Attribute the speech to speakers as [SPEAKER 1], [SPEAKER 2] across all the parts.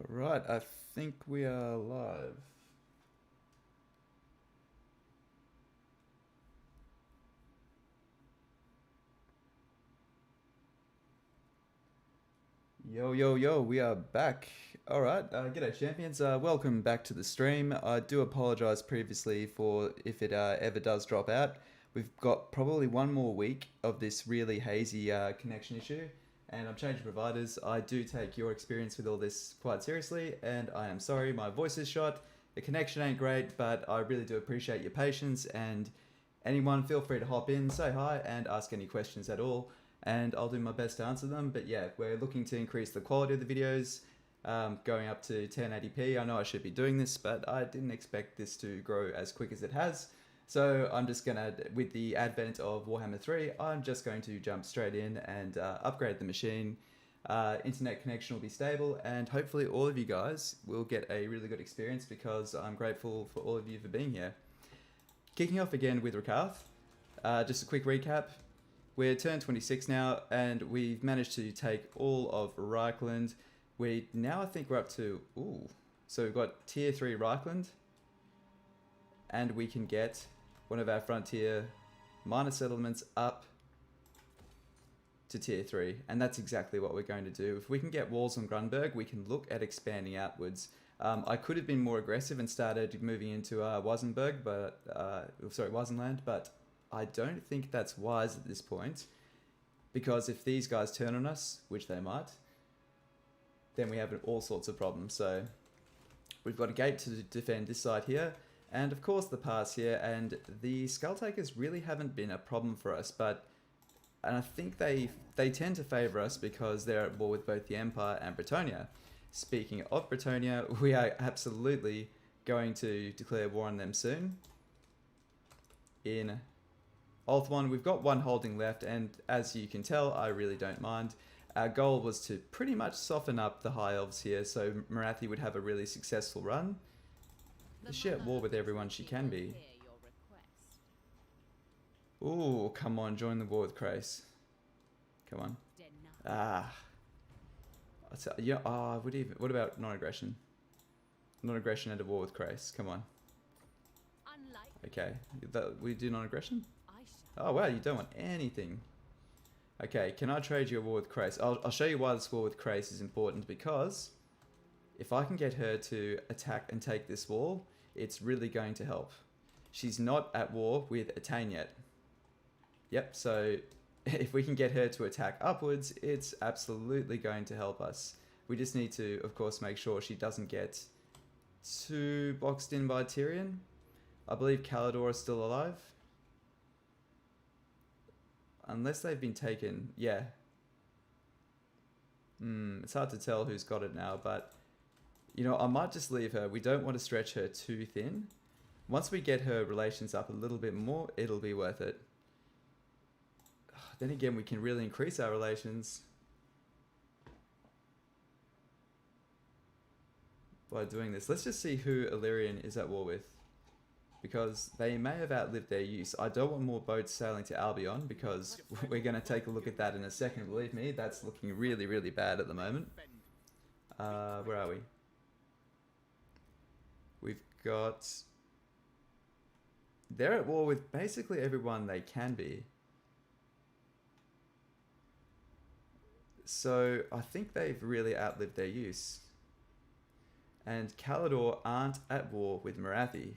[SPEAKER 1] Alright, I think we are live. Yo, we are back. Alright, g'day champions. Welcome back to the stream. I do apologize previously for if it ever does drop out. We've got probably one more week of this really hazy connection issue, and I'm changing providers. I do take your experience with all this quite seriously, and I am sorry my voice is shot. The connection ain't great, but I really do appreciate your patience, and anyone feel free to hop in, say hi, and ask any questions at all, and I'll do my best to answer them. But yeah, we're looking to increase the quality of the videos, going up to 1080p. I know I should be doing this, but I didn't expect this to grow as quick as it has. So I'm just gonna, with the advent of Warhammer 3, I'm just going to jump straight in and upgrade the machine. Internet connection will be stable, and hopefully all of you guys will get a really good experience, because I'm grateful for all of you for being here. Kicking off again with Rakarth. Just a quick recap. We're turn 26 now, and we've managed to take all of Reichland. We now, I think we're up to, so we've got tier 3 Reichland, and we can get one of our frontier minor settlements up to tier 3, and that's exactly what we're going to do. If we can get walls on Grunberg, we can look at expanding outwards. I could have been more aggressive and started moving into Wasenberg, but Wasenland, but I don't think that's wise at this point, because if these guys turn on us, which they might, then we have all sorts of problems. So we've got a gate to defend this side here, and of course the pass here, and the Skull Takers really haven't been a problem for us, and I think they tend to favour us because they're at war with both the Empire and Bretonnia. Speaking of Bretonnia, we are absolutely going to declare war on them soon. In Ulthuan, we've got one holding left, and as you can tell, I really don't mind. Our goal was to pretty much soften up the High Elves here, so Marathi would have a really successful run. Is she at war with everyone she can be? Ooh, come on, join the war with Krace. Come on. Yeah, what about non-aggression? Non-aggression and a war with Krace, come on. Okay, we do non-aggression? Oh wow, you don't want anything. Okay, can I trade you a war with Krace? I'll show you why this war with Krace is important, because if I can get her to attack and take this wall, it's really going to help. She's not at war with Attain yet. Yep, so if we can get her to attack upwards, it's absolutely going to help us. We just need to, of course, make sure she doesn't get too boxed in by Tyrion. I believe Calidor is still alive. Unless they've been taken, yeah. It's hard to tell who's got it now, but you know, I might just leave her. We don't want to stretch her too thin. Once we get her relations up a little bit more, it'll be worth it. Then again, we can really increase our relations by doing this. Let's just see who Illyrian is at war with, because they may have outlived their use. I don't want more boats sailing to Albion, because we're going to take a look at that in a second. Believe me, that's looking really, really bad at the moment. Where are we? We've got... They're at war with basically everyone they can be. So I think they've really outlived their use. And Calidor aren't at war with Marathi.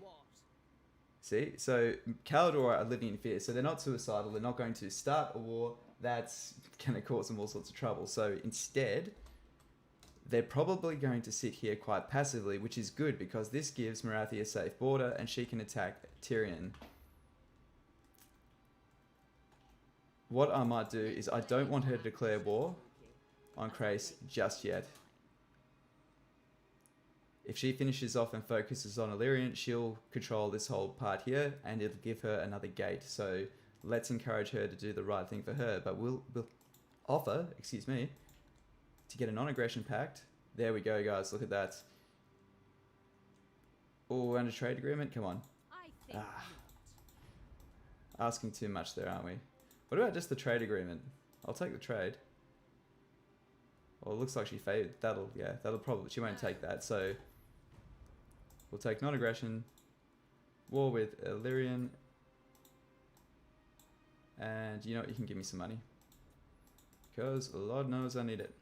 [SPEAKER 1] See? So Calidor are living in fear. So they're not suicidal. They're not going to start a war that's going to cause them all sorts of trouble. So instead, they're probably going to sit here quite passively, which is good, because this gives Marathi a safe border and she can attack Tyrion. What I might do is, I don't want her to declare war on Krace just yet. If she finishes off and focuses on Illyrian, she'll control this whole part here, and it'll give her another gate. So let's encourage her to do the right thing for her. But we'll offer, excuse me, to get a non-aggression pact. There we go, guys. Look at that. Oh, and a trade agreement. Come on. Asking too much there, aren't we? What about just the trade agreement? I'll take the trade. Well, it looks like she faded. That'll probably, she won't take that. So we'll take non-aggression, war with Illyrian, and you know what, you can give me some money. Because Lord knows I need it.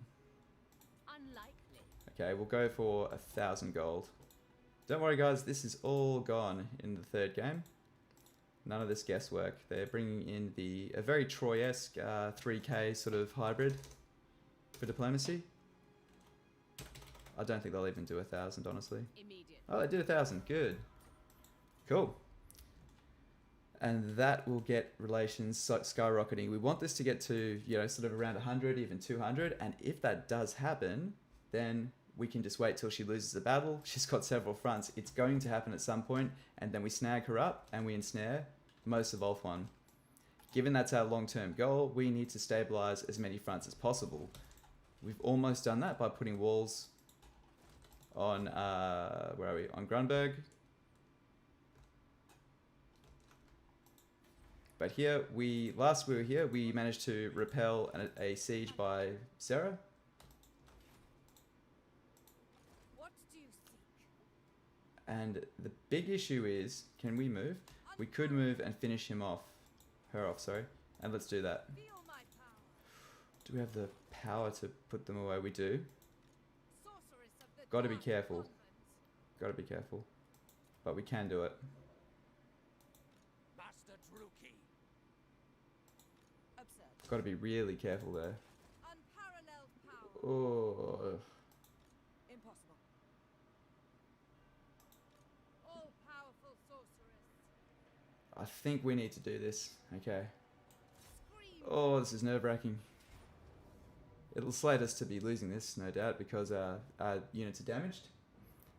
[SPEAKER 2] Unlikely.
[SPEAKER 1] Okay, we'll go for 1,000 gold. Don't worry guys, this is all gone in the third game. None of this guesswork. They're bringing in a very Troy-esque 3k sort of hybrid for diplomacy. I don't think they'll even do 1,000, honestly.
[SPEAKER 2] Immediate.
[SPEAKER 1] Oh, they did 1,000. Good. Cool. And that will get relations skyrocketing. We want this to get to, you know, sort of around 100, even 200. And if that does happen, then we can just wait till she loses the battle. She's got several fronts. It's going to happen at some point, and then we snag her up and we ensnare most of Ulthuan. Given that's our long-term goal, we need to stabilize as many fronts as possible. We've almost done that by putting walls on, where are we? On Grunberg. But here, last we were here, we managed to repel a siege by Sarah.
[SPEAKER 2] What do you seek?
[SPEAKER 1] And the big issue is, can we move? We could move and finish her off, sorry. And let's do that.
[SPEAKER 2] Feel my power.
[SPEAKER 1] Do we have the power to put them away? We do.
[SPEAKER 2] Sorceress of the
[SPEAKER 1] Gotta be
[SPEAKER 2] dark
[SPEAKER 1] careful.
[SPEAKER 2] convent.
[SPEAKER 1] Gotta be careful. But we can do it.
[SPEAKER 3] Master Druki.
[SPEAKER 2] Absurd.
[SPEAKER 1] Gotta be really careful there.
[SPEAKER 2] Unparalleled power.
[SPEAKER 1] Oh.
[SPEAKER 2] Impossible. All-powerful sorceress.
[SPEAKER 1] I think we need to do this. Okay.
[SPEAKER 2] Scream.
[SPEAKER 1] Oh, this is nerve-wracking. It'll slate us to be losing this, no doubt, because our units are damaged.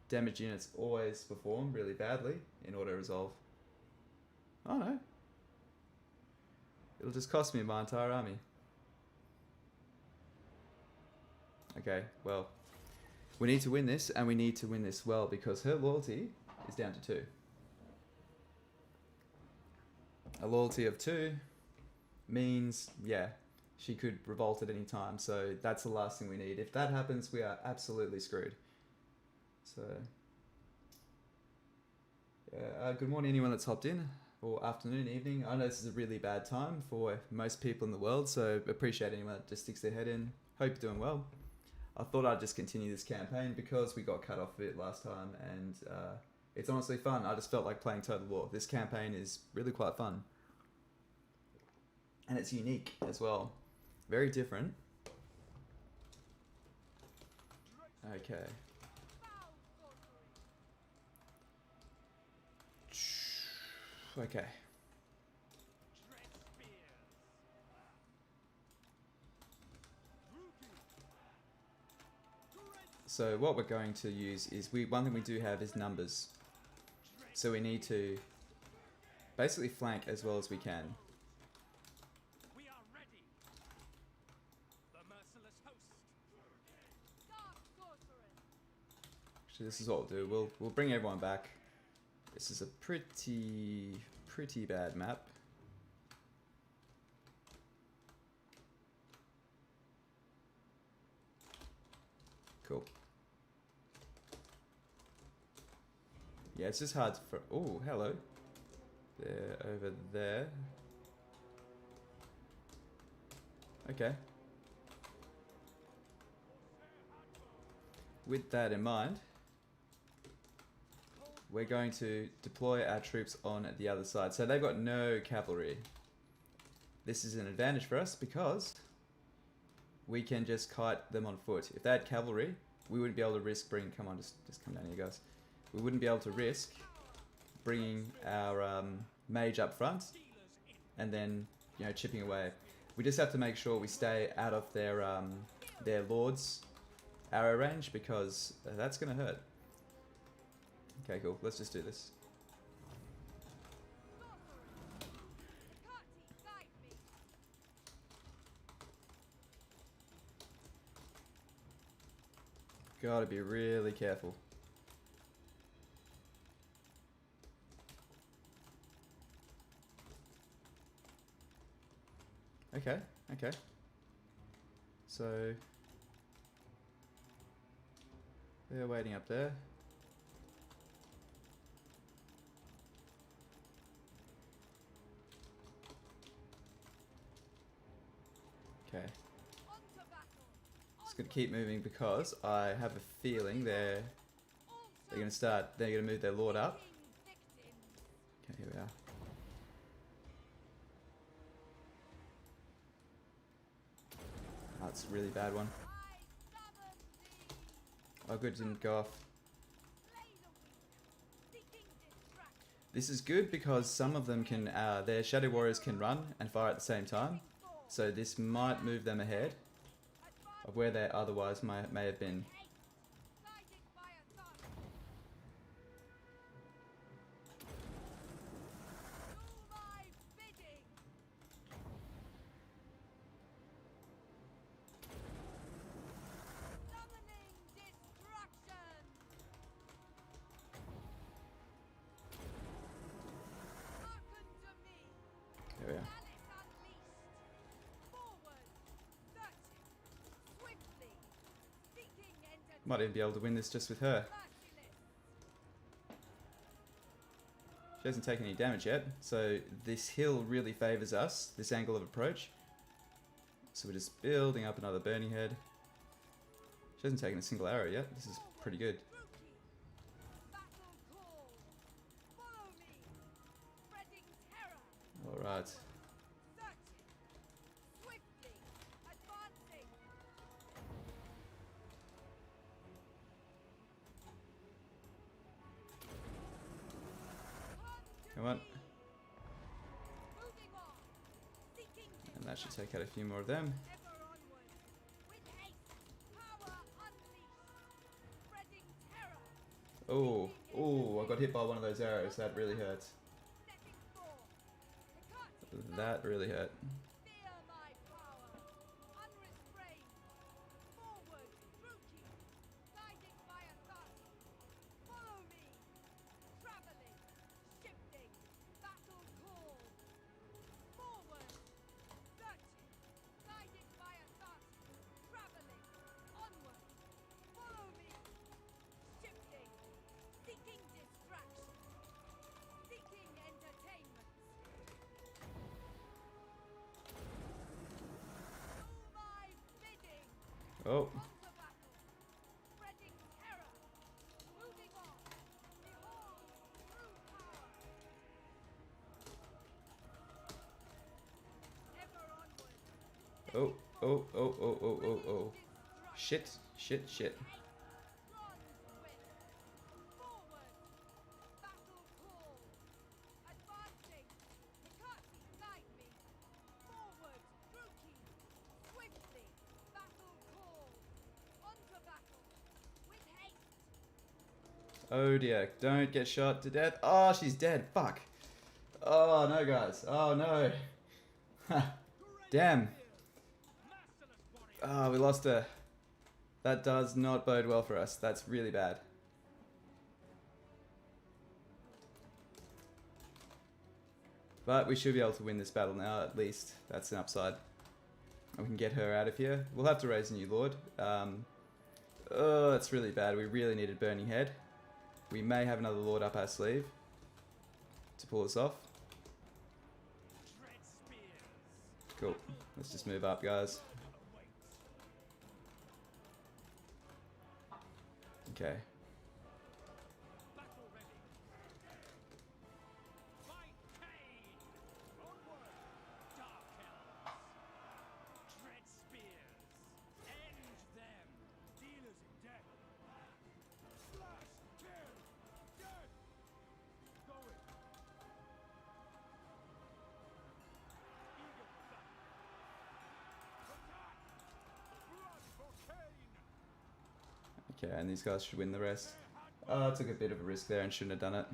[SPEAKER 1] Damaged units always perform really badly in auto-resolve. Oh no. It'll just cost me my entire army. Okay, well, we need to win this, and we need to win this well, because her loyalty is down to 2. A loyalty of 2 means, yeah, she could revolt at any time, so that's the last thing we need. If that happens, we are absolutely screwed. So, yeah, good morning anyone that's hopped in, or afternoon, evening. I know this is a really bad time for most people in the world, so appreciate anyone that just sticks their head in. Hope you're doing well. I thought I'd just continue this campaign because we got cut off a bit last time, and it's honestly fun. I just felt like playing Total War. This campaign is really quite fun. And it's unique as well. Very different. Okay. Okay. So what we're going to use is, one thing we do have is numbers. So we need to basically flank as well as we can.
[SPEAKER 3] We are ready. The merciless host.
[SPEAKER 2] Dark sorceress.
[SPEAKER 1] Actually, this is what we'll do. We'll bring everyone back. This is a pretty bad map. Cool. Yeah, it's just hard for... Oh, hello. They're over there. Okay. With that in mind, we're going to deploy our troops on the other side. So they've got no cavalry. This is an advantage for us because we can just kite them on foot. If they had cavalry, we wouldn't be able to risk bringing... Come on, just come down here, guys. We wouldn't be able to risk bringing our mage up front and then, you know, chipping away. We just have to make sure we stay out of their lord's arrow range, because that's going to hurt. Okay, cool. Let's just do this.
[SPEAKER 2] Guide me.
[SPEAKER 1] Gotta be really careful. Okay, okay. So, They're waiting up there. Okay.
[SPEAKER 2] On to battle.
[SPEAKER 1] Just gonna keep moving because I have a feeling they're gonna move their lord up.
[SPEAKER 2] Victims.
[SPEAKER 1] Okay, here we are. That's a really bad one.
[SPEAKER 2] I summon thee.
[SPEAKER 1] Oh, good, didn't go off.
[SPEAKER 2] Slay the weak. Seeking distraction.
[SPEAKER 1] This is good because some of them can, their shadow warriors can run and fire at the same time. So this might move them ahead of where they otherwise may have been.
[SPEAKER 2] Guided by a thought. Do my bidding. Summoning destruction. Hearken to me.
[SPEAKER 1] Here we are.
[SPEAKER 2] Malice unleashed. Forward. Searching. Swiftly. Seeking entertainment.
[SPEAKER 1] Might even be able to win this just with her.
[SPEAKER 2] Merciless.
[SPEAKER 1] She hasn't taken any damage yet, so this hill really favours us, this angle of approach. So we're just building up another burning head. She hasn't taken a single arrow yet. This is pretty good.
[SPEAKER 2] Rookie. Battle call. Follow me. Spreading terror.
[SPEAKER 1] Alright.
[SPEAKER 2] Searching. Swiftly. Advancing.
[SPEAKER 1] Come on.
[SPEAKER 2] Moving on. Seeking
[SPEAKER 1] And that should take out a few more of them.
[SPEAKER 2] ever onward. With haste. Power unleashed. Spreading terror.
[SPEAKER 1] Oh, oh, I got hit by one of those arrows. That really hurts.
[SPEAKER 2] Setting forth. Hecate.
[SPEAKER 1] That really hurt.
[SPEAKER 2] Fear my power. Unrestrained. Forward. Rookie. Guided by a thought. Follow me. Traveling. Shifting. Battle call. Forward. Searching. Guided by a thought. Traveling. Onward. Follow me. Shifting. Seeking distraction. Seeking entertainment. Do my bidding.
[SPEAKER 1] Oh,
[SPEAKER 2] On to battle. Spreading terror. Moving on. Behold, true power. Ever onward.
[SPEAKER 1] oh, oh, oh, oh, oh, oh, oh.
[SPEAKER 2] Destruction.
[SPEAKER 1] Shit, shit, shit.
[SPEAKER 2] Bronze whip. Forward. Battle call. Advancing. Hecate, guide me. Forward. Rookie. Swiftly. Battle call. On to battle. With haste.
[SPEAKER 1] Oh dear, don't get shot to death. Oh, she's dead. Fuck. Oh no, guys. Oh no. Damn.
[SPEAKER 3] Merciless warrior.
[SPEAKER 1] Oh, we lost her. That does not bode well for us. That's really bad. But we should be able to win this battle now, at least. That's an upside. And we can get her out of here. We'll have to raise a new lord. Oh, that's really bad. We really needed Burning Head. We may have another lord up our sleeve to pull this off.
[SPEAKER 3] Dread spears.
[SPEAKER 1] Cool. Let's just move up, guys.
[SPEAKER 3] Awaits.
[SPEAKER 1] Okay.
[SPEAKER 3] Battle ready. Fight Cain. Onward. Dark elves. Dread spears. End them. Dealers in death. Slash. Kill. Dead. Going. Eagle thump. Attack. Blood for Cain.
[SPEAKER 1] Okay, and these guys should win the rest. I took a bit of a risk there and shouldn't have done it.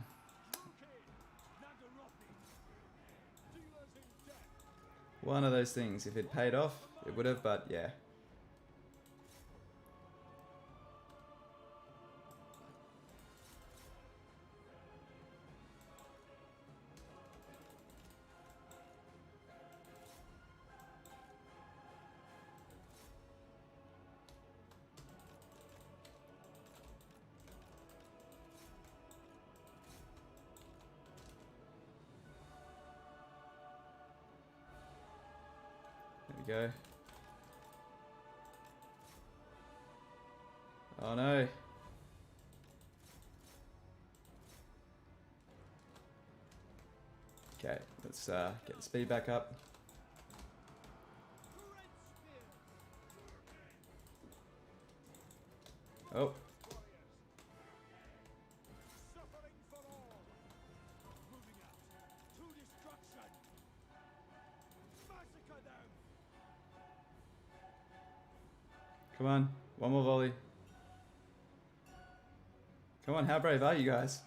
[SPEAKER 1] One of those things. If it paid off, it would have, but yeah. go. Oh no. Okay, let's get the speed back up. Oh,
[SPEAKER 3] Suffering for all. Moving out to destruction. Massacre them.
[SPEAKER 1] come on. One more volley. Come on, how brave are you guys?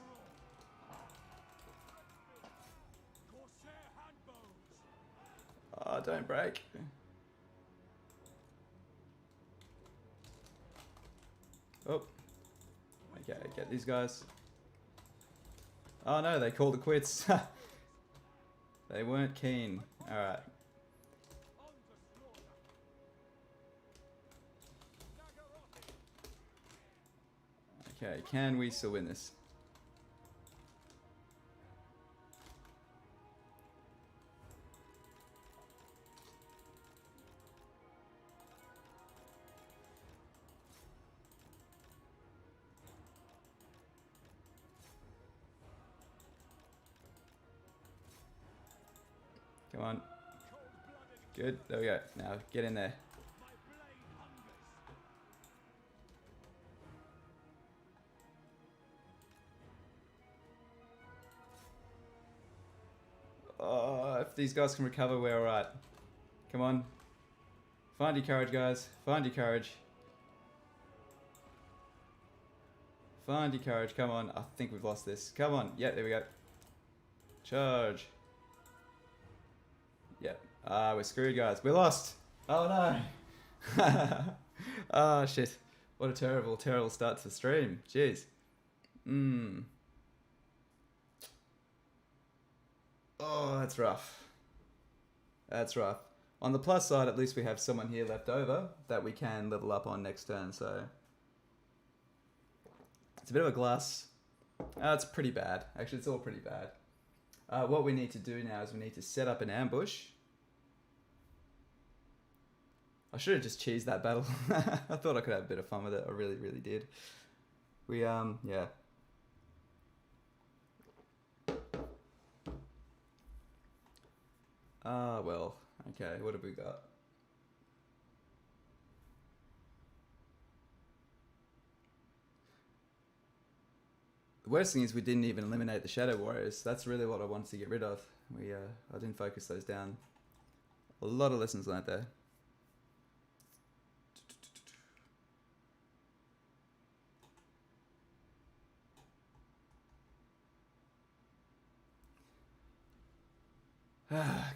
[SPEAKER 3] Corsair handbows.
[SPEAKER 1] Oh, don't break. Oh. Okay, get these guys. Oh no, they called it quits. They weren't keen. Alright.
[SPEAKER 3] On to slaughter. Nagarotti.
[SPEAKER 1] Okay, can we still win this? Come on.
[SPEAKER 3] Cold-blooded.
[SPEAKER 1] Good. There we go. Now get in there.
[SPEAKER 3] My blade hungers.
[SPEAKER 1] Oh, if these guys can recover, we're alright. Come on. Find your courage, guys. Find your courage. Find your courage. Come on. I think we've lost this. Come on. Yeah, there we go. Charge. Yep. Ah, we're screwed, guys. We lost. Oh no. Oh shit. What a terrible, terrible start to the stream. Jeez. Oh, that's rough. That's rough. On the plus side, at least we have someone here left over that we can level up on next turn, so... It's a bit of a glass. It's pretty bad. Actually, it's all pretty bad. What we need to do now is we need to set up an ambush. I should have just cheesed that battle. I thought I could have a bit of fun with it. I really, really did. We, yeah. Well, okay, what have we got? The worst thing is we didn't even eliminate the Shadow Warriors. That's really what I wanted to get rid of. I didn't focus those down. A lot of lessons learned there.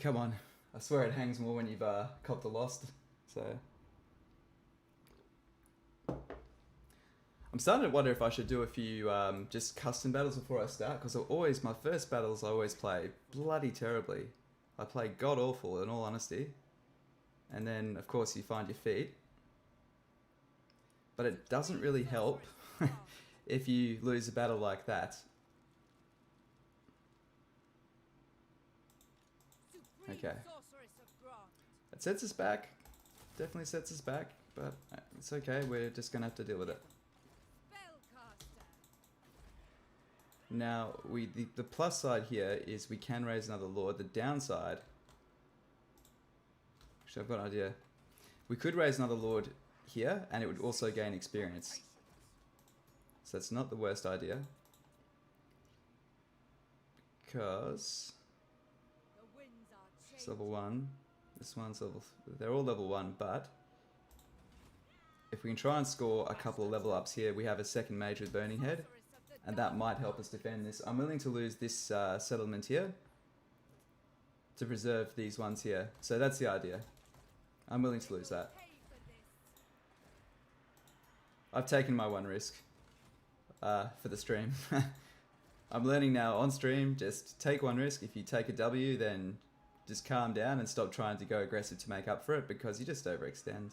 [SPEAKER 1] Come on. I swear it hangs more when you've copped a lost. So I'm starting to wonder if I should do a few just custom battles before I start, because my first battles I always play bloody terribly. I play god awful in all honesty. And then of course you find your feet. But it doesn't really help if you lose a battle like that. Okay. It sets us back. Definitely sets us back, but it's okay. We're just gonna have to deal with it. Now, the plus side here is we can raise another lord. The downside, actually I've got an idea. We could raise another lord here, and it would also gain experience. So that's not the worst idea. Because it's level 1. This one's level... They're all level 1, but... if we can try and score a couple of level ups here, we have a second mage with Burning Head. And that might help us defend this. I'm willing to lose this settlement here to preserve these ones here. So that's the idea. I'm willing to lose that. I've taken my one risk for the stream. I'm learning now on stream, just take one risk. If you take a W, then just calm down and stop trying to go aggressive to make up for it, because you just overextend.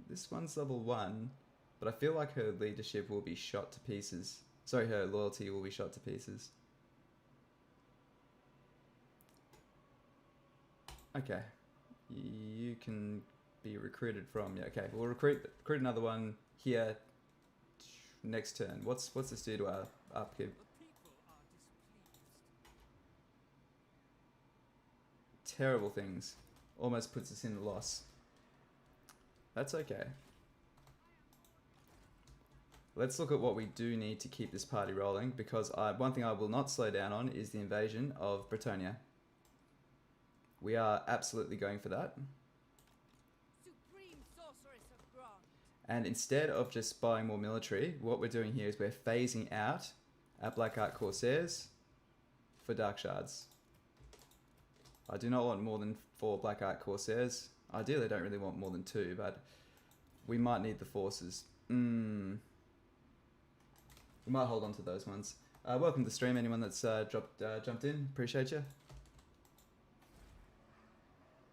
[SPEAKER 1] This one's level 1, but I feel like her leadership will be shot to pieces. Sorry, her loyalty will be shot to pieces. Okay. You can be recruited from. Yeah, okay. We'll recruit another one here next turn. What's this do to our upkeep?
[SPEAKER 3] The people are displeased.
[SPEAKER 1] Terrible things. Almost puts us in the loss. That's okay. Let's look at what we do need to keep this party rolling, because one thing I will not slow down on is the invasion of Bretonia. We are absolutely going for that.
[SPEAKER 2] Supreme sorceress of Grant.
[SPEAKER 1] And instead of just buying more military, what we're doing here is we're phasing out our Black Art Corsairs for Dark Shards. I do not want more than 4 Black Art Corsairs. Ideally, I don't really want more than 2, but we might need the forces. We might hold on to those ones. Welcome to the stream, anyone that's jumped in. Appreciate you.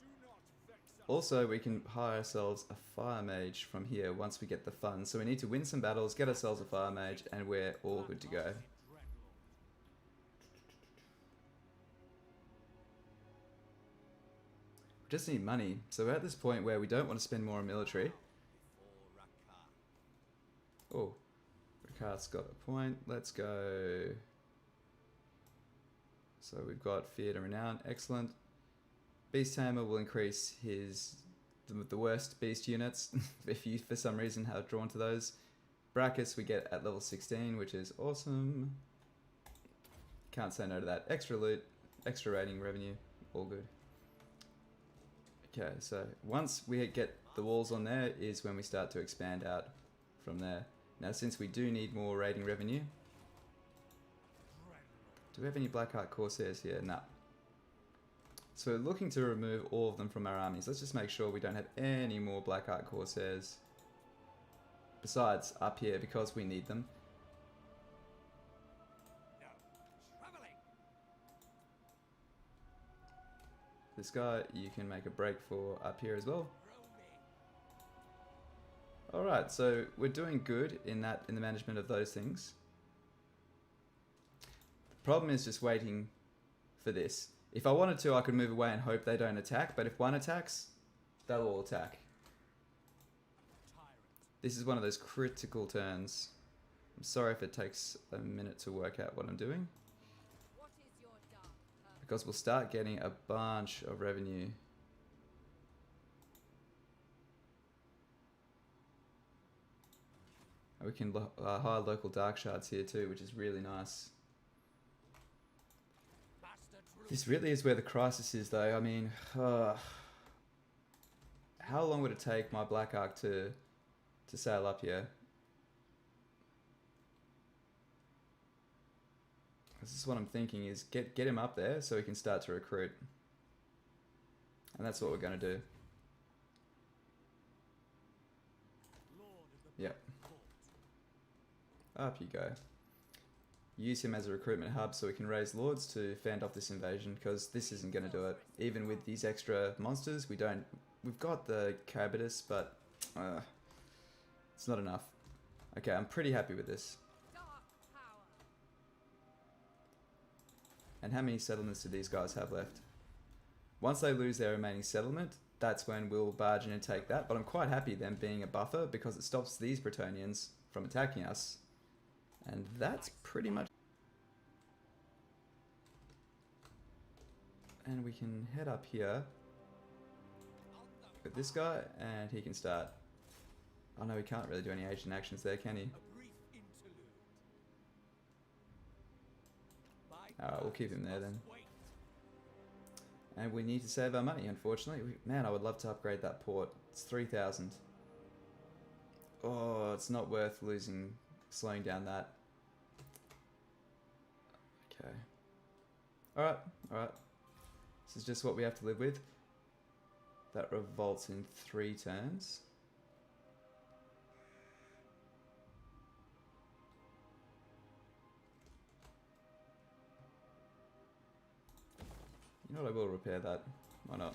[SPEAKER 3] Do not vex us.
[SPEAKER 1] Also, we can hire ourselves a Fire Mage from here once we get the funds. So we need to win some battles, get ourselves a Fire Mage, and we're all good to go.
[SPEAKER 3] Dreadlord.
[SPEAKER 1] We just need money. So we're at this point where we don't want to spend more on military.
[SPEAKER 3] Before Rakarth.
[SPEAKER 1] Oh, Rakarth's got a point. Let's go. So we've got Fear to Renown. Excellent. Beast Tamer will increase the worst beast units if you for some reason have drawn to those. Brachus we get at level 16, which is awesome. Can't say no to that. Extra loot, extra rating revenue, all good. Okay, so once we get the walls on there is when we start to expand out from there. Now since we do need more rating revenue, do we have any Black Art Corsairs here? No. So we're looking to remove all of them from our armies. Let's just make sure we don't have any more Black Art Corsairs. Besides up here, because we need them.
[SPEAKER 3] No. Traveling.
[SPEAKER 1] This guy you can make a break for up here as well.
[SPEAKER 3] Roll me.
[SPEAKER 1] Alright, so we're doing good in the management of those things. The problem is just waiting for this. If I wanted to, I could move away and hope they don't attack, but if one attacks, they'll all attack.
[SPEAKER 3] Tyrant.
[SPEAKER 1] This is one of those critical turns. I'm sorry if it takes a minute to work out what I'm doing,
[SPEAKER 2] What is your dark purpose?
[SPEAKER 1] because we'll start getting a bunch of revenue. And we can hire local dark shards here too, which is really nice.
[SPEAKER 3] Bastard truth.
[SPEAKER 1] This really is where the crisis is, though. I mean, how long would it take my Black Ark to sail up here? This is what I'm thinking: is get him up there so he can start to recruit, and that's what we're going to do.
[SPEAKER 3] Lord of the
[SPEAKER 1] Yep.
[SPEAKER 3] Court.
[SPEAKER 1] Up you go. Use him as a recruitment hub so we can raise lords to fend off this invasion, because this isn't going to do it. Even with these extra monsters, we've got the Cabitus, but it's not enough. Okay, I'm pretty happy with this.
[SPEAKER 2] Dark power.
[SPEAKER 1] And how many settlements do these guys have left? Once they lose their remaining settlement, that's when we'll barge in and take that. But I'm quite happy them being a buffer, because it stops these Bretonians from attacking us. And that's pretty much... And we can head up here with this guy, and he can start... Oh no, he can't really do any agent actions there, can he?
[SPEAKER 3] A brief interlude.
[SPEAKER 1] Alright, we'll keep him there then.
[SPEAKER 3] Wait.
[SPEAKER 1] And we need to save our money, unfortunately. Man, I would love to upgrade that port. It's 3,000. Oh, it's not worth slowing down that. Okay. Alright, alright. This is just what we have to live with. That revolts in 3 turns. You know what, I will repair that. Why not?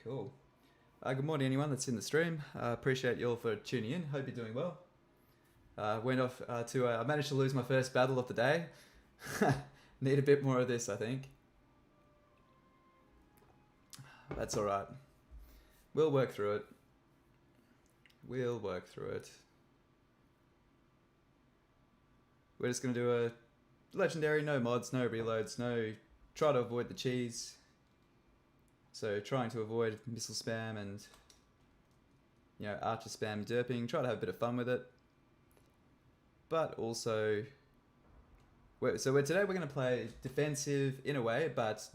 [SPEAKER 1] Cool. Good morning, anyone that's in the stream. Appreciate you all for tuning in. Hope you're doing well. Went off I managed to lose my first battle of the day. Need a bit more of this, I think. That's alright. We'll work through it. We'll work through it. We're just going to do a legendary, no mods, no reloads, no... Try to avoid the cheese. So trying to avoid missile spam and... You know, archer spam derping. Try to have a bit of fun with it. But also... Today we're going to play defensive in a way, but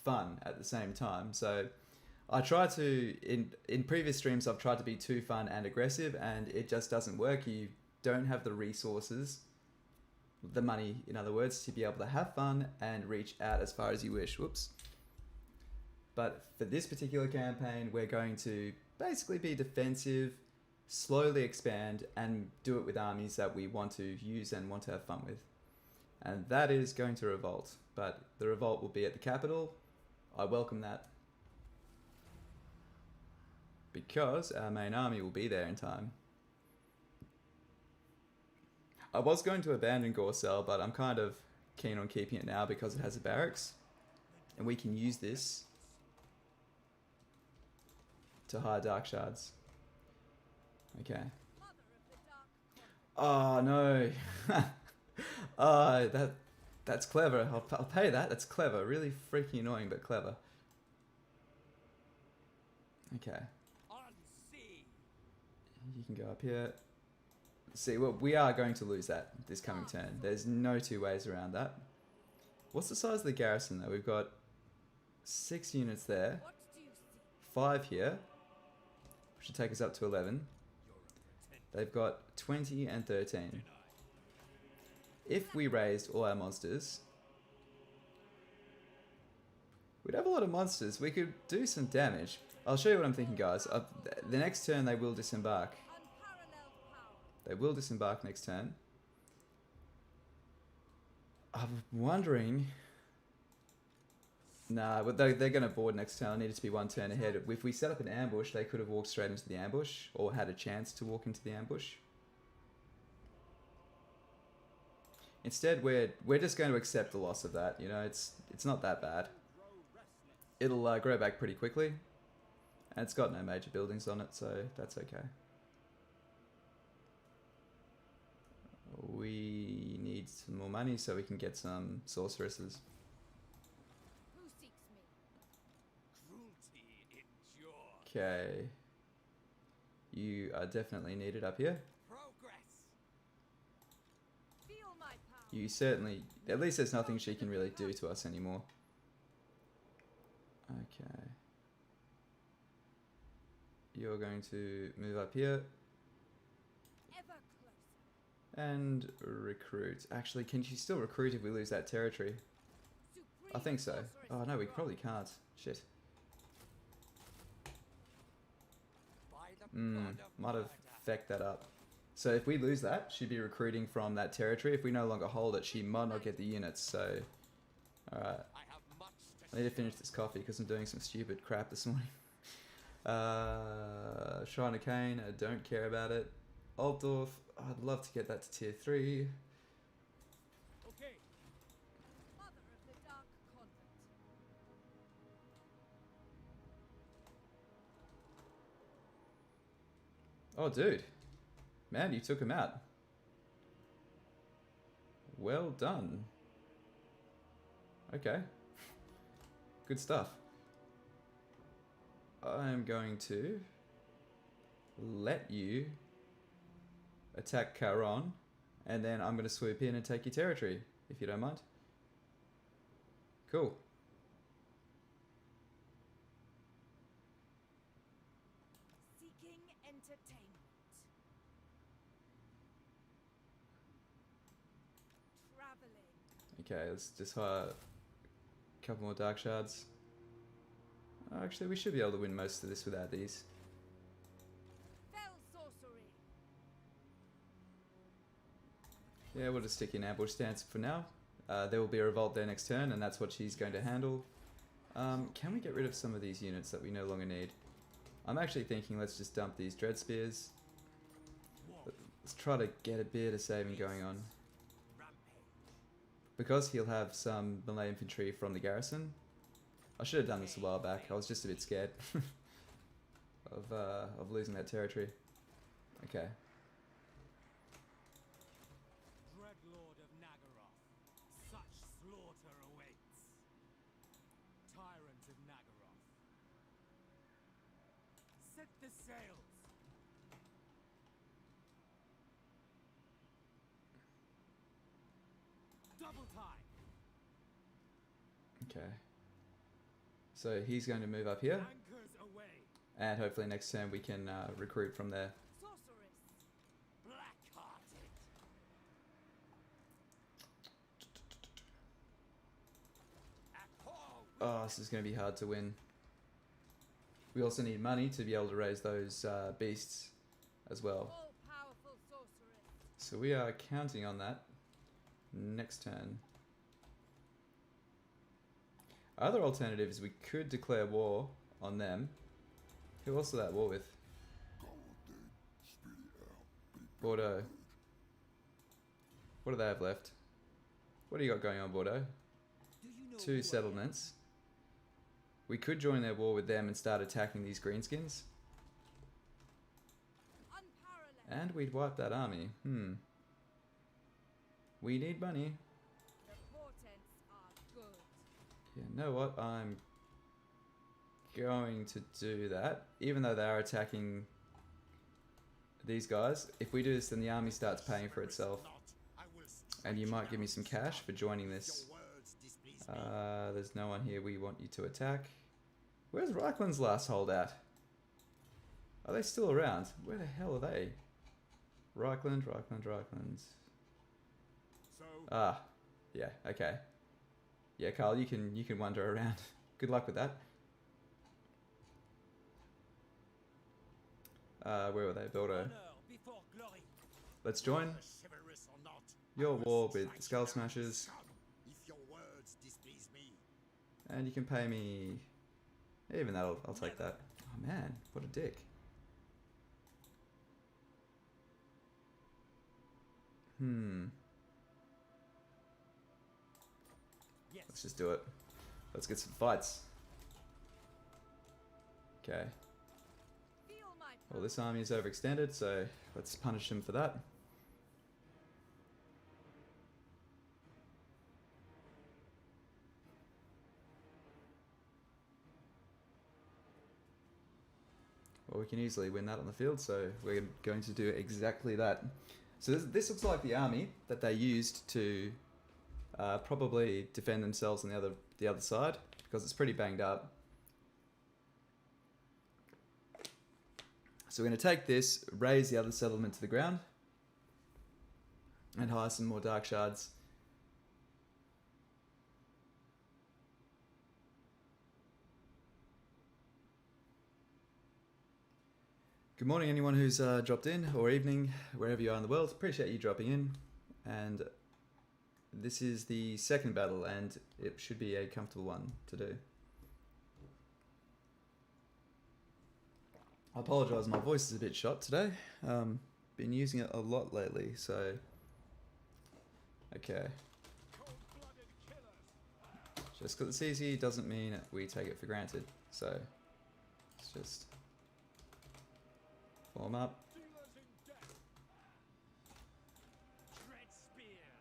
[SPEAKER 1] fun at the same time. So I try to... In previous streams I've tried to be too fun and aggressive, and it just doesn't work. You don't have the resources... the money, in other words, to be able to have fun and reach out as far as you wish. Whoops. But for this particular campaign, we're going to basically be defensive, slowly expand, and do it with armies that we want to use and want to have fun with. And that is going to revolt. But the revolt will be at the capital. I welcome that. Because our main army will be there in time. I was going to abandon Gorcel, but I'm kind of keen on keeping it now because it has a barracks. And we can use this to hire Dark Shards. Okay. Oh, no. That's clever. I'll pay that. That's clever. Really freaking annoying, but clever. Okay. You can go up here. See, well, we are going to lose that this coming turn. There's no two ways around that. What's the size of the garrison, though? We've got 6 units there. 5 here. Which should take us up to 11. They've got 20 and 13. If we raised all our monsters... we'd have a lot of monsters. We could do some damage. I'll show you what I'm thinking, guys. The next turn they will disembark. They will disembark next turn. I'm wondering... Nah, but they're going to board next turn. I need it to be 1 turn ahead. If we set up an ambush, they could have walked straight into the ambush, or had a chance to walk into the ambush. Instead, we're just going to accept the loss of that. You know, it's not that bad. It'll grow back pretty quickly. And it's got no major buildings on it, so that's okay. We need some more money so we can get some sorceresses.
[SPEAKER 2] Who seeks me?
[SPEAKER 3] Cruelty endure.
[SPEAKER 1] Okay. You are definitely needed up here.
[SPEAKER 3] Progress.
[SPEAKER 2] Feel my power.
[SPEAKER 1] You certainly... At least there's nothing she can really do to us anymore. Okay. You're going to move up here.
[SPEAKER 2] Ever closer.
[SPEAKER 1] And recruit. Actually, can she still recruit if we lose that territory? I think so. Oh no, we probably can't. Shit. Might have fecked that up. So if we lose that, she'd be recruiting from that territory. If we no longer hold it, she might not get the units, so... Alright. I need to finish this coffee because I'm doing some stupid crap this morning. Shrine of Cain, I don't care about it. Altdorf, I'd love to get that to tier 3.
[SPEAKER 3] Okay.
[SPEAKER 2] Mother of the Dark Convent.
[SPEAKER 1] Oh, dude. Man, you took him out. Well done. Okay. Good stuff. I'm going to let you attack Caron, and then I'm going to swoop in and take your territory, if you don't mind. Cool.
[SPEAKER 2] Seeking entertainment. Traveling.
[SPEAKER 1] Okay, let's just hire a couple more Dark Shards. Actually, we should be able to win most of this without these.
[SPEAKER 2] Fell sorcery.
[SPEAKER 1] Yeah, we'll just stick in ambush stance for now. There will be a revolt there next turn, and that's what she's going to handle. Can we get rid of some of these units that we no longer need? I'm actually thinking let's just dump these Dread Spears. Let's try to get a bit of saving going on. because he'll have some melee infantry from the garrison. I should have done this a while back. I was just a bit scared of losing that territory. Okay.
[SPEAKER 3] Dreadlord of Nagaroth, such slaughter awaits. Tyrant of Nagaroth. Set the sails. Double time.
[SPEAKER 1] Okay. So he's going to move up here,
[SPEAKER 3] Anchors away.
[SPEAKER 1] and hopefully next turn we can recruit from there.
[SPEAKER 2] Sorceress.
[SPEAKER 3] Black-hearted.
[SPEAKER 1] Oh, this is going to be hard to win. We also need money to be able to raise those beasts as well.
[SPEAKER 2] All-powerful sorceress.
[SPEAKER 1] So we are counting on that next turn. Other alternative is we could declare war on them. Who else is that war with? Bordeaux. What do they have left? What do you got going on, Bordeaux?
[SPEAKER 3] Do you know
[SPEAKER 1] 2 settlements. We could join their war with them and start attacking these greenskins.
[SPEAKER 2] Unparalleled.
[SPEAKER 1] And we'd wipe that army. We need money.
[SPEAKER 2] The portents are good.
[SPEAKER 1] You know what? I'm going to do that. Even though they are attacking these guys. If we do this, then the army starts paying for itself. And you might give me some cash for joining this. There's no one here we want you to attack. Where's Reichland's last holdout? Are they still around? Where the hell are they? Reichland. Ah, yeah, okay. Yeah, Carl, you can wander around. Good luck with that. Where were they? Bordeaux. Let's join your war with the Skull Smashers. And you can pay me... Even that, I'll take that. Oh man, what a dick. Let's just do it. Let's get some fights. Okay.
[SPEAKER 2] Feel my
[SPEAKER 1] Well, this army is overextended, so let's punish him for that. Well, we can easily win that on the field, so we're going to do exactly that. So this looks like the army that they used to probably defend themselves on the other side, because it's pretty banged up. So we're going to take this, raise the other settlement to the ground, and hire some more dark shards. Good morning, anyone who's dropped in, or evening, wherever you are in the world. Appreciate you dropping in. And this is the second battle, and it should be a comfortable one to do. I apologise, my voice is a bit shot today. Been using it a lot lately, so... Okay. Just because it's easy doesn't mean we take it for granted. So, let's just... form up.
[SPEAKER 3] Dread spears.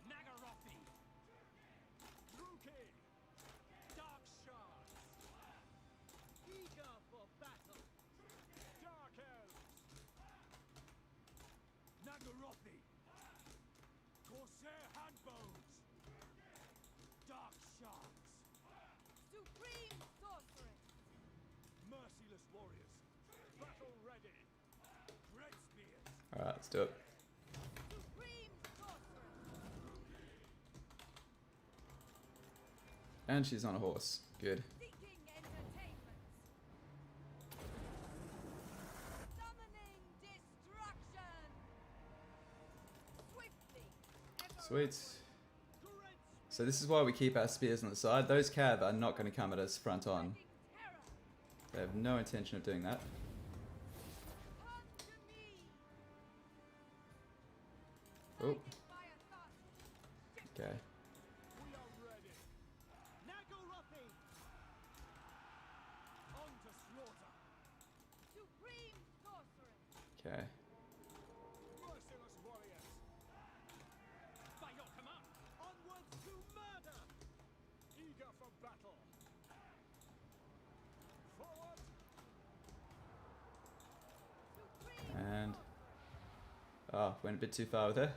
[SPEAKER 3] Nagarothi. Ruki. Dark shards. Eager for battle. Dark elves. Nagarothi. Corsair handbows. Dark shards.
[SPEAKER 2] supreme sorceress.
[SPEAKER 3] Merciless warriors. Battle ready. Dread spears.
[SPEAKER 1] Alright, let's do it.
[SPEAKER 2] Supreme sorceress.
[SPEAKER 1] And she's on a horse. Good.
[SPEAKER 2] Seeking entertainment. Summoning destruction. Swiftly.
[SPEAKER 1] Sweet. So this is why we keep our spears on the side. Those cav are not going to come at us front on.
[SPEAKER 2] Terror.
[SPEAKER 1] They have no intention of doing that.
[SPEAKER 2] Come to me.
[SPEAKER 1] Oh,
[SPEAKER 2] By a thought.
[SPEAKER 1] Okay.
[SPEAKER 3] We are ready. Nagorothi! On to slaughter.
[SPEAKER 2] Supreme sorceress.
[SPEAKER 1] Okay.
[SPEAKER 3] Merciless warriors. By your command. Onwards to murder. Eager for battle. Forward.
[SPEAKER 2] Supreme
[SPEAKER 1] And oh, went a bit too far with her.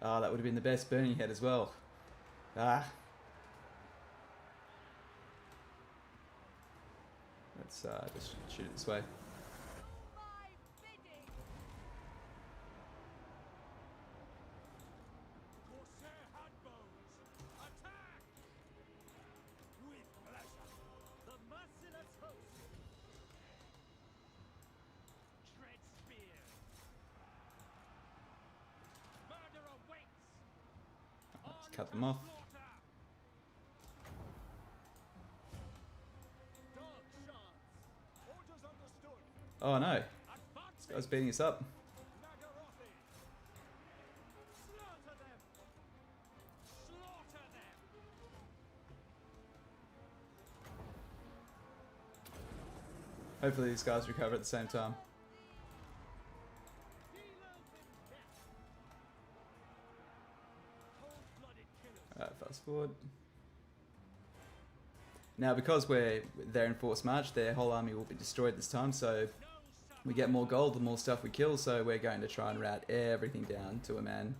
[SPEAKER 1] Oh, that would have been the best burning head as well. Ah. Let's just shoot it this way.
[SPEAKER 2] do my bidding.
[SPEAKER 3] Corsair handbows. Attack! With pleasure. The merciless host. Dread spear. Murder awaits.
[SPEAKER 1] Let's cut them off.
[SPEAKER 3] Slaughter. Dark shards. Orders understood.
[SPEAKER 1] Oh no, this
[SPEAKER 3] Advance.
[SPEAKER 1] guy's beating us up.
[SPEAKER 3] Nagorothi. Slaughter them. Slaughter them.
[SPEAKER 1] Hopefully these guys recover at the same time.
[SPEAKER 3] Dealers in death. Cold-blooded killers.
[SPEAKER 1] Alright, fast forward. Now, because they're in forced march, their whole army will be destroyed this time, so we get more gold the more stuff we kill, so we're going to try and route everything down to a man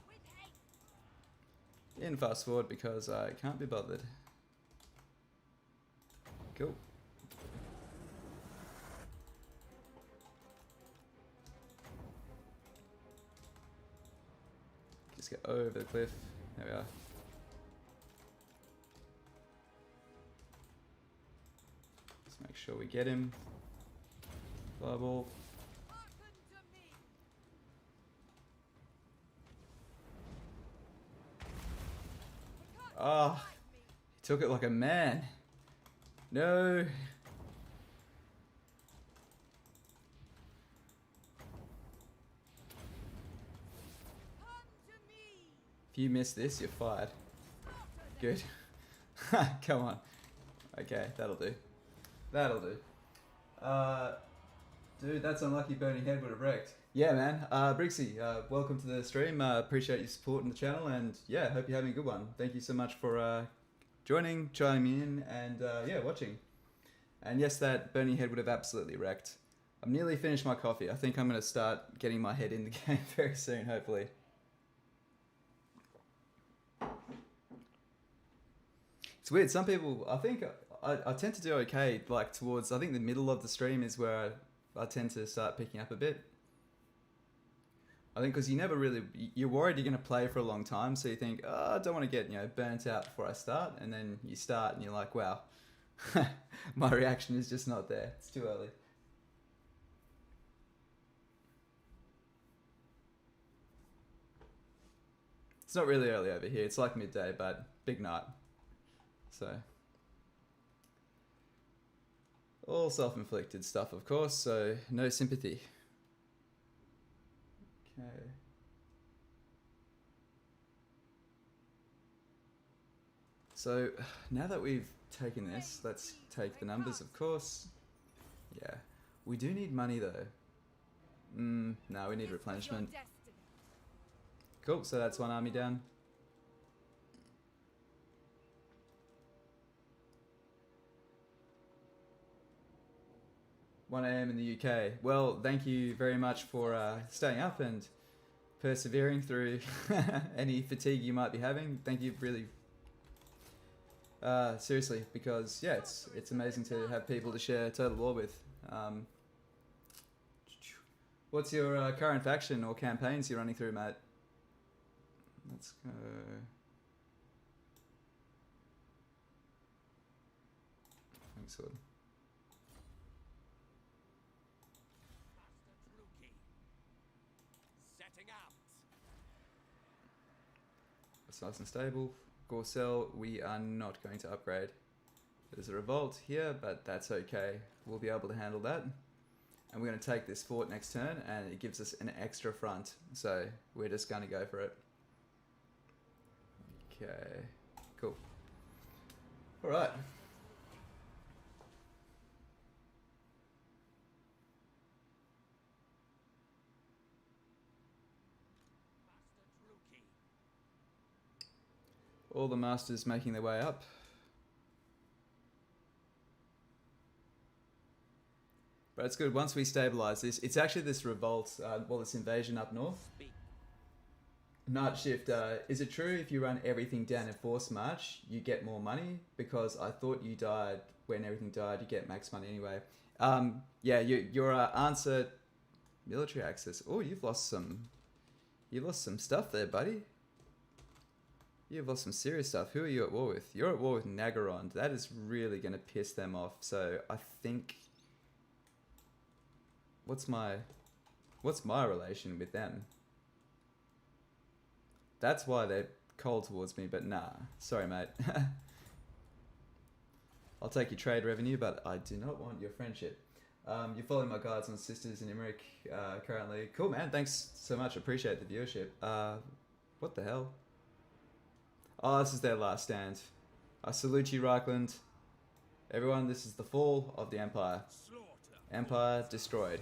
[SPEAKER 2] With haste.
[SPEAKER 1] in fast forward because I can't be bothered. Cool. Just get over the cliff. There we are. Let's make sure we get him. Fireball.
[SPEAKER 2] Hearken to me. Rakarth
[SPEAKER 1] Ah,
[SPEAKER 2] guide me.
[SPEAKER 1] he took it like a man. No.
[SPEAKER 2] Come to me.
[SPEAKER 1] If you miss this, you're fired.
[SPEAKER 2] Slaughter them.
[SPEAKER 1] Good. Come on. Okay, that'll do. That'll do. Dude, that's unlucky. Burning Head would have wrecked. Yeah, man. Brixie, welcome to the stream. Appreciate your support in the channel, and yeah, hope you're having a good one. Thank you so much for joining, chiming in, and yeah, watching. And yes, that Burning Head would have absolutely wrecked. I'm nearly finished my coffee. I think I'm going to start getting my head in the game very soon, hopefully. It's weird. Some people, I think, I tend to do okay. Like towards, I think the middle of the stream is where I tend to start picking up a bit. I think because you never really, you're worried you're going to play for a long time, so you think, oh, I don't want to get burnt out before I start, and then you start and you're like, wow, my reaction is just not there. It's too early. It's not really early over here. It's like midday, but big night. So, all self-inflicted stuff, of course, so no sympathy. Okay. So, now that we've taken this, let's take the numbers, of course. Yeah. We do need money, though. No, we need
[SPEAKER 2] This is
[SPEAKER 1] replenishment.
[SPEAKER 2] your destiny.
[SPEAKER 1] Cool, so that's one army down. One AM in the UK. Well, thank you very much for staying up and persevering through any fatigue you might be having. Thank you, really. Seriously, because yeah, it's amazing to have people to share Total War with. What's your current faction or campaigns you're running through, mate? Let's go. Thanks, Sword.
[SPEAKER 3] Master Druki. Setting out.
[SPEAKER 1] It's nice and stable. Gorcel, we are not going to upgrade. There's a revolt here, but that's okay. We'll be able to handle that. And we're going to take this fort next turn, and it gives us an extra front. So we're just going to go for it. Okay, cool. All right.
[SPEAKER 3] Master Druki.
[SPEAKER 1] All the masters making their way up. But it's good, once we stabilize this, it's actually this revolt, this invasion up north.
[SPEAKER 3] Speak.
[SPEAKER 1] Night Shift, is it true if you run everything down in Force March, you get more money? Because I thought you died, when everything died, you get max money anyway. Yeah, your answer, military access. Oh, you've lost some stuff there, buddy. You've lost some serious stuff. Who are you at war with? You're at war with Nagaron. That is really going to piss them off. So I think... What's my relation with them? That's why they're cold towards me, but nah. Sorry, mate. I'll take your trade revenue, but I do not want your friendship. You're following my guides on Sisters in Emmerich currently. Cool, man. Thanks so much. Appreciate the viewership. What the hell? Oh, this is their last stand. I salute you, Reichland. Everyone, this is the fall of the Empire.
[SPEAKER 3] Slaughter.
[SPEAKER 1] Empire destroyed.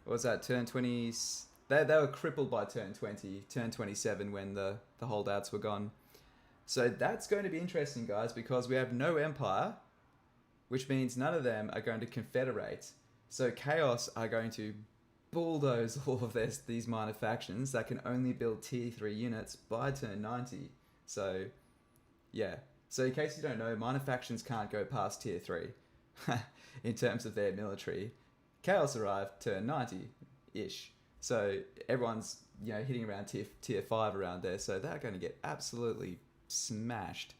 [SPEAKER 1] What was that? Turn 20... They were crippled by turn 20. Turn 27 when the holdouts were gone. So that's going to be interesting, guys, because we have no Empire, which means none of them are going to confederate. So Chaos are going to bulldoze all of these minor factions that can only build tier 3 units by turn 90. So, yeah. So in case you don't know, minor factions can't go past tier 3 in terms of their military. Chaos arrived turn 90-ish. So everyone's, hitting around tier 5 around there. So they're going to get absolutely smashed.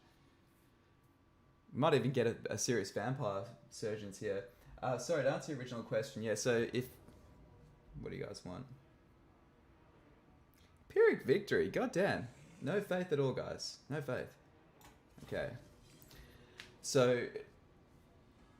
[SPEAKER 1] Might even get a serious vampire surgeons here. Sorry, to answer your original question. Yeah, so what do you guys want? Pyrrhic victory. Goddamn. No faith at all, guys. No faith. Okay. So...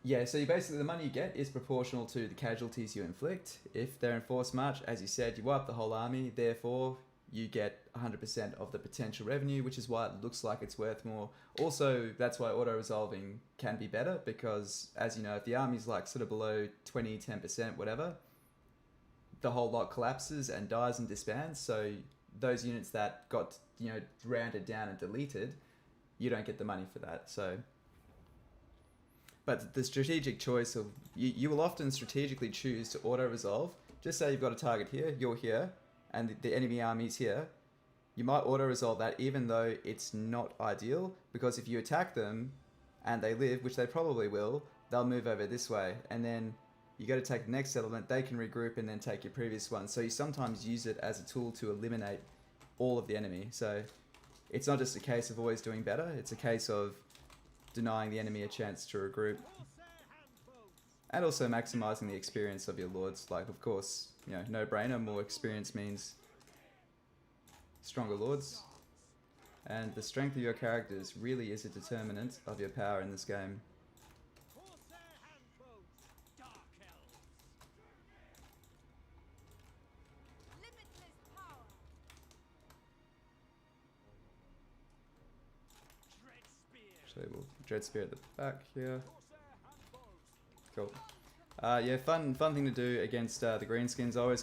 [SPEAKER 1] Yeah, so basically the money you get is proportional to the casualties you inflict. If they're in Force March, as you said, you wipe the whole army, therefore you get 100% of the potential revenue, which is why it looks like it's worth more. Also, that's why auto-resolving can be better, because as you know, if the army's like sort of below 20, 10%, whatever, the whole lot collapses and dies and disbands, so those units that got, rounded down and deleted, you don't get the money for that, so... But the strategic choice of... You will often strategically choose to auto-resolve. Just say you've got a target here, you're here, and the enemy army's here. You might auto-resolve that even though it's not ideal, because if you attack them and they live, which they probably will, they'll move over this way. And then you go to take the next settlement, they can regroup and then take your previous one. So you sometimes use it as a tool to eliminate all of the enemy. So it's not just a case of always doing better, it's a case of denying the enemy a chance to regroup. And also maximizing the experience of your lords. Like, of course, no brainer, more experience means stronger lords. And the strength of your characters really is a determinant of your power in this game.
[SPEAKER 2] Limitless power.
[SPEAKER 1] Actually, we'll Dread Spear at the back here. Cool. Yeah, fun thing to do against the greenskins. Always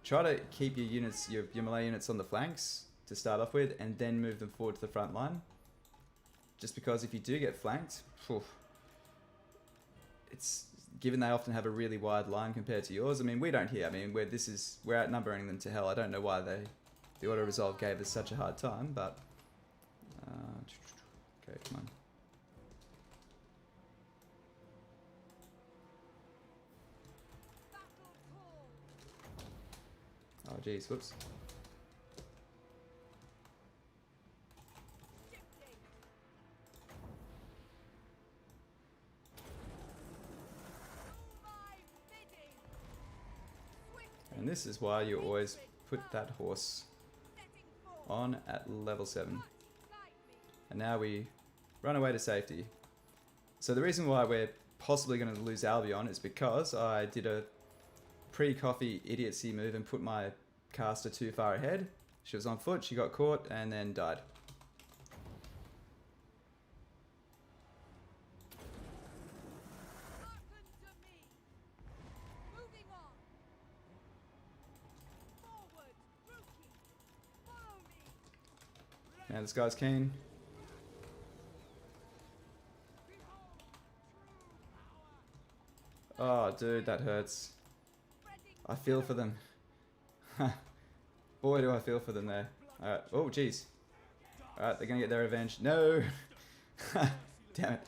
[SPEAKER 1] try to keep your units, your melee units on the flanks to start off with, and then move them forward to the front line. Just because if you do get flanked, it's given they often have a really wide line compared to yours. I mean, we don't here. I mean, we're outnumbering them to hell. I don't know why the auto resolve gave us such a hard time, but okay, come on.
[SPEAKER 2] Battle call.
[SPEAKER 1] Oh, geez, whoops.
[SPEAKER 2] Shifting. Do my bidding. Swiftly.
[SPEAKER 1] And this is why you always put that horse
[SPEAKER 2] Setting forth.
[SPEAKER 1] on at level 7.
[SPEAKER 2] Guide me.
[SPEAKER 1] And now we run away to safety. So the reason why we're possibly going to lose Albion is because I did a pre-coffee idiocy move and put my caster too far ahead. She was on foot, she got caught, and then died.
[SPEAKER 2] Hearken to me. Moving on. Forward, rookie. Follow me.
[SPEAKER 1] Man, this guy's keen. Oh, dude, that hurts.
[SPEAKER 2] Spreading
[SPEAKER 1] I feel for them. Boy, do I feel for them there. Alright. Oh, jeez. Alright, they're going to get their revenge. No! Damn it.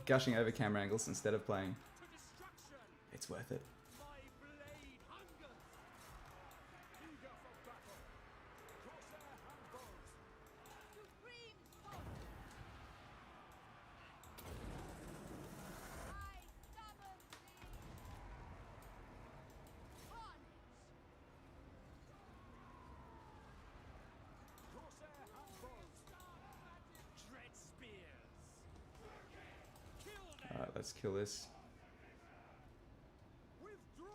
[SPEAKER 1] Gushing over camera angles instead of playing.
[SPEAKER 3] To destruction.
[SPEAKER 1] It's worth it.
[SPEAKER 3] My blade hungers. Eager for battle. Corsair and bows.
[SPEAKER 2] supreme force. I summon thee. Carnage.
[SPEAKER 3] Corsair and bows. Dread spears. Kill them.
[SPEAKER 1] Alright, let's kill this.
[SPEAKER 3] Withdraw.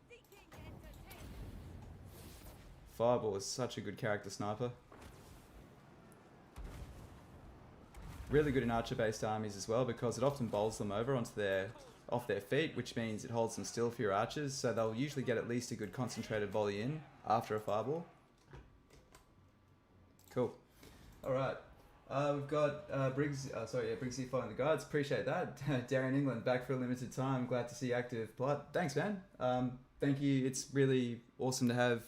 [SPEAKER 2] Seeking entertainment.
[SPEAKER 1] Fireball is such a good character sniper. Really good in archer-based armies as well because it often bowls them over onto off their feet, which means it holds them still for your archers, so they'll usually get at least a good concentrated volley in after a fireball. Cool. Alright. We've got Briggsy following the guides. Appreciate that. Darren England back for a limited time. Glad to see active blood. Thanks, man. Thank you. It's really awesome to have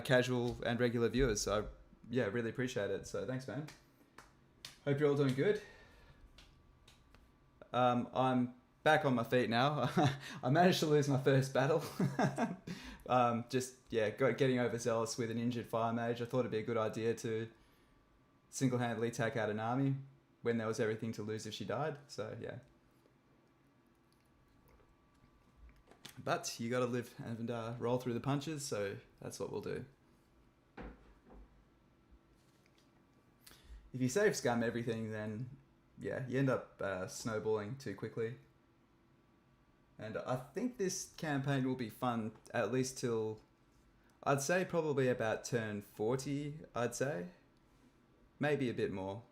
[SPEAKER 1] casual and regular viewers. So yeah, really appreciate it. So thanks, man. Hope you're all doing good. I'm back on my feet now. I managed to lose my first battle. Getting overzealous with an injured fire mage. I thought it'd be a good idea to single-handedly take out an army when there was everything to lose if she died. So yeah. But you got to live and roll through the punches. So that's what we'll do. If you save scum everything, then yeah, you end up snowballing too quickly. And I think this campaign will be fun at least till, I'd say probably about turn 40, I'd say. Maybe a bit more.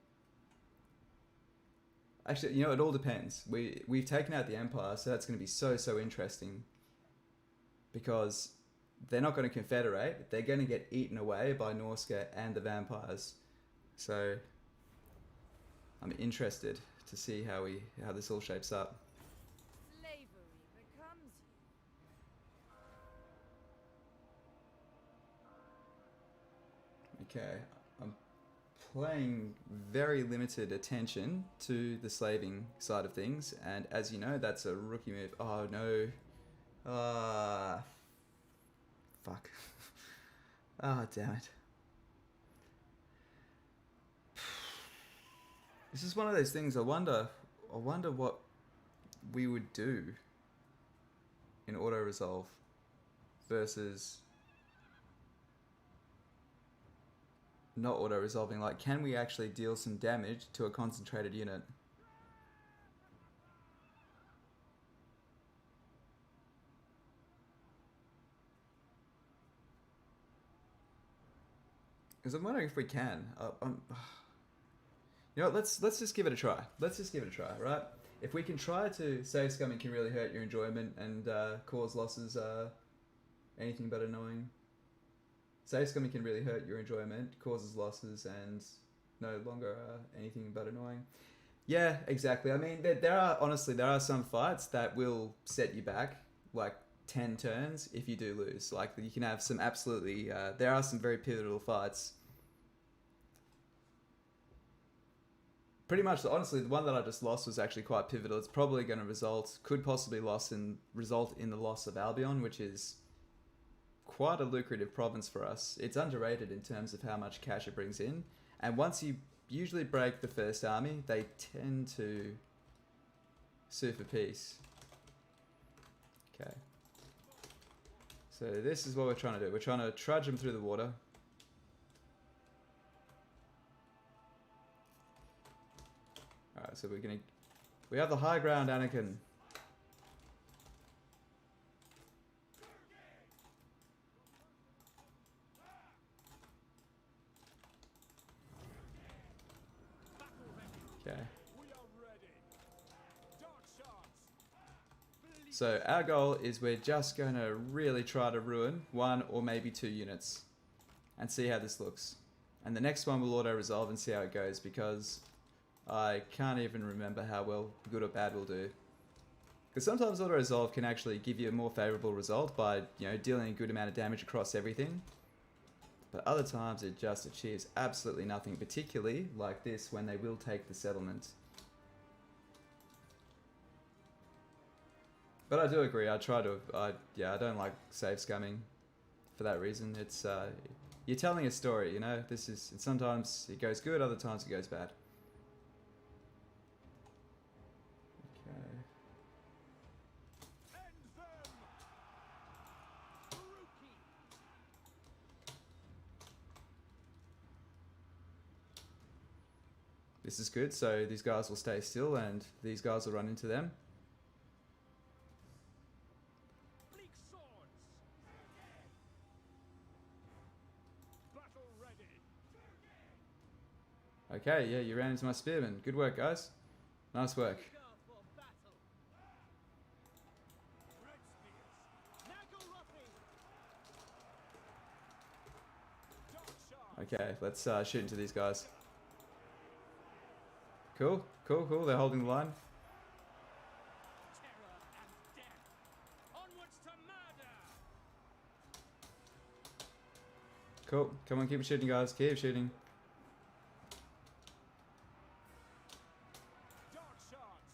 [SPEAKER 1] Actually, you know, it all depends. We've taken out the Empire, so that's going to be so interesting. Because they're not going to confederate. They're going to get eaten away by Norska and the vampires. So I'm interested to see how this all shapes up.
[SPEAKER 2] Slavery becomes you.
[SPEAKER 1] Okay, I'm paying very limited attention to the slaving side of things, and as you know, that's a rookie move. Oh no. Fuck. Ah, damn it. This is one of those things. I wonder what we would do in auto resolve versus not auto resolving. Like, can we actually deal some damage to a concentrated unit? Because I'm wondering if we can. You know what, let's just give it a try. Let's just give it a try, right? If we can try to save scum, it can really hurt your enjoyment and cause losses anything but annoying. Save scum can really hurt your enjoyment, causes losses, and no longer anything but annoying. Yeah, exactly. I mean, there are some fights that will set you back, like 10 turns if you do lose. Like, you can have some absolutely... there are some very pivotal fights. Pretty much, honestly, the one that I just lost was actually quite pivotal. It's probably going to could possibly result in the loss of Albion, which is quite a lucrative province for us. It's underrated in terms of how much cash it brings in. And once you usually break the first army, they tend to sue for peace. Okay. So this is what we're trying to do. We're trying to trudge them through the water. Alright, so we're going to We have the high ground, Anakin. Okay.
[SPEAKER 3] We are ready. Dark shards.
[SPEAKER 1] So our goal is we're just going to really try to ruin 1 or maybe 2 units and see how this looks. And the next one will auto-resolve and see how it goes, because I can't even remember how well, good or bad we'll do. Because sometimes auto-resolve can actually give you a more favourable result by, you know, dealing a good amount of damage across everything. But other times it just achieves absolutely nothing, particularly like this when they will take the settlement. But I do agree, I don't like save scumming for that reason. It's, you're telling a story, you know? Sometimes it goes good, other times it goes bad. Okay.
[SPEAKER 3] End them. Rookie.
[SPEAKER 1] This is good, so these guys will stay still and these guys will run into them.
[SPEAKER 3] Bleak swords. Battle ready.
[SPEAKER 1] Okay, yeah, you ran into my spearmen. Good work, guys. Nice work.
[SPEAKER 3] Go for battle. Red spears. Nagarothy. Dark shards.
[SPEAKER 1] Okay, let's shoot into these guys. Cool, cool, cool. They're holding the line.
[SPEAKER 3] Terror and death. Onwards to murder.
[SPEAKER 1] Cool. Come on, keep shooting, guys. Keep shooting.
[SPEAKER 3] Dark shards.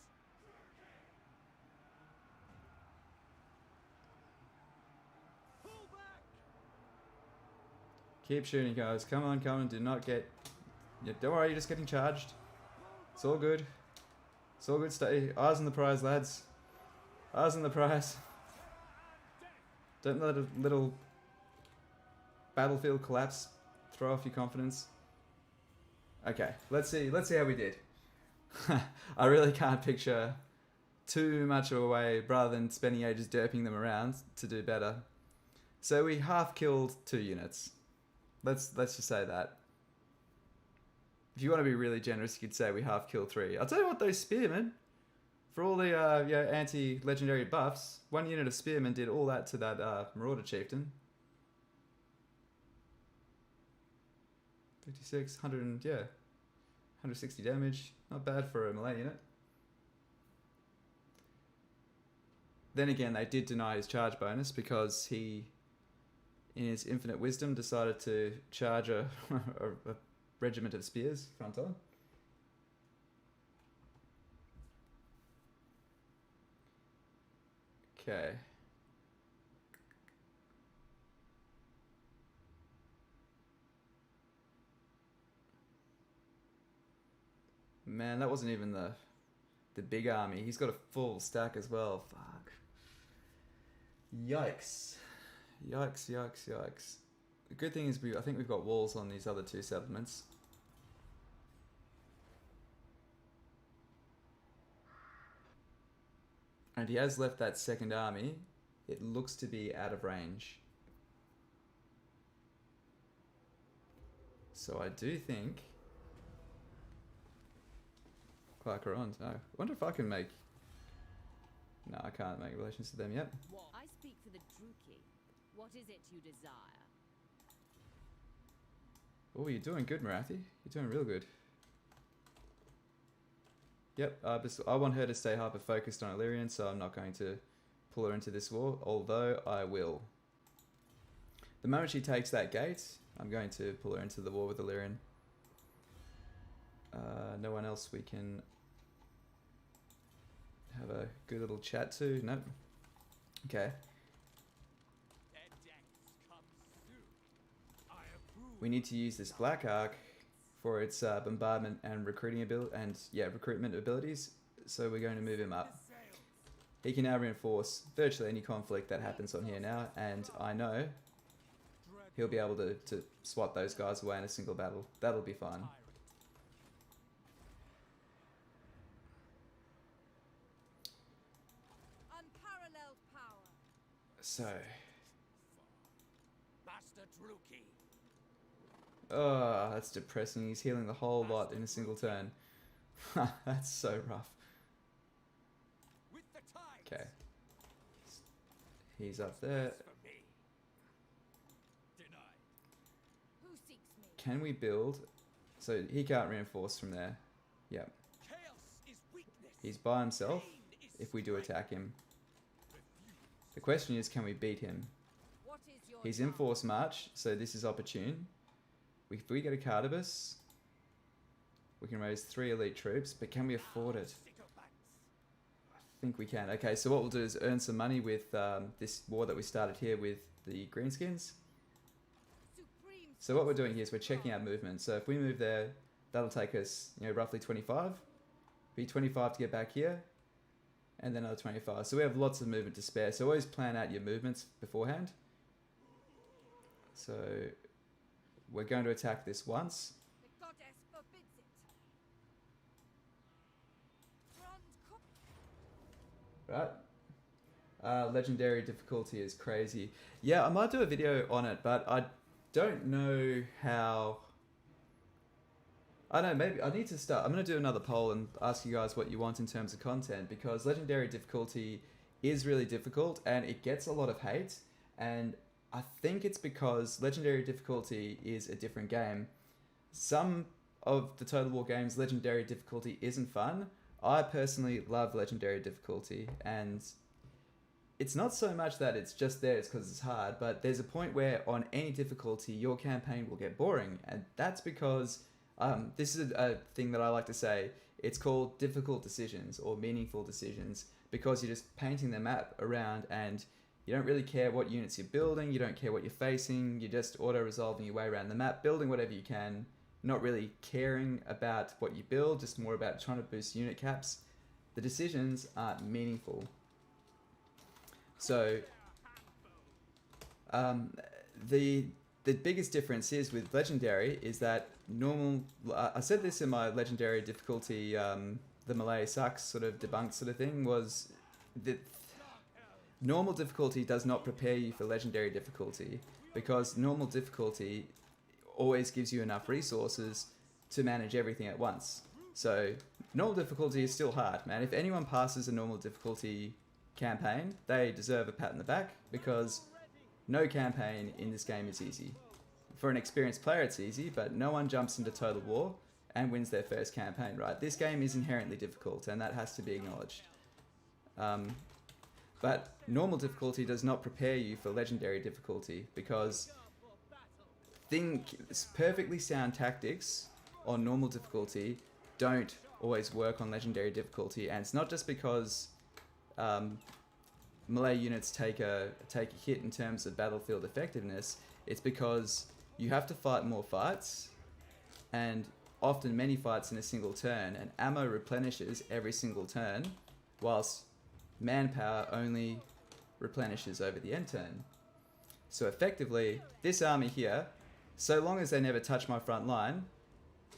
[SPEAKER 3] Pull back.
[SPEAKER 1] Keep shooting, guys. Come on, come on. Do not get... Yeah, don't worry, you're just getting charged. It's all good. It's all good. Stay. Eyes on the prize, lads. Eyes on the prize. Don't let a little battlefield collapse throw off your confidence. Okay, let's see how we did. I really can't picture too much of a way, rather than spending ages derping them around, to do better. So we half killed 2 units. Let's just say that. If you want to be really generous, you could say we half killed 3. I'll tell you what, those spearmen, for all the anti-legendary buffs, 1 unit of spearmen did all that to that Marauder Chieftain. 56, 100, and 160 damage. Not bad for a melee unit. Then again, they did deny his charge bonus because he, in his infinite wisdom, decided to charge a regiment of spears front on. Okay. Man, that wasn't even the big army. He's got a full stack as well. Fuck. Yikes. Yikes, yikes, yikes. The good thing is I think we've got walls on these other 2 settlements. And he has left that second army. It looks to be out of range. So I do think... Clarkerons, no. I wonder if I can make... No, I can't make relations to them yet.
[SPEAKER 2] I speak for the Druki. What is it you desire?
[SPEAKER 1] Oh, you're doing good, Marathi. You're doing real good. Yep, I want her to stay hyper-focused on Illyrian, so I'm not going to pull her into this war, although I will. The moment she takes that gate, I'm going to pull her into the war with Illyrian. No one else we can have a good little chat to? Nope. Okay.
[SPEAKER 3] Their deaths come soon. I approve.
[SPEAKER 1] We need to use this Black Arc for its bombardment and recruitment abilities. So we're going to move him up. He can now reinforce virtually any conflict that happens on here now, and I know he'll be able to swat those guys away in a single battle. That'll be fun. So,
[SPEAKER 3] Master Druki.
[SPEAKER 1] oh, that's depressing. He's healing the whole lot in a single turn. That's so rough.
[SPEAKER 3] With the tides.
[SPEAKER 1] Okay. He's up there.
[SPEAKER 3] For me. Denied.
[SPEAKER 2] Who seeks me?
[SPEAKER 1] Can we build? So he can't reinforce from there. Yep.
[SPEAKER 3] Chaos is weakness.
[SPEAKER 1] He's by himself
[SPEAKER 3] Pain is
[SPEAKER 1] if we do
[SPEAKER 3] strength.
[SPEAKER 1] attack him.
[SPEAKER 3] Refuse.
[SPEAKER 1] The question is, can we beat him?
[SPEAKER 2] What is your
[SPEAKER 1] He's in
[SPEAKER 2] task?
[SPEAKER 1] force march, so this is opportune. If we get a Cardibus, we can raise 3 elite troops, but can we afford it?
[SPEAKER 3] Sycophants.
[SPEAKER 1] I think we can. Okay, so what we'll do is earn some money with this war that we started here with the Greenskins.
[SPEAKER 2] Supreme
[SPEAKER 1] So what we're doing here is we're checking out movement. So if we move there, that'll take us, roughly 25. Be 25 to get back here, and then another 25. So we have lots of movement to spare. So always plan out your movements beforehand. So we're going to attack this once.
[SPEAKER 2] The goddess forbids it. Bronze
[SPEAKER 1] Right. Legendary difficulty is crazy. Yeah, I might do a video on it, but I don't know how. I don't know, maybe I need to start. I'm going to do another poll and ask you guys what you want in terms of content, because legendary difficulty is really difficult and it gets a lot of hate. And I think it's because legendary difficulty is a different game. Some of the Total War games, legendary difficulty isn't fun. I personally love legendary difficulty, and it's not so much that it's just there, it's because it's hard, but there's a point where on any difficulty your campaign will get boring, and that's because this is a thing that I like to say. It's called difficult decisions or meaningful decisions, because you're just painting the map around and you don't really care what units you're building, you don't care what you're facing, you're just auto-resolving your way around the map, building whatever you can, not really caring about what you build, just more about trying to boost unit caps. The decisions aren't meaningful. So the biggest difference is with legendary is that normal. I said this in my legendary difficulty, the Malay sucks sort of debunked sort of thing, was that normal difficulty does not prepare you for legendary difficulty, because normal difficulty always gives you enough resources to manage everything at once. So normal difficulty is still hard, man. If anyone passes a normal difficulty campaign, they deserve a pat on the back, because no campaign in this game is easy. For an experienced player it's easy, but no one jumps into Total War and wins their first campaign, right? This game is inherently difficult, and that has to be acknowledged. But normal difficulty does not prepare you for legendary difficulty, because perfectly sound tactics on normal difficulty don't always work on legendary difficulty, and it's not just because melee units take a hit in terms of battlefield effectiveness. It's because you have to fight more fights, and often many fights in a single turn, and ammo replenishes every single turn, whilst manpower only replenishes over the end turn. So effectively, this army here, so long as they never touch my front line,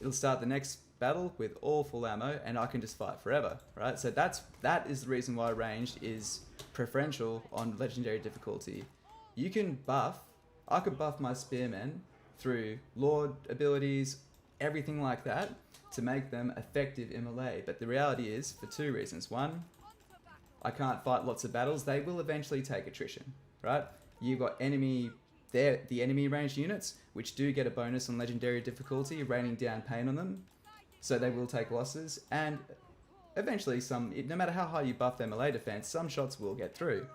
[SPEAKER 1] it'll start the next battle with all full ammo, and I can just fight forever, right? So that is the reason why ranged is preferential on legendary difficulty. You can I could buff my spearmen through Lord abilities, everything like that, to make them effective in melee. But the reality is, for two reasons. One, I can't fight lots of battles. They will eventually take attrition, right? You've got the enemy ranged units, which do get a bonus on legendary difficulty, raining down pain on them. So they will take losses, and eventually no matter how high you buff their melee defense, some shots will get through.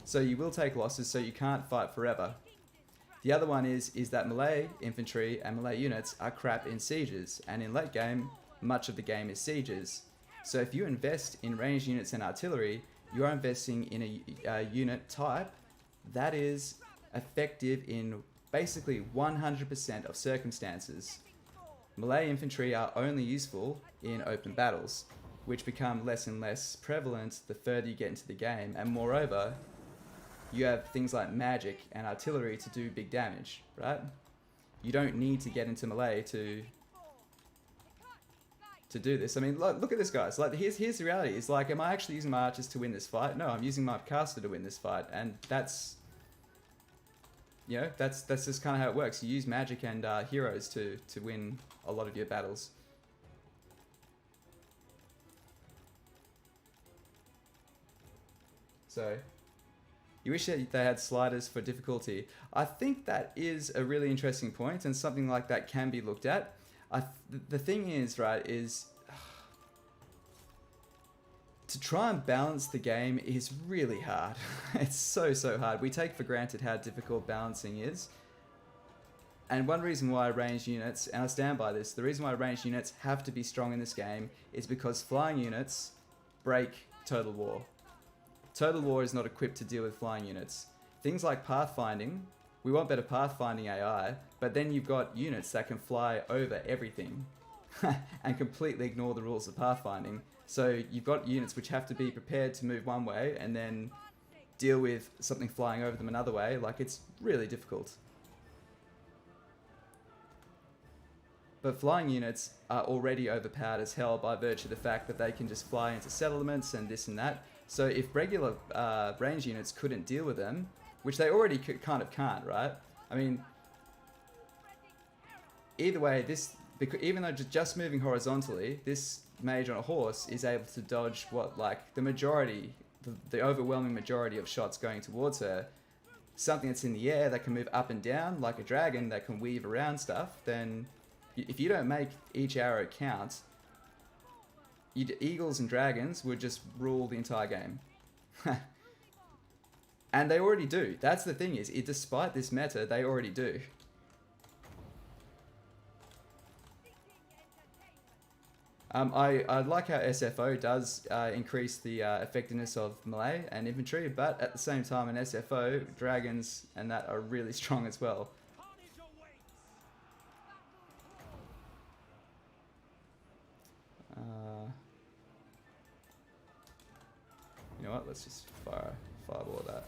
[SPEAKER 1] So you will take losses, so you can't fight forever. The other one is that melee infantry and melee units are crap in sieges, and in late game, much of the game is sieges. So if you invest in ranged units and artillery, you are investing in a unit type that is effective in basically 100% of circumstances. Melee infantry are only useful in open battles, which become less and less prevalent the further you get into the game, and moreover, you have things like magic and artillery to do big damage, right? You don't need to get into melee to to do this. I mean, look at this, guys. Like, here's the reality. It's like, am I actually using my archers to win this fight? No, I'm using my caster to win this fight, and that's, you know, that's just kind of how it works. You use magic and heroes to win a lot of your battles. So, you wish that they had sliders for difficulty. I think that is a really interesting point, and something like that can be looked at. The thing is, right, is to try and balance the game is really hard. It's so hard. We take for granted how difficult balancing is. And one reason why ranged units, and I stand by this, the reason why ranged units have to be strong in this game is because flying units break Total War. Total War is not equipped to deal with flying units. Things like pathfinding, we want better pathfinding AI, but then you've got units that can fly over everything and completely ignore the rules of pathfinding. So you've got units which have to be prepared to move one way and then deal with something flying over them another way. Like, it's really difficult. But flying units are already overpowered as hell by virtue of the fact that they can just fly into settlements and this and that. So if regular range units couldn't deal with them, which they already kind of can't, right? I mean, either way, even though just moving horizontally, this mage on a horse is able to dodge the overwhelming majority of shots going towards her. Something that's in the air that can move up and down, like a dragon that can weave around stuff, then if you don't make each arrow count, eagles and dragons would just rule the entire game. And they already do. That's the thing is, despite this meta, they already do. I like how SFO does increase the effectiveness of melee and infantry, but at the same time in SFO, dragons and that are really strong as well. You know what? Let's just fireball that.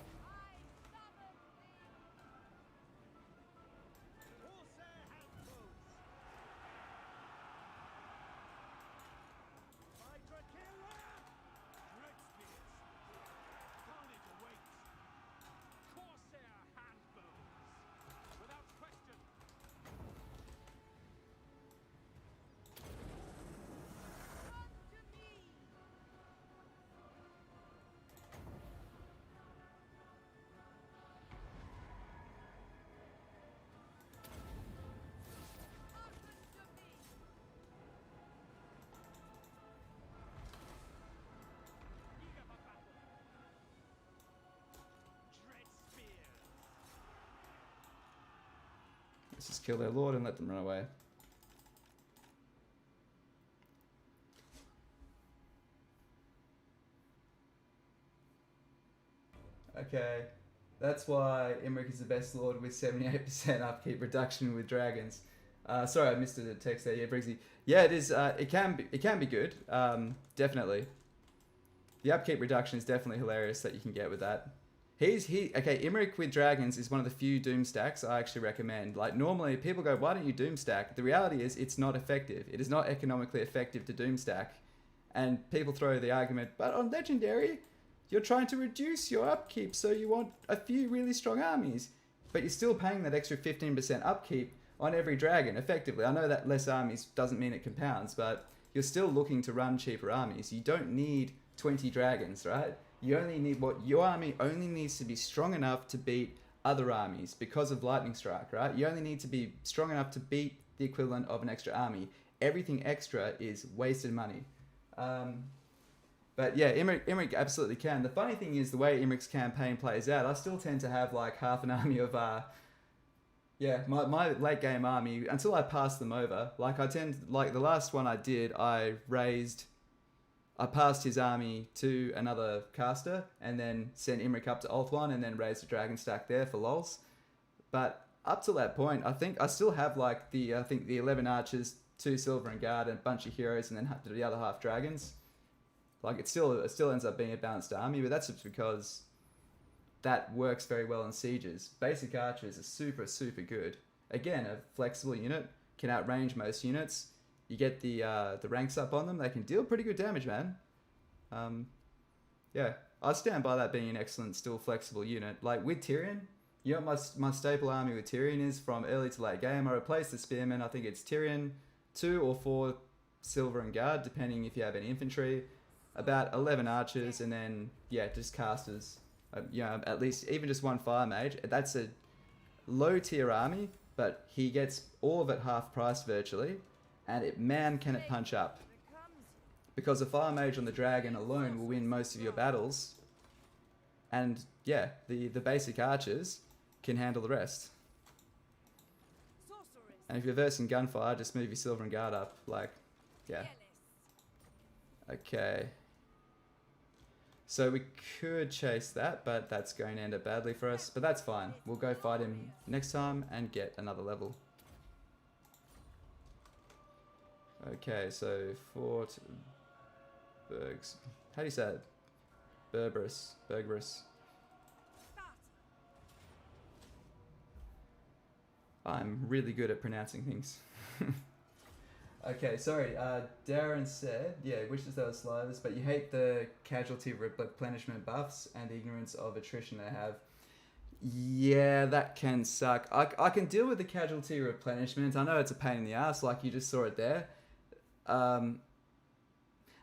[SPEAKER 1] Let's just kill their lord and let them run away. Okay, that's why Imric is the best lord with 78% upkeep reduction with dragons. Sorry, I missed a text there. Yeah, Briggsy. Yeah, it is. It can be good. Definitely. The upkeep reduction is definitely hilarious that you can get with that. Okay, Imric with dragons is one of the few doom stacks I actually recommend. Like, normally people go, why don't you doom stack? The reality is it's not effective. It is not economically effective to doom stack. And people throw the argument, but on legendary, you're trying to reduce your upkeep, so you want a few really strong armies. But you're still paying that extra 15% upkeep on every dragon, effectively. I know that less armies doesn't mean it compounds, but you're still looking to run cheaper armies. You don't need 20 dragons, right? Your army only needs to be strong enough to beat other armies because of Lightning Strike, right? You only need to be strong enough to beat the equivalent of an extra army. Everything extra is wasted money. But yeah, Imric absolutely can. The funny thing is the way Imric's campaign plays out, I still tend to have like half an army of, my late game army, until I pass them over. Like the last one I did, I passed his army to another caster and then sent Imric up to Alt 1 and then raised a dragon stack there for lols. But up to that point, I think I still have like the 11 archers, 2 silver and guard and a bunch of heroes and then the other half dragons. Like it still ends up being a balanced army, but that's just because that works very well in sieges. Basic archers are super good. Again, a flexible unit, can outrange most units. you get the ranks up on them, they can deal pretty good damage, man. Yeah, I stand by that being an excellent, still flexible unit. Like with Tyrion, you know what my staple army with Tyrion is from early to late game. I replace the spearmen. I think it's Tyrion, 2 or 4 silver and guard, depending if you have any infantry. About 11 archers, and then yeah, just casters. You know, at least even just 1 fire mage. That's a low tier army, but he gets all of it half price virtually, and man can it punch up. Because a fire mage on the dragon alone will win most of your battles, and yeah, the basic archers can handle the rest. And if you're versing gunfire, just move your silver and guard up. Like, yeah. Okay. So we could chase that, but that's going to end up badly for us. But that's fine. We'll go fight him next time and get another level. Okay, so Fort Bergs. How do you say it? Berberus. I'm really good at pronouncing things. Okay, sorry. Darren said, yeah, wishes there were sliders, but you hate the casualty replenishment buffs and the ignorance of attrition they have. Yeah, that can suck. I can deal with the casualty replenishment. I know it's a pain in the ass, like you just saw it there.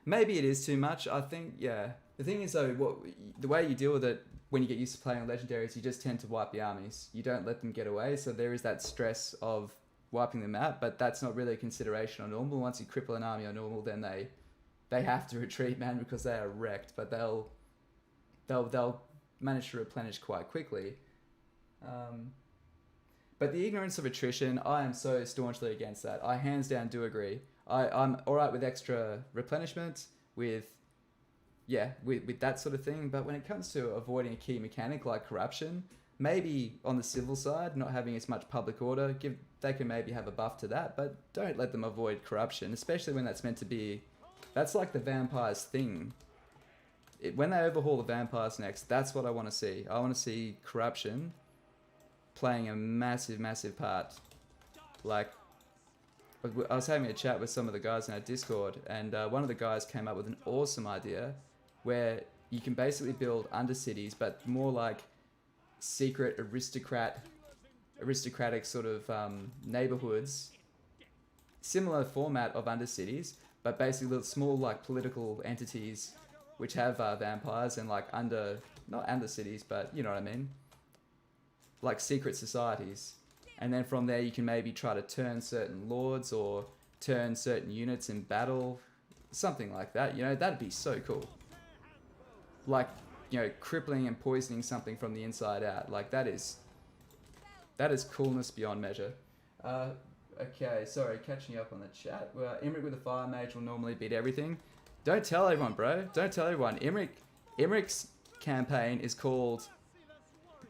[SPEAKER 1] Maybe it is too much. I think, yeah. The thing is, though, the way you deal with it when you get used to playing legendaries, you just tend to wipe the armies. You don't let them get away, so there is that stress of wiping them out, but that's not really a consideration on normal. Once you cripple an army on normal, then they have to retreat, man, because they are wrecked, but they'll manage to replenish quite quickly. But the ignorance of attrition, I am so staunchly against that. I hands down do agree. I'm alright with extra replenishment, with that sort of thing, but when it comes to avoiding a key mechanic like corruption, maybe on the civil side, not having as much public order, they can maybe have a buff to that, but don't let them avoid corruption, especially when that's meant to be, that's like the vampires thing. When they overhaul the vampires next, that's what I want to see. I want to see corruption playing a massive, massive part. Like, I was having a chat with some of the guys in our Discord, and one of the guys came up with an awesome idea where you can basically build undercities, but more like secret aristocratic sort of neighborhoods, similar format of undercities, but basically little small like political entities which have vampires, and like not undercities, but you know what I mean, like secret societies. And then from there you can maybe try to turn certain lords or turn certain units in battle, something like that. You know, that'd be so cool. Like, you know, crippling and poisoning something from the inside out. Like, that is coolness beyond measure. Okay, sorry, catching up on the chat. Imric with a fire mage will normally beat everything. Don't tell everyone, bro. Don't tell everyone. Imric's campaign is called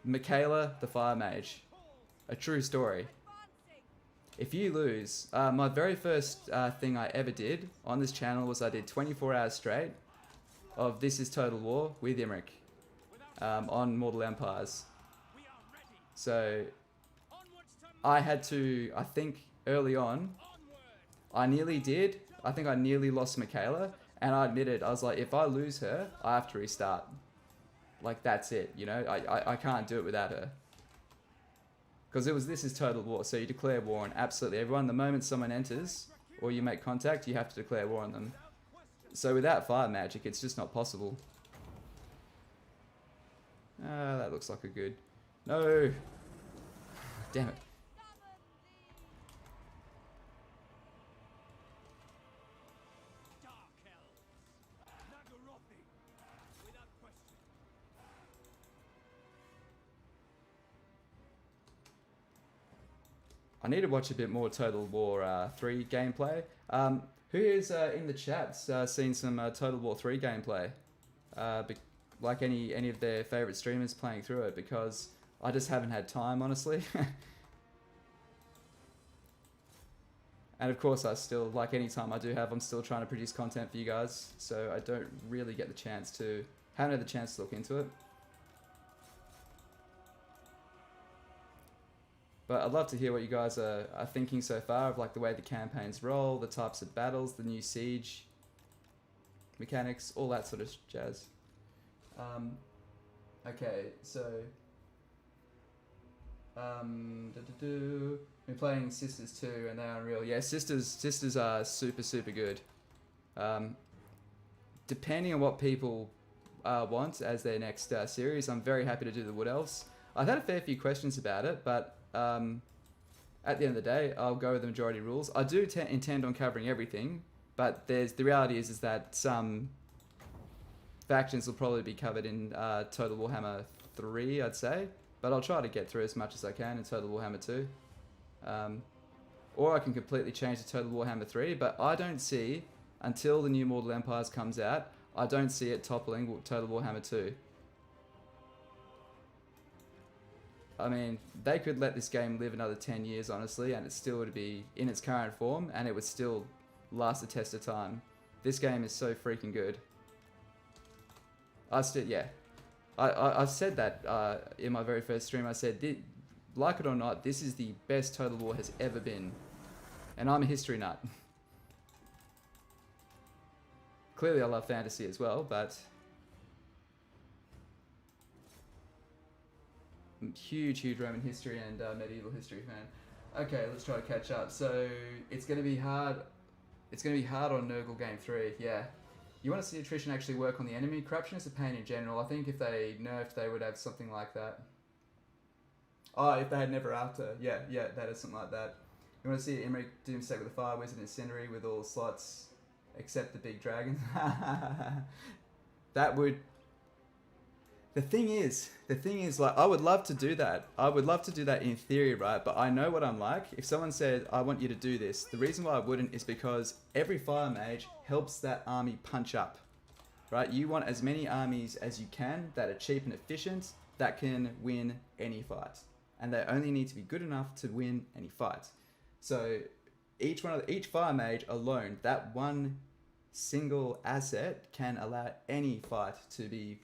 [SPEAKER 1] Michaela the Fire Mage. A true story. If you lose, my very first thing I ever did on this channel was I did 24 hours straight of This Is Total War with Imric on Mortal Empires. So I had to, I think early on, I think I nearly lost Michaela, and I admitted, I was like, if I lose her, I have to restart. Like, that's it, you know, I can't do it without her. Because This Is Total War, so you declare war on absolutely everyone. The moment someone enters, or you make contact, you have to declare war on them. So without fire magic, it's just not possible. That looks like a good... No! Damn it. I need to watch a bit more Total War 3 gameplay. Who is in the chat seen some Total War 3 gameplay? Like any of their favourite streamers playing through it, because I just haven't had time, honestly. And of course, I still, like any time I do have, I'm still trying to produce content for you guys, so I don't really get the chance to, haven't had the chance to look into it. But I'd love to hear what you guys are thinking so far of like the way the campaigns roll, the types of battles, the new siege mechanics, all that sort of jazz. Okay, so been playing Sisters 2 and they're unreal. Yeah, Sisters are super good. Depending on what people want as their next series, I'm very happy to do the Wood Elves. I've had a fair few questions about it, but at the end of the day, I'll go with the majority rules. I do intend on covering everything, but the reality is that some factions will probably be covered in Total Warhammer 3, I'd say. But I'll try to get through as much as I can in Total Warhammer 2. Or I can completely change to Total Warhammer 3, but I don't see, until the new Mortal Empires comes out, I don't see it toppling Total Warhammer 2. I mean, they could let this game live another 10 years, honestly, and it still would be in its current form, and it would still last the test of time. This game is so freaking good. I've said that in my very first stream. I said, like it or not, this is the best Total War has ever been. And I'm a history nut. Clearly I love fantasy as well, but I'm huge Roman history and medieval history fan. Okay, let's try to catch up. So it's going to be hard. It's going to be hard on Nurgle Game 3, yeah. You want to see attrition actually work on the enemy? Corruption is a pain in general. I think if they nerfed, they would have something like that. Oh, if they had Never After. Yeah, that is something like that. You want to see Emmerich Doomstack with a Fire Wizard and Incendiary with all slots except the big dragon? That would... The thing is, like, I would love to do that. I would love to do that in theory, right? But I know what I'm like. If someone said, I want you to do this, the reason why I wouldn't is because every fire mage helps that army punch up, right? You want as many armies as you can that are cheap and efficient that can win any fight. And they only need to be good enough to win any fight. So each fire mage alone, that one single asset can allow any fight to be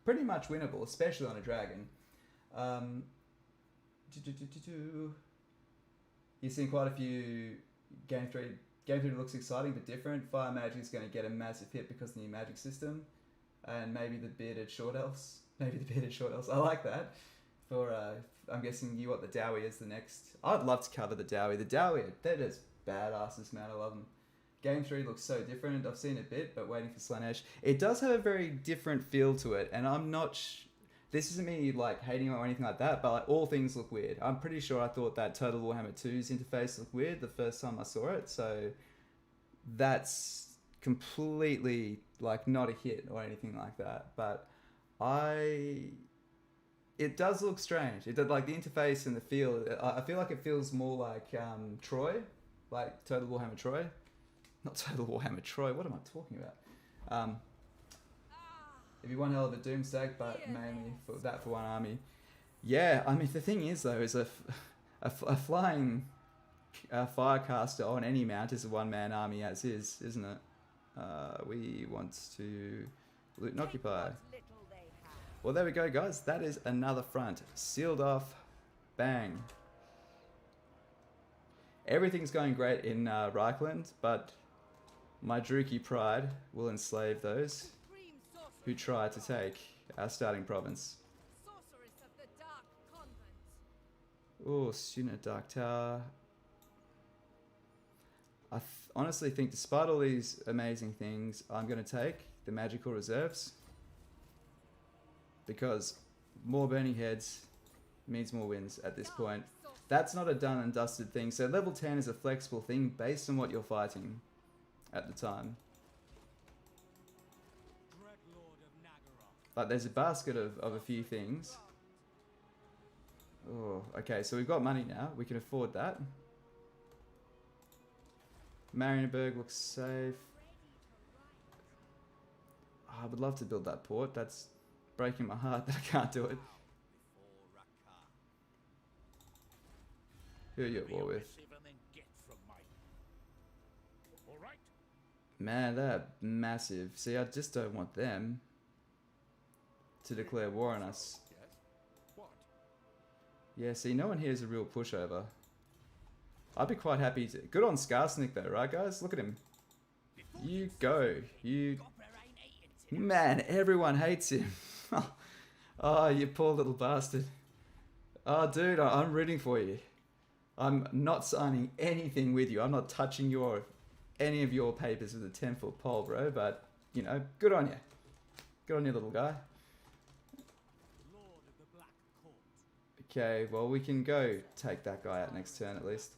[SPEAKER 1] pretty much winnable, especially on a dragon. You've seen quite a few Game 3. Game 3 looks exciting but different. Fire magic is going to get a massive hit because of the new magic system. And maybe the bearded short elves. I like that. I'm guessing you want the Dowie as the next. I'd love to cover the Dowie. The Dowie, they're just badasses, man. I love them. Game 3 looks so different. I've seen a bit, but waiting for Slanesh. It does have a very different feel to it, and I'm not... This isn't me, like, hating or anything like that, but like, all things look weird. I'm pretty sure I thought that Total Warhammer 2's interface looked weird the first time I saw it, so... That's completely, like, not a hit or anything like that, but it does look strange. It does, like, the interface and the feel... I feel like it feels more like Troy, like Total Warhammer Troy. Not Total Warhammer Troy, what am I talking about? It'd be one hell of a Doomstack, but mainly for one army. Yeah, I mean, the thing is, though, is a flying Firecaster on any mount is a one-man army as is, isn't it? We want to loot and occupy. Well, there we go, guys. That is another front. Sealed off. Bang. Everything's going great in Reichland, but... my Druki pride will enslave those who try to take our starting province. Oh, student at Dark Tower. I honestly think, despite all these amazing things, I'm going to take the magical reserves. Because more burning heads means more wins at this point. That's not a done and dusted thing. So level 10 is a flexible thing based on what you're fighting at the time. Like, there's a basket of a few things. Oh, okay, so we've got money now. We can afford that. Marienburg looks safe. Oh, I would love to build that port. That's breaking my heart that I can't do it. Who are you at war with? Man, they're massive. See, I just don't want them to declare war on us. Yeah, see, no one here is a real pushover. I'd be quite happy to... Good on Skarsnik though, right guys? Look at him.
[SPEAKER 3] Before
[SPEAKER 1] You
[SPEAKER 3] say
[SPEAKER 1] go.
[SPEAKER 3] anything,
[SPEAKER 1] You...
[SPEAKER 3] Gopper ain't eating tonight.
[SPEAKER 1] Man, everyone hates him. Oh, you poor little bastard. Oh, dude, I'm rooting for you. I'm not signing anything with you. I'm not touching any of your papers with a 10-foot pole, bro. But, you know, good on you. Good on you, little guy.
[SPEAKER 3] Lord of the Black Court.
[SPEAKER 1] Okay, well, we can go take that guy out next turn at least.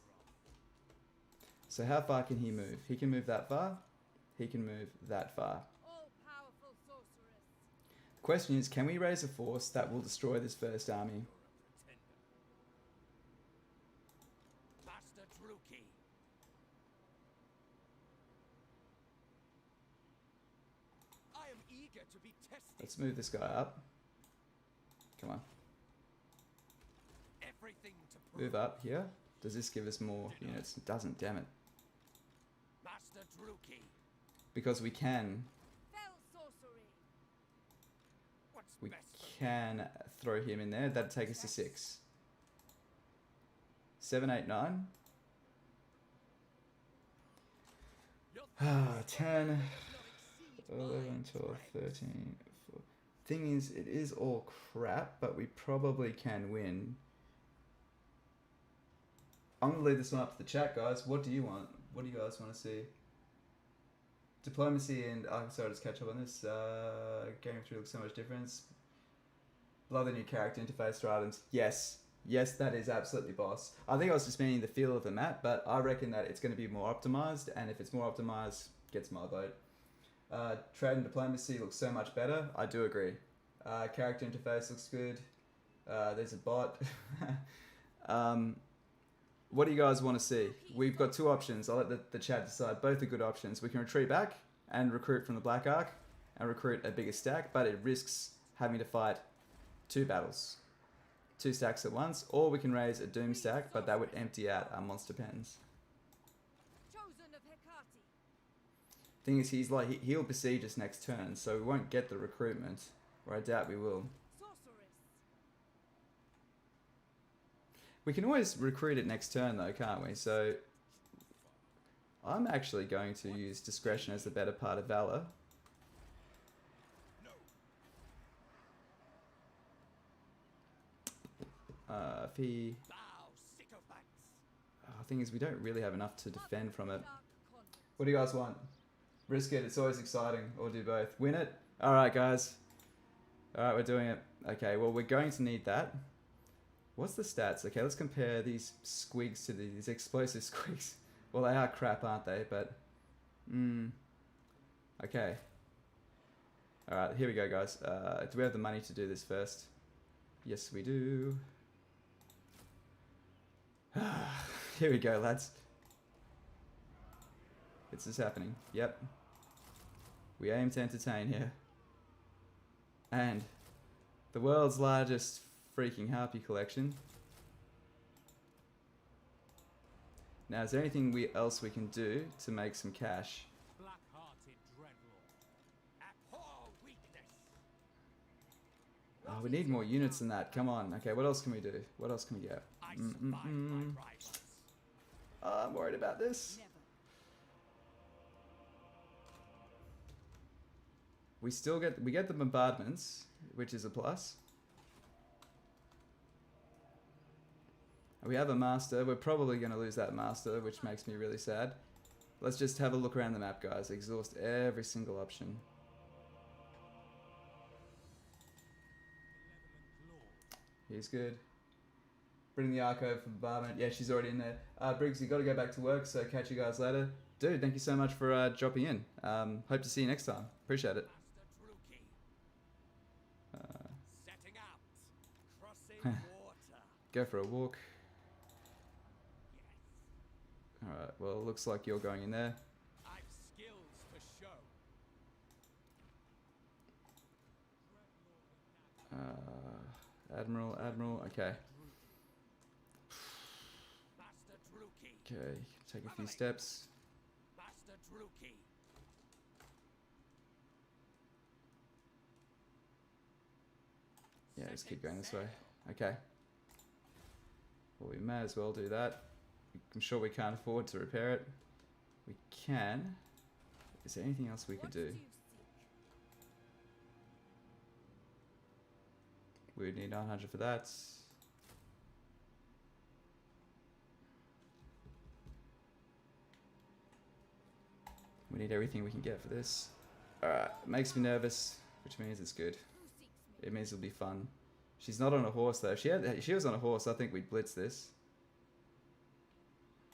[SPEAKER 1] So how far can he move? He can move that far. He can move that far.
[SPEAKER 2] All-powerful sorceress.
[SPEAKER 1] Question is, can we raise a force that will destroy this first army?
[SPEAKER 3] Master Druki. I am eager to be tested.
[SPEAKER 1] Let's move this guy up. Come on.
[SPEAKER 3] Everything to prove.
[SPEAKER 1] Move up here. Does this give us more units? It doesn't, damn it.
[SPEAKER 3] Master Druki.
[SPEAKER 1] Because we can
[SPEAKER 2] Fell sorcery.
[SPEAKER 3] What's
[SPEAKER 1] we
[SPEAKER 3] best for me?
[SPEAKER 1] can throw him in there. That'd take us to 6. 7, 8, 9.
[SPEAKER 3] Your
[SPEAKER 1] 10,
[SPEAKER 3] does not exceed
[SPEAKER 1] 11,
[SPEAKER 3] mine,
[SPEAKER 1] 12,
[SPEAKER 3] friend.
[SPEAKER 1] 13, 14. Thing is, it is all crap, but we probably can win. I'm going to leave this one up to the chat, guys. What do you want? What do you guys want to see? Diplomacy and... Oh, sorry, just catch up on this. Game 3 looks so much different. Love the new character interface for items. Yes. Yes, that is absolutely boss. I think I was just meaning the feel of the map, but I reckon that it's going to be more optimized, and if it's more optimized, gets my vote. Trade and diplomacy looks so much better. I do agree. Character interface looks good. There's a bot. What do you guys want to see? We've got 2 options. I'll let the chat decide. Both are good options. We can retreat back and recruit from the Black Ark and recruit a bigger stack, but it risks having to fight 2 battles. 2 stacks at once, or we can raise a Doom stack, but that would empty out our monster pens.
[SPEAKER 2] Chosen of Hecate.
[SPEAKER 1] Thing is, he'll besiege us next turn, so we won't get the recruitment, or I doubt we will.
[SPEAKER 2] Sorceress.
[SPEAKER 1] We can always recruit it next turn though, can't we? So I'm actually going to use discretion as the better part of valor. If he...
[SPEAKER 3] Thou sycophants.
[SPEAKER 1] thing is, we don't really have enough to defend from it.
[SPEAKER 2] Dark condensed.
[SPEAKER 1] What do you guys want? Risk it, it's always exciting, or do both. Win it? Alright guys. Alright, we're doing it. Okay, well we're going to need that. What's the stats? Okay, let's compare these squigs to these explosive squigs. Well, they are crap, aren't they? But, okay. Alright, here we go, guys. Do we have the money to do this first? Yes, we do. Here we go, lads. This is happening. Yep. We aim to entertain here. And the world's largest freaking harpy collection. Now, is there anything else we can do to make some cash?
[SPEAKER 3] Black-hearted dreadlord. Abhor weakness.
[SPEAKER 1] Oh, we need more units than that. Come on. Okay, what else can we do? What else can we get?
[SPEAKER 3] I survived my rivals.
[SPEAKER 1] Oh, I'm worried about this.
[SPEAKER 2] Never.
[SPEAKER 1] We get the bombardments, which is a plus. We have a master. We're probably going to lose that master, which makes me really sad. Let's just have a look around the map, guys. Exhaust every single option. He's good. Bring the Arco for bombardment. Yeah, she's already in there. Briggs, you got to go back to work, so catch you guys later. Dude, thank you so much for dropping in. Hope to see you next time. Appreciate it.
[SPEAKER 3] Master Druki. Setting out. Crossing water.
[SPEAKER 1] Go for a walk.
[SPEAKER 3] Yes.
[SPEAKER 1] Alright, well, it looks like you're going in there.
[SPEAKER 3] I've skills to show.
[SPEAKER 1] Admiral, okay.
[SPEAKER 3] Master Druki.
[SPEAKER 1] Okay, take a few steps.
[SPEAKER 3] Master Druki.
[SPEAKER 1] Yeah, just keep going this way. Okay. Well, we may as well do that. I'm sure we can't afford to repair it. We can. Is there anything else we could do? We would need 900 for that. We need everything we can get for this. Alright, makes me nervous, which means it's good. It means it'll be fun. She's not on a horse though. If she was on a horse, I think we'd blitz this.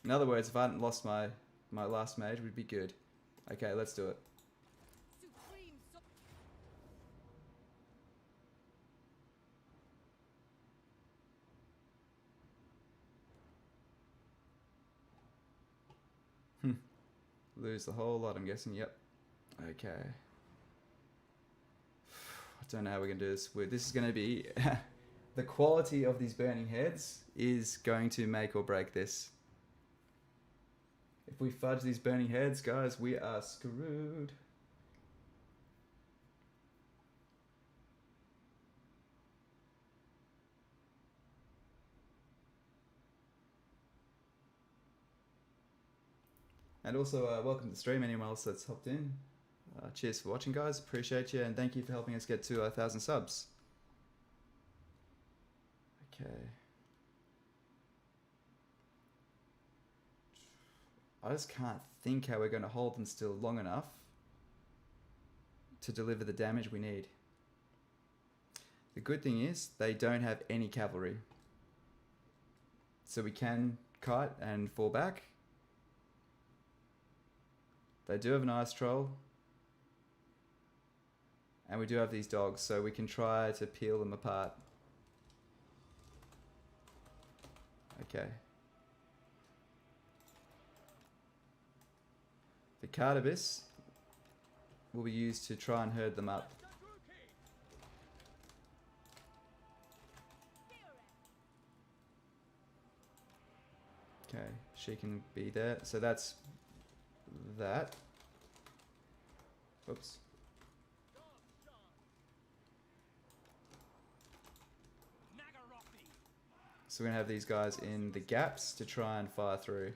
[SPEAKER 1] In other words, if I hadn't lost my last mage, we'd be good. Okay, let's do it. Lose the whole lot, I'm guessing. Yep. Okay. I don't know how we're going to do this. This is going to be... the quality of these burning heads is going to make or break this. If we fudge these burning heads, guys, we are screwed. And also, welcome to the stream, anyone else that's hopped in. Cheers for watching, guys. Appreciate you, and thank you for helping us get to 1,000 subs. Okay. I just can't think how we're going to hold them still long enough to deliver the damage we need. The good thing is, they don't have any cavalry. So we can kite and fall back. They do have an ice troll. And we do have these dogs, so we can try to peel them apart. Okay. The Cardibus will be used to try and herd them up. Okay, she can be there. So that's that. Oops. So we're going to have these guys in the gaps to try and fire through.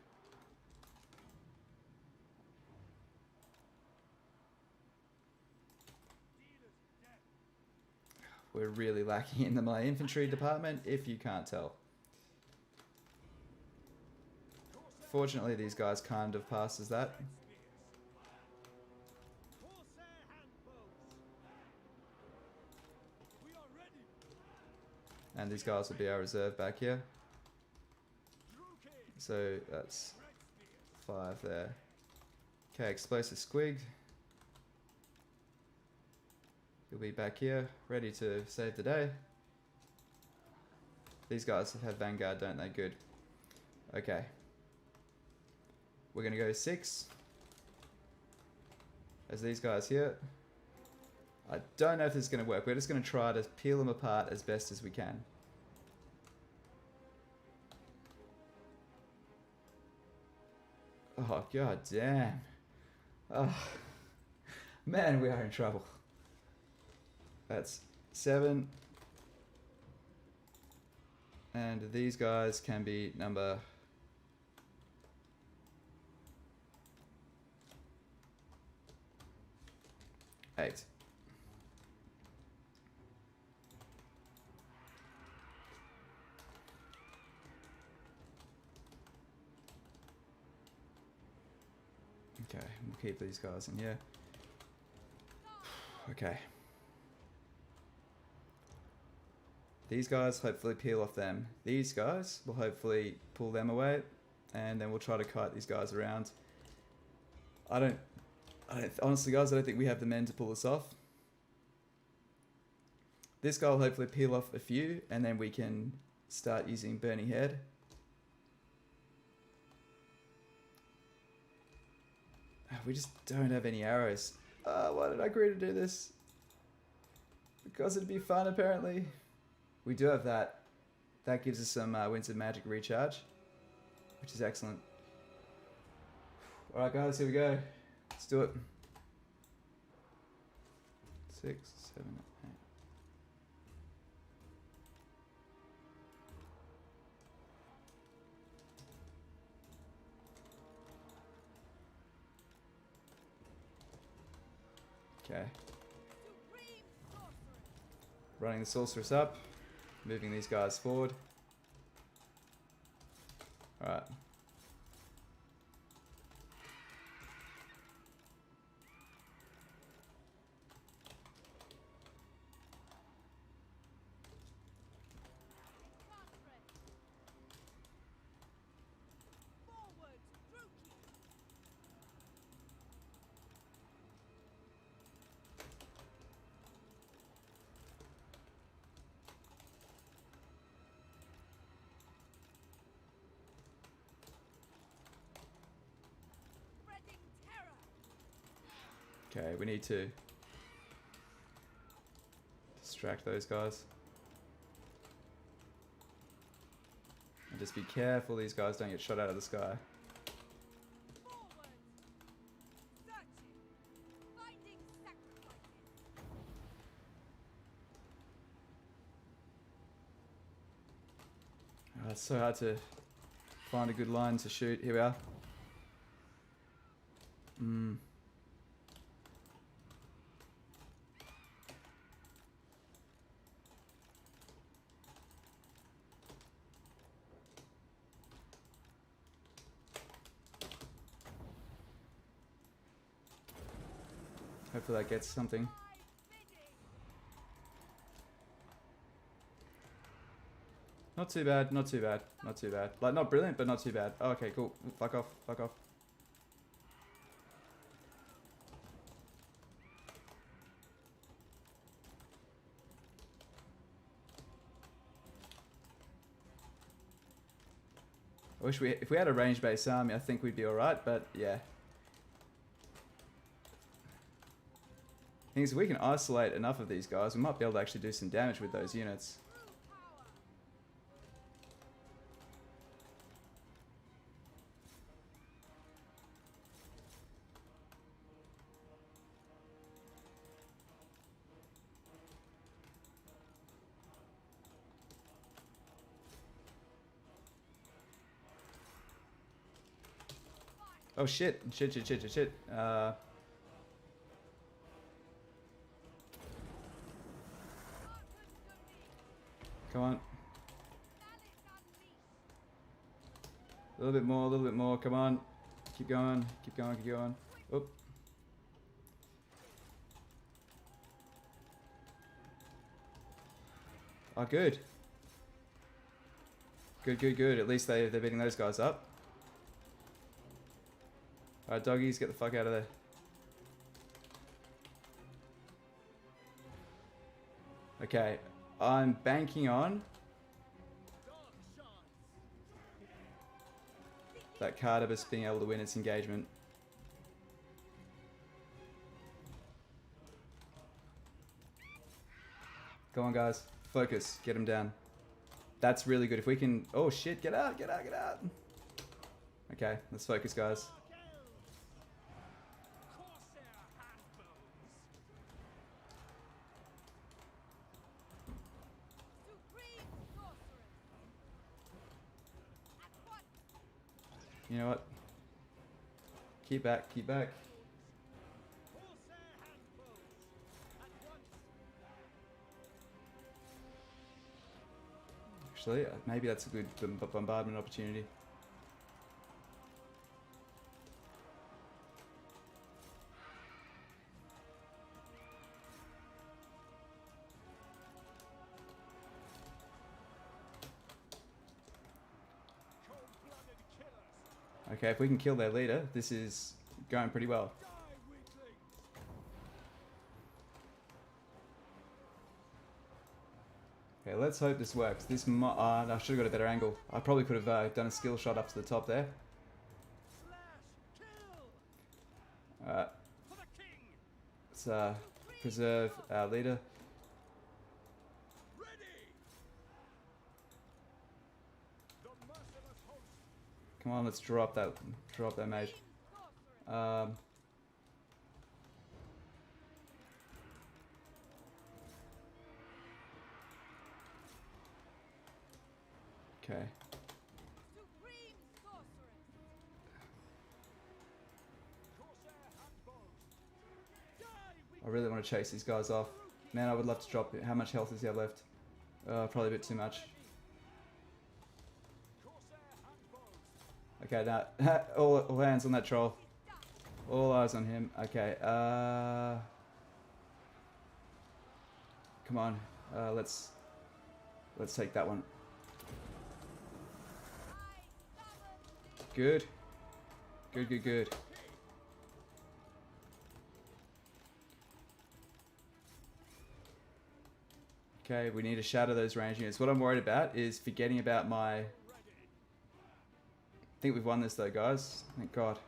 [SPEAKER 1] We're really lacking in the melee infantry department, if you can't tell. Fortunately, these guys kind of passes that. And these guys will be our reserve back here. So that's 5 there. Okay, explosive squig. He'll be back here, ready to save the day. These guys have Vanguard, don't they? Good. Okay. We're going to go 6. As these guys here. I don't know if this is going to work. We're just going to try to peel them apart as best as we can. Oh, god damn. Oh, man, we are in trouble. That's 7. And these guys can be number... 8. Okay, we'll keep these guys in here. Okay. These guys hopefully peel off them. These guys will hopefully pull them away, and then we'll try to kite these guys around. Honestly, guys, I don't think we have the men to pull this off. This guy will hopefully peel off a few, and then we can start using Burning Head. We just don't have any arrows. Why did I agree to do this? Because it'd be fun, apparently. We do have that. That gives us some Winds of Magic recharge, which is excellent. Alright guys, here we go. Let's do it. 6, 7, 8. Okay.
[SPEAKER 2] Supreme sorceress.
[SPEAKER 1] Running the sorceress up. Moving these guys forward. Alright.
[SPEAKER 2] Rakarth. Forward, Druki. Spreading terror.
[SPEAKER 1] Okay, we need to distract those guys. And just be careful these guys don't get shot out of the sky.
[SPEAKER 2] Forward. Searching. Finding sacrifices.
[SPEAKER 1] It's so hard to find a good line to shoot. Here we are. Hopefully that gets something.
[SPEAKER 2] My bidding.
[SPEAKER 1] Not too bad, not too bad, not too bad. Like, not brilliant, but not too bad. Oh, okay, cool. Fuck off, fuck off. I wish if we had a range-based army, I think we'd be alright, but yeah. Thing is, if we can isolate enough of these guys, we might be able to actually do some damage with those units.
[SPEAKER 2] True power.
[SPEAKER 1] Oh shit, shit. Come on. A little bit more, come on. Keep going. Oop. Oh, good. Good. At least they're beating those guys up. Alright, doggies, get the fuck out of there. Okay, I'm banking on that Cardibus being able to win its engagement. Go on, guys. Focus. Get him down. That's really good. If we can... Oh, shit. Get out. Okay, let's focus, guys.
[SPEAKER 2] Supreme sorceress. At once.
[SPEAKER 1] You know what? Keep back. Actually, maybe that's a good bombardment opportunity. Okay, if we can kill their leader, this is going pretty well. Okay, let's hope this works. I should have got a better angle. I probably could have done a skill shot up to the top there. Alright. Let's preserve our leader. Come on, let's drop that mage. Okay.
[SPEAKER 2] Supreme sorceress.
[SPEAKER 1] I really want to chase these guys off. Man, I would love to drop it. How much health does he have left? Probably a bit too much. Okay, now all hands on that troll. All eyes on him. Okay. Come on. Let's take that one. Good. Good, good, good. Okay, we need to shatter those range units. What I'm worried about is forgetting about my... I think we've won this though, guys. Thank God.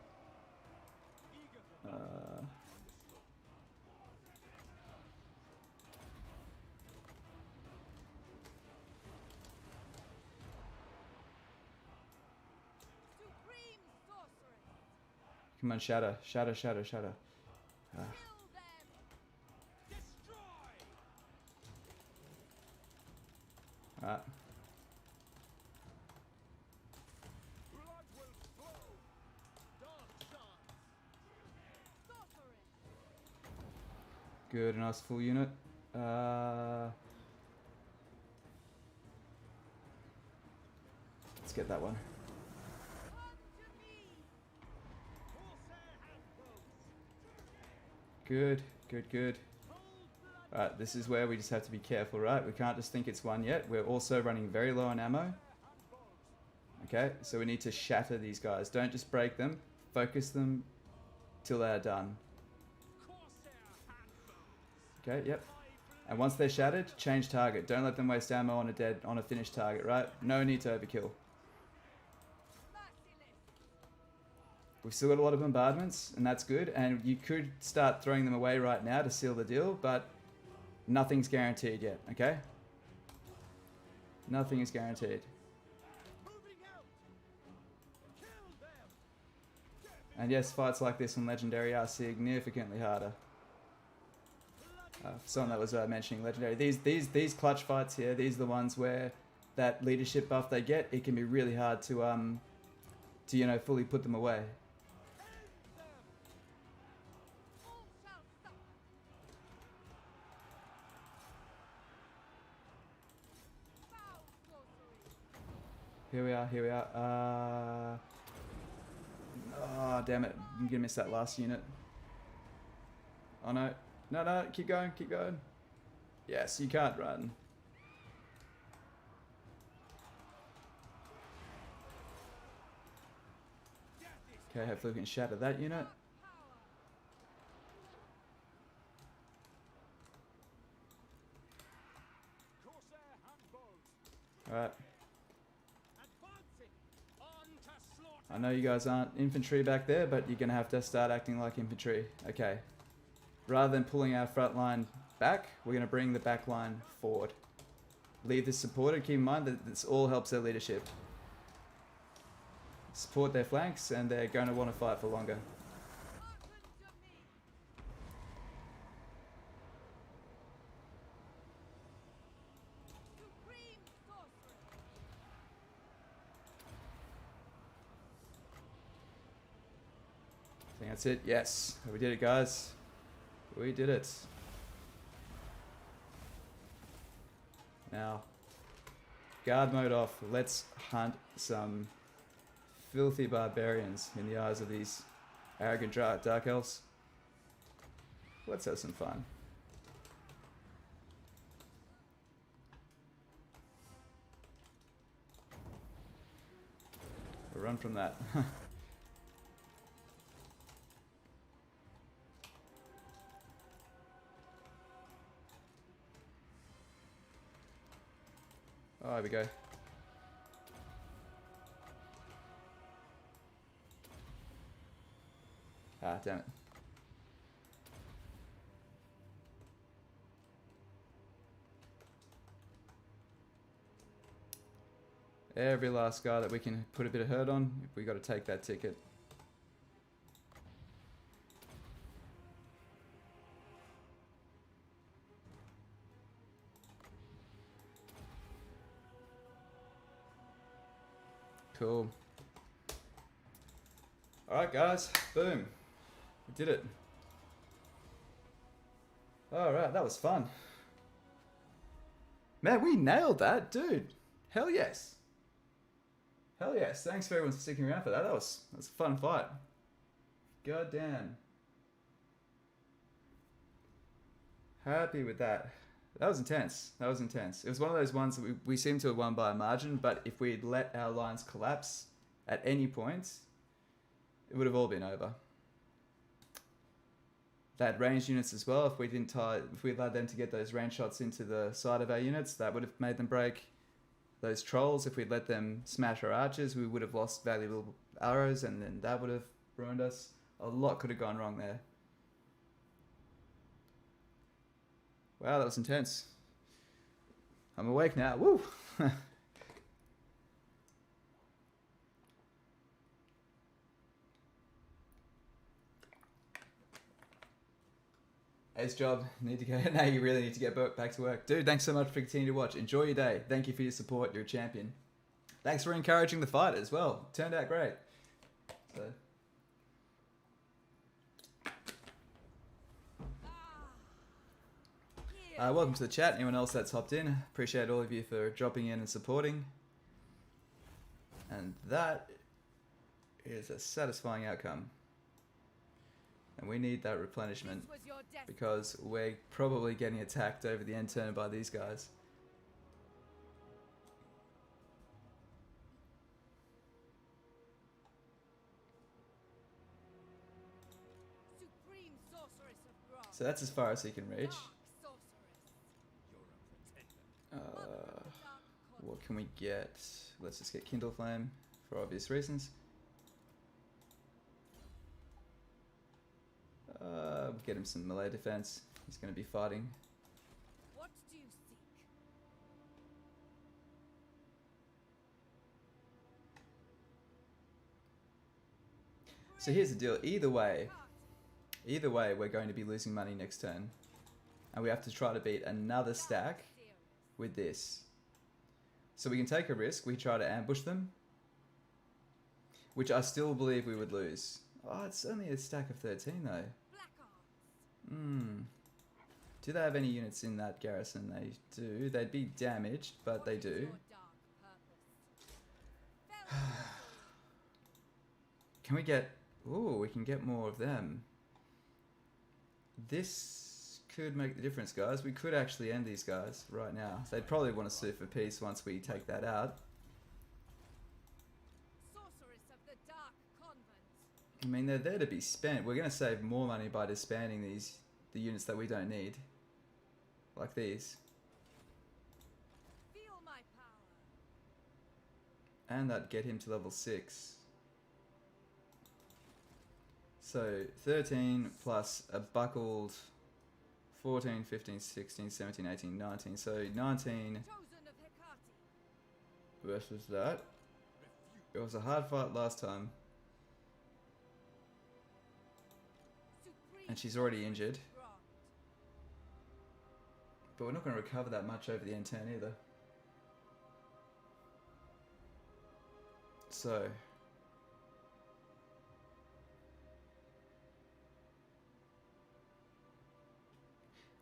[SPEAKER 1] Come on, shatter. Shatter, shatter, shatter. Alright. Good, a nice full unit. Let's get that one. Good, good, good. Alright, this is where we just have to be careful, right? We can't just think it's one yet. We're also running very low on ammo. Okay, so we need to shatter these guys. Don't just break them. Focus them till they are done. Okay, yep. And once they're shattered, change target. Don't let them waste ammo on a finished target, right? No need to overkill. We've still got a lot of bombardments, and that's good. And you could start throwing them away right now to seal the deal, but nothing's guaranteed yet, okay? Nothing is guaranteed. And yes, fights like this on Legendary are significantly harder. Someone that was mentioning Legendary. These clutch fights here, these are the ones where that leadership buff they get, it can be really hard to you know, fully put them away. Here we are, here we are. Oh, damn it. I'm gonna miss that last unit. Oh no. No, no, keep going, keep going. Yes, you can't run. Okay, hopefully we can shatter that unit. Alright. I know you guys aren't infantry back there, but you're going to have to start acting like infantry. Okay. Rather than pulling our front line back, we're going to bring the back line forward. Leave this supported. Keep in mind that this all helps their leadership. Support their flanks, and they're going to want to fight for longer. I think that's it. Yes, we did it, guys. We did it. Now, guard mode off. Let's hunt some filthy barbarians in the eyes of these arrogant dark elves. Let's have some fun. We'll run from that. Oh, there we go. Ah, damn it. Every last guy that we can put a bit of hurt on, we got to take that ticket. Cool. Alright guys, boom. We did it. Alright, that was fun. Man, we nailed that, dude. Hell yes. Hell yes. Thanks for everyone for sticking around for that. That was a fun fight. God damn. Happy with that. That was intense. That was intense. It was one of those ones that we seemed to have won by a margin, but if we'd let our lines collapse at any point, it would have all been over. They had ranged units as well. If we allowed them to get those range shots into the side of our units, that would have made them break. Those trolls, if we'd let them smash our archers, we would have lost valuable arrows, and then that would have ruined us. A lot could have gone wrong there. Wow, that was intense. I'm awake now. Woo! Ace job. Need to go. Now you really need to get back to work. Dude, thanks so much for continuing to watch. Enjoy your day. Thank you for your support. You're a champion. Thanks for encouraging the fight as well. Turned out great. So. Welcome to the chat. Anyone else that's hopped in? Appreciate all of you for dropping in and supporting. And that is a satisfying outcome. And we need that replenishment because we're probably getting attacked over the end turn by these guys. So that's as far as he can reach. What can we get? Let's just get Kindle Flame for obvious reasons. We'll get him some melee defense. He's going to be fighting.
[SPEAKER 2] What do you seek?
[SPEAKER 1] So here's the deal. Either way, we're going to be losing money next turn. And we have to try to beat another stack with this. So we can take a risk. We try to ambush them. Which I still believe we would lose. Oh, it's only a stack of 13 though. Do they have any units in that garrison? They do. They'd be damaged, but they do. Can we get... Ooh, we can get more of them. This could make the difference, guys. We could actually end these guys right now. They'd probably want to sue for peace once we take that out. I mean, they're there to be spent. We're going to save more money by disbanding the units that we don't need. Like these.
[SPEAKER 2] Feel my power.
[SPEAKER 1] And that'd get him to level 6. So 13 plus a buckled 14, 15, 16, 17, 18, 19. So 19 versus that. It was a hard fight last time. And she's already injured. But we're not going to recover that much over the end turn either. So...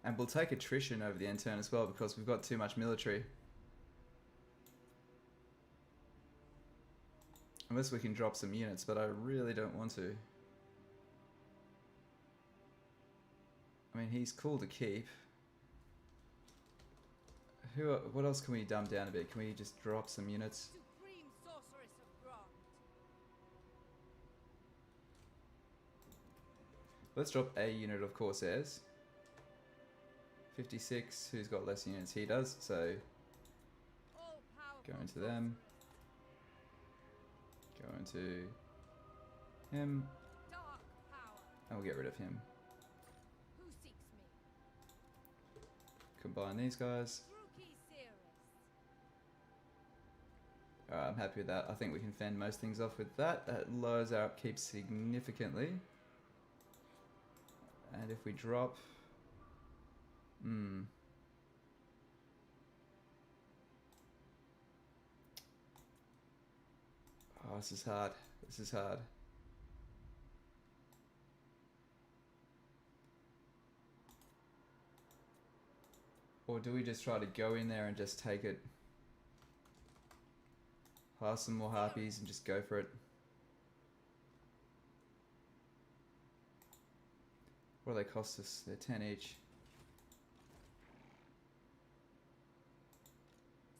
[SPEAKER 1] And we'll take attrition over the end turn as well because we've got too much military. Unless we can drop some units, but I really don't want to. I mean, he's cool to keep. What else can we dumb down a bit? Can we just drop some units?
[SPEAKER 2] Supreme sorceress of Grant.
[SPEAKER 1] Let's drop a unit of Corsairs. 56, who's got less units? He does, so go into them. Go into him. And we'll get rid of him.
[SPEAKER 2] Who seeks me?
[SPEAKER 1] Combine these guys. Alright, I'm happy with that. I think we can fend most things off with that. That lowers our upkeep significantly. And if we drop... Oh, this is hard. This is hard. Or do we just try to go in there and just take it? Hire some more harpies and just go for it. What do they cost us? They're 10 each.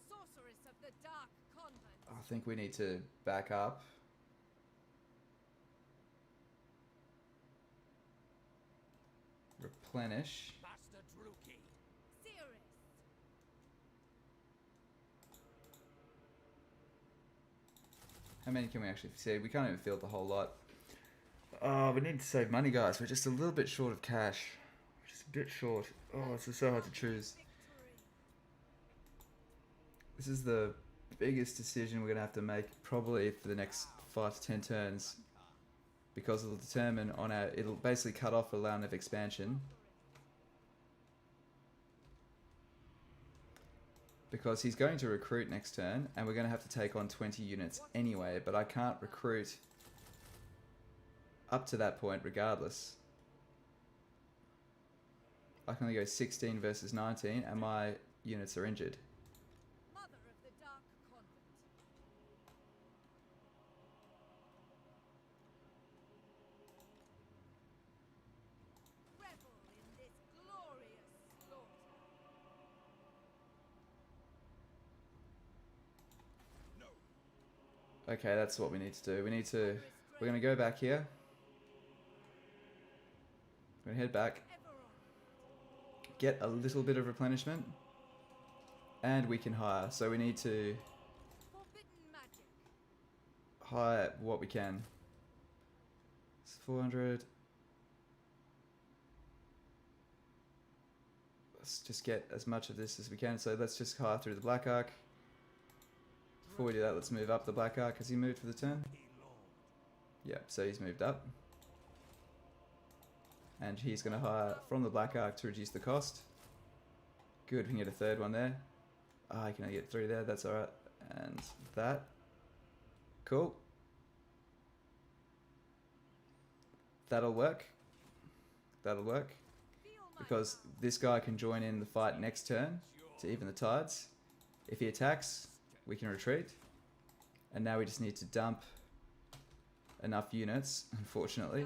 [SPEAKER 2] Sorceress of the Dark Convent.
[SPEAKER 1] I think we need to back up. Replenish.
[SPEAKER 3] Master Druki.
[SPEAKER 2] Seeress.
[SPEAKER 1] How many can we actually see? We can't even field the whole lot. Oh, we need to save money, guys. We're just a little bit short of cash. We're just a bit short. Oh, it's just so hard to choose.
[SPEAKER 2] Victory.
[SPEAKER 1] This is the biggest decision we're going to have to make probably for the next 5 to 10 turns. Because it'll determine on our... It'll basically cut off a line of expansion. Because he's going to recruit next turn, and we're going to have to take on 20 units anyway, but I can't recruit up to that point regardless. I can only go 16 versus 19, and my units are injured.
[SPEAKER 2] Mother of the Dark Convent. Revel in this glorious slaughter.
[SPEAKER 1] Okay, that's what we need to do. We need to... We're going to go back here. We're going to head back.
[SPEAKER 2] Ever on.
[SPEAKER 1] Get a little bit of replenishment. And we can hire. So we need to
[SPEAKER 2] Forbidden magic.
[SPEAKER 1] hire what we can. It's 400. Let's just get as much of this as we can. So let's just hire through the Black Ark. Before we do that, let's move up the Black Ark. Has he moved for the turn? Yep, so he's moved up. And he's going to hire from the Black Ark to reduce the cost. Good, we can get a third one there. Ah, I can only get 3 there, that's alright. And that. Cool. That'll work. That'll work.
[SPEAKER 2] Feel my
[SPEAKER 1] Because
[SPEAKER 2] power.
[SPEAKER 1] this guy can join in the fight next turn to even the tides. If he attacks, we can retreat. And now we just need to dump enough units, unfortunately.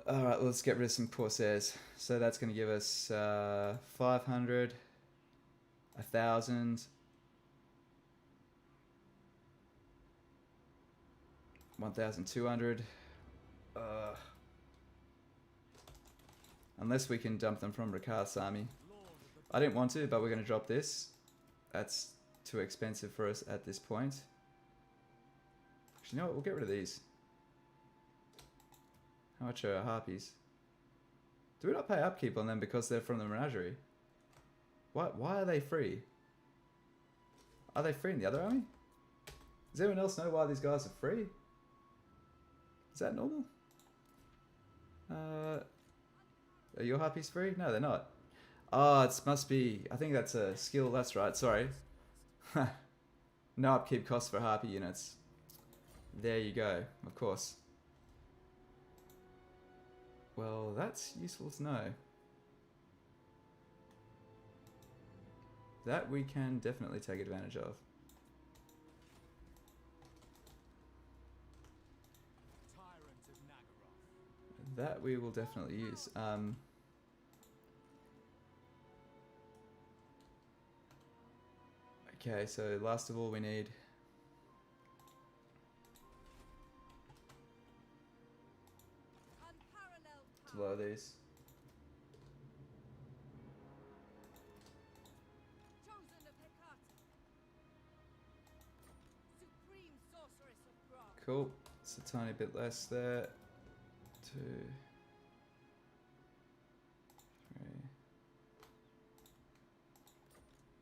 [SPEAKER 2] Fire.
[SPEAKER 1] Alright, let's get rid of some Corsairs. So that's going to give us 500, 1,000, 1,200. Unless we can dump them from Rakarth's army. I didn't want to, but we're going to drop this. That's too expensive for us at this point. Actually, you know what? We'll get rid of these. How much are harpies? Do we not pay upkeep on them because they're from the menagerie? Why are they free? Are they free in the other army? Does anyone else know why these guys are free? Is that normal? Are your harpies free? No, they're not. Oh, it must be... I think that's a skill. That's right. Sorry. No upkeep costs for harpy units. There you go. Of course. Well, that's useful to know. That we can definitely take advantage of.
[SPEAKER 3] Tyrant of Nagaroth.
[SPEAKER 1] That we will definitely use. Okay, so last of all we need...
[SPEAKER 2] Unparalleled
[SPEAKER 1] to
[SPEAKER 2] power.
[SPEAKER 1] lower these.
[SPEAKER 2] Chosen of Rakarth. Supreme sorceress of Grog.
[SPEAKER 1] Cool. It's a tiny bit less there. 2, 3.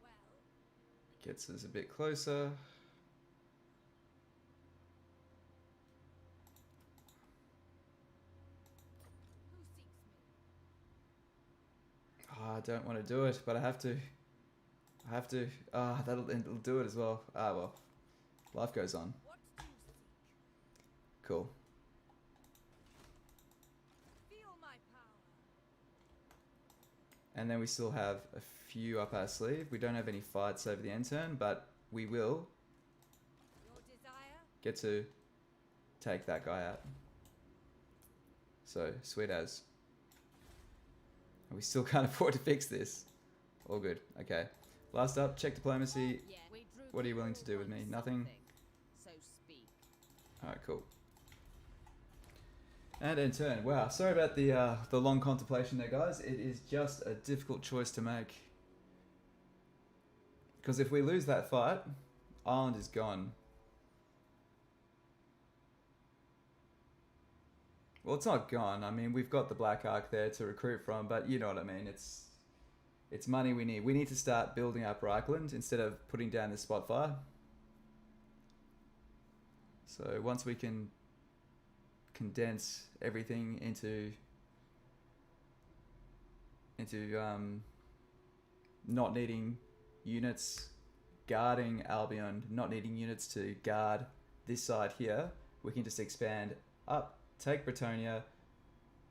[SPEAKER 2] Well,
[SPEAKER 1] Gets us a bit closer.
[SPEAKER 2] who seeks me?
[SPEAKER 1] Oh, I don't want to do it, but I have to. I have to. Ah, it'll do it as well. Ah, well. Life goes on.
[SPEAKER 2] What do you seek?
[SPEAKER 1] Cool.
[SPEAKER 2] Feel my power.
[SPEAKER 1] And then we still have a few up our sleeve. We don't have any fights over the end turn, but we will
[SPEAKER 2] Your desire?
[SPEAKER 1] get to take that guy out. So, sweet as. And we still can't afford to fix this. All good. Okay. Last up, check diplomacy.
[SPEAKER 2] Yeah. We drew
[SPEAKER 1] What are you willing to do with me? Nothing?
[SPEAKER 2] So speak.
[SPEAKER 1] Alright, cool. And end turn. Wow, sorry about the long contemplation there, guys. It is just a difficult choice to make. Because if we lose that fight, Ireland is gone. Well, it's not gone. I mean, we've got the Black Ark there to recruit from, but you know what I mean. It's money we need. We need to start building up Reichland instead of putting down the spot fire. So once we can condense everything into not needing units guarding Albion, not needing units to guard this side here, we can just expand up, take Bretonnia,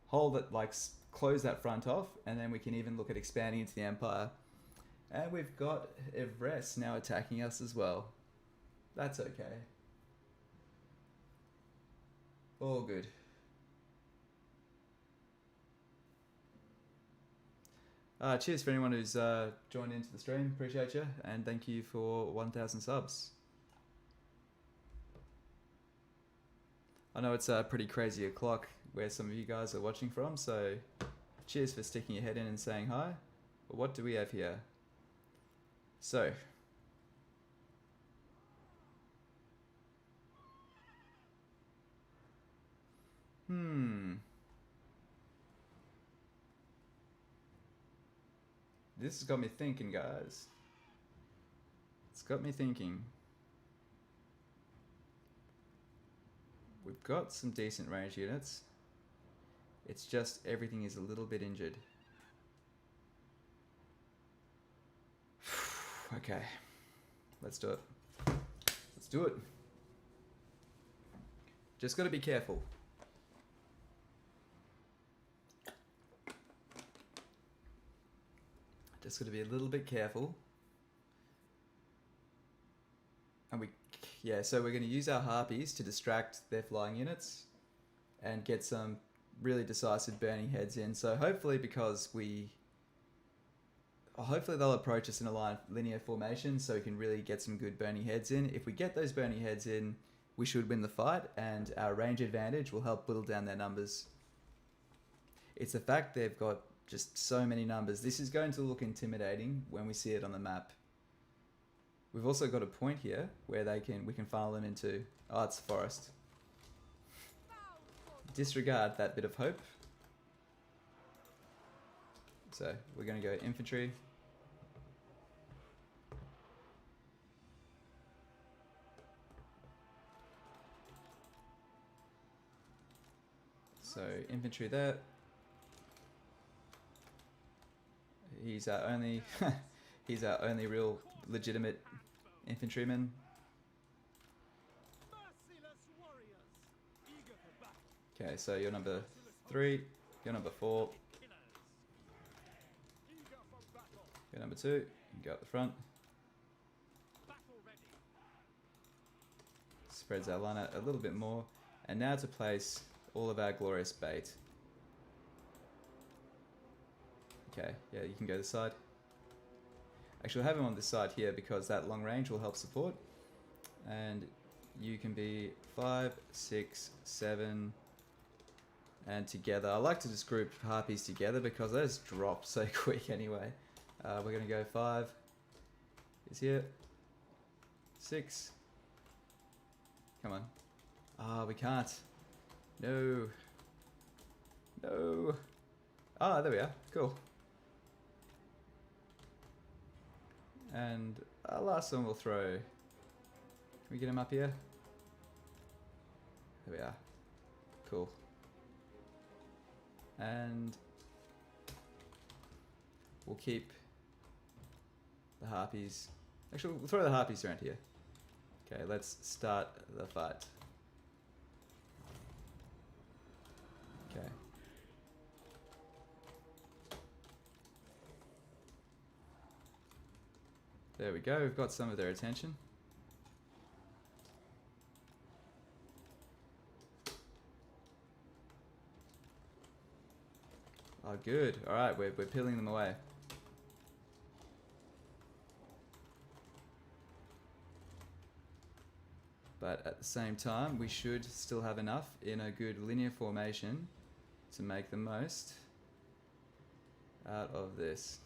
[SPEAKER 1] hold it, like close that front off, and then we can even look at expanding into the Empire. And we've got Everest now attacking us as well. That's okay. All good. Cheers for anyone who's joined into the stream. Appreciate you. And thank you for 1,000 subs. I know it's a pretty crazy o'clock where some of you guys are watching from, so cheers for sticking your head in and saying hi. But what do we have here? So, this has got me thinking, guys. It's got me thinking. We've got some decent range units. It's just everything is a little bit injured. Okay, let's do it. Let's do it. Just gotta be careful. Just gotta be a little bit careful. And so we're gonna use our harpies to distract their flying units and get some really decisive burning heads in. So hopefully hopefully they'll approach us in a linear formation so we can really get some good burning heads in. If we get those burning heads in, we should win the fight, and our range advantage will help whittle down their numbers. It's the fact they've got just so many numbers. This is going to look intimidating when we see it on the map. We've also got a point here where we can funnel them into, it's forest. Disregard that bit of hope. So we're going to go infantry. So infantry there. He's our only he's our only real legitimate infantryman. Okay, so you're number 3, you're number 4, you're number 2, you can go up the front. Spreads our line out a little bit more. And now to place all of our glorious bait. Okay, yeah, you can go this side. Actually, we'll have him on this side here because that long range will help support. And you can be 5, 6, 7, and together. I like to just group harpies together because those drop so quick anyway. We're going to go 5 is here. 6. Come on. We can't. No. No. There we are. Cool. And our last one we'll throw. Can we get him up here? There we are. Cool. And we'll keep the harpies. Actually, we'll throw the harpies around here. Okay, let's start the fight. Okay. There we go, we've got some of their attention. Oh, good. Alright, we're peeling them away. But at the same time, we should still have enough in a good linear formation to make the most out of this.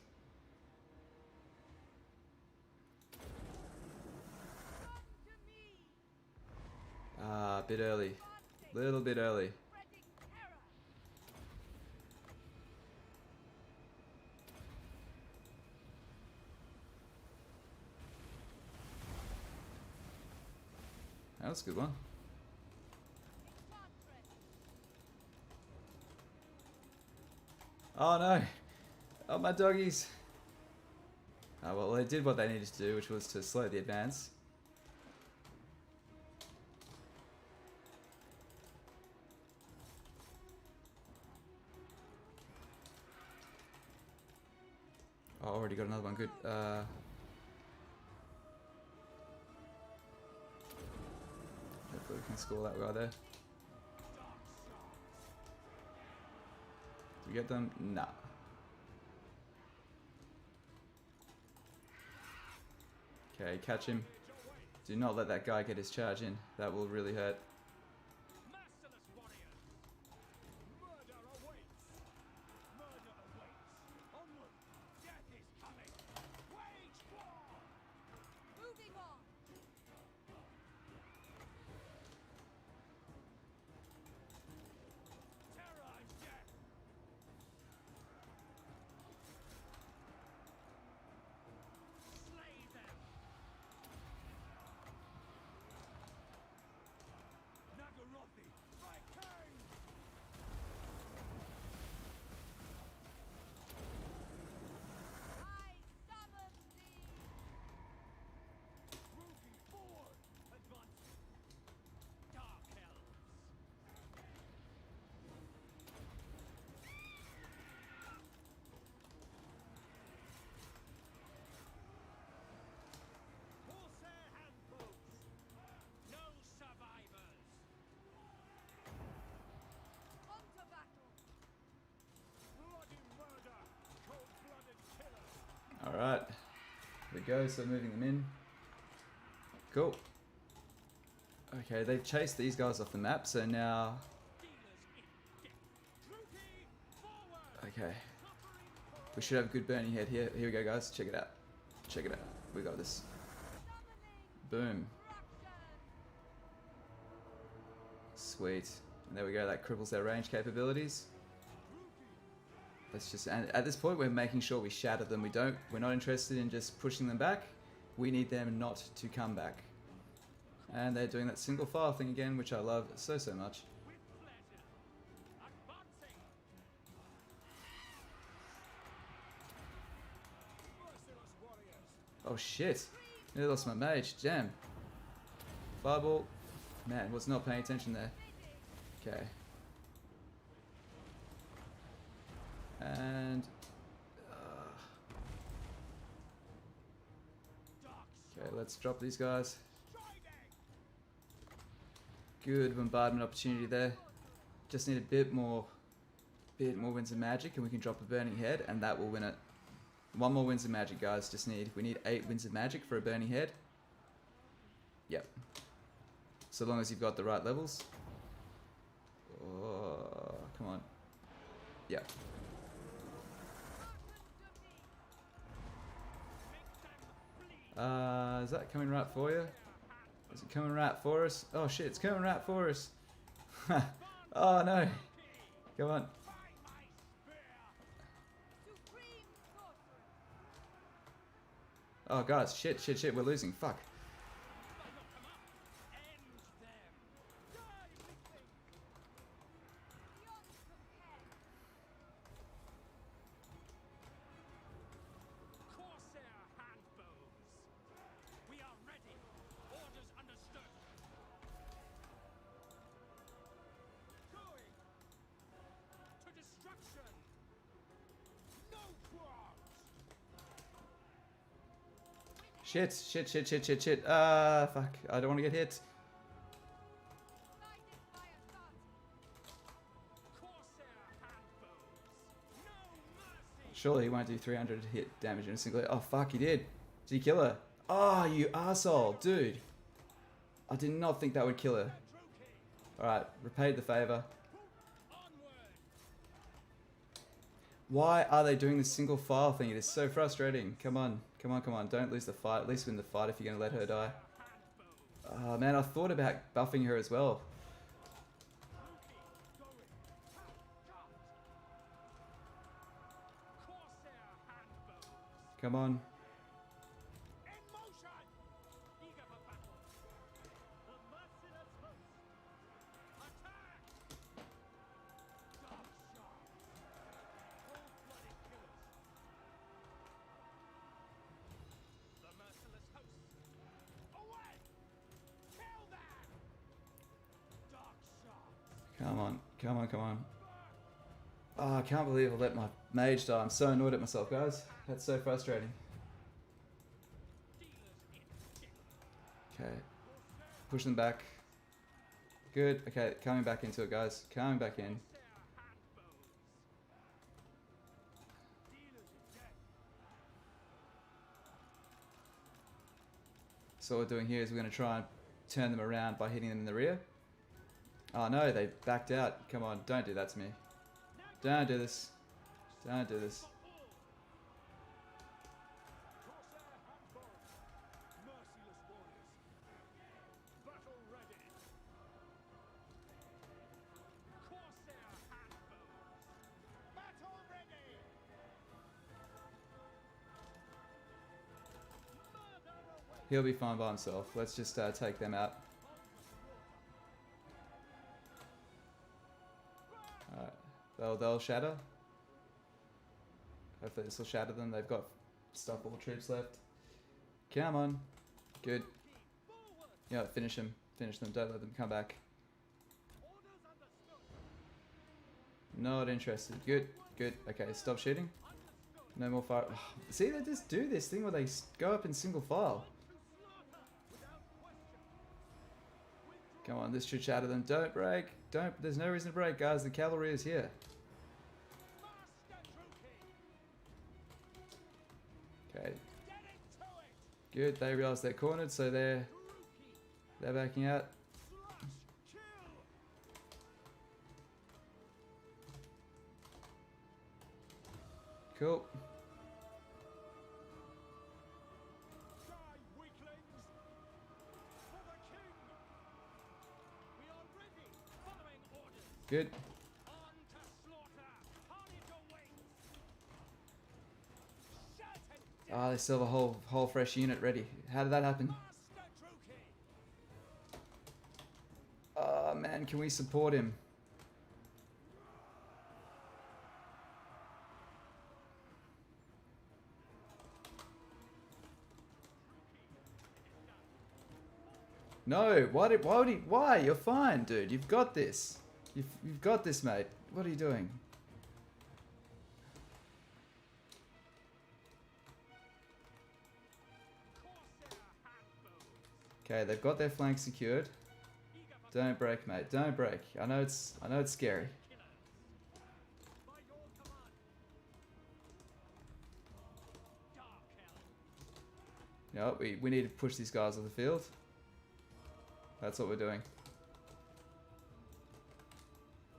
[SPEAKER 1] Ah, a bit early. Little bit early. That was a good one. Oh no! Oh, my doggies! Oh, well, they did what they needed to do, which was to slow the advance. Oh, already got another one. Good. Hopefully we can score that guy there. Do we get them? Nah. Okay, catch him. Do not let that guy get his charge in. That will really hurt.
[SPEAKER 3] Merciless warriors. Murder awaits. Murder awaits. Onward. Death is coming. Wage war.
[SPEAKER 2] Moving on.
[SPEAKER 3] Terror and death. Slay them. Nagarothi, my king.
[SPEAKER 2] I summon thee.
[SPEAKER 3] Rookie forward. Advancing. Dark elves. Horsehair handbows. No survivors.
[SPEAKER 2] On to battle.
[SPEAKER 3] Bloody murder. Cold-blooded killers.
[SPEAKER 1] Alright. There we go, so moving them in. Cool. Okay, they've chased these guys off the map, so now...
[SPEAKER 3] Dealers in death. Rookie forward.
[SPEAKER 1] Okay. We should have a good burning head here. Here we go, guys. Check it out. Check it out. We got this.
[SPEAKER 2] Summoning
[SPEAKER 1] Boom.
[SPEAKER 2] destruction.
[SPEAKER 1] Sweet. And there we go, that cripples their range capabilities. Let's just, and at this point we're making sure we shatter them. We're not interested in just pushing them back. We need them not to come back. And they're doing that single file thing again, which I love so much.
[SPEAKER 3] With pleasure. Advancing. Merciless warriors.
[SPEAKER 1] Oh shit. Nearly lost my mage. Damn. Fireball. Man, was not paying attention there. Okay. And... okay, let's drop these guys. Good bombardment opportunity there. Just need a bit more Winds of Magic and we can drop a Burning Head and that will win it. One more Winds of Magic, guys. We need 8 Winds of Magic for a Burning Head. Yep. So long as you've got the right levels. Oh, come on. Yep. Is that coming right for you? Is it coming right for us? Oh shit, it's coming right for us. Oh no. Come on.
[SPEAKER 2] Supreme sorcery.
[SPEAKER 1] Oh guys, shit, we're losing. Fuck.
[SPEAKER 2] Beyond compare.
[SPEAKER 3] Corsair handbows. We are ready. Orders understood. Going to destruction. No qualms.
[SPEAKER 1] Shit, shit, shit, shit, shit, shit. Ah, fuck. I don't want to get hit. Surely he won't do 300 hit damage in a single hit. Oh, fuck, he did. Did he kill her? Oh, you arsehole, dude. I did not think that would kill her. Alright, repaid the favor. Why are they doing this single file thing? It is so frustrating. Come on, come on, come on. Don't lose the fight. At least win the fight if you're going to let her die. Oh, man, I thought about buffing her as well. Come on. Come on, come on, come on. Oh, I can't believe I let my mage die. I'm so annoyed at myself, guys. That's so frustrating. Okay. Push them back. Good. Okay, coming back into it, guys. Coming back in. So what we're doing here is we're going to try and turn them around by hitting them in the rear. Oh no, they backed out. Come on, don't do that to me. Don't do this. Don't do this. He'll be fine by himself. Let's just take them out. Alright, they'll shatter. Hopefully this will shatter them. They've got stuff all troops left. Come on. Good. Yeah, finish them. Finish them. Don't let them come back. Not interested. Good. Good. Okay, stop shooting. No more fire. See, they just do this thing where they go up in single file. Come on, this should shatter them. Don't break. Don't. There's no reason to break, guys. The cavalry is here. Okay. Good. They realize they're cornered, so they're backing out. Cool. Good. Ah, they still have a whole fresh unit ready. How did that happen? Oh man, can we support him? No, why? You're fine, dude. You've got this. You've got this, mate. What are you doing? Okay, they've got their flank secured. Don't break, mate. Don't break. I know it's scary. No, we need to push these guys off the field. That's what we're doing.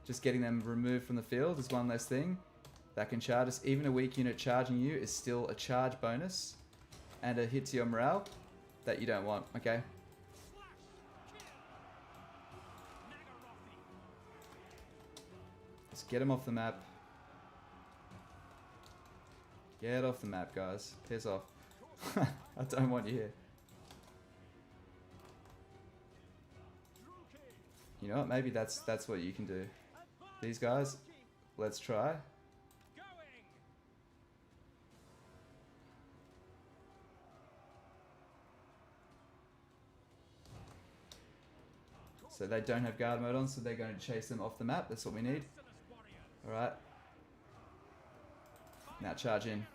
[SPEAKER 1] Just getting them removed from the field is one less thing that can charge us. Even a weak unit charging you is still a charge bonus and a hit to your morale that you don't want, okay? Just get them off the map. Get off the map, guys. Piss off. I don't want you here. You know what? Maybe that's what you can do. These guys, let's try. So they don't have guard mode on, so they're going to chase them off the map. That's what we need. Alright. Now charge in.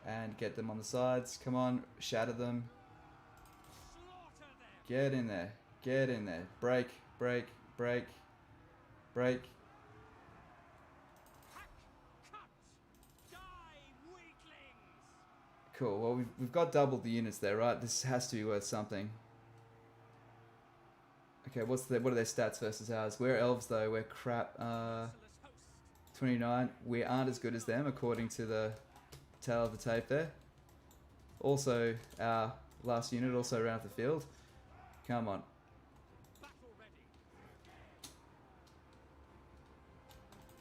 [SPEAKER 1] And get them on the sides. Come on, shatter them.
[SPEAKER 3] Slaughter them.
[SPEAKER 1] Get in there. Get in there. Break, break, break, break.
[SPEAKER 3] Hack, cut, die, weaklings.
[SPEAKER 1] Cool. Well, we've got double the units there, right? This has to be worth something. Okay, what are their stats versus ours? We're elves though. We're crap.
[SPEAKER 3] Merciless host.
[SPEAKER 1] 29. We aren't as good as them according to the tail of the tape there. Also, our last unit also ran off the field. Come on.
[SPEAKER 3] Battle ready.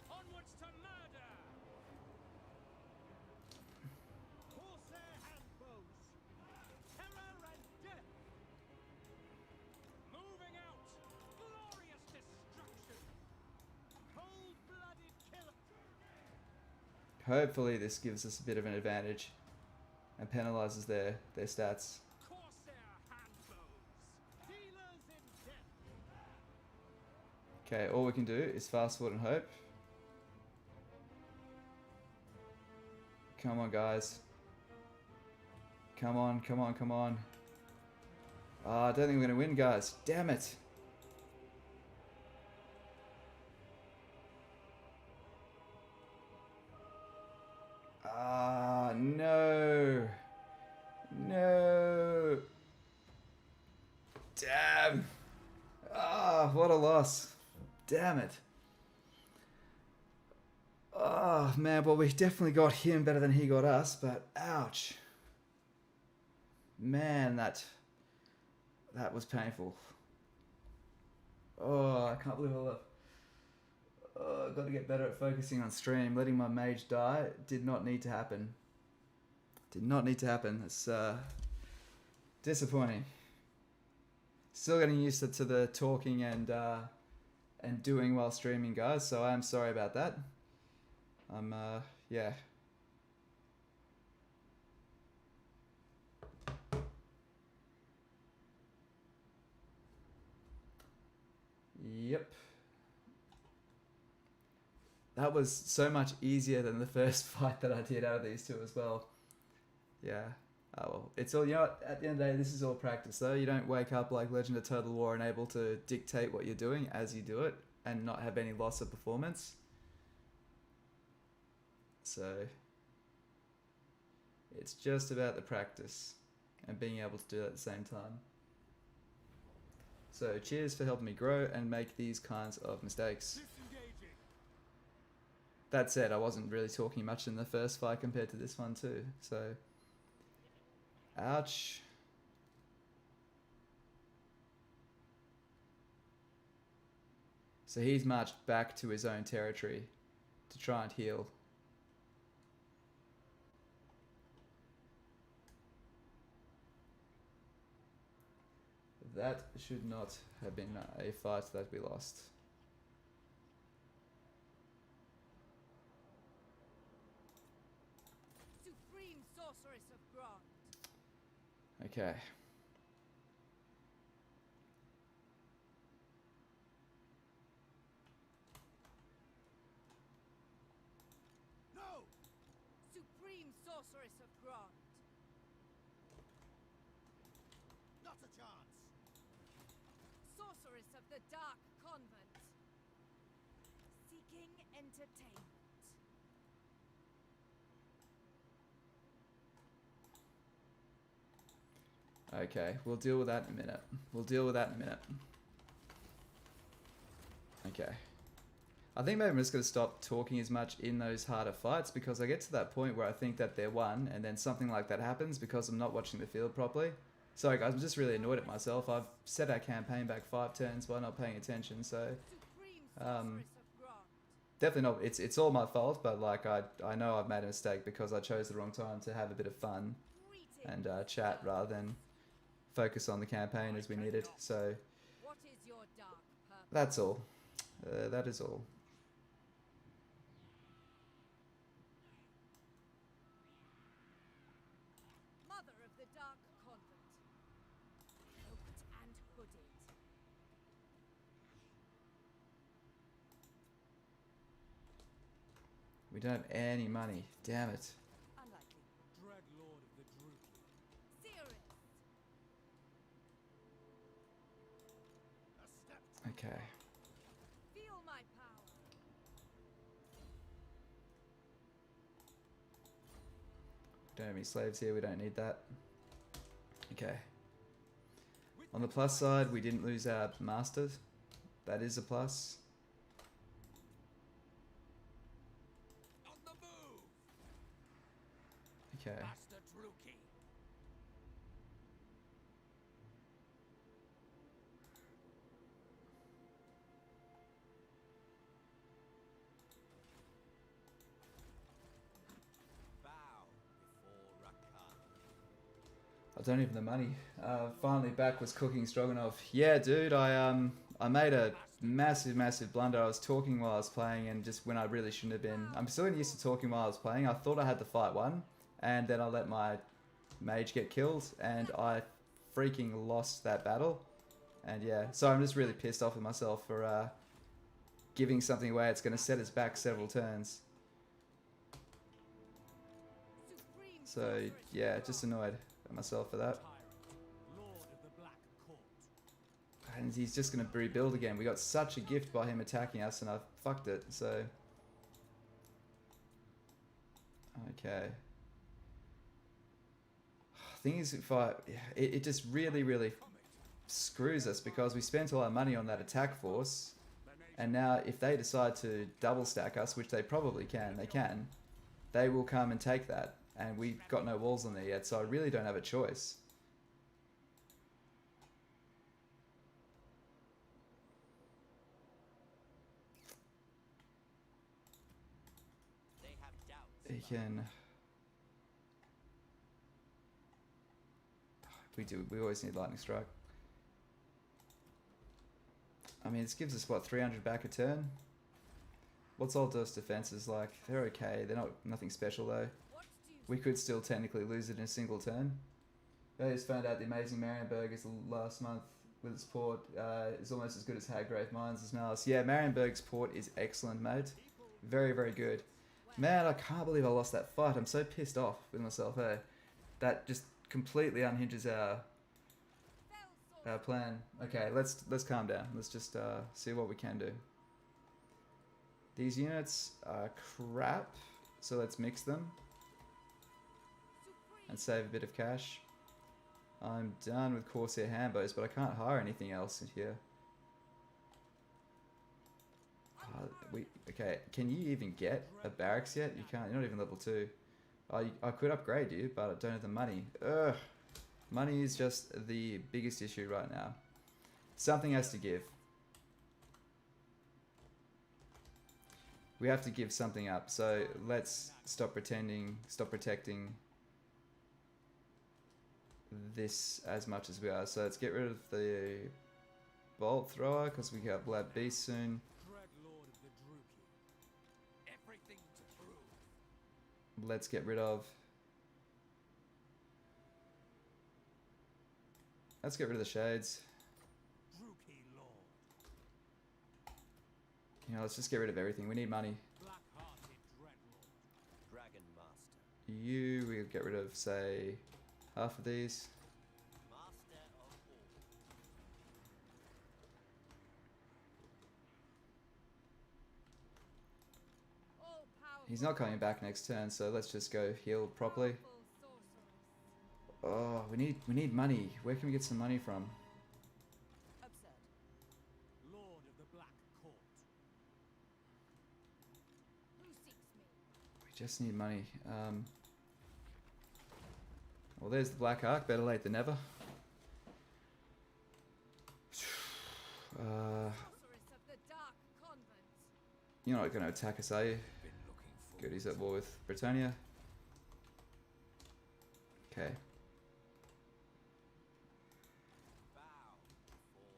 [SPEAKER 3] Onwards to murder. Corsair handbows. Terror and death. Moving out. Glorious destruction. Cold-blooded killer.
[SPEAKER 1] Hopefully this gives us a bit of an advantage and penalizes their stats.
[SPEAKER 3] Corsair handbows. Dealers in death.
[SPEAKER 1] Okay, all we can do is fast forward and hope. Come on, guys. Come on, come on, come on. I don't think we're going to win, guys. Damn it. No. No. Damn. What a loss. Damn it. Oh, man. Well, we definitely got him better than he got us, but ouch. Man, that was painful. Oh, I can't believe all that. Oh, I've got to get better at focusing on stream. Letting my mage die did not need to happen. Did not need to happen. It's disappointing. Still getting used to the talking and doing while streaming, guys. So I am sorry about that. Yeah. Yep. That was so much easier than the first fight that I did out of these two as well. Yeah. Oh well. It's all, you know what, at the end of the day, this is all practice though. You don't wake up like Legend of Total War and able to dictate what you're doing as you do it and not have any loss of performance. So it's just about the practice and being able to do it at the same time. So cheers for helping me grow and make these kinds of mistakes.
[SPEAKER 3] Disengaging.
[SPEAKER 1] That said, I wasn't really talking much in the first fight compared to this one too, so ouch. So he's marched back to his own territory to try and heal. That should not have been a fight that we lost.
[SPEAKER 2] Supreme sorceress of Grant.
[SPEAKER 1] Okay.
[SPEAKER 3] No.
[SPEAKER 2] Supreme sorceress of Grant.
[SPEAKER 3] Not a chance.
[SPEAKER 2] Sorceress of the Dark Convent. Seeking entertainment.
[SPEAKER 1] Okay, we'll deal with that in a minute. We'll deal with that in a minute. Okay. I think maybe I'm just going to stop talking as much in those harder fights because I get to that point where I think that they're won and then something like that happens because I'm not watching the field properly. Sorry guys, I'm just really annoyed at myself. I've set our campaign back 5 turns while not paying attention, so
[SPEAKER 2] Supreme sorceress of Grant.
[SPEAKER 1] definitely not, it's all my fault, but like I know I've made a mistake because I chose the wrong time to have a bit of fun
[SPEAKER 2] Greetings,
[SPEAKER 1] and chat rather than focus on the campaign as we needed. So
[SPEAKER 2] What is your dark purpose?
[SPEAKER 1] that's all. That is all.
[SPEAKER 2] Mother of the Dark Convent. Cloaked and hooded.
[SPEAKER 1] We don't have any money. Damn it.
[SPEAKER 2] Unlikely.
[SPEAKER 3] Dread
[SPEAKER 1] Okay.
[SPEAKER 2] Feel my power.
[SPEAKER 1] Don't have any slaves here. We don't need that. Okay.
[SPEAKER 3] With
[SPEAKER 1] On the plus side, we didn't lose our masters. That is a plus.
[SPEAKER 3] on the move.
[SPEAKER 1] Okay.
[SPEAKER 3] Master Druki. Bow before Rakarth.
[SPEAKER 1] I don't even have the money. Finally back was cooking stroganoff. Yeah, dude, I made a massive blunder. I was talking while I was playing, and just when I really shouldn't have been. I'm still used to talking while I was playing. I thought I had the fight won, and then I let my mage get killed, and I freaking lost that battle. And yeah, so I'm just really pissed off with myself for giving something away. It's going to set us back several turns.
[SPEAKER 2] Supreme
[SPEAKER 1] So
[SPEAKER 2] sorceress
[SPEAKER 1] yeah,
[SPEAKER 2] of
[SPEAKER 1] just
[SPEAKER 2] God.
[SPEAKER 1] annoyed at myself for that.
[SPEAKER 3] Tyrant. Lord of the Black Court.
[SPEAKER 1] And he's just going to rebuild again. We got such a gift by him attacking us, and I fucked it. So okay. Thing is, if it just really screws us because we spent all our money on that attack force, and now if they decide to double stack us, which they probably can, they will come and take that, and we've got no walls on there yet, so I really don't have a choice.
[SPEAKER 3] They have doubts.
[SPEAKER 1] He can. We always need lightning strike. I mean, this gives us what, 300 back a turn. What's Aldous defenses like? They're okay. They're nothing special though.
[SPEAKER 2] What do you
[SPEAKER 1] We could still technically lose it in a single turn. I just found out the amazing Marienburg is last month with its port is almost as good as Haggrave Mines as Malice. Yeah, Marienburg's port is excellent, mate. Very good. Man, I can't believe I lost that fight. I'm so pissed off with myself. Hey, that just completely unhinges our
[SPEAKER 2] fell
[SPEAKER 1] plan. Okay, let's calm down. Let's just see what we can do. These units are crap, so let's mix them and save a bit of cash. I'm done with Corsair Hambos, but I can't hire anything else in here. Okay, can you even get a barracks yet? You can't, you're not even level 2. I could upgrade you, but I don't have the money. Ugh. Money is just the biggest issue right now. Something has to give. We have to give something up, so let's stop pretending, stop protecting this as much as we are. So let's get rid of the bolt thrower, because we have Lab Beast soon.
[SPEAKER 3] Dread Lord of the Druki. Everything to prove.
[SPEAKER 1] Let's get rid of... Let's get rid of the shades.
[SPEAKER 3] Druki Lord.
[SPEAKER 1] You know, let's just get rid of everything. We need money.
[SPEAKER 3] Black-hearted Dreadlord.
[SPEAKER 4] Dragon Master.
[SPEAKER 1] You, we'll get rid of, say, half of these.
[SPEAKER 4] Master of all.
[SPEAKER 2] all powerful.
[SPEAKER 1] He's not coming back next turn, so let's just go heal properly.
[SPEAKER 2] Powerful sorceress.
[SPEAKER 1] Oh, we need money. Where can we get some money from?
[SPEAKER 2] Absurd.
[SPEAKER 3] Lord of the Black Court.
[SPEAKER 2] Who seeks me?
[SPEAKER 1] We just need money. Well, there's the Black Ark. Better late than never.
[SPEAKER 2] Sorceress of the Dark Convent.
[SPEAKER 1] You're not going to attack us, are you?
[SPEAKER 3] Been looking for.
[SPEAKER 1] Good, he's at war with Britannia. Okay.
[SPEAKER 4] Bow before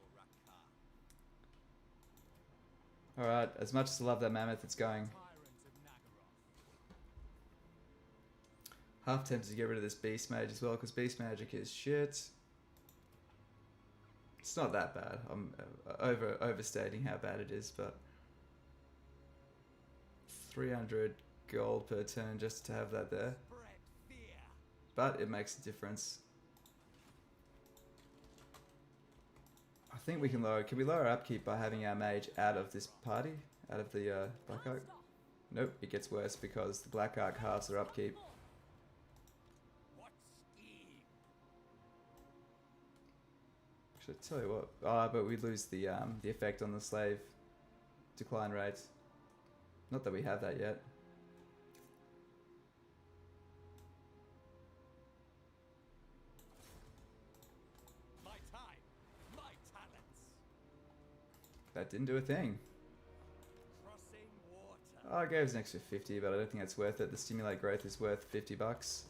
[SPEAKER 4] Rakarth.
[SPEAKER 1] Alright, as much as I love that mammoth, it's going.
[SPEAKER 3] Tyrant of Nagaroth.
[SPEAKER 1] Half tempted to get rid of this Beast Mage as well, because Beast Magic is shit. It's not that bad. I'm overstating how bad it is, but 300 gold per turn just to have that there.
[SPEAKER 3] Spread fear.
[SPEAKER 1] But it makes a difference. I think we can lower. Can we lower our upkeep by having our mage out of this party? Out of the Black Ark? Nope, it gets worse because the Black Ark halves their upkeep.
[SPEAKER 3] What scheme?
[SPEAKER 1] Should I tell you what? Ah, but we lose the effect on the slave decline rates. Not that we have that yet.
[SPEAKER 3] My time, my talents.
[SPEAKER 1] That didn't do a thing.
[SPEAKER 3] Crossing water.
[SPEAKER 1] Oh, it gave us an extra 50, but I don't think that's worth it. The stimulate growth is worth 50 bucks.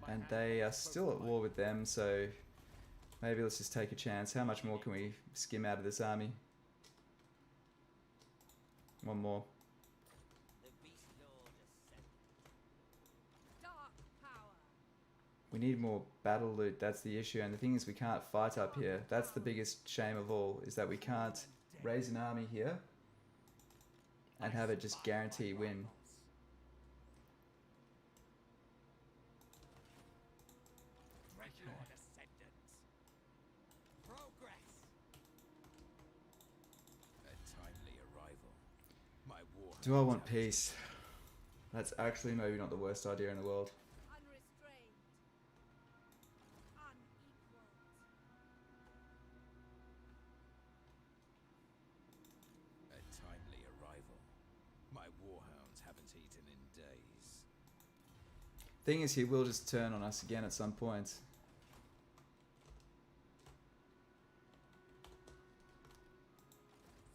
[SPEAKER 3] My
[SPEAKER 1] And
[SPEAKER 3] hand
[SPEAKER 1] they are
[SPEAKER 3] won't
[SPEAKER 1] still at
[SPEAKER 3] provide.
[SPEAKER 1] war with them, so maybe let's just take a chance. How much more can we skim out of this army? One more.
[SPEAKER 4] The Beast Lord ascended.
[SPEAKER 2] Dark power.
[SPEAKER 1] We need more battle loot, that's the issue. And the thing is we can't fight up here. That's the biggest shame of all, is that we can't raise an army here and have it just guarantee win.
[SPEAKER 3] Dreadlord ascendant. Progress. A timely arrival. My war.
[SPEAKER 1] Do I want peace? That's actually maybe not the worst idea in the world.
[SPEAKER 2] Unrestrained. Unequaled.
[SPEAKER 3] A timely arrival. My warhounds haven't eaten in days.
[SPEAKER 1] Thing is, he will just turn on us again at some point.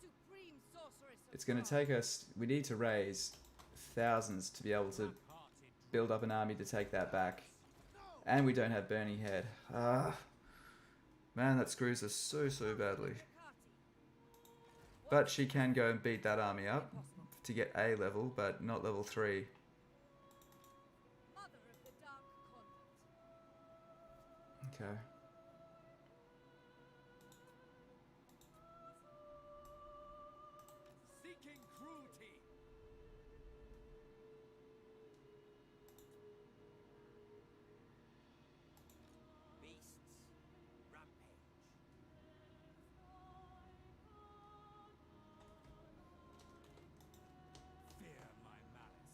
[SPEAKER 2] Supreme sorceress of
[SPEAKER 1] It's going to
[SPEAKER 2] God.
[SPEAKER 1] take us... We need to raise thousands to be able to build up an army to take that back. And we don't have Burning Head. Ah, man, that screws us so badly.
[SPEAKER 2] Rakarth.
[SPEAKER 1] But she can go and beat that army up
[SPEAKER 2] Impossible.
[SPEAKER 1] to get A level, but not level 3.
[SPEAKER 2] Mother of the Dark Convent.
[SPEAKER 1] Okay.
[SPEAKER 3] Seeking cruelty.
[SPEAKER 4] Beasts. Rampage.
[SPEAKER 3] Fear my malice.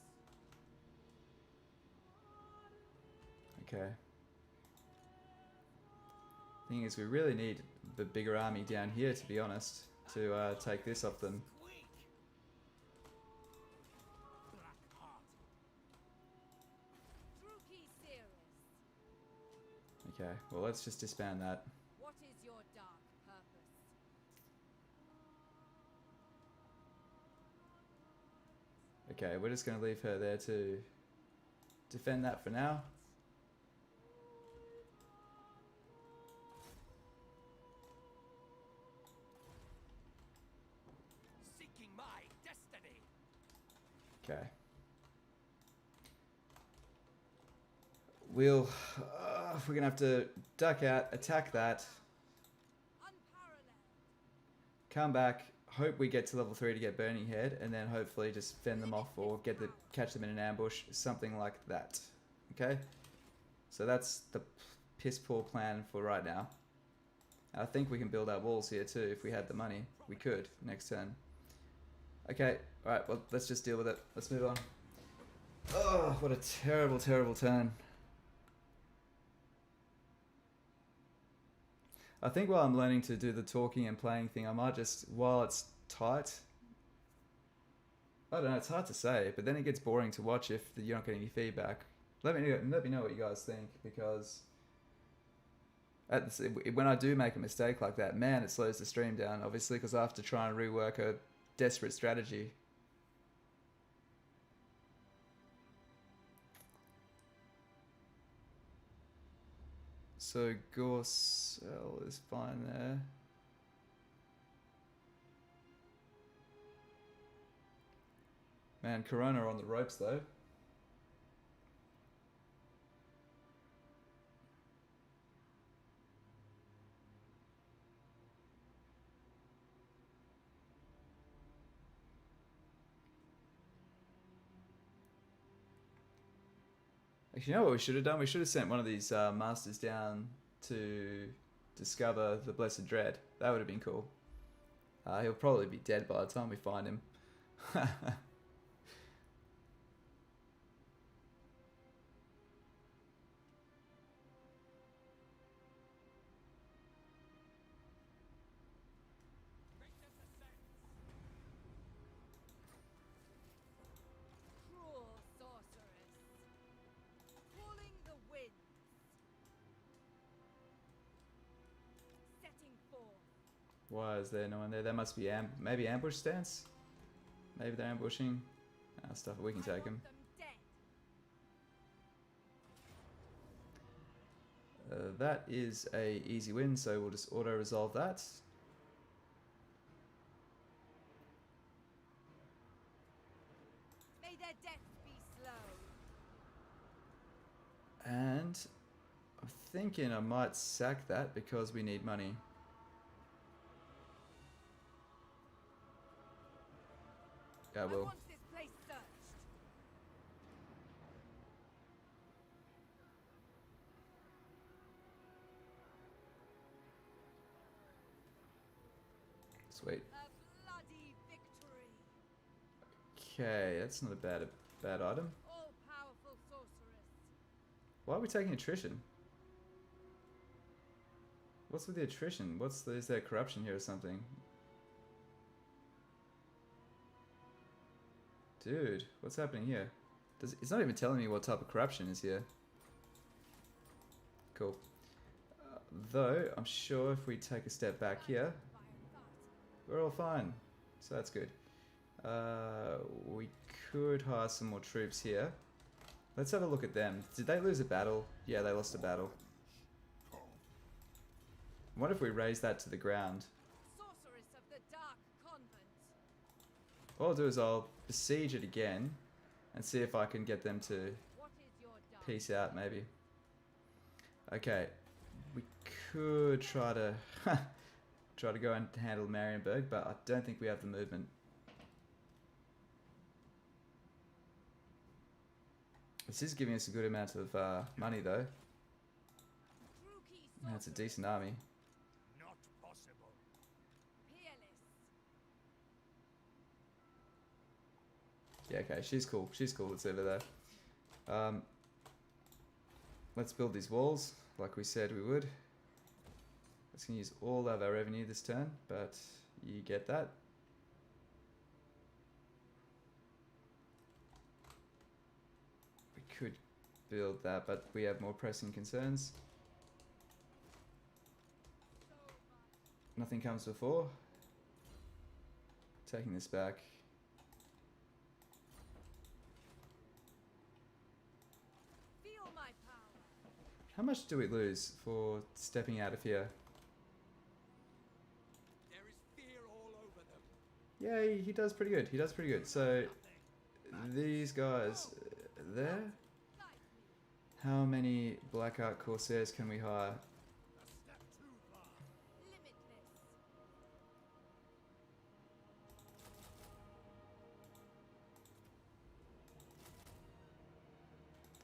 [SPEAKER 1] Okay. Thing is, we really need the bigger army down here, to be honest, to take this off them.
[SPEAKER 4] Squeak.
[SPEAKER 3] Black heart.
[SPEAKER 2] Druki Seeress.
[SPEAKER 1] Okay, well, let's just disband that.
[SPEAKER 2] What is your dark purpose?
[SPEAKER 1] Okay, we're just going to leave her there to defend that for now.
[SPEAKER 3] Seeking my destiny.
[SPEAKER 1] Okay. We're going to have to duck out, attack that,
[SPEAKER 2] Unparalleled.
[SPEAKER 1] come back, hope we get to level 3 to get Burning Head, and then hopefully just fend them off or catch them in an ambush, something like that. Okay? So that's the piss poor plan for right now. I think we can build our walls here too if we had the money. We could next turn. Okay, alright, well, let's just deal with it. Let's move on. Oh, what a terrible, terrible turn. I think while I'm learning to do the talking and playing thing, I might just, while it's tight, I don't know, it's hard to say, but then it gets boring to watch if you're not getting any feedback. Let me know what you guys think, because when I do make a mistake like that, man, it slows the stream down, obviously, because I have to try and rework a desperate strategy. So Gorsel is fine there. Man, Corona are on the ropes though. You know what we should have done? We should have sent one of these masters down to discover the Blessed Dread. That would have been cool. He'll probably be dead by the time we find him.
[SPEAKER 2] Cruel sorceress. Calling the winds. Setting forth.
[SPEAKER 1] Why is there no one there? There must be maybe ambush stance? Maybe they're ambushing. Stuff, we can
[SPEAKER 2] I
[SPEAKER 1] take
[SPEAKER 2] want
[SPEAKER 1] them.
[SPEAKER 2] them dead.
[SPEAKER 1] That is a easy win, so we'll just auto-resolve that.
[SPEAKER 2] May their deaths be slow.
[SPEAKER 1] And I'm thinking I might sack that because we need money. Yeah,
[SPEAKER 2] I
[SPEAKER 1] well.
[SPEAKER 2] want this place searched.
[SPEAKER 1] Sweet.
[SPEAKER 2] A bloody victory.
[SPEAKER 1] Okay, that's not a bad item.
[SPEAKER 2] All powerful sorceress.
[SPEAKER 1] Why are we taking attrition? What's with the attrition? Is there corruption here or something? Dude, what's happening here? It's not even telling me what type of corruption is here. Cool. Though, I'm sure if we take a step back here, we're all fine. So that's good. We could hire some more troops here. Let's have a look at them. Did they lose a battle? Yeah, they lost a battle. What if we raise that to the ground?
[SPEAKER 2] Sorceress of the Dark Convent.
[SPEAKER 1] What I'll do is I'll besiege it again and see if I can get them to
[SPEAKER 2] What is your dark?
[SPEAKER 1] peace out, maybe. Okay, we could try to go and handle Marienburg, but I don't think we have the movement. This is giving us a good amount of money, though.
[SPEAKER 2] Druki
[SPEAKER 1] That's a
[SPEAKER 2] sorceress.
[SPEAKER 1] decent army.
[SPEAKER 3] Not possible.
[SPEAKER 2] Peerless.
[SPEAKER 1] Yeah, okay, she's cool. She's cool. Let's leave her there. Let's build these walls, like we said we would. Let's gonna use all of our revenue this turn, but you get that. We could build that, but we have more pressing concerns.
[SPEAKER 2] So much.
[SPEAKER 1] Nothing comes before. Taking this back.
[SPEAKER 2] Feel my power.
[SPEAKER 1] How much do we lose for stepping out of here?
[SPEAKER 3] There is fear all over them.
[SPEAKER 1] Yeah, he does pretty good. He does pretty good. So, these guys there.
[SPEAKER 2] Like me.
[SPEAKER 1] How many Black Art Corsairs can we hire?
[SPEAKER 3] A step too far.
[SPEAKER 2] Limitless.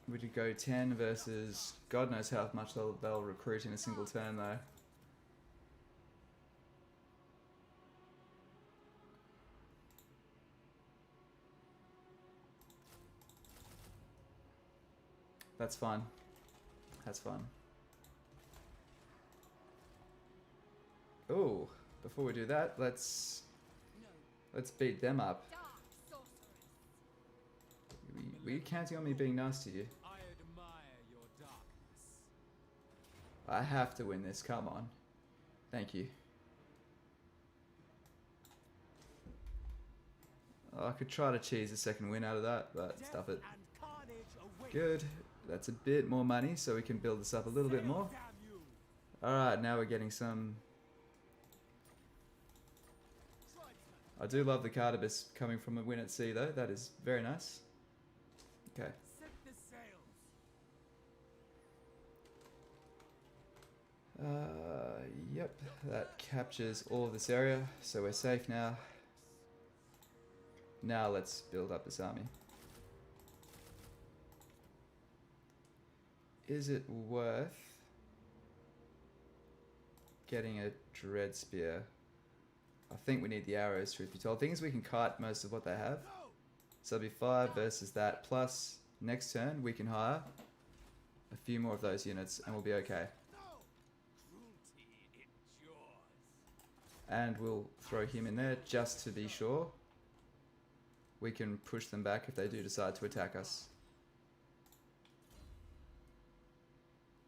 [SPEAKER 1] We could go 10 versus God knows how much they'll recruit in a single turn though. That's fine. That's fine. Oh, before we do that, let's beat them up.
[SPEAKER 2] Dark sorceress.
[SPEAKER 1] Were you counting on me being nice to you?
[SPEAKER 3] I admire your darkness.
[SPEAKER 1] I have to win this, come on. Thank you. Oh, I could try to cheese a second win out of that, but stuff it.
[SPEAKER 3] And carnage await.
[SPEAKER 1] Good. That's a bit more money, so we can build this up a little bit more.
[SPEAKER 3] Damn you.
[SPEAKER 1] Alright, now we're getting some...
[SPEAKER 3] Tribesman,
[SPEAKER 1] I do love the Cardibus coming from a win at sea, though. That is very nice. Okay.
[SPEAKER 3] set the sails.
[SPEAKER 1] Yep, that captures all of this area, so we're safe now. Now let's build up this army. is it worth getting a dread spear? I think we need the arrows, truth be told. Thing is, we can cut most of what they have. So it'll be 5 versus that. Plus, next turn, we can hire a few more of those units and we'll be okay.
[SPEAKER 3] Cruelty endures.
[SPEAKER 1] And we'll throw him in there just to be sure. We can push them back if they do decide to attack us.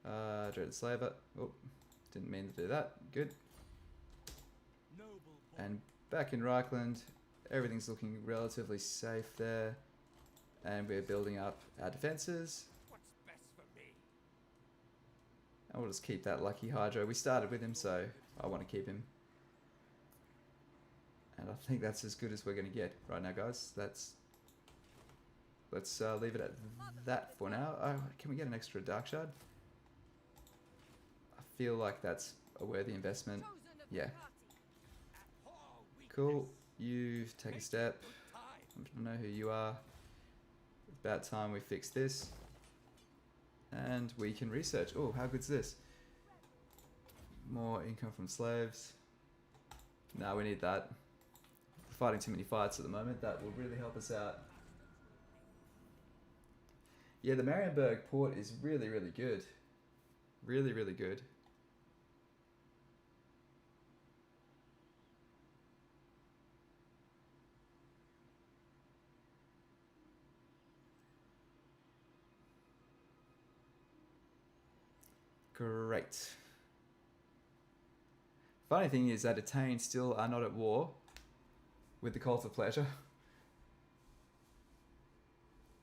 [SPEAKER 1] Dreaded Slaver. Oh, didn't mean to do that. Good.
[SPEAKER 3] Noble boy.
[SPEAKER 1] And back in Reichland, everything's looking relatively safe there. And we're building up our defenses.
[SPEAKER 3] What's best for me?
[SPEAKER 1] And we'll just keep that lucky Hydro. We started with him, so I want to keep him. And I think that's as good as we're going to get right now, guys. Let's leave it at that for now. Oh, can we get an extra Dark Shard? I feel like that's a worthy investment.
[SPEAKER 2] Chosen of
[SPEAKER 1] Yeah.
[SPEAKER 2] Rakarth.
[SPEAKER 3] Abhor weakness.
[SPEAKER 1] Cool. You take a
[SPEAKER 3] Make
[SPEAKER 1] step.
[SPEAKER 3] good time.
[SPEAKER 1] I don't know who you are. About time we fix this. And we can research. Oh, how good's this? More income from slaves. No, we need that. We're fighting too many fights at the moment. That will really help us out. Yeah, the Marienburg port is really, really good. Really, really good. Great. Funny thing is that Attain still are not at war with the Cult of Pleasure.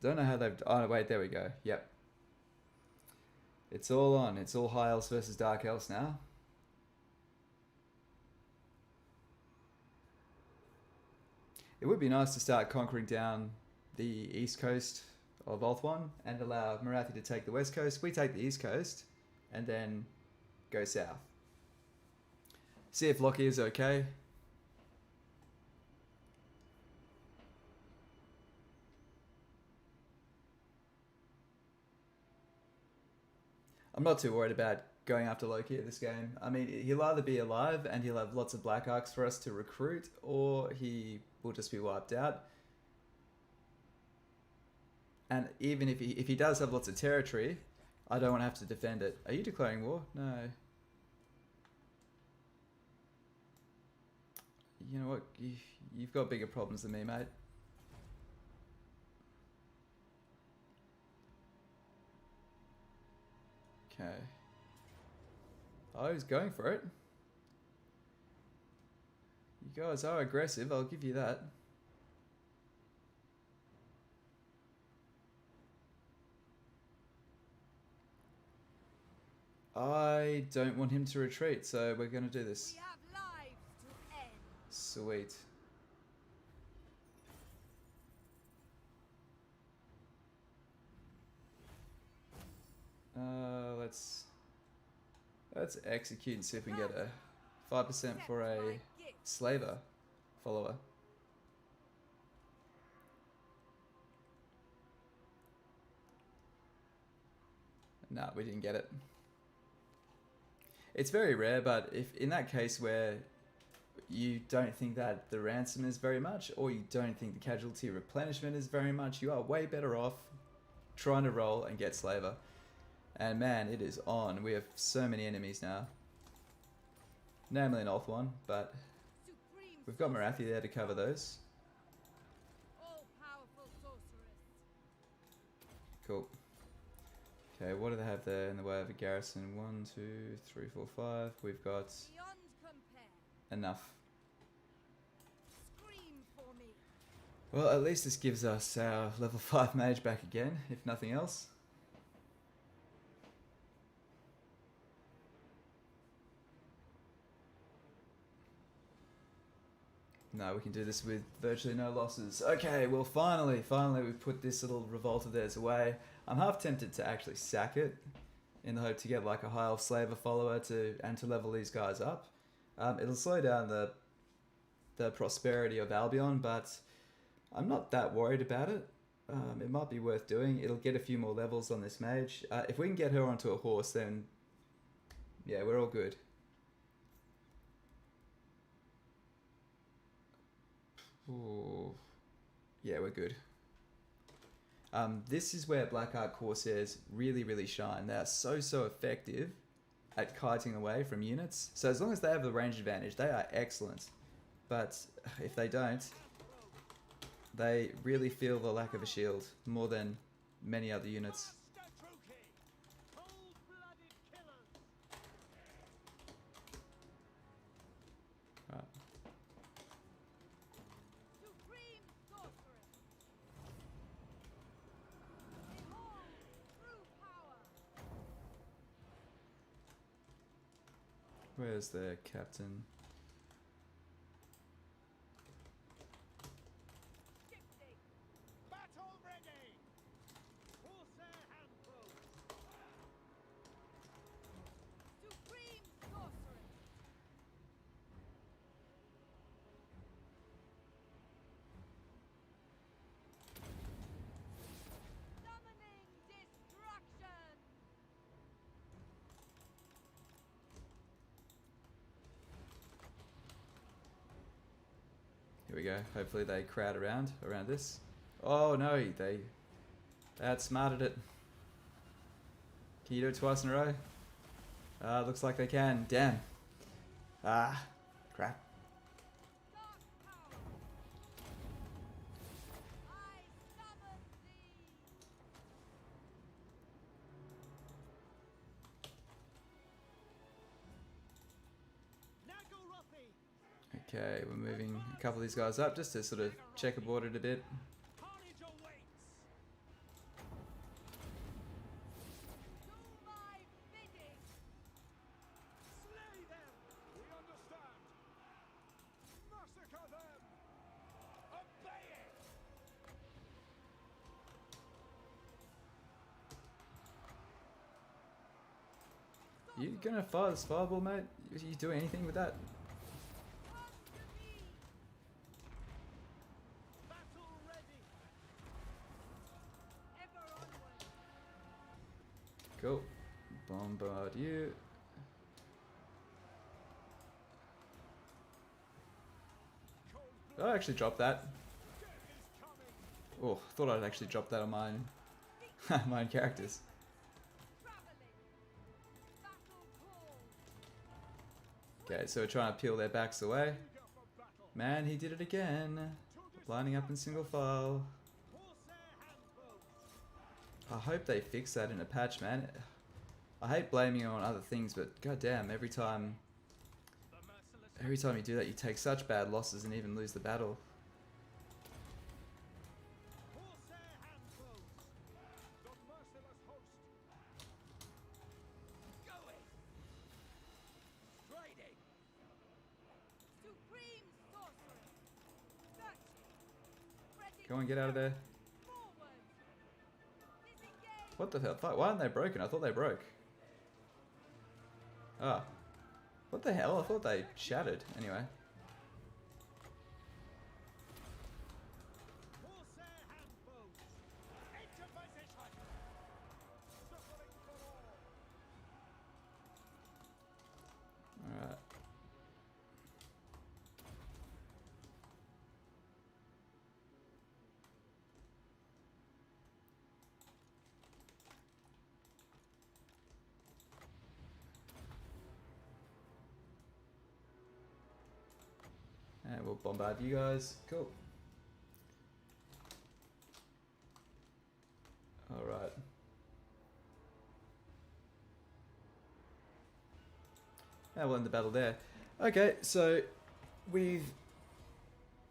[SPEAKER 1] Don't know how they've... Oh, wait, there we go. Yep. It's all on. It's all High Elves versus Dark Elves now. It would be nice to start conquering down the east coast of Ulthuan and allow Marathi to take the west coast. We take the east coast and then go south. See if Lockie is okay. I'm not too worried about going after Loki at this game. I mean, he'll either be alive and he'll have lots of Black Arcs for us to recruit, or he will just be wiped out. And even if he does have lots of territory, I don't want to have to defend it. Are you declaring war? No. You know what? You've got bigger problems than me, mate. Okay. Oh, he's going for it. You guys are aggressive, I'll give you that. I don't want him to retreat, so we're gonna do this.
[SPEAKER 2] We have lives to end.
[SPEAKER 1] Sweet. Let's execute and see if we can get a 5% for a
[SPEAKER 2] Accept my gift.
[SPEAKER 1] slaver follower. No, we didn't get it. It's very rare, but if in that case where you don't think that the ransom is very much, or you don't think the casualty replenishment is very much, you are way better off trying to roll and get slaver. And man, it is on. We have so many enemies now. Namely an Ulthuan, but
[SPEAKER 2] Supreme
[SPEAKER 1] we've got
[SPEAKER 2] sorceress.
[SPEAKER 1] Marathi there to cover those.
[SPEAKER 2] All-powerful sorceress.
[SPEAKER 1] Cool. Okay, what do they have there in the way of a garrison? 1, 2, 3, 4, 5. We've got
[SPEAKER 2] Beyond compare.
[SPEAKER 1] enough.
[SPEAKER 2] Scream for me.
[SPEAKER 1] Well, at least this gives us our level 5 mage back again, if nothing else. No, we can do this with virtually no losses. Okay, well finally we've put this little revolt of theirs away. I'm half tempted to actually sack it in the hope to get like a high elf slaver follower to level these guys up. It'll slow down the prosperity of Albion, but I'm not that worried about it. It might be worth doing. It'll get a few more levels on this mage. If we can get her onto a horse, then yeah, we're all good. Ooh. Yeah, we're good. This is where Blackheart Corsairs really shine. They are so effective at kiting away from units. So as long as they have the range advantage, they are excellent. But if they don't, they really feel the lack of a shield more than many other units. Right.
[SPEAKER 2] Supreme sorceress. Behold, true power.
[SPEAKER 1] Where's the captain?
[SPEAKER 2] Shifting.
[SPEAKER 3] Battle ready! Corsair handbow!
[SPEAKER 2] Supreme sorceress. Summoning destruction.
[SPEAKER 1] Here we go. Hopefully they crowd around this. Oh no, they outsmarted it. Can you do it twice in a row? Looks like they can. Damn. Ah, crap.
[SPEAKER 2] Dark power. I summon thee.
[SPEAKER 3] Nagorothi!
[SPEAKER 1] Okay, we're moving a couple of these guys up just to sort of checkerboard it a bit.
[SPEAKER 3] Carnage awaits!
[SPEAKER 2] Do my bidding.
[SPEAKER 3] Slay them! We understand! Massacre them! Obey it!
[SPEAKER 1] You gonna fire this fireball, mate? You doing anything with that?
[SPEAKER 2] Come to me.
[SPEAKER 3] Battle ready!
[SPEAKER 2] Ever onward.
[SPEAKER 1] Cool. Bombard you.
[SPEAKER 3] Cold
[SPEAKER 1] I actually dropped that.
[SPEAKER 3] death is coming!
[SPEAKER 1] Oh, thought I'd actually drop that on mine. Mine characters.
[SPEAKER 2] Traveling. Battle call.
[SPEAKER 1] Okay, so we're trying to peel their backs away.
[SPEAKER 3] Eager for battle!
[SPEAKER 1] Man, he did it again.
[SPEAKER 3] To
[SPEAKER 1] Lining up in single file.
[SPEAKER 3] Corsair handbow!
[SPEAKER 1] I hope they fix that in a patch, man. I hate blaming it on other things, but goddamn, every time
[SPEAKER 3] The merciless
[SPEAKER 1] you do that, you take such bad losses and even lose the battle.
[SPEAKER 3] Corsair handbows! The merciless host!
[SPEAKER 4] Going! Striding!
[SPEAKER 2] Supreme sorceress. Searching. Ready
[SPEAKER 1] Go on, get out of there.
[SPEAKER 2] forward. Disengage.
[SPEAKER 1] What the hell? Fuck, why aren't they broken? I thought they broke. Ah. What the hell? I thought they shattered. Anyway.
[SPEAKER 3] Corsair handbows! Into position! Suffering for all!
[SPEAKER 1] Alright. And we'll bombard you guys. Cool. Alright. Now we'll end the battle there. Okay, so we've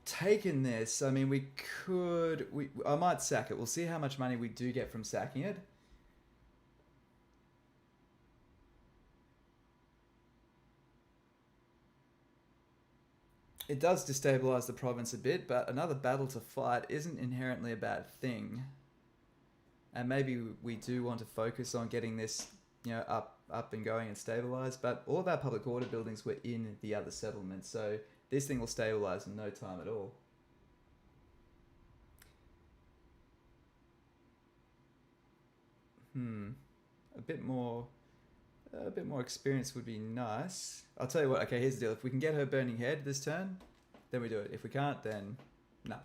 [SPEAKER 1] taken this. I mean, we could... I might sack it. We'll see how much money we do get from sacking it. It does destabilize the province a bit, but another battle to fight isn't inherently a bad thing. And maybe we do want to focus on getting this, you know, up and going and stabilized. But all of our public order buildings were in the other settlements, so this thing will stabilize in no time at all. A bit more experience would be nice. I'll tell you what. Okay, here's the deal. If we can get her burning head this turn, then we do it. If we can't, then no.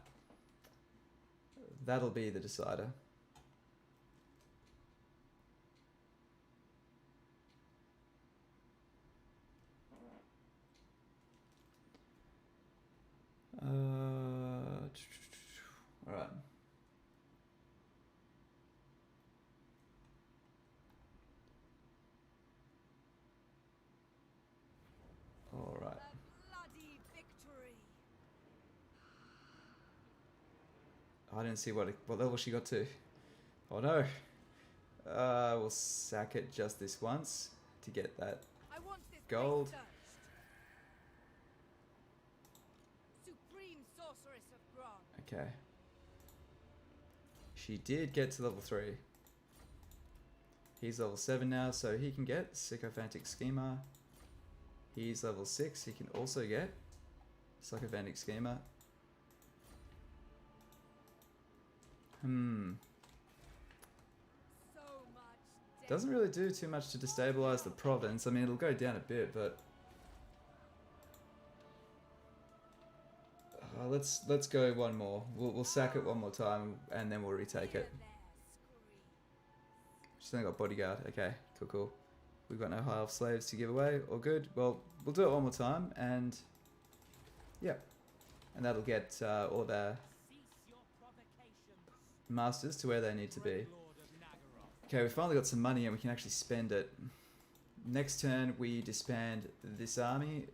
[SPEAKER 1] That'll be the decider. All right. All right.
[SPEAKER 2] A bloody victory.
[SPEAKER 1] I didn't see what level she got to. Oh no. We'll sack it just this once to get that.
[SPEAKER 2] I want this
[SPEAKER 1] Gold.
[SPEAKER 2] place searched. Supreme sorceress of Grant.
[SPEAKER 1] Okay. She did get to level 3. He's level 7 now, so he can get Sycophantic Schema. He's level 6, he can also get Sycophantic Schema.
[SPEAKER 2] So much
[SPEAKER 1] Doesn't really do too much to destabilize the province. I mean, it'll go down a bit, but let's go one more. We'll sack it one more time, and then we'll retake it. She's only got bodyguard. Okay, cool. We've got no high elf slaves to give away. All good. Well, we'll do it one more time, and yeah, and that'll get all of our masters to where they need to be. Okay, we finally got some money, and we can actually spend it. Next turn, we disband this army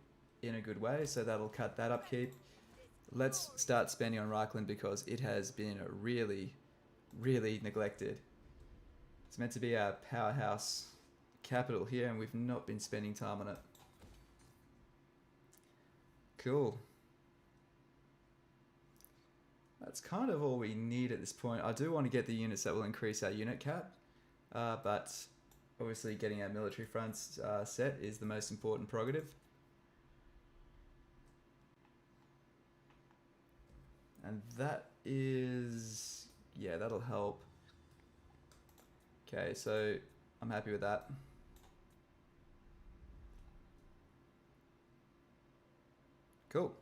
[SPEAKER 1] in a good way, so that'll cut that upkeep. Let's start spending on Reichland because it has been really neglected. It's meant to be our powerhouse capital here, and we've not been spending time on it. Cool. That's kind of all we need at this point. I do want to get the units that will increase our unit cap, but obviously getting our military fronts set is the most important prerogative. And that is, yeah, that'll help. Okay, so I'm happy with that. Cool.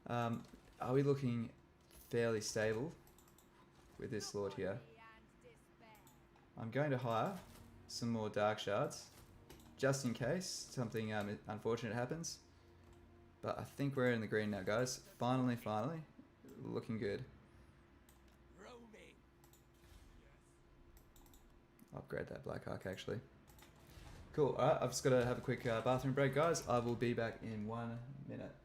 [SPEAKER 1] Are we looking fairly stable with this lord here? I'm going to hire some more dark shards, just in case something unfortunate happens. But I think we're in the green now, guys. Finally. Looking good. Upgrade that Black Arc, actually. Cool. Alright, I've just got to have a quick bathroom break, guys. I will be back in 1 minute.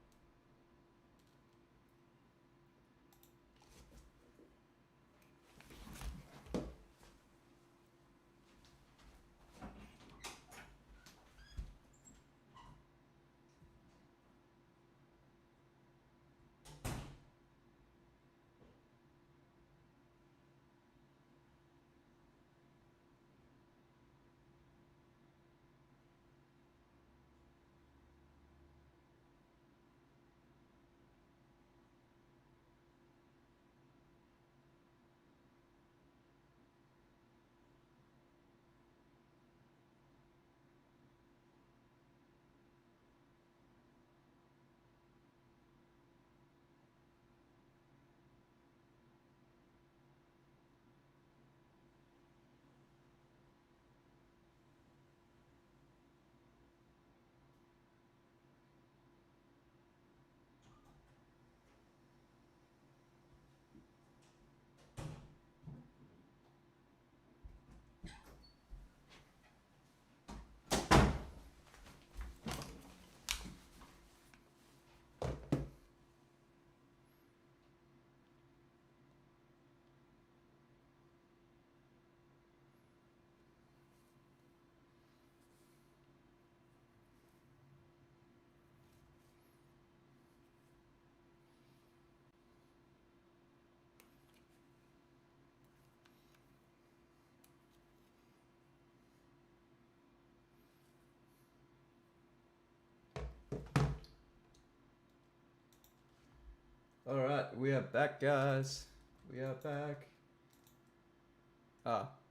[SPEAKER 1] Alright, we are back, guys. We are back.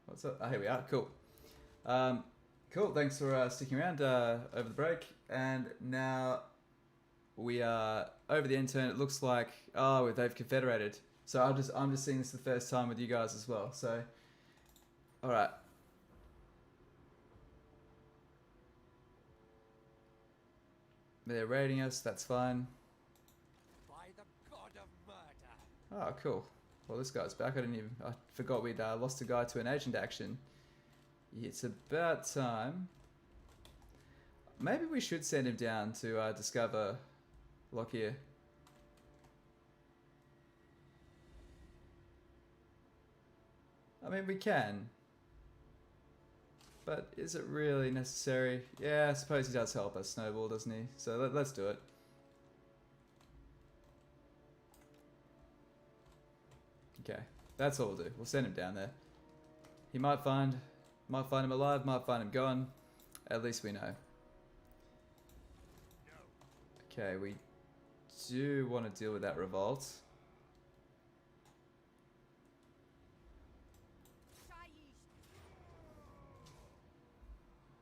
[SPEAKER 1] What's up? Oh, here we are. Cool. Cool. Thanks for sticking around over the break. And now we are over the end turn. It looks like they've confederated. So I'm just seeing this the first time with you guys as well. So, all right. They're raiding us. That's fine.
[SPEAKER 3] By the god of murder.
[SPEAKER 1] Oh, cool. Well, this guy's back. I forgot we'd lost a guy to an agent action. It's about time. Maybe we should send him down to discover Lockyer. I mean, we can. But is it really necessary? Yeah, I suppose he does help us snowball, doesn't he? So let's do it. Okay, that's all we'll do. We'll send him down there. He might find him alive, might find him gone. At least we know. Okay, we do want to deal with that revolt.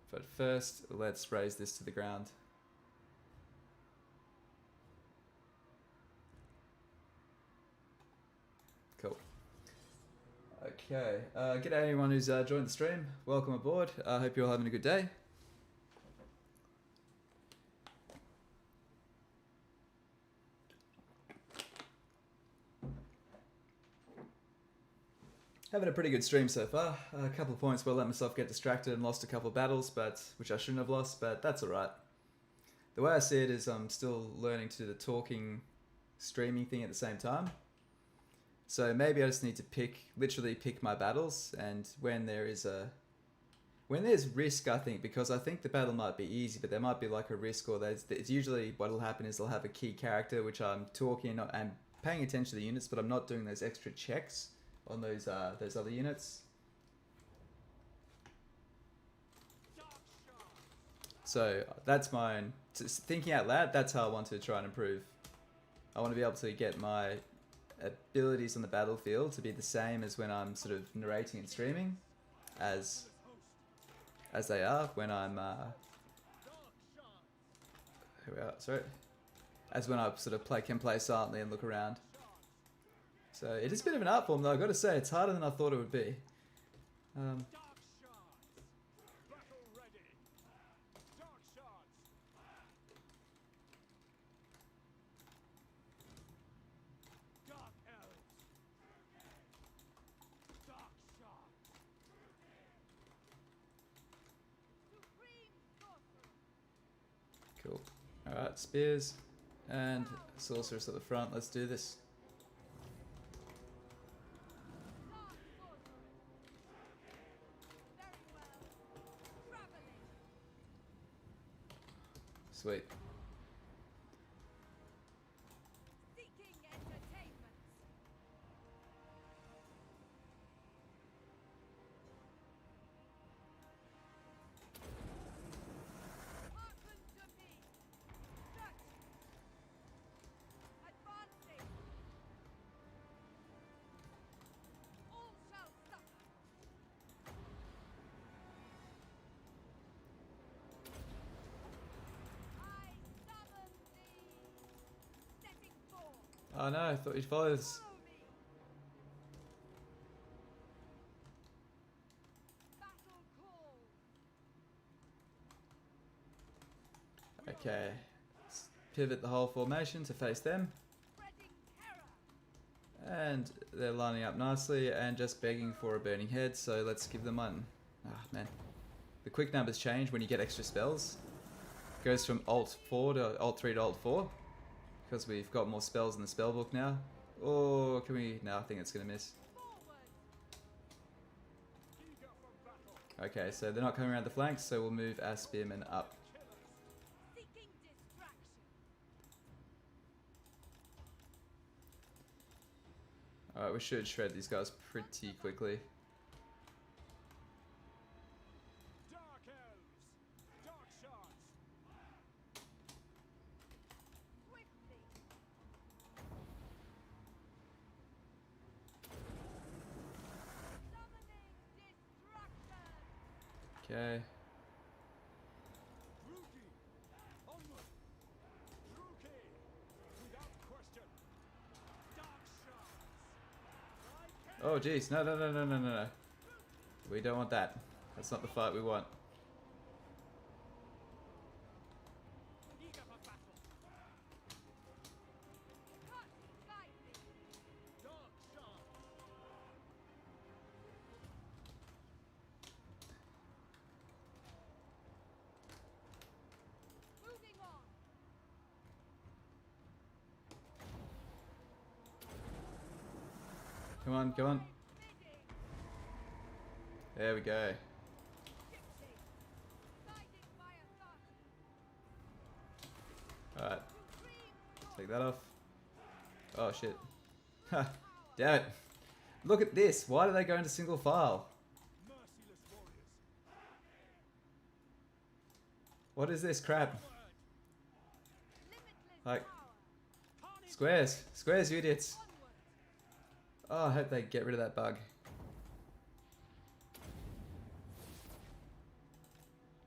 [SPEAKER 1] But first, let's raise this to the ground. Cool. Okay, g'day anyone who's joined the stream. Welcome aboard. I hope you're all having a good day. Having a pretty good stream so far. A couple of points where I let myself get distracted and lost a couple of battles, which I shouldn't have lost, but that's alright. The way I see it is I'm still learning to do the talking, streaming thing at the same time. So maybe I just need to literally pick my battles, and when there's risk, I think, because I think the battle might be easy, but there might be like a risk, or it's usually what'll happen is they'll have a key character, which I'm talking and paying attention to the units, but I'm not doing those extra checks on those other units. So that's mine. Thinking out loud, that's how I want to try and improve. I want to be able to get my abilities on the battlefield to be the same as when I'm sort of narrating and streaming, as they are when I'm here we are. Sorry, as when I sort of can play silently and look around. So it is a bit of an art form, though. I've got to say, it's harder than I thought it would be. Cool. Alright, spears and sorceress at the front. Let's do this. Sweet.
[SPEAKER 2] Seeking entertainment. Hearken to me. Dutch. Advancing. All shall suffer. I summon thee. Setting forth.
[SPEAKER 1] Oh no, I thought you'd follow this.
[SPEAKER 2] Follow me. Battle call.
[SPEAKER 1] Okay. Let's pivot the whole formation to face them.
[SPEAKER 2] Spreading terror.
[SPEAKER 1] And they're lining up nicely and just begging for a burning head, so let's give them one. Ah, man. The quick numbers change when you get extra spells. Goes from Alt 4 to Alt 3 to Alt 4. Because we've got more spells in the spell book now. Or can we... No, I think it's going to miss. Okay, so they're not coming around the flanks, so we'll move our spearmen up.
[SPEAKER 2] Seeking distraction.
[SPEAKER 1] Alright, we should shred these guys pretty quickly.
[SPEAKER 3] Dark elves! Dark shards!
[SPEAKER 2] Swiftly. Summoning
[SPEAKER 1] Okay.
[SPEAKER 3] Druki! Onward! Druki! Without question! Dark shards!
[SPEAKER 1] Oh, jeez. No, no, no, no, no, no, no. We don't want that. That's not the fight we want.
[SPEAKER 3] Eager for battle!
[SPEAKER 2] Cut lightning.
[SPEAKER 3] Dark shards!
[SPEAKER 2] Moving on.
[SPEAKER 1] Come on, come on.
[SPEAKER 2] Bidding.
[SPEAKER 1] There we go.
[SPEAKER 2] Gypsy. Guided by a thought.
[SPEAKER 1] Alright,
[SPEAKER 2] Supreme
[SPEAKER 1] take that off. Oh shit. Ha! Damn it. Look at this. Why do they go into single file?
[SPEAKER 3] Merciless warriors!
[SPEAKER 1] What is this crap?
[SPEAKER 2] limitless
[SPEAKER 1] Like,
[SPEAKER 2] power.
[SPEAKER 3] Carnage!
[SPEAKER 1] squares. Squares, you idiots.
[SPEAKER 2] Onward.
[SPEAKER 1] Oh, I hope they get rid of that bug.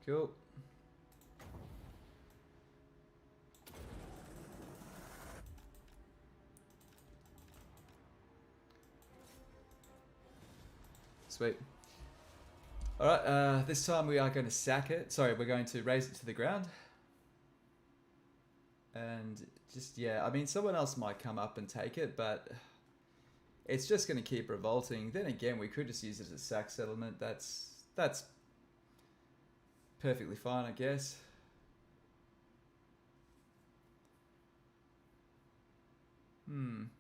[SPEAKER 1] Cool. Sweet. Alright, this time we are going to sack it. Sorry, we're going to raise it to the ground. And just, yeah, I mean, someone else might come up and take it, but it's just going to keep revolting. Then again, we could just use it as a sack settlement. That's perfectly fine, I guess.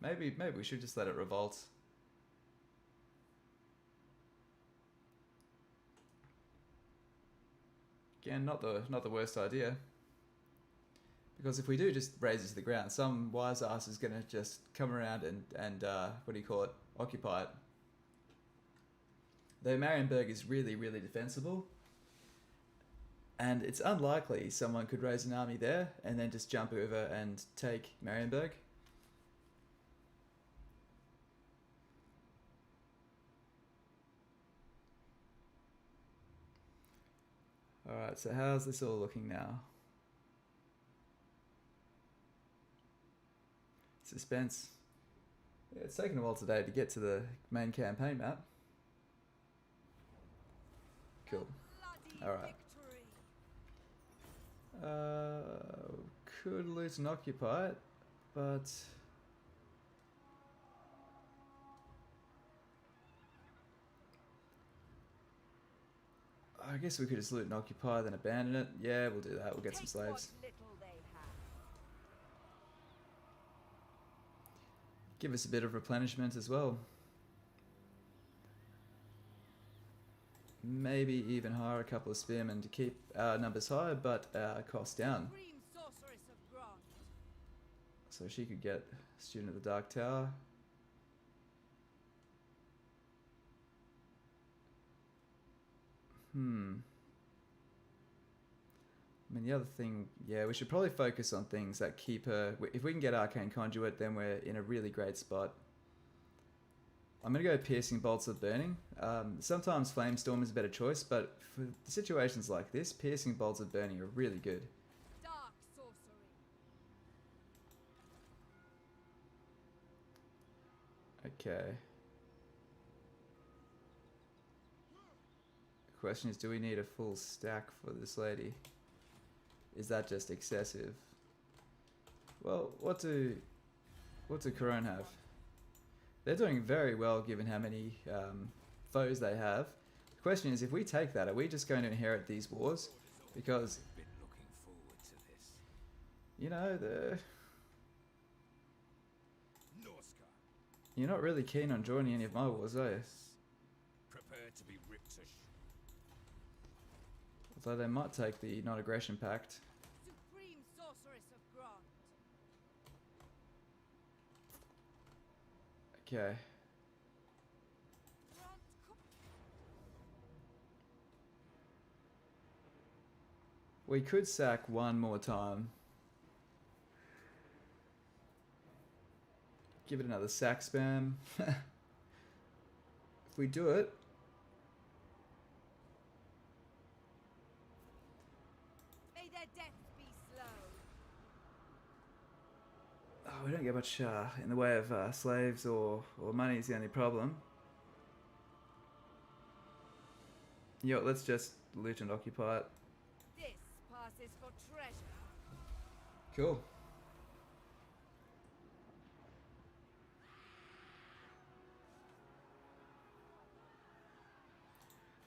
[SPEAKER 1] Maybe we should just let it revolt. Again, not the worst idea. Because if we do just raise it to the ground, some wise ass is going to just come around and what do you call it, occupy it. Though Marienburg is really, really defensible. And it's unlikely someone could raise an army there and then just jump over and take Marienburg. Alright, so how's this all looking now? Suspense. Yeah, it's taken a while today to get to the main campaign map. Cool.
[SPEAKER 2] Bloody
[SPEAKER 1] Alright.
[SPEAKER 2] victory.
[SPEAKER 1] Could loot and occupy it, but I guess we could just loot and occupy, then abandon it. Yeah, we'll do that. We'll get some
[SPEAKER 2] Take what
[SPEAKER 1] slaves.
[SPEAKER 2] little they have.
[SPEAKER 1] Give us a bit of replenishment as well. Maybe even hire a couple of spearmen to keep our numbers high, but our costs down.
[SPEAKER 2] Supreme sorceress of Grant.
[SPEAKER 1] So she could get Student of the Dark Tower. I mean, the other thing, yeah, we should probably focus on things that keep her... If we can get Arcane Conduit, then we're in a really great spot. I'm going to go Piercing Bolts of Burning. Sometimes Flamestorm is a better choice, but for situations like this, Piercing Bolts of Burning are really good.
[SPEAKER 2] Dark sorcery.
[SPEAKER 1] Okay. The question is, do we need a full stack for this lady? Is that just excessive? Well, what do Corone have? They're doing very well given how many foes they have. The question is, if we take that, are we just going to inherit these wars? Because,
[SPEAKER 3] Been looking forward to this.
[SPEAKER 1] you know,
[SPEAKER 3] Norska,
[SPEAKER 1] you're not really keen on joining any of my wars, are you?
[SPEAKER 3] prepare to be ripped to
[SPEAKER 1] Although they might take the non-aggression pact.
[SPEAKER 2] Supreme sorceress of Grant.
[SPEAKER 1] Okay.
[SPEAKER 2] Grant
[SPEAKER 1] We could sack one more time. Give it another sack spam. If we do it, much in the way of slaves or money is the only problem. Yo, let's just loot and occupy it.
[SPEAKER 2] This passes for treasure.
[SPEAKER 1] Cool.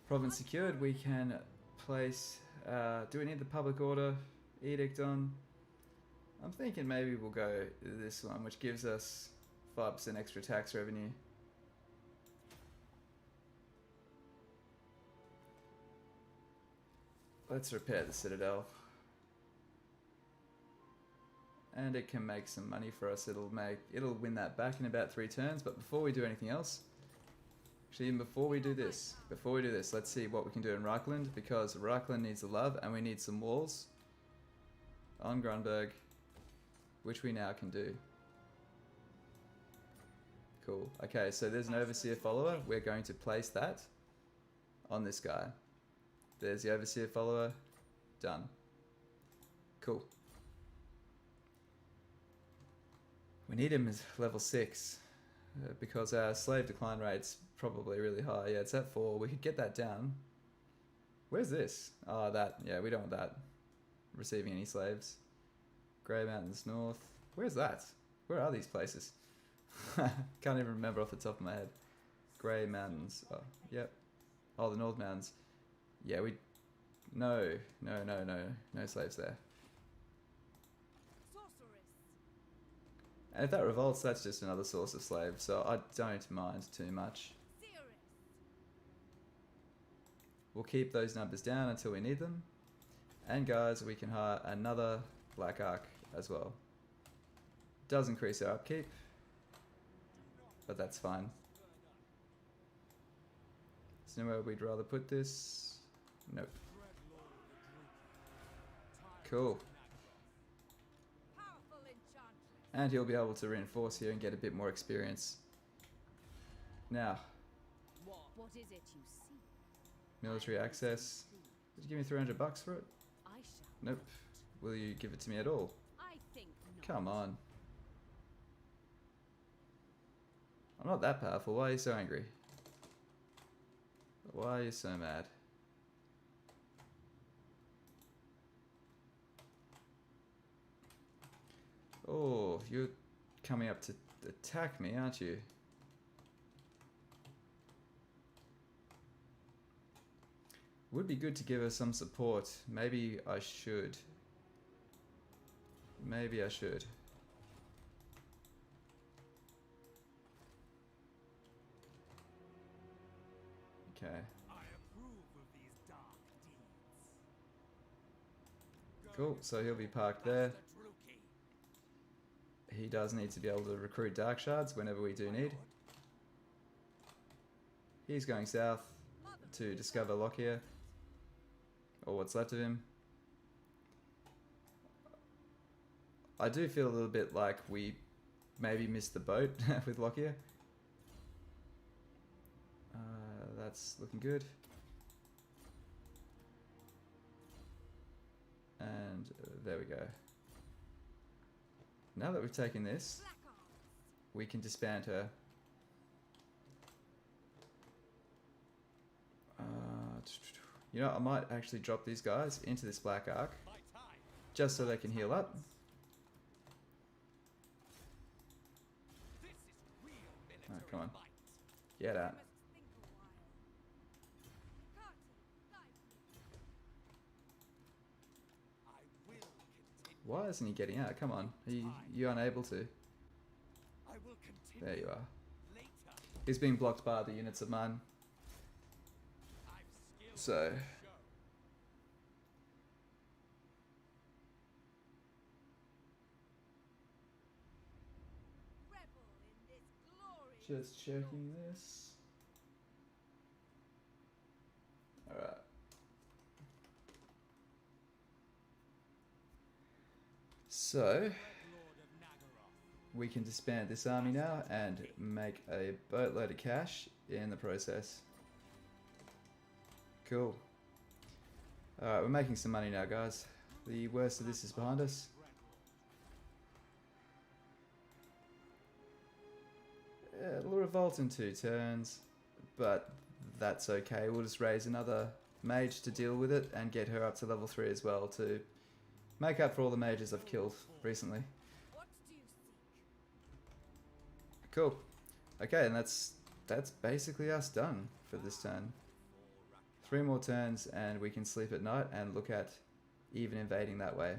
[SPEAKER 1] Province secured. We can place. Do we need the public order edict on? I'm thinking maybe we'll go this one, which gives us 5% extra tax revenue. Let's repair the citadel. And it can make some money for us. It'll win that back in about 3 turns. But before we do anything else, actually even before we do this, let's see what we can do in Reichland, because Reichland needs the love and we need some walls on Grunberg, which we now can do. Cool. Okay, so there's an overseer follower. We're going to place that on this guy. There's the overseer follower. Done. Cool. We need him as level 6 because our slave decline rate's probably really high. Yeah, it's at 4. We could get that down. Where's this? Oh, that. Yeah, we don't want that. Receiving any slaves. Grey Mountains North. Where's that? Where are these places? Can't even remember off the top of my head. Grey Mountains. Oh, yep. Oh, the North Mountains. Yeah, No slaves there.
[SPEAKER 2] Sorceress.
[SPEAKER 1] And if that revolts, that's just another source of slaves, so I don't mind too much.
[SPEAKER 2] Seeress.
[SPEAKER 1] We'll keep those numbers down until we need them. And guys, we can hire another Black Ark as well. Does increase our upkeep, but that's fine. Is there anywhere we'd rather put this? Nope. Cool.
[SPEAKER 2] Powerful enchantress.
[SPEAKER 1] And he'll be able to reinforce here and get a bit more experience. Now,
[SPEAKER 2] What is it you see?
[SPEAKER 1] military access. Did you give me 300 bucks for it?
[SPEAKER 2] I shall.
[SPEAKER 1] Nope. Will you give it to me at all?
[SPEAKER 2] I think not.
[SPEAKER 1] Come on. I'm not that powerful. Why are you so angry? Why are you so mad? Oh, you're coming up to attack me, aren't you? Would be good to give her some support. Maybe I should. Maybe I should. Okay.
[SPEAKER 3] I approve of these dark deeds.
[SPEAKER 1] Cool, so he'll be parked there.
[SPEAKER 3] Master Druki.
[SPEAKER 1] He does need to be able to recruit dark shards whenever we do need. He's going south to discover Lockyer, or what's left of him. I do feel a little bit like we maybe missed the boat with Lockyer. That's looking good. And there we go. Now that we've taken this,
[SPEAKER 2] Black arts.
[SPEAKER 1] we can disband her. You know, I might actually drop these guys into this Black Ark,
[SPEAKER 3] My time.
[SPEAKER 1] just so they can heal up.
[SPEAKER 3] This is real military
[SPEAKER 1] Oh, come on.
[SPEAKER 3] might.
[SPEAKER 1] Get
[SPEAKER 2] I
[SPEAKER 1] out.
[SPEAKER 2] must think a while. Rakarth, lively.
[SPEAKER 3] I will continue.
[SPEAKER 1] Why isn't he getting out? Come on. You're unable to.
[SPEAKER 3] I will continue.
[SPEAKER 1] There you are.
[SPEAKER 3] Later.
[SPEAKER 1] He's being blocked by the units of mine.
[SPEAKER 3] I've skills
[SPEAKER 1] So,
[SPEAKER 3] to show.
[SPEAKER 2] Rebel in this glorious
[SPEAKER 1] just checking this. Alright. So,
[SPEAKER 3] Lord of Nagaroth.
[SPEAKER 1] we can disband this army now and make a boatload of cash in the process. Cool. Alright, we're making some money now, guys. The worst of this is behind us. Yeah, it'll revolt in 2 turns, but that's okay. We'll just raise another mage to deal with it and get her up to level 3 as well to make up for all the mages I've killed recently.
[SPEAKER 2] What do you seek?
[SPEAKER 1] Cool. Okay, and that's basically us done for this turn. 3 more turns and we can sleep at night and look at even invading that way.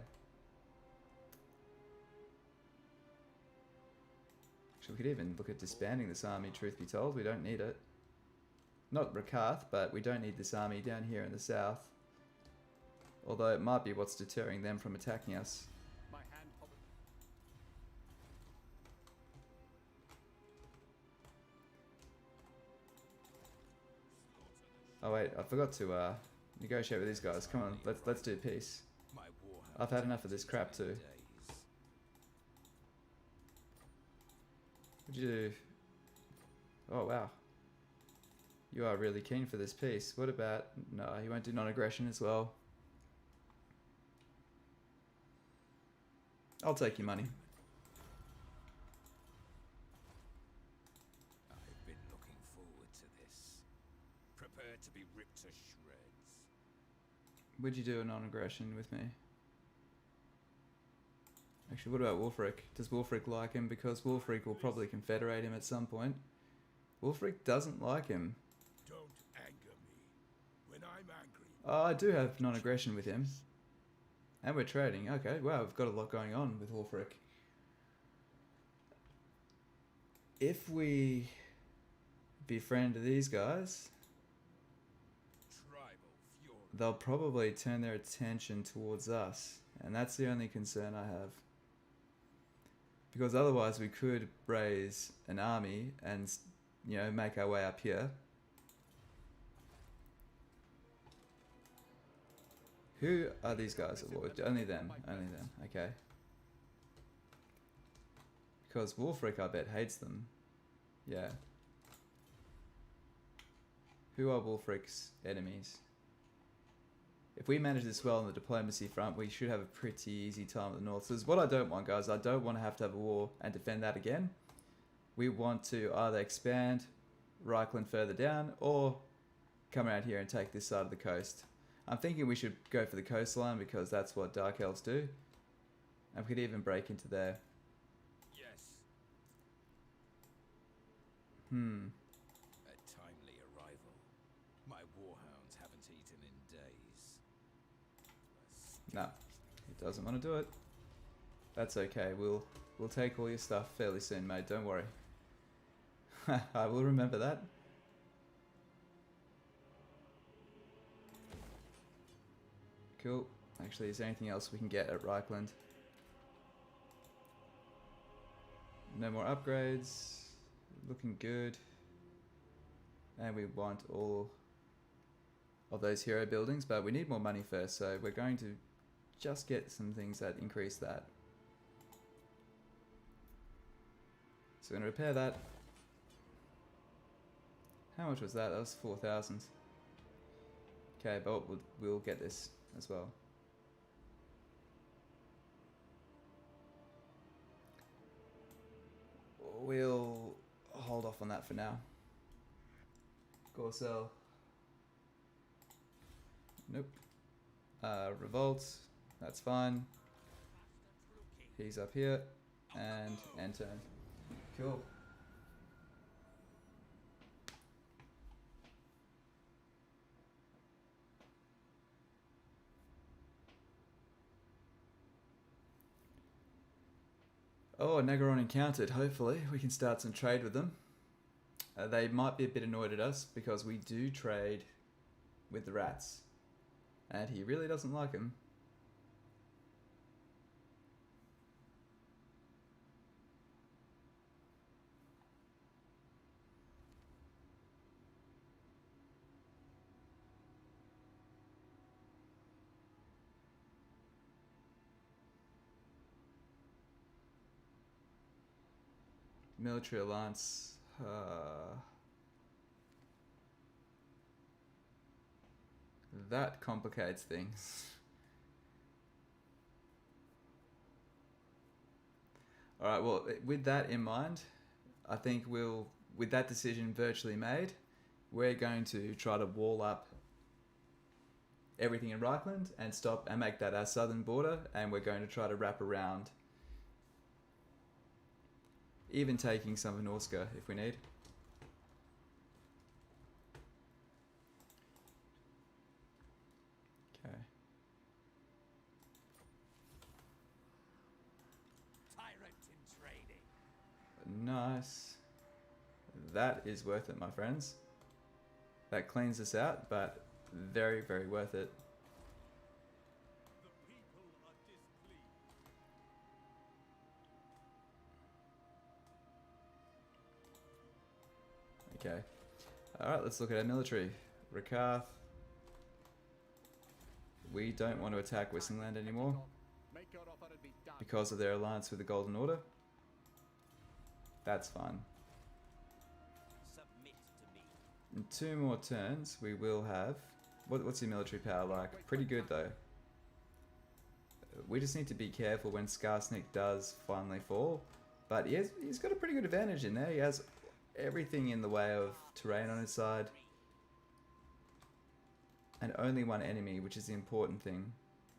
[SPEAKER 1] Actually, we could even look at disbanding this army, truth be told. We don't need it. Not Rakarth, but we don't need this army down here in the south. Although it might be what's deterring them from attacking us.
[SPEAKER 3] My hand hovered.
[SPEAKER 1] Oh wait, I forgot to negotiate with these guys. Come on, let's do peace.
[SPEAKER 3] My warhound
[SPEAKER 1] I've had enough of this crap too.
[SPEAKER 3] days.
[SPEAKER 1] What'd you do? Oh wow. You are really keen for this peace. What about... No, you won't do non-aggression as well. I'll take your money.
[SPEAKER 3] I've been looking forward to this. Prepare to be ripped to shreds.
[SPEAKER 1] Would you do a non-aggression with me? Actually, what about Wulfric? Does Wulfric like him? Because Wulfric will probably confederate him at some point. Wulfric doesn't like him.
[SPEAKER 3] Don't anger me. When I'm angry,
[SPEAKER 1] Oh, I do have non-aggression with him. And we're trading. Okay, wow, we've got a lot going on with Wulfric. If we befriend these guys,
[SPEAKER 3] tribal fury.
[SPEAKER 1] they'll probably turn their attention towards us. And that's the only concern I have. Because otherwise we could raise an army and, you know, make our way up here. Who are these guys? Only them. Only them. Okay. Because Wulfric, I bet, hates them. Yeah. Who are Wulfric's enemies? If we manage this well on the diplomacy front, we should have a pretty easy time at the north. So what I don't want, guys, I don't want to have a war and defend that again. We want to either expand Reichland further down or come around here and take this side of the coast. I'm thinking we should go for the coastline because that's what Dark Elves do. And we could even break into there.
[SPEAKER 3] Yes,
[SPEAKER 1] Hmm.
[SPEAKER 3] a timely arrival. My warhounds haven't eaten in days.
[SPEAKER 1] No, he doesn't want to do it. That's okay. We'll take all your stuff fairly soon, mate. Don't worry. I will remember that. Cool. Actually, is there anything else we can get at Reichland? No more upgrades. Looking good. And we want all of those hero buildings, but we need more money first, so we're going to just get some things that increase that. So we're going to repair that. How much was that? That was 4,000. Okay, but we'll get this as well. We'll hold off on that for now. Gorcel. Nope. Revolt. That's fine. He's up here. And end turn. Cool. Oh, Nagaron encountered. Hopefully we can start some trade with them. They might be a bit annoyed at us because we do trade with the rats. And he really doesn't like them. Military alliance. That complicates things. Alright, well, with that in mind, I think we'll with that decision virtually made, we're going to try to wall up everything in Reichland and stop and make that our southern border, and we're going to try to wrap around, even taking some of Norska if we need. Okay.
[SPEAKER 3] Tyrant in training.
[SPEAKER 1] Nice. That is worth it, my friends. That cleans us out, but very, very worth it.
[SPEAKER 3] The people are displeased.
[SPEAKER 1] Okay. Alright, let's look at our military. Rakarth. We don't want to attack Wissingland anymore
[SPEAKER 3] Make your offer and be done.
[SPEAKER 1] because of their alliance with the Golden Order. That's fine.
[SPEAKER 4] Submit to me.
[SPEAKER 1] In 2 more turns, we will have... What's your military power like? Pretty good, though. We just need to be careful when Skarsnik does finally fall. But he's got a pretty good advantage in there. He has everything in the way of terrain on his side. And only one enemy, which is the important thing.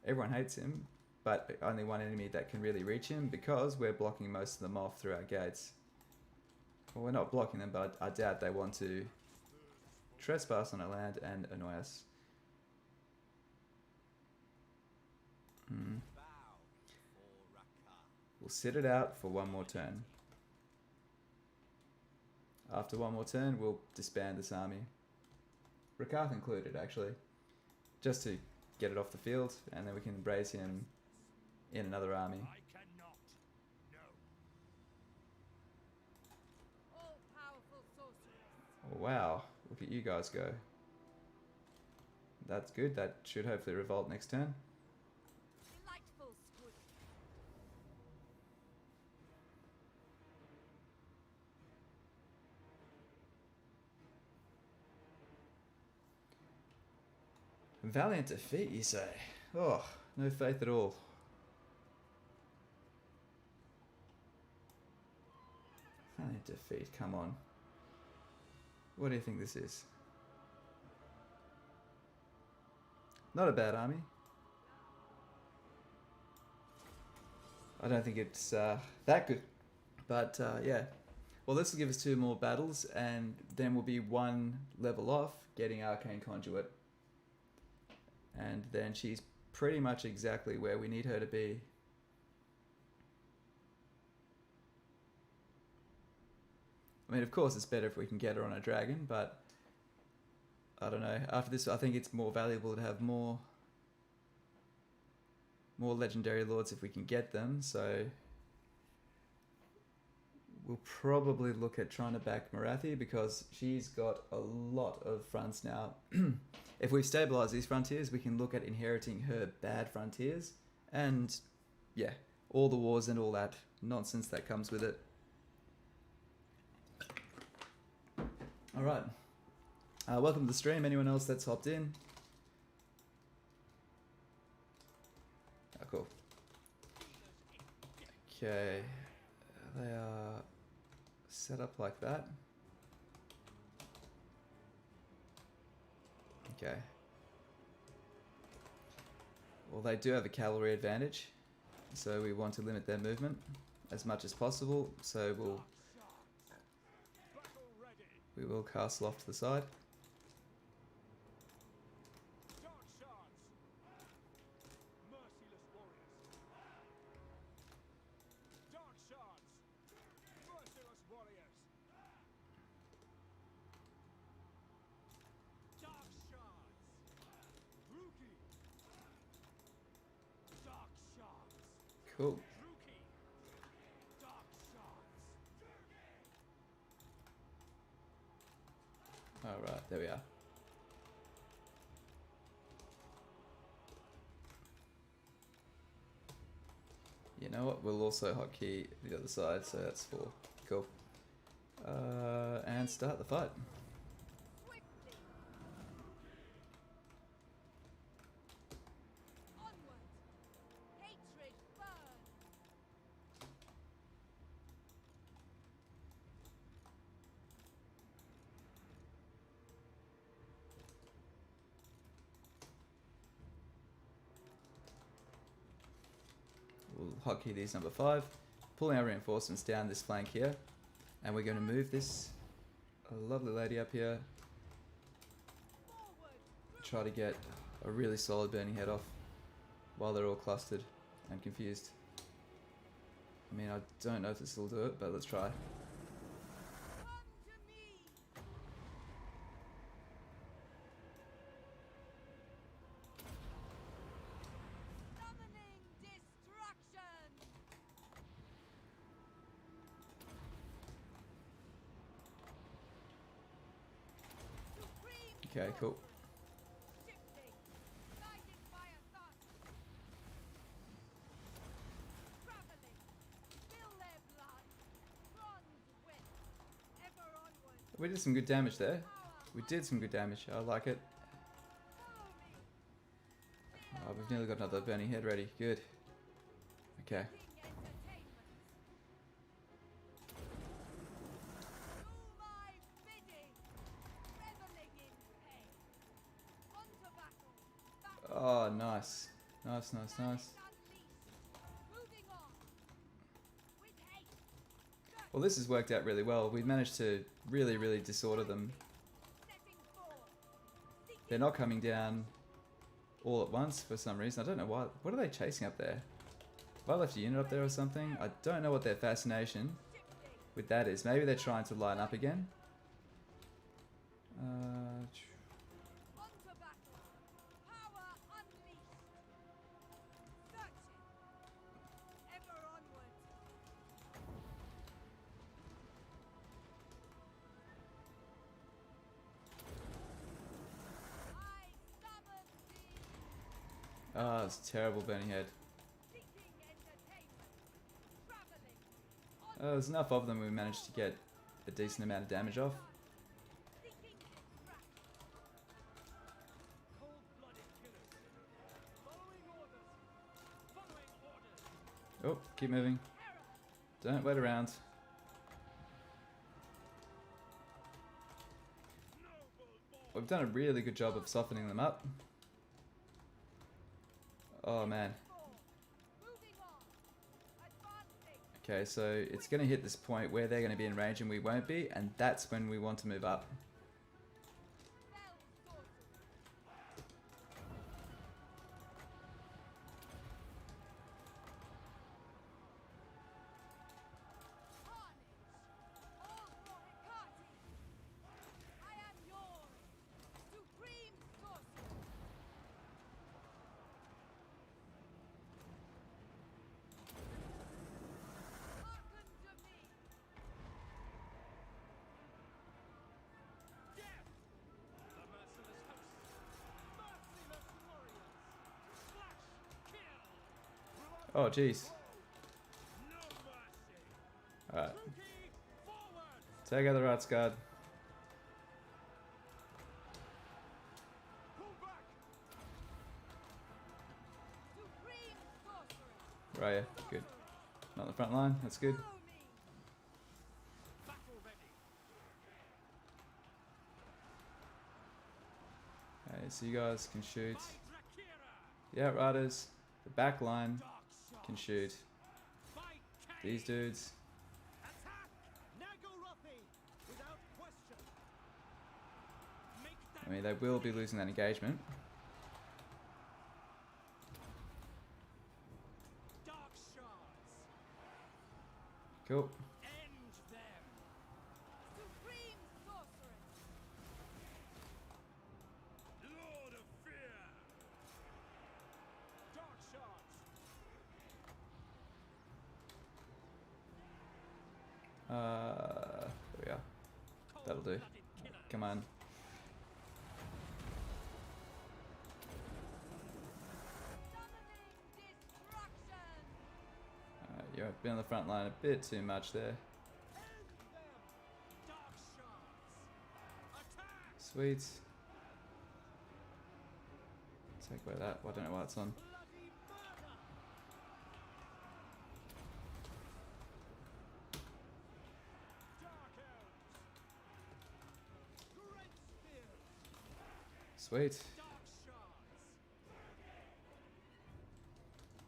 [SPEAKER 1] Everyone hates him, but only one enemy that can really reach him because we're blocking most of them off through our gates. Well, we're not blocking them, but I doubt they want to trespass on our land and annoy us.
[SPEAKER 4] Bow for Rakarth.
[SPEAKER 1] We'll sit it out for 1 more turn. After 1 more turn, we'll disband this army. Rakarth included, actually. Just to get it off the field, and then we can embrace him in another army.
[SPEAKER 3] I cannot. No.
[SPEAKER 2] All powerful sorceress.
[SPEAKER 1] Oh, wow, look at you guys go. That's good, that should hopefully revolt next turn.
[SPEAKER 2] Delightful squid.
[SPEAKER 1] Valiant defeat, you say? Oh, no faith at all. Valiant defeat, come on. What do you think this is? Not a bad army. I don't think it's that good. But yeah. Well, this will give us 2 more battles, and then we'll be 1 level off getting Arcane Conduit. And then she's pretty much exactly where we need her to be. I mean, of course, it's better if we can get her on a dragon, but I don't know. After this, I think it's more valuable to have more legendary lords if we can get them. So we'll probably look at trying to back Marathi because she's got a lot of fronts now. If we've stabilized these frontiers, we can look at inheriting her bad frontiers and, yeah, all the wars and all that nonsense that comes with it. Alright. Welcome to the stream. Anyone else that's hopped in? Oh, cool. Okay. They are set up like that. Okay. Well, they do have a cavalry advantage, so we want to limit their movement as much as possible. So we will castle off to the side.
[SPEAKER 3] Dark shards. Merciless warriors. Dark shards. Merciless warriors. Dark shards. Rookie. Dark shards.
[SPEAKER 1] Cool.
[SPEAKER 3] Rookie. Dark shards.
[SPEAKER 1] Alright, there we are. You know what? We'll also hotkey the other side, so that's 4. Cool. And start the fight.
[SPEAKER 2] Swiftly. Onward. Hatred burn.
[SPEAKER 1] hotkey these number 5, pulling our reinforcements down this flank here, and we're going to move this lovely lady up here, try to get a really solid burning head off while they're all clustered and confused. I mean, I don't know if this will do it, but let's try. Okay, cool. We did some good damage there. We did some good damage. I like it. Oh, we've nearly got another burning head ready. Good. Okay. Oh, nice. Nice, nice, nice. Well, this has worked out really well. We've managed to really disorder them. They're not coming down all at once for some reason. I don't know why. What are they chasing up there? Have I left a unit up there or something? I don't know what their fascination with that is. Maybe they're trying to line up again. Oh, it's terrible burning head. There's enough of them we managed to get a decent amount of damage off. Oh, keep moving. Don't wait around. We've done a really good job of softening them up. Oh man. Okay, so it's going to hit this point where they're going to be in range and we won't be, and that's when we want to move up. Oh, jeez. Alright. Take out the Rakarth guard. Right, yeah. Good. Not on the front line. That's good. Okay, so you guys can shoot. The Outriders. The back line can shoot. These dudes. I mean, they will be losing that engagement. Cool. There we are. That'll do. Come on. You've been on the front line a bit too much there. Sweet. Take away that. Well, I don't know why it's on. Sweet.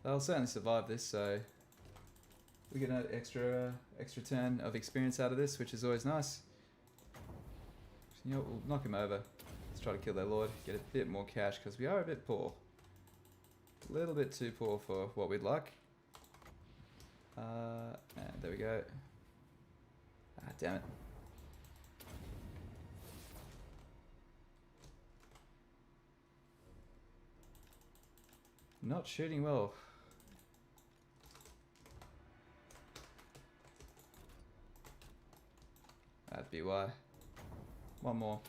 [SPEAKER 1] They'll certainly survive this, so We get an extra turn of experience out of this, which is always nice. You know, we'll knock him over. Let's try to kill their lord, get a bit more cash because we are a bit poor. A little bit too poor for what we'd like. And there we go. Ah, damn it. Not shooting well. That'd be why. One more.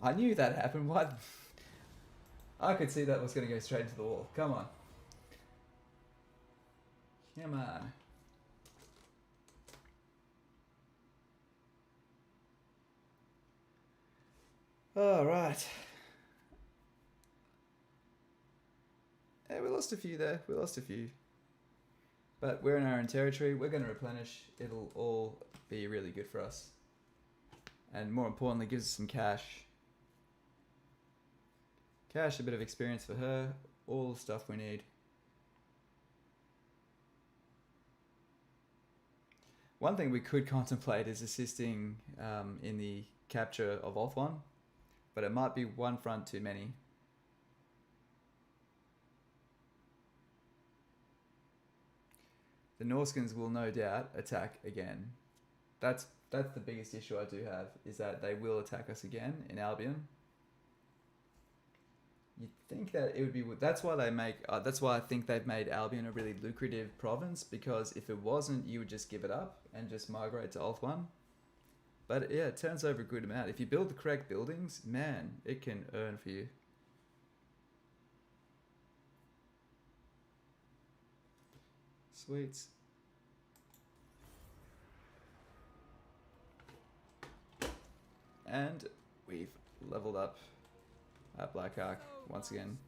[SPEAKER 1] I knew that happened. What? I could see that was going to go straight into the wall. Come on. Come on. All right. Yeah, we lost a few there. We lost a few. But we're in our own territory. We're going to replenish. It'll all be really good for us. And more importantly, gives us some cash. Cash, a bit of experience for her. All the stuff we need. One thing we could contemplate is assisting in the capture of Off-One. But it might be one front too many. The Norskins will no doubt attack again. That's the biggest issue I do have, is that they will attack us again in Albion. You'd think that it would be... That's why they make... that's why I think they've made Albion a really lucrative province, because if it wasn't, you would just give it up and just migrate to Ulth-1. But yeah, it turns over a good amount. If you build the correct buildings, man, it can earn for you. Sweet. And we've leveled up at Rakarth once again.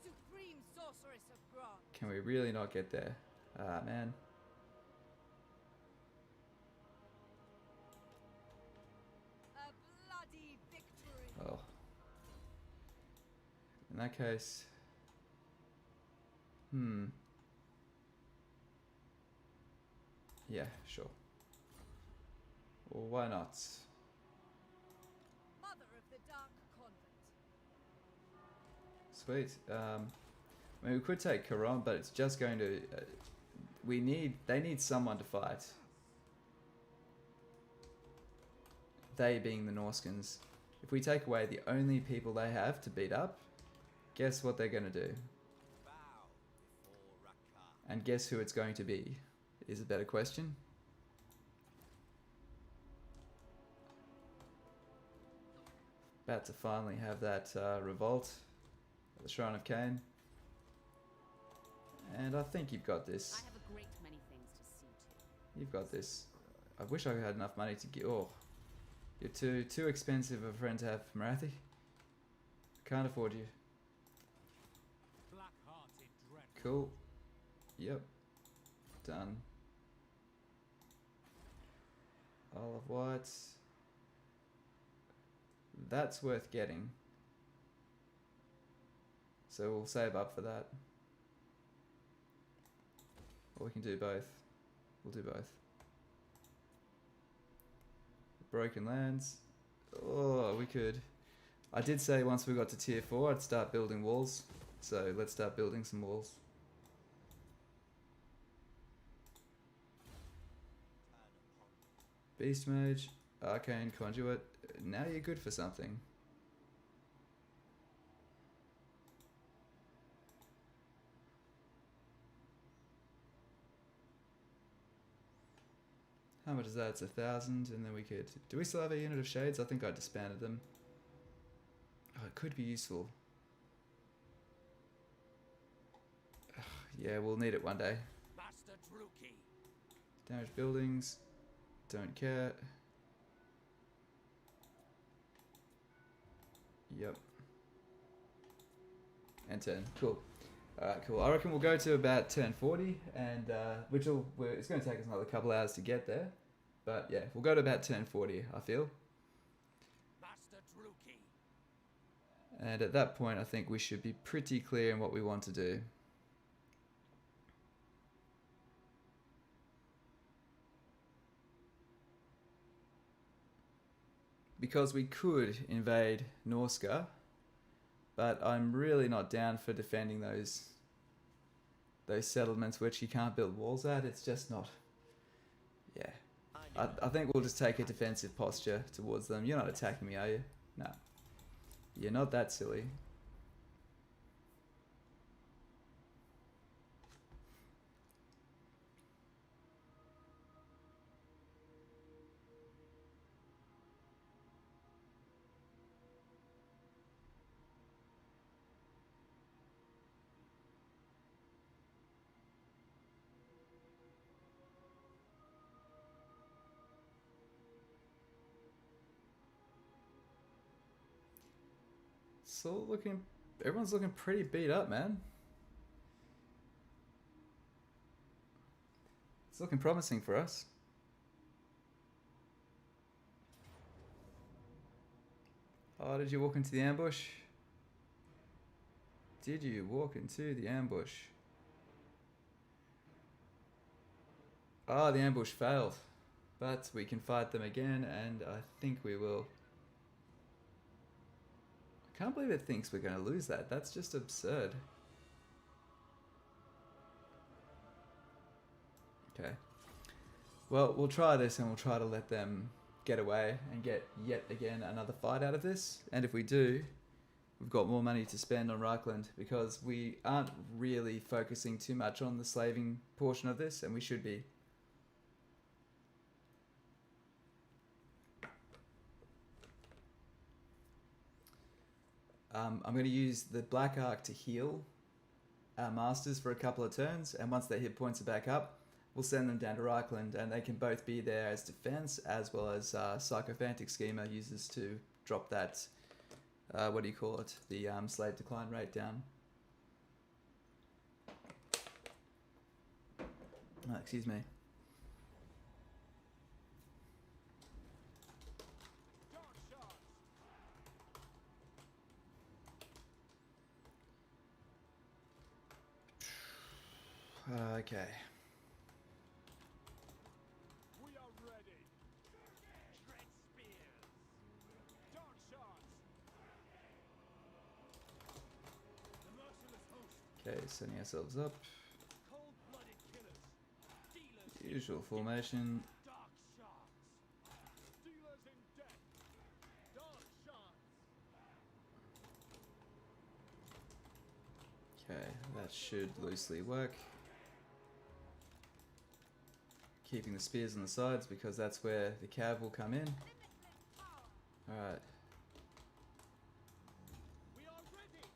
[SPEAKER 2] Supreme sorceress of Grant.
[SPEAKER 1] Can we really not get there? Ah, man.
[SPEAKER 2] A bloody victory.
[SPEAKER 1] Oh. In that case... Yeah, sure. Well, why not?
[SPEAKER 2] Mother of the Dark Convent.
[SPEAKER 1] Sweet. I mean, we could take Karon, but it's just going to... they need someone to fight. They being the Norskins. If we take away the only people they have to beat up, guess what they're going to do?
[SPEAKER 4] Bow before Rakarth.
[SPEAKER 1] And guess who it's going to be? Is a better question. About to finally have that revolt at the Shrine of Cain. And I think you've got this.
[SPEAKER 2] I have a great many things to see to.
[SPEAKER 1] You've got this. I wish I had enough money to get... Oh. You're too expensive a friend to have, Marathi. Can't afford you.
[SPEAKER 3] Black-hearted dread.
[SPEAKER 1] Cool. Yep. Done. Isle of Wight. That's worth getting. So we'll save up for that. Or we can do both. We'll do both. Broken lands. Oh, we could. I did say once we got to tier 4 I'd start building walls. So let's start building some walls. Beast Mage, Arcane Conduit. Now you're good for something. How much is that? It's 1,000, and then we could... Do we still have a unit of shades? I think I disbanded them. Oh, it could be useful. Ugh, yeah, we'll need it one day.
[SPEAKER 3] Master Druki.
[SPEAKER 1] Damage buildings. Don't care. Yep. And 10. Cool. Alright, cool. I reckon we'll go to about 10:40, and it's going to take us another couple hours to get there. But yeah, we'll go to about 10:40, I feel.
[SPEAKER 3] Master Druki.
[SPEAKER 1] And at that point, I think we should be pretty clear in what we want to do. Because we could invade Norska, but I'm really not down for defending those settlements which you can't build walls at. It's just not... Yeah. I think we'll just take a defensive posture towards them. You're not attacking me, are you? No. You're not that silly. So everyone's looking pretty beat up, man. It's looking promising for us. Oh, did you walk into the ambush? Did you walk into the ambush? Ah, the ambush failed. But we can fight them again, and I think we will. I can't believe it thinks we're going to lose that. That's just absurd. Okay. Well, we'll try this and we'll try to let them get away and get yet again another fight out of this. And if we do, we've got more money to spend on Reichland because we aren't really focusing too much on the slaving portion of this, and we should be. I'm going to use the Black Arc to heal our masters for a couple of turns, and once their hit points are back up, we'll send them down to Reichland, and they can both be there as defense as well as Psychophantic Schemer uses to drop that, what do you call it, the slave decline rate down. Oh, excuse me. Okay.
[SPEAKER 3] We are ready. Dread spears. Dark shards. The merciless host.
[SPEAKER 1] Okay, setting ourselves up.
[SPEAKER 3] Cold-blooded killers. Dealers
[SPEAKER 1] Usual formation.
[SPEAKER 3] dark shards. Dealers in death. Dark shards.
[SPEAKER 1] Okay, that should loosely work. Keeping the spears on the sides because that's where the cav will come in. Alright.
[SPEAKER 3] We are ready.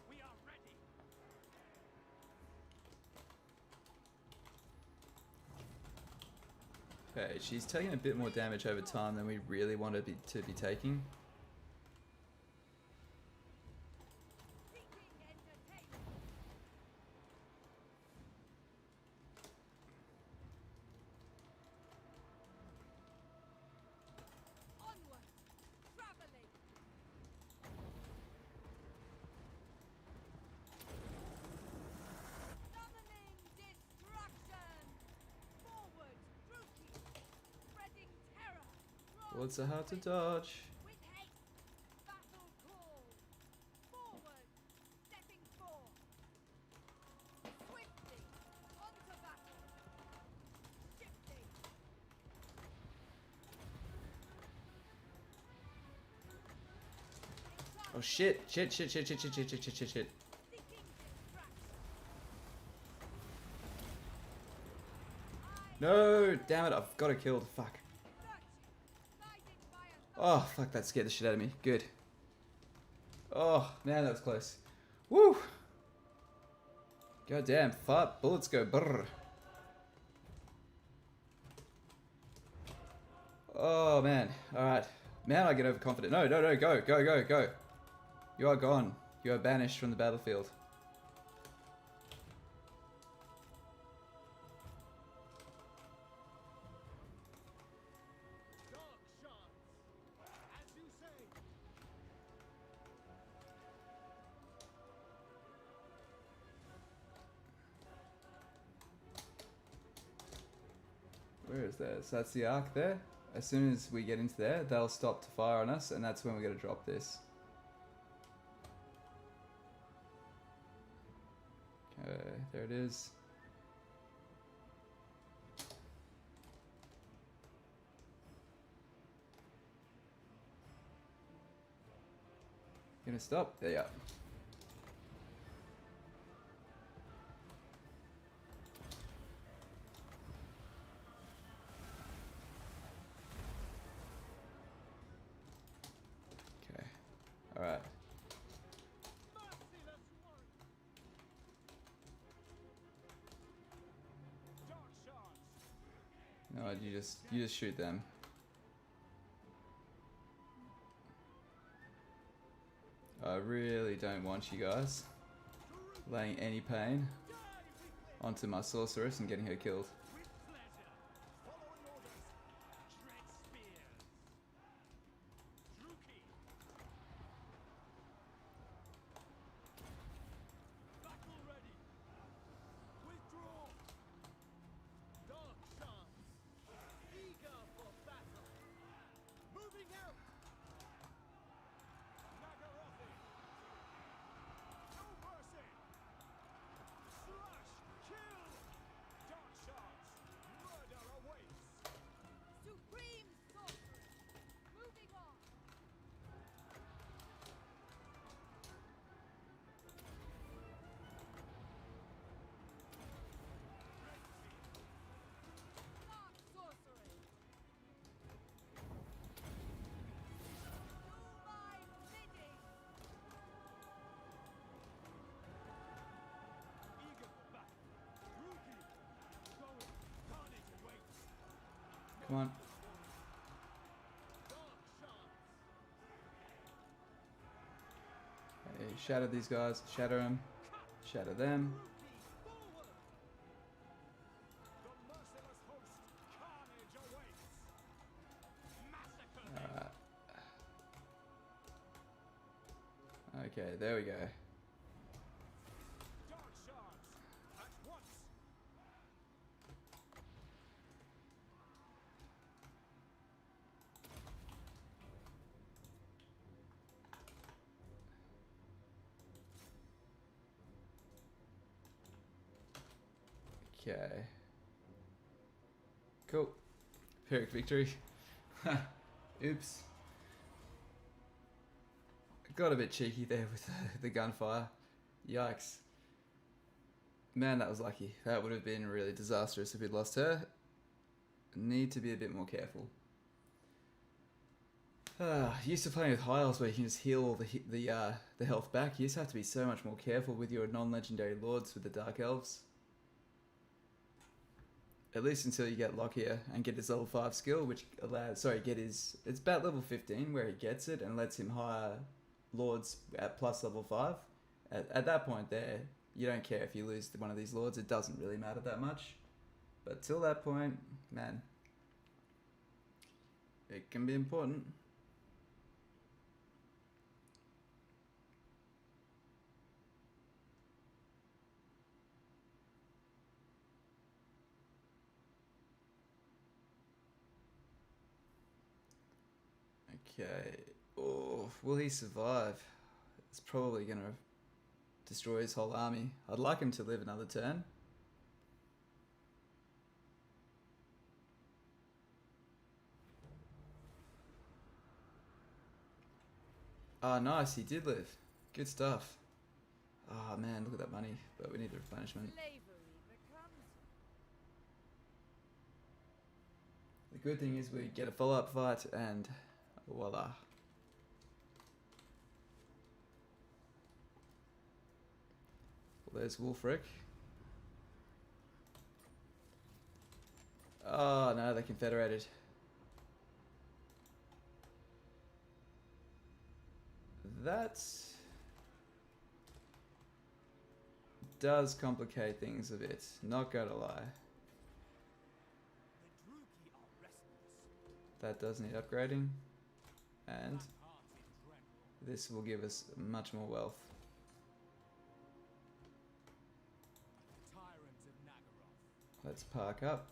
[SPEAKER 3] We are ready.
[SPEAKER 1] Okay, she's taking a bit more damage over time than we really wanted to be taking.
[SPEAKER 2] Onward, traveling. Summoning destruction. Forward, Druki. Spreading terror.
[SPEAKER 1] What's so hard to dodge?
[SPEAKER 2] With haste. Battle call. Forward. Stepping forth. Swiftly. Onto battle. Shifting.
[SPEAKER 1] Oh shit, shit.
[SPEAKER 2] Seeking distraction.
[SPEAKER 1] No, damn it, I've got her killed. Fuck.
[SPEAKER 2] Virtue. Guided by a
[SPEAKER 1] Oh, fuck, that scared the shit out of me. Good. Oh, man, that was close. Woo! God damn, fart bullets go brrr. Oh, man. Alright. Man, I get overconfident. No, go. You are gone. You are banished from the battlefield.
[SPEAKER 3] Dark
[SPEAKER 1] is there? So that's the arc there. As soon as we get into there, they'll stop to fire on us, and that's when we're going to drop this. Okay, there it is. Gonna stop? There you are. Okay. Alright. No, you just shoot them. I really don't want you guys laying any pain onto my sorceress and getting her killed.
[SPEAKER 2] Supreme sorcery. Moving on. Dark sorcery. Do my bidding.
[SPEAKER 1] Come on. Hey, shatter these guys. Shatter them. Shatter them. Alright. Okay, there we go. Okay. Cool. Pyrrhic victory. Oops. Got a bit cheeky there with the gunfire. Yikes. Man, that was lucky. That would have been really disastrous if we'd lost her. Need to be a bit more careful. Used to playing with high elves where you can just heal all the health back. You just have to be so much more careful with your non-legendary lords with the dark elves. At least until you get Lockyer and get his level 5 skill, which allows, it's about level 15 where he gets it and lets him hire lords at plus level 5. At that point there, you don't care if you lose one of these lords, it doesn't really matter that much. But till that point, man, it can be important. Okay. Oh, will he survive? It's probably going to destroy his whole army. I'd like him to live another turn. Ah, nice. He did live. Good stuff. Oh, man, look at that money. But we need a replenishment.
[SPEAKER 2] Slavery becomes
[SPEAKER 1] The good thing is we get a follow-up fight and voila. Well, there's Wolfric. Oh no, they're confederated. That does complicate things a bit, not gonna lie. That does need upgrading, and this will give us much more wealth. Let's park up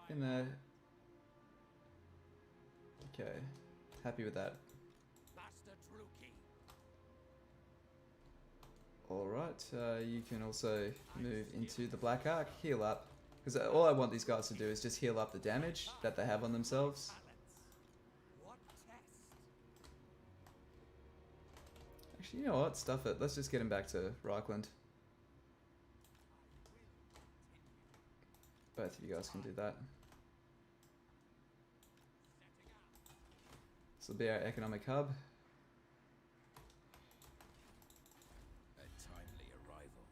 [SPEAKER 1] in there. Okay, happy with that.
[SPEAKER 3] Bastard Druki.
[SPEAKER 1] Alright, you can also move into the Black Ark, heal up. Because all I want these guys to do is just heal up the damage that they have on themselves.
[SPEAKER 3] What test?
[SPEAKER 1] Actually, you know what? Stuff it. Let's just get him back to Reichland. Both of you guys can do that. This will be our economic hub.
[SPEAKER 3] A timely arrival.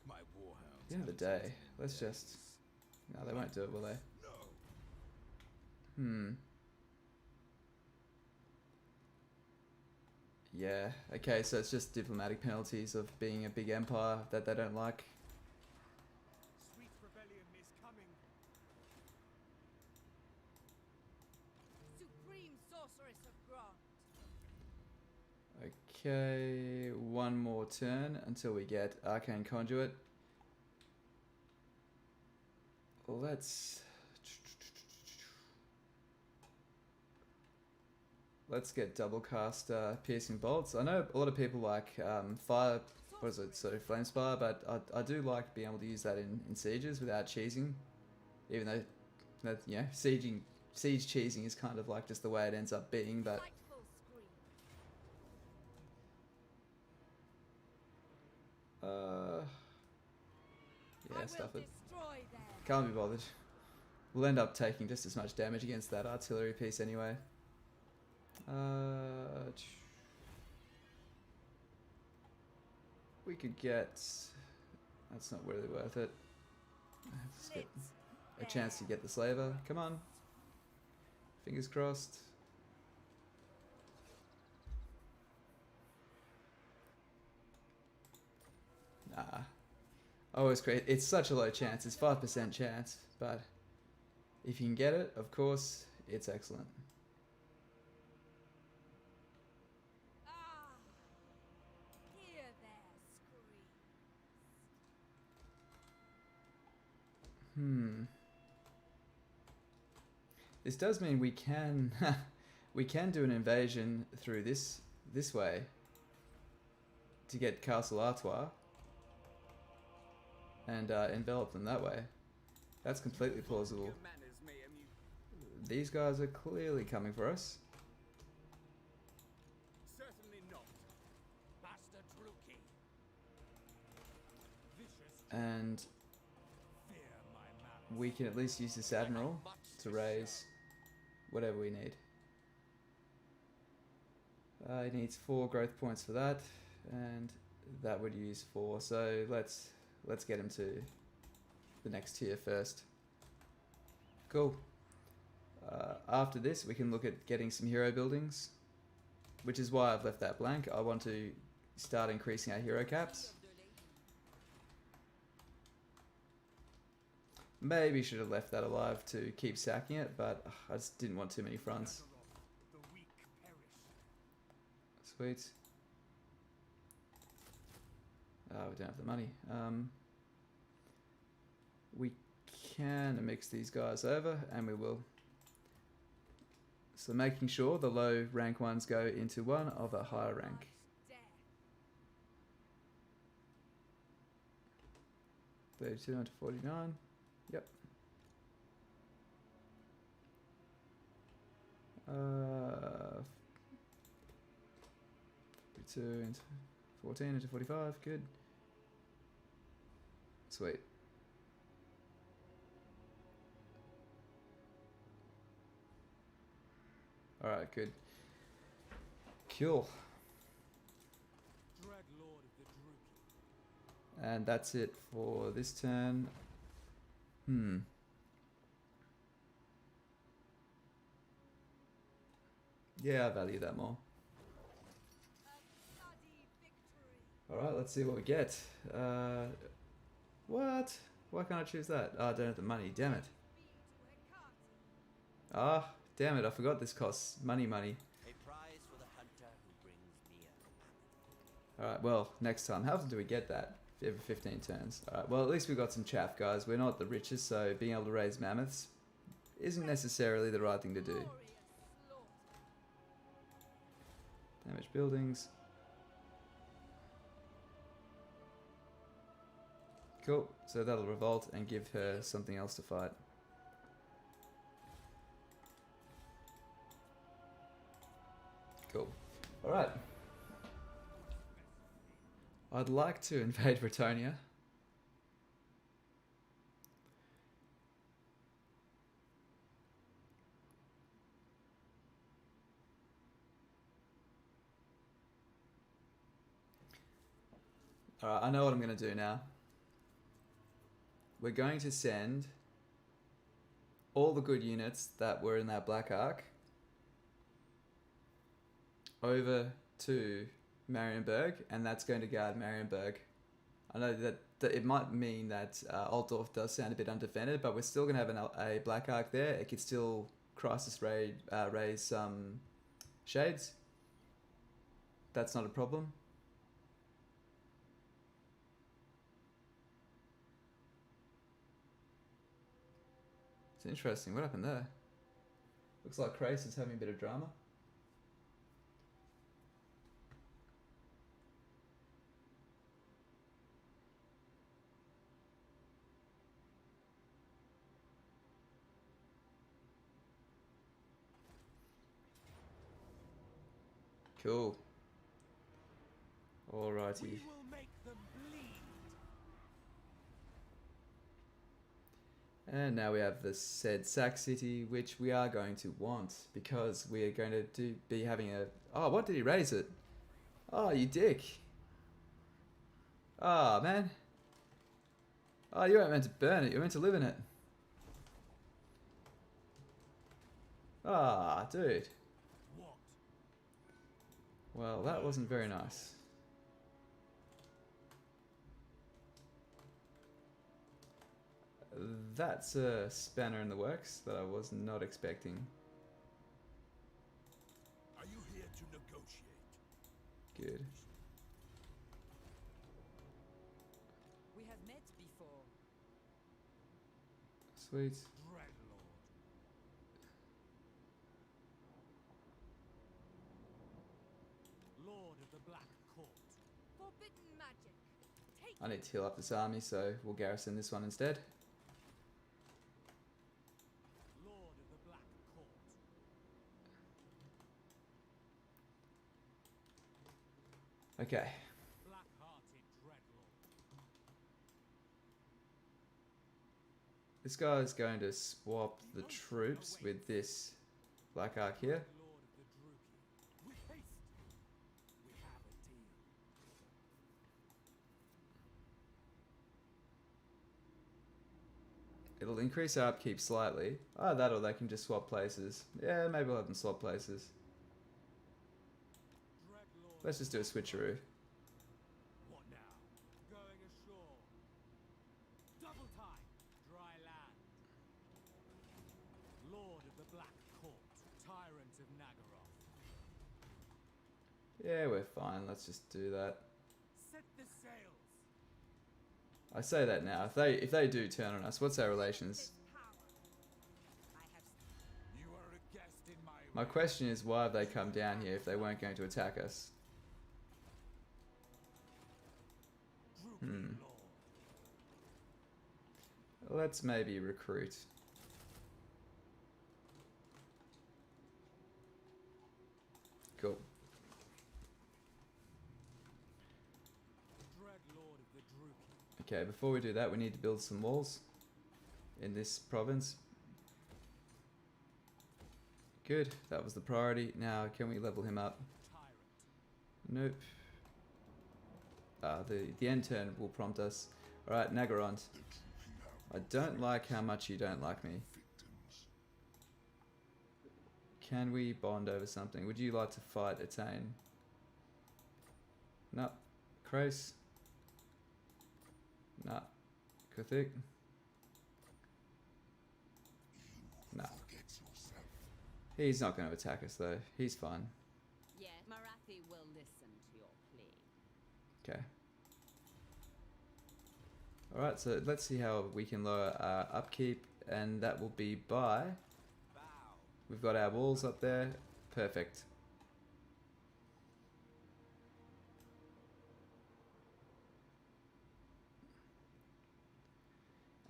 [SPEAKER 3] My warhounds.
[SPEAKER 1] At the end of the day, let's just... No, they won't do it, will they? Hmm. Yeah, okay, so it's just diplomatic penalties of being a big empire that they don't like.
[SPEAKER 3] Sweet rebellion is coming.
[SPEAKER 2] Supreme sorceress of Grant.
[SPEAKER 1] Okay, one more turn until we get Arcane Conduit. Let's get double cast piercing bolts. I know a lot of people like fire, what is it, so flame spire, but I do like being able to use that in sieges without cheesing, even though that, you know, siege cheesing is kind of like just the way it ends up being. But
[SPEAKER 2] Frightful scream.
[SPEAKER 1] yeah, stuff it.
[SPEAKER 2] Destroy them.
[SPEAKER 1] Can't be bothered. We'll end up taking just as much damage against that artillery piece anyway. We could get... That's not really worth it. Let's get a chance to get the slaver. Come on. Fingers crossed. Nah. I always create... It's such a low chance. It's 5% chance. But if you can get it, of course, it's excellent.
[SPEAKER 2] Hear their screams.
[SPEAKER 1] This does mean we can we can do an invasion through this way to get Castle Artois and envelop them that way. That's completely plausible.
[SPEAKER 3] Your manners may amuse.
[SPEAKER 1] These guys are clearly coming for us.
[SPEAKER 3] Certainly not. Bastard Druki. Vicious.
[SPEAKER 1] And
[SPEAKER 3] Fear my malice.
[SPEAKER 1] we can at least use this admiral to raise whatever we need. He needs 4 growth points for that, and that would use 4. So let's get him to the next tier first. Cool. After this, we can look at getting some hero buildings, which is why I've left that blank. I want to start increasing our hero caps. Maybe should have left that alive to keep sacking it, but I just didn't want too many fronts.
[SPEAKER 3] The weak perish.
[SPEAKER 1] Sweet. We don't have the money. We can mix these guys over, and we will. So making sure the low rank ones go into one of a higher rank.
[SPEAKER 2] Death.
[SPEAKER 1] 32 into 49. Yep. 42 into 14 into 45. Good. Sweet. Alright, good. Cool.
[SPEAKER 3] Dread Lord of the Druki.
[SPEAKER 1] And that's it for this turn. Yeah, I value that more.
[SPEAKER 2] A bloody victory.
[SPEAKER 1] Alright, let's see what we get. What? Why can't I choose that? I don't have the money, damn it. Damn it, I forgot this costs money.
[SPEAKER 4] A prize for the hunter who brings me a
[SPEAKER 1] Alright, well, next time. How often do we get that? Every 15 turns. Alright, well, at least we got some chaff, guys. We're not the richest, so being able to raise mammoths isn't necessarily the right thing to do.
[SPEAKER 2] Glorious slaughter.
[SPEAKER 1] Damage buildings. Cool, so that'll revolt and give her something else to fight. Cool. Alright. I'd like to invade Bretonia. Alright, I know what I'm going to do now. We're going to send all the good units that were in that Black Ark over to Marienburg, and that's going to guard Marienburg. I know that it might mean that Altdorf does sound a bit undefended, but we're still going to have a Black Ark there. It could still crisis raise some shades. That's not a problem. It's interesting. What happened there? Looks like Krace is having a bit of drama. Cool. Alrighty.
[SPEAKER 3] We will make them bleed.
[SPEAKER 1] And now we have the said Sack City, which we are going to want because we are going to be having a... Oh, what did he raise it? Oh, you dick. Oh, man. Oh, you weren't meant to burn it. You were meant to live in it. Ah, dude.
[SPEAKER 3] What?
[SPEAKER 1] Well, that wasn't very nice. That's a spanner in the works that I was not expecting.
[SPEAKER 3] Are you here to negotiate?
[SPEAKER 1] Good.
[SPEAKER 2] We have met before.
[SPEAKER 1] Sweet.
[SPEAKER 3] Dreadlord. Lord of the Black Court.
[SPEAKER 2] Forbidden magic. Take
[SPEAKER 1] I need to heal up this army, so we'll garrison this one instead.
[SPEAKER 3] Lord of the Black Court.
[SPEAKER 1] Okay.
[SPEAKER 3] Black-hearted Dreadlord.
[SPEAKER 1] This guy's going to swap the troops with this Black Ark here.
[SPEAKER 3] Lord of the Druki. With haste. We have a deal.
[SPEAKER 1] It'll increase our upkeep slightly. Oh, that or they can just swap places. Yeah, maybe we'll have them swap places.
[SPEAKER 3] Dreadlord.
[SPEAKER 1] Let's just do a switcheroo.
[SPEAKER 3] What now? Going ashore. Double time. Dry land. Lord of the Black Court. Tyrant of Nagaroth.
[SPEAKER 1] Yeah, we're fine. Let's just do that.
[SPEAKER 3] Set the sails.
[SPEAKER 1] I say that now. If they do turn on us, what's our relations?
[SPEAKER 2] this power. I have
[SPEAKER 3] You are a guest in
[SPEAKER 1] My question is, why have they come down here if they weren't going to attack us?
[SPEAKER 3] Druki Lord.
[SPEAKER 1] Let's maybe recruit. Cool.
[SPEAKER 3] Dreadlord of the Druki.
[SPEAKER 1] Okay, before we do that, we need to build some walls in this province. Good, that was the priority. Now, can we level him up?
[SPEAKER 3] Tyrant.
[SPEAKER 1] Nope. The end turn will prompt us. Alright, Nagarond. I don't like how much you don't like me. Can we bond over something? Would you like to fight Attain? No. Krace? No. Kuthik? No. He's not going to attack us though. He's fine.
[SPEAKER 2] Yes, Marathi will listen to your plea.
[SPEAKER 1] Okay. Alright, so let's see how we can lower our upkeep, and that will be by...
[SPEAKER 4] Bow.
[SPEAKER 1] We've got our walls up there. Perfect.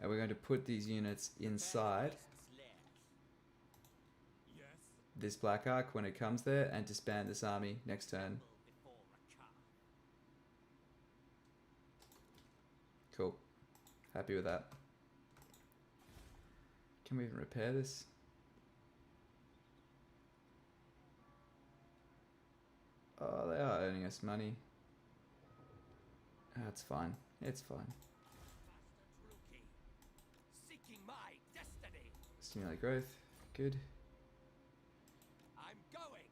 [SPEAKER 1] And we're going to put these units inside
[SPEAKER 3] Yes.
[SPEAKER 1] this Black Ark when it comes there and disband this army next turn.
[SPEAKER 4] before Rakarth.
[SPEAKER 1] Cool. Happy with that. Can we even repair this? Oh, they are earning us money. That's fine. It's fine.
[SPEAKER 3] Master Druki, seeking my destiny.
[SPEAKER 1] Stimulate growth. Good.
[SPEAKER 3] I'm going.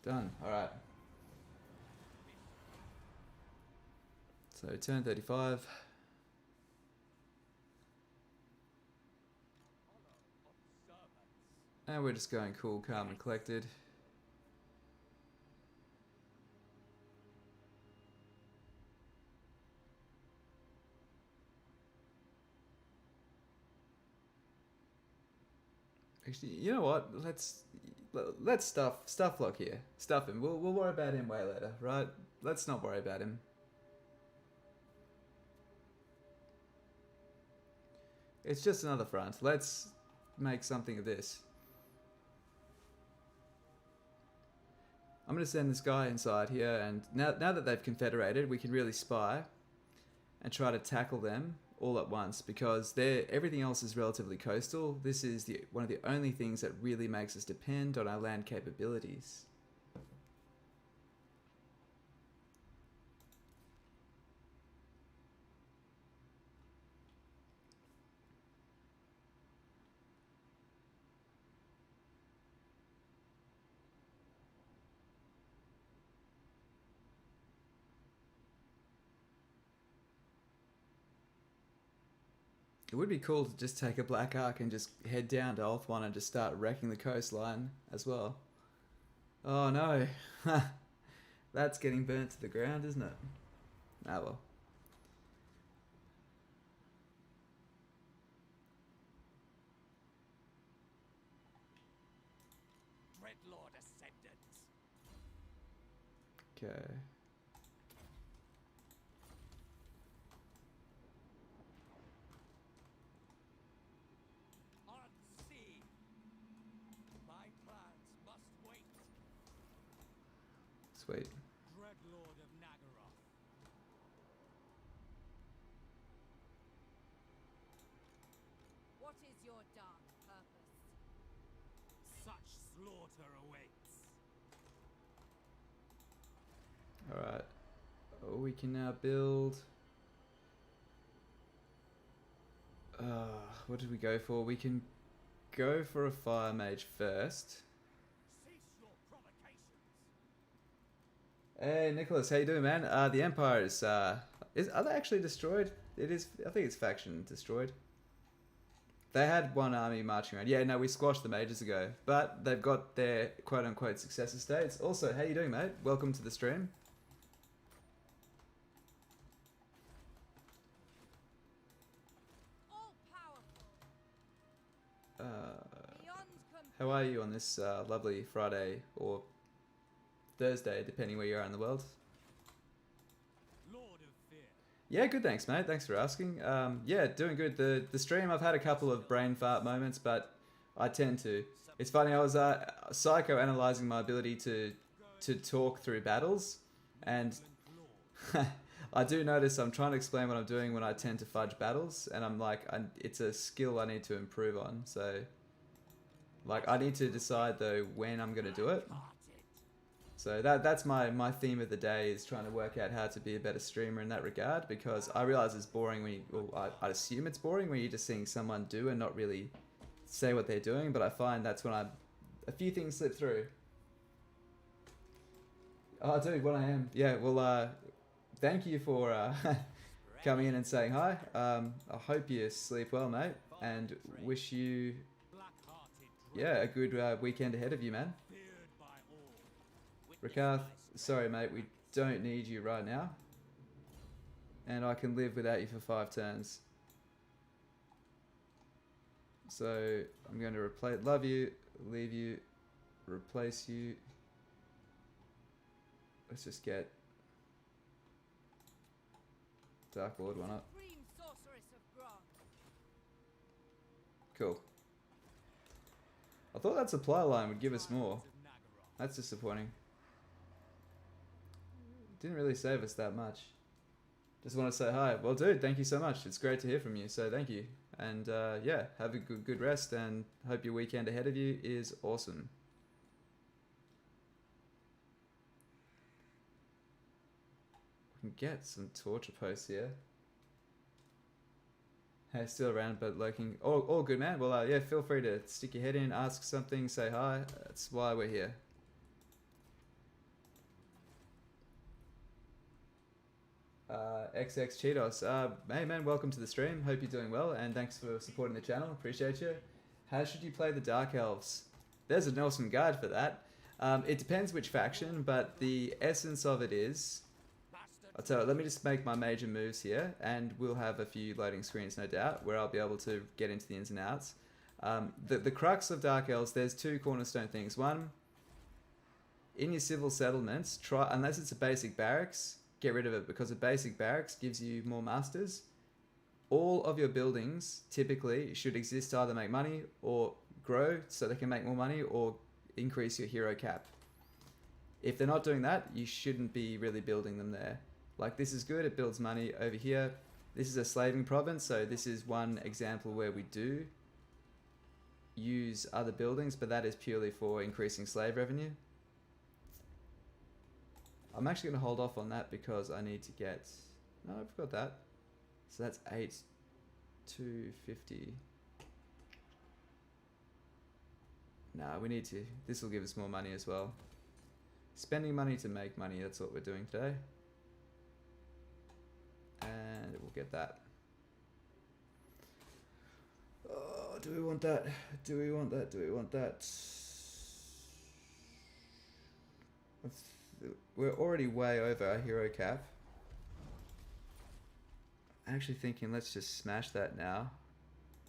[SPEAKER 1] Done. Alright. So turn 35. And we're just going cool, calm and collected. Actually, you know what? Let's stuff Lock here. Stuff him. We'll worry about him way later, right? Let's not worry about him. It's just another front. Let's make something of this. I'm going to send this guy inside here, and now that they've confederated, we can really spy and try to tackle them all at once, because everything else is relatively coastal. This is one of the only things that really makes us depend on our land capabilities. It would be cool to just take a Black Ark and just head down to Ulthuan and just start wrecking the coastline as well. Oh no. That's getting burnt to the ground, isn't it? Ah well.
[SPEAKER 3] Dreadlord Ascendant.
[SPEAKER 1] Okay.
[SPEAKER 3] Unseen. My plans must wait.
[SPEAKER 1] Sweet.
[SPEAKER 3] Dreadlord of Nagaroth.
[SPEAKER 2] What is your dark purpose?
[SPEAKER 3] Such slaughter awaits.
[SPEAKER 1] Alright. Oh, we can now build... what did we go for? We can go for a Fire Mage first.
[SPEAKER 3] Cease your provocations.
[SPEAKER 1] Hey Nicholas, how you doing, man? The Empire is are they actually destroyed? It is. I think it's faction destroyed. They had one army marching around. Yeah, no, we squashed them ages ago, but they've got their quote-unquote successor states. Also, how you doing, mate? Welcome to the stream.
[SPEAKER 2] All powerful. Beyond
[SPEAKER 1] How are you on this lovely Friday or Thursday, depending where you are in the world?
[SPEAKER 3] Lord of Fear.
[SPEAKER 1] Yeah, good, thanks, mate. Thanks for asking. Yeah, doing good. The stream, I've had a couple of brain fart moments, but I tend to. It's funny, I was psychoanalyzing my ability to talk through battles, and I do notice I'm trying to explain what I'm doing when I tend to fudge battles, and I'm like, it's a skill I need to improve on. So, like, I need to decide though when I'm gonna do it. So that's my theme of the day, is trying to work out how to be a better streamer in that regard, because I realize it's boring when I assume it's boring when you're just seeing someone do and not really say what they're doing, but I find that's when a few things slip through. Oh, dude, what I am. Yeah, well, thank you for coming in and saying hi. I hope you sleep well, mate, and wish you, yeah, a good weekend ahead of you, man.
[SPEAKER 3] Feared by all.
[SPEAKER 1] Rakarth, sorry, mate, we don't need you right now. And I can live without you for 5 turns. So, I'm going to replace, love you, leave you, replace you. Let's just get Dark Lord one up.
[SPEAKER 2] Supreme sorceress of Grant.
[SPEAKER 1] Cool. I thought that supply line would give us more. That's disappointing. Didn't really save us that much. Just want to say hi. Well, dude, thank you so much. It's great to hear from you. So thank you. And yeah, have a good rest and hope your weekend ahead of you is awesome. We can get some torture posts here. Hey, still around, but lurking. All good, man. Well, yeah, feel free to stick your head in, ask something, say hi. That's why we're here. XX Cheetos. Hey, man, welcome to the stream. Hope you're doing well, and thanks for supporting the channel. Appreciate you. How should you play the Dark Elves? There's an awesome guide for that. It depends which faction, but the essence of it is... I'll tell you, let me just make my major moves here, and we'll have a few loading screens, no doubt, where I'll be able to get into the ins and outs. The crux of Dark Elves, there's two cornerstone things. One, in your civil settlements, try, unless it's a basic barracks, get rid of it, because a basic barracks gives you more masters. All of your buildings typically should exist to either make money or grow so they can make more money or increase your hero cap. If they're not doing that, you shouldn't be really building them there. Like, this is good, it builds money over here. This is a slaving province, so this is one example where we do use other buildings, but that is purely for increasing slave revenue. I'm actually going to hold off on that because I need to get... No, I forgot that. So that's 8,250. Nah, we need to... This will give us more money as well. Spending money to make money, that's what we're doing today. And we'll get that. Oh, do we want that? Do we want that? Do we want that? We're already way over our hero cap. I'm actually thinking let's just smash that now,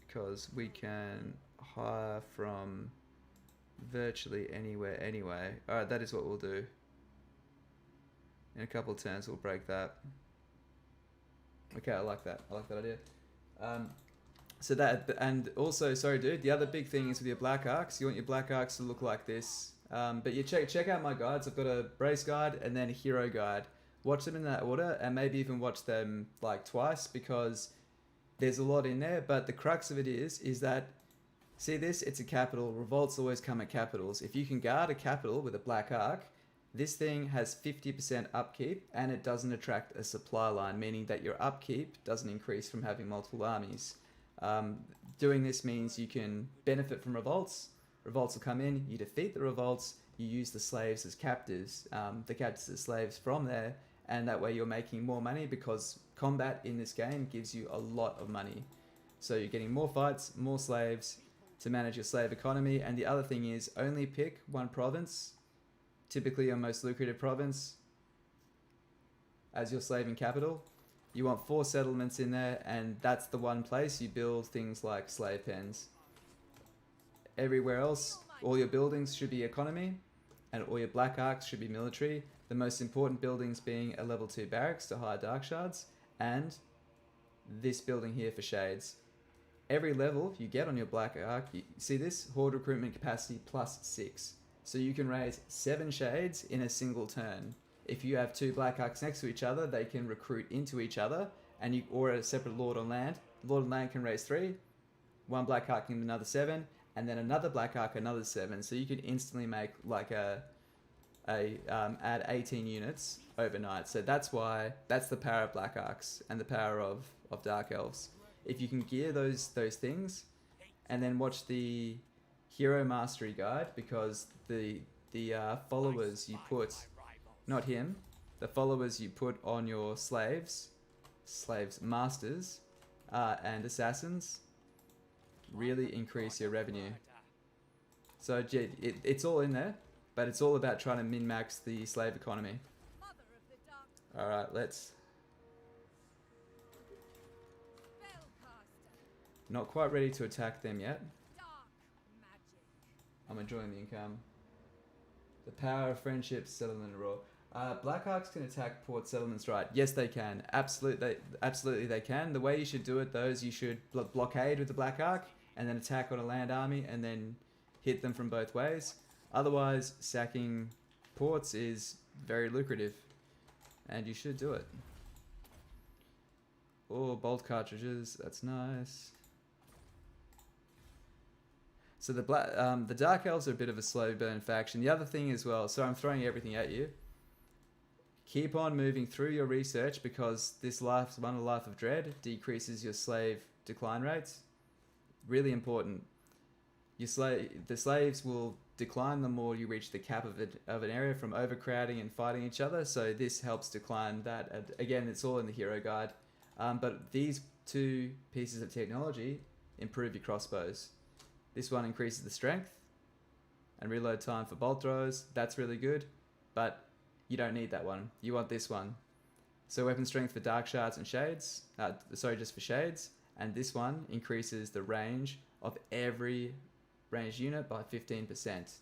[SPEAKER 1] because we can hire from virtually anywhere anyway. Alright, that is what we'll do. In a couple of turns we'll break that. Okay, I like that. I like that idea. So that, and also, sorry dude, the other big thing is with your black arcs, you want your black arcs to look like this. But you check out my guides. I've got a brace guide and then a hero guide. Watch them in that order, and maybe even watch them like twice, because there's a lot in there. But the crux of it is that, see this, it's a capital. Revolts always come at capitals. If you can guard a capital with a black arc, this thing has 50% upkeep, and it doesn't attract a supply line, meaning that your upkeep doesn't increase from having multiple armies. Doing this means you can benefit from revolts. Revolts will come in, you defeat the revolts, you use the slaves as captives, the captives as slaves from there, and that way you're making more money, because combat in this game gives you a lot of money. So you're getting more fights, more slaves to manage your slave economy. And the other thing is, only pick one province, typically your most lucrative province, as your slaving capital. You want 4 settlements in there, and that's the one place you build things like slave pens. Everywhere else, all your buildings should be economy, and all your black arcs should be military. The most important buildings being a level 2 barracks to hire dark shards, and this building here for shades. Every level you get on your black arc, you see this? Horde recruitment capacity +6. So you can raise 7 shades in a single turn. If you have 2 black arcs next to each other, they can recruit into each other, and you, or a separate lord on land. Lord on land can raise 3, 1 black arc in another 7, and then another black arc another 7. So you can instantly make like add 18 units overnight. So that's why, that's the power of black arcs and the power of dark elves. If you can gear those things, and then watch the hero mastery guide, because the followers you put, not him, the followers you put on your slaves, masters, and assassins, really increase your revenue. So it's all in there, but it's all about trying to min-max the slave economy. Alright, let's... Not quite ready to attack them yet. I'm enjoying the income. The power of friendship, settlement and raw. Blackhawks can attack port settlements, right? Yes, they can. Absolutely they can. The way you should do it, though, is you should blockade with the Black Arc, and then attack on a land army and then hit them from both ways. Otherwise, sacking ports is very lucrative, and you should do it. Oh, bolt cartridges, that's nice. So the Dark Elves are a bit of a slow burn faction. The other thing as well, so I'm throwing everything at you. Keep on moving through your research because this Life of Dread decreases your slave decline rates. Really important. The slaves will decline the more you reach the cap of an area from overcrowding and fighting each other. So this helps decline that. And again, it's all in the hero guide. But these two pieces of technology improve your crossbows. This one increases the strength and reload time for bolt throws. That's really good, but you don't need that one. You want this one. So weapon strength for dark shards and shades. Just for shades. And this one increases the range of every ranged unit by 15%.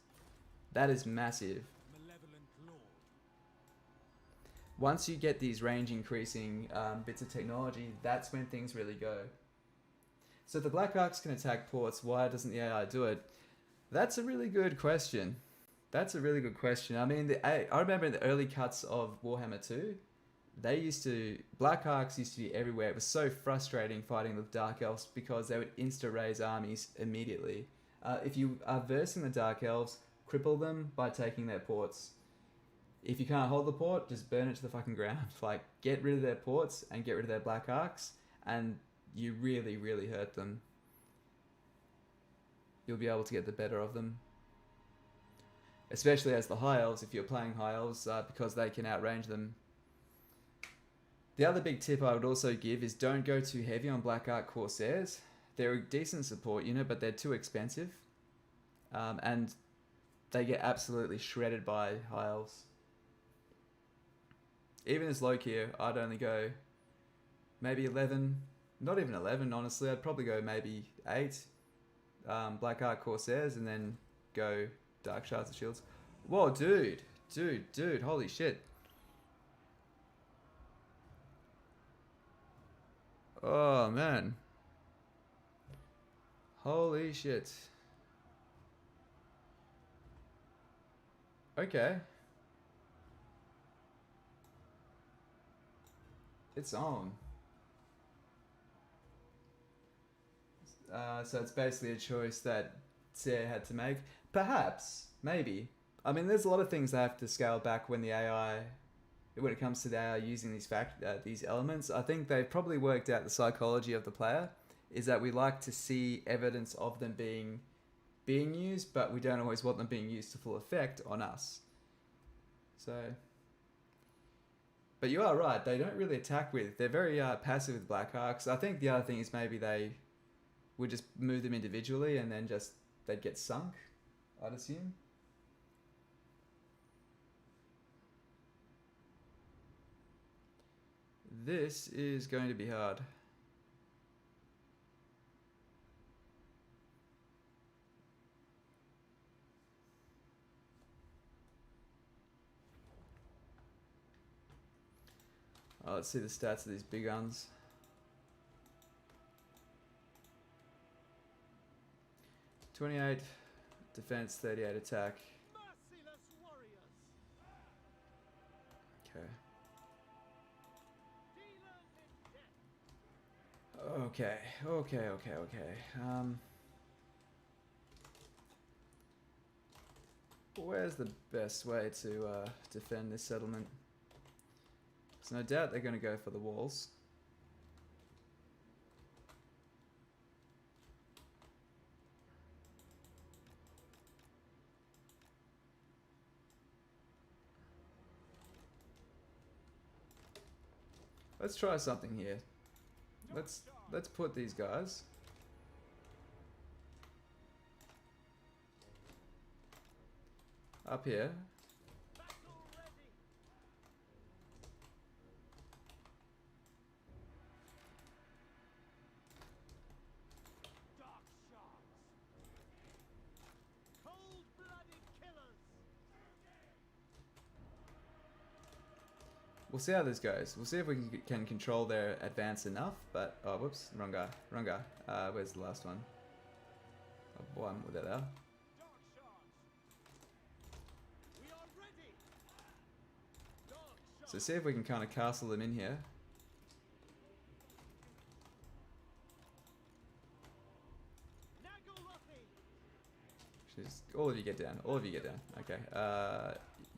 [SPEAKER 1] That is massive.
[SPEAKER 3] Malevolent Lord.
[SPEAKER 1] Once you get these range increasing bits of technology, that's when things really go. So the Black Arcs can attack ports. Why doesn't the AI do it? That's a really good question. I mean, I remember in the early cuts of Warhammer 2, Black Arcs used to be everywhere. It was so frustrating fighting the Dark Elves because they would insta-raise armies immediately. If you are versing the Dark Elves, cripple them by taking their ports. If you can't hold the port, just burn it to the fucking ground. Like, get rid of their ports and get rid of their Black Arcs, and you really, really hurt them. You'll be able to get the better of them. Especially as the High Elves, if you're playing High Elves, because they can outrange them. The other big tip I would also give is don't go too heavy on Black Arc Corsairs. They're a decent support unit, but they're too expensive. And they get absolutely shredded by High Elves. Even as low tier, I'd only go maybe 11. Not even 11, honestly. I'd probably go maybe 8 Black Arc Corsairs and then go Dark Shards and Shields. Whoa, dude, holy shit. Oh, man. Holy shit. Okay. It's on. So it's basically a choice that Sarah had to make. Perhaps, maybe. I mean, there's a lot of things I have to scale back when it comes to the AI using these elements. I think they've probably worked out the psychology of the player is that we like to see evidence of them being used, but we don't always want them being used to full effect on us. So, but you are right. They don't really attack with. They're very passive with Black Arcs. I think the other thing is maybe they would just move them individually and then they'd get sunk, I'd assume. This is going to be hard. Oh, let's see the stats of these big guns. (28) defense, 38 attack.
[SPEAKER 3] Merciless warriors.
[SPEAKER 1] Okay.
[SPEAKER 3] Dealers in death.
[SPEAKER 1] Okay. Where's the best way to defend this settlement? There's no doubt they're going to go for the walls. Let's try something here. Let's put these guys up here.
[SPEAKER 3] Battle ready. Dark shards. Cold-blooded killers.
[SPEAKER 1] We'll see how this goes. We'll see if we can control their advance enough, but... Oh, whoops. Wrong guy. Where's the last one? One with that out.
[SPEAKER 3] Dark shards. We are ready. Dark shards.
[SPEAKER 1] So see if we can kind of castle them in here. Just, all of you get down. All of you get down. Okay.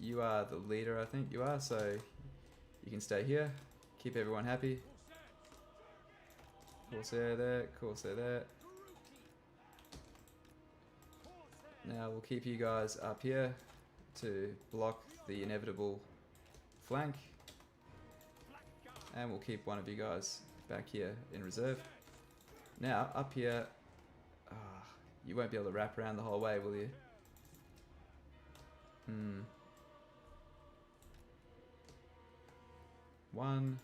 [SPEAKER 1] You are the leader, I think you are. So you can stay here. Keep everyone happy. Corsair there. Corsair there. Now we'll keep you guys up here to block the inevitable flank. And we'll keep one of you guys back here in reserve. Now, up here, you won't be able to wrap around the whole way, will you? One.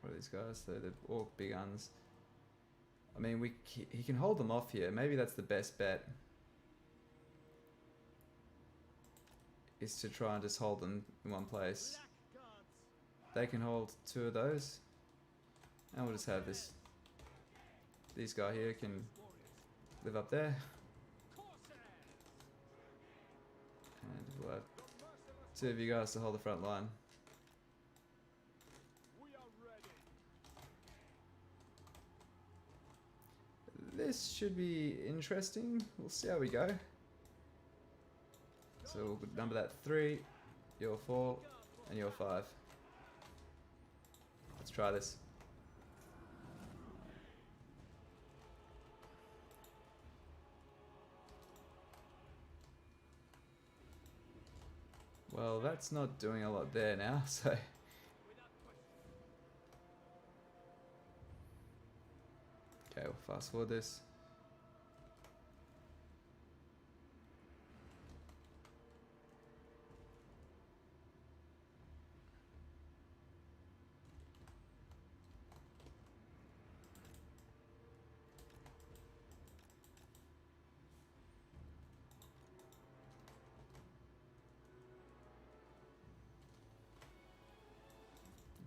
[SPEAKER 1] What are these guys? They're the orc big guns. I mean, he can hold them off here. Maybe that's the best bet. Is to try and just hold them in one place. They can hold two of those. And we'll just have this. This guy here can live up there. And we'll have two of you guys to hold the front line. This should be interesting. We'll see how we go. So we'll number that 3, you're 4, and you're 5. Let's try this. Well, that's not doing a lot there now, so... Okay, we'll fast forward this.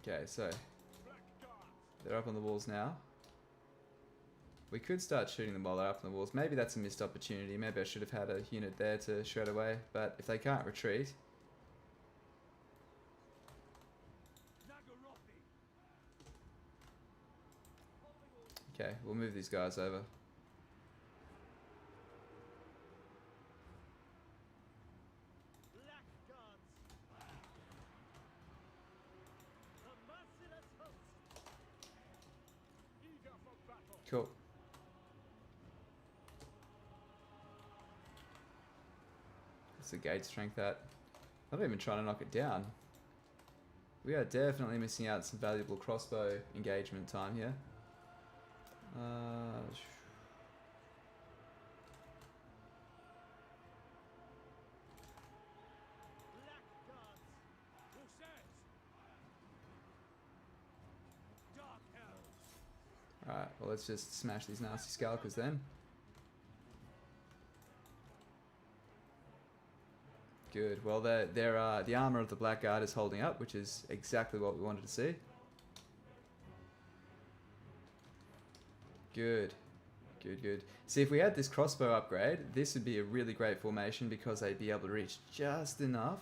[SPEAKER 1] Okay, so they're up on the walls now. We could start shooting them while they're up on the walls. Maybe that's a missed opportunity. Maybe I should have had a unit there to shred away. But if they can't retreat... Okay, we'll move these guys over. Cool. What's the gate strength at? I'm not even trying to knock it down. We are definitely missing out some valuable crossbow engagement time here. Alright, well let's just smash these nasty scalpers then. Good, well the armor of the Blackguard is holding up, which is exactly what we wanted to see. Good. Good, good. See, if we had this crossbow upgrade, this would be a really great formation because they'd be able to reach just enough.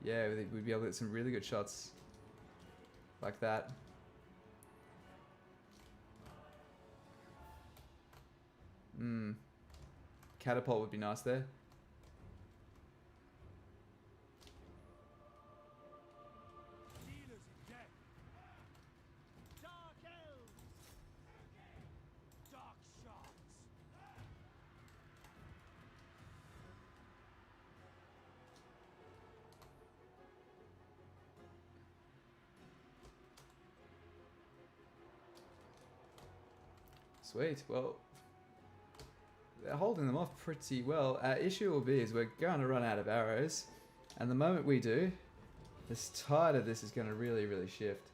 [SPEAKER 1] Yeah, we'd be able to get some really good shots like that. Catapult would be nice there. Sweet. Well, they're holding them off pretty well. Our issue will be is we're going to run out of arrows, and the moment we do, the tide of this is going to really, really shift.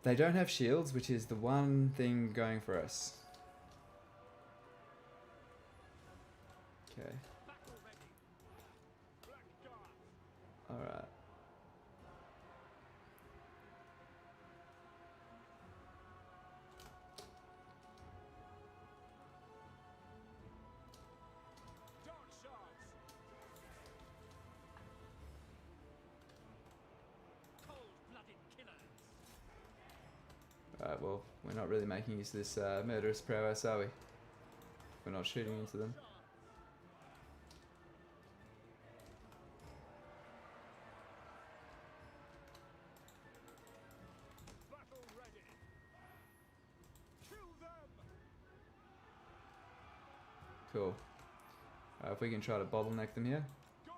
[SPEAKER 1] They don't have shields, which is the one thing going for us. Okay.
[SPEAKER 3] Battle ready. Rakarth.
[SPEAKER 1] All right.
[SPEAKER 3] Dark shards. Cold-blooded killers.
[SPEAKER 1] All right. Well, we're not really making use of this murderous prowess, are we? We're not shooting into them.
[SPEAKER 3] Shards. Battle ready. Kill them.
[SPEAKER 1] Cool. If we can try to bottleneck them here.
[SPEAKER 3] Going.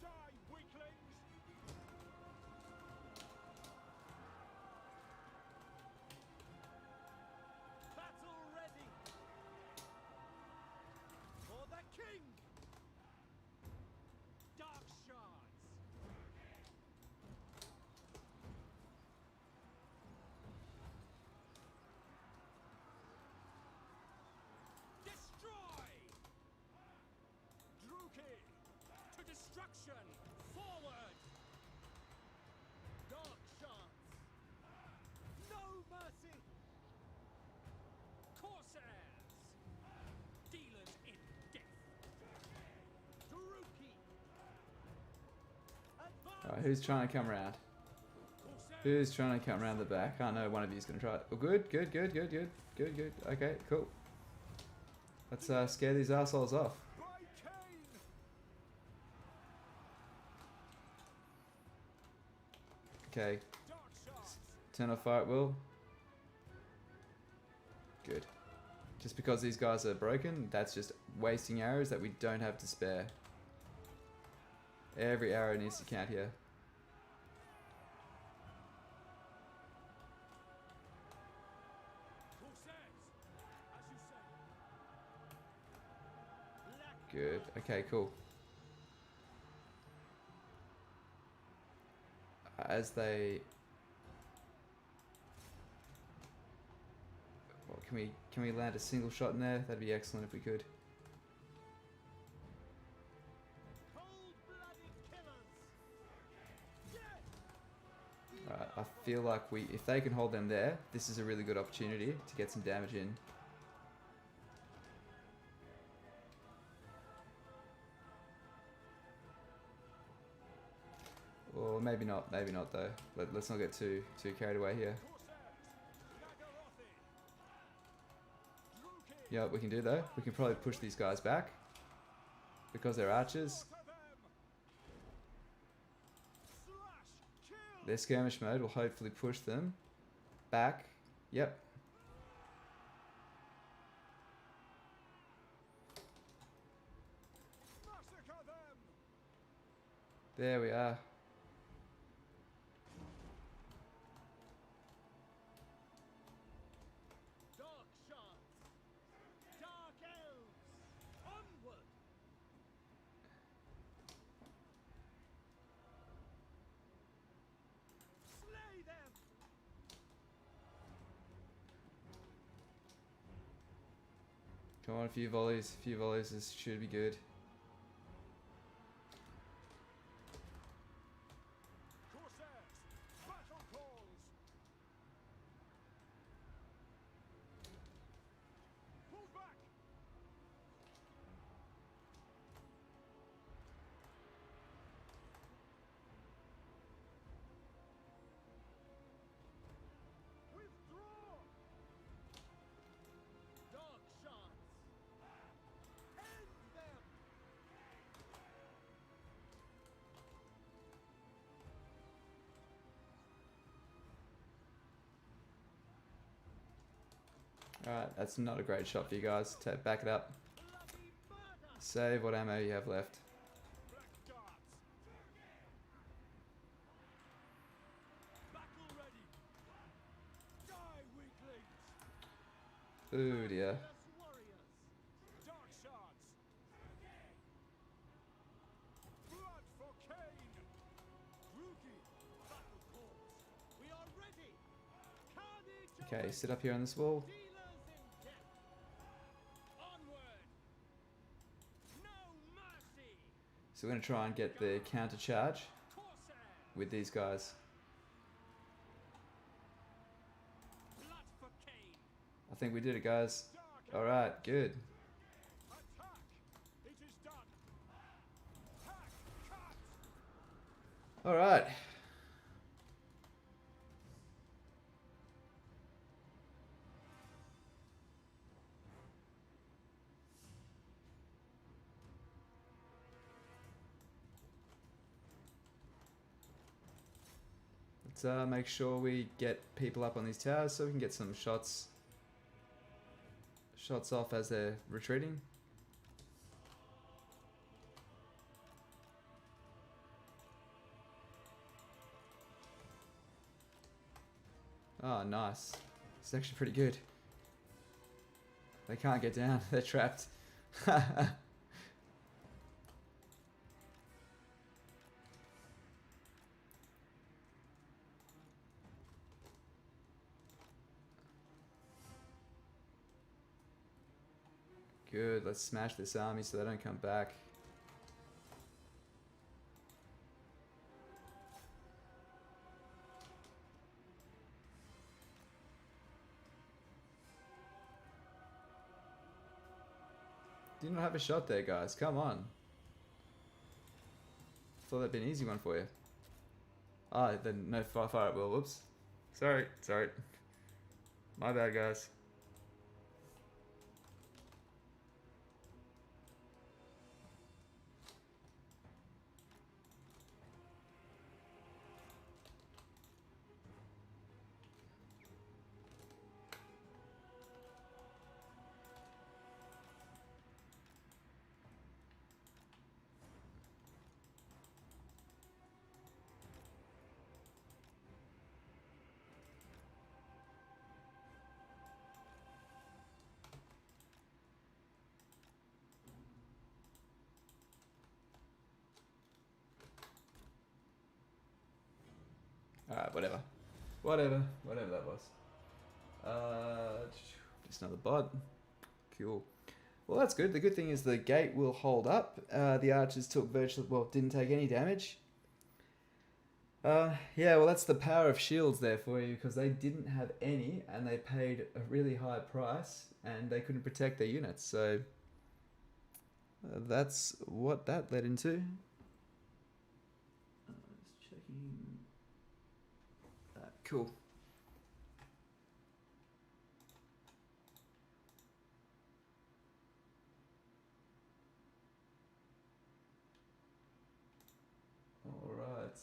[SPEAKER 3] Die, weaklings. Battle ready. For the king. Dark shards. Destroy! Druki! To destruction! Forward! Dark shards! No mercy! Corsairs! Dealers in death! Druki!
[SPEAKER 1] All right. Who's trying to come around?
[SPEAKER 3] Corsairs!
[SPEAKER 1] Who's trying to come around the back? I know one of you's gonna try it. Oh, good. Okay, cool. Let's scare these assholes off.
[SPEAKER 3] By Cain!
[SPEAKER 1] Okay,
[SPEAKER 3] Dark shards!
[SPEAKER 1] turn off fire at will. Good. Just because these guys are broken, that's just wasting arrows that we don't have to spare. Every arrow needs to count here.
[SPEAKER 3] Corsairs! As you say. Black
[SPEAKER 1] Good. Okay, cool. As they... Well, can we land a single shot in there? That'd be excellent if we could.
[SPEAKER 3] cold-blooded killers! Dead!
[SPEAKER 1] Alright, I feel like if they can hold them there, this is a really good opportunity to get some damage in. Or maybe not though. Let's not get too carried away here. Yeah, we can do though. We can probably push these guys back because they're archers. Their skirmish mode will hopefully push them back. Yep. There we are.
[SPEAKER 3] Dark shards! Dark elves! Onward! Slay them!
[SPEAKER 1] Come on, a few volleys. This should be good.
[SPEAKER 3] Corsairs! Battle calls! Pull back! Withdraw! Dark shards! End them!
[SPEAKER 1] Alright, that's not a great shot for you guys. Back it up.
[SPEAKER 3] Bloody murder!
[SPEAKER 1] Save what ammo you have left.
[SPEAKER 3] Black guards! Battle ready! Die, weaklings!
[SPEAKER 1] Ooh dear.
[SPEAKER 3] Fearless warriors! Dark shards! Blood for Cain! Druki! Battle calls! We are ready! Carnage
[SPEAKER 1] Okay, sit up here on this wall.
[SPEAKER 3] Dealers in death. Onward. No mercy.
[SPEAKER 1] So we're going to try and get the counter charge
[SPEAKER 3] Corsair.
[SPEAKER 1] with these guys.
[SPEAKER 3] Blood for Cain.
[SPEAKER 1] I think we did it, guys.
[SPEAKER 3] Dark.
[SPEAKER 1] Alright, good.
[SPEAKER 3] Attack. It is done. Hack. Cut.
[SPEAKER 1] Alright. Let's make sure we get people up on these towers so we can get some shots off as they're retreating. Oh, nice. It's actually pretty good. They can't get down. They're trapped. Good. Let's smash this army so they don't come back. Do not have a shot there, guys. Come on. Thought that'd be an easy one for you. Ah, then no fire at will. Whoops. Sorry. My bad, guys. Alright, whatever that was. Just another bot. Cool. Well, that's good. The good thing is the gate will hold up. The archers didn't take any damage. Yeah, well, that's the power of shields there for you, because they didn't have any and they paid a really high price and they couldn't protect their units. So that's what that led into. Just checking. Cool. All right.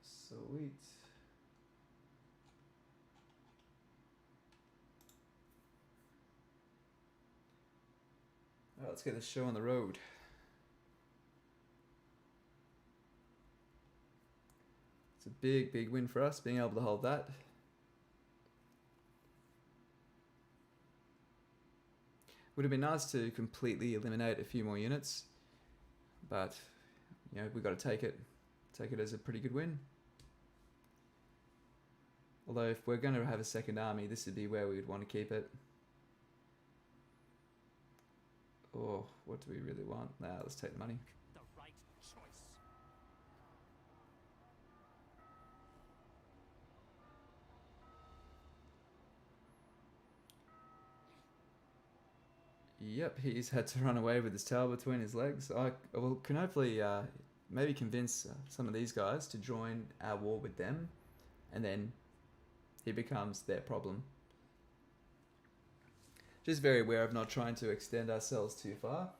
[SPEAKER 1] Sweet. All right, let's get this show on the road. It's a big win for us, being able to hold that. Would have been nice to completely eliminate a few more units, but you know, we've got to take it as a pretty good win. Although if we're going to have a second army, this would be where we would want to keep it. Oh, what do we really want? Nah, let's take the money.
[SPEAKER 3] The right choice.
[SPEAKER 1] Yep, he's had to run away with his tail between his legs. I can hopefully maybe convince some of these guys to join our war with them, and then he becomes their problem. Just very aware of not trying to extend ourselves too far,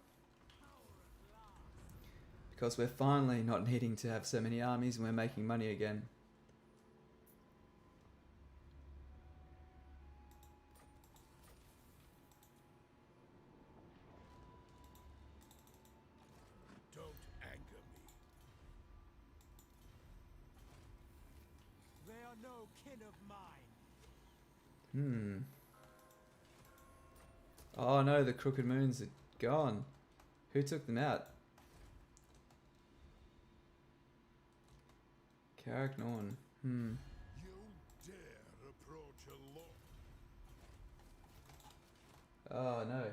[SPEAKER 1] because we're finally not needing to have so many armies and we're making money again.
[SPEAKER 3] Don't anger me. They are no kin of mine.
[SPEAKER 1] Oh no, the crooked moons are gone. Who took them out? Carrick Norn.
[SPEAKER 3] You dare approach a law.
[SPEAKER 1] Oh no.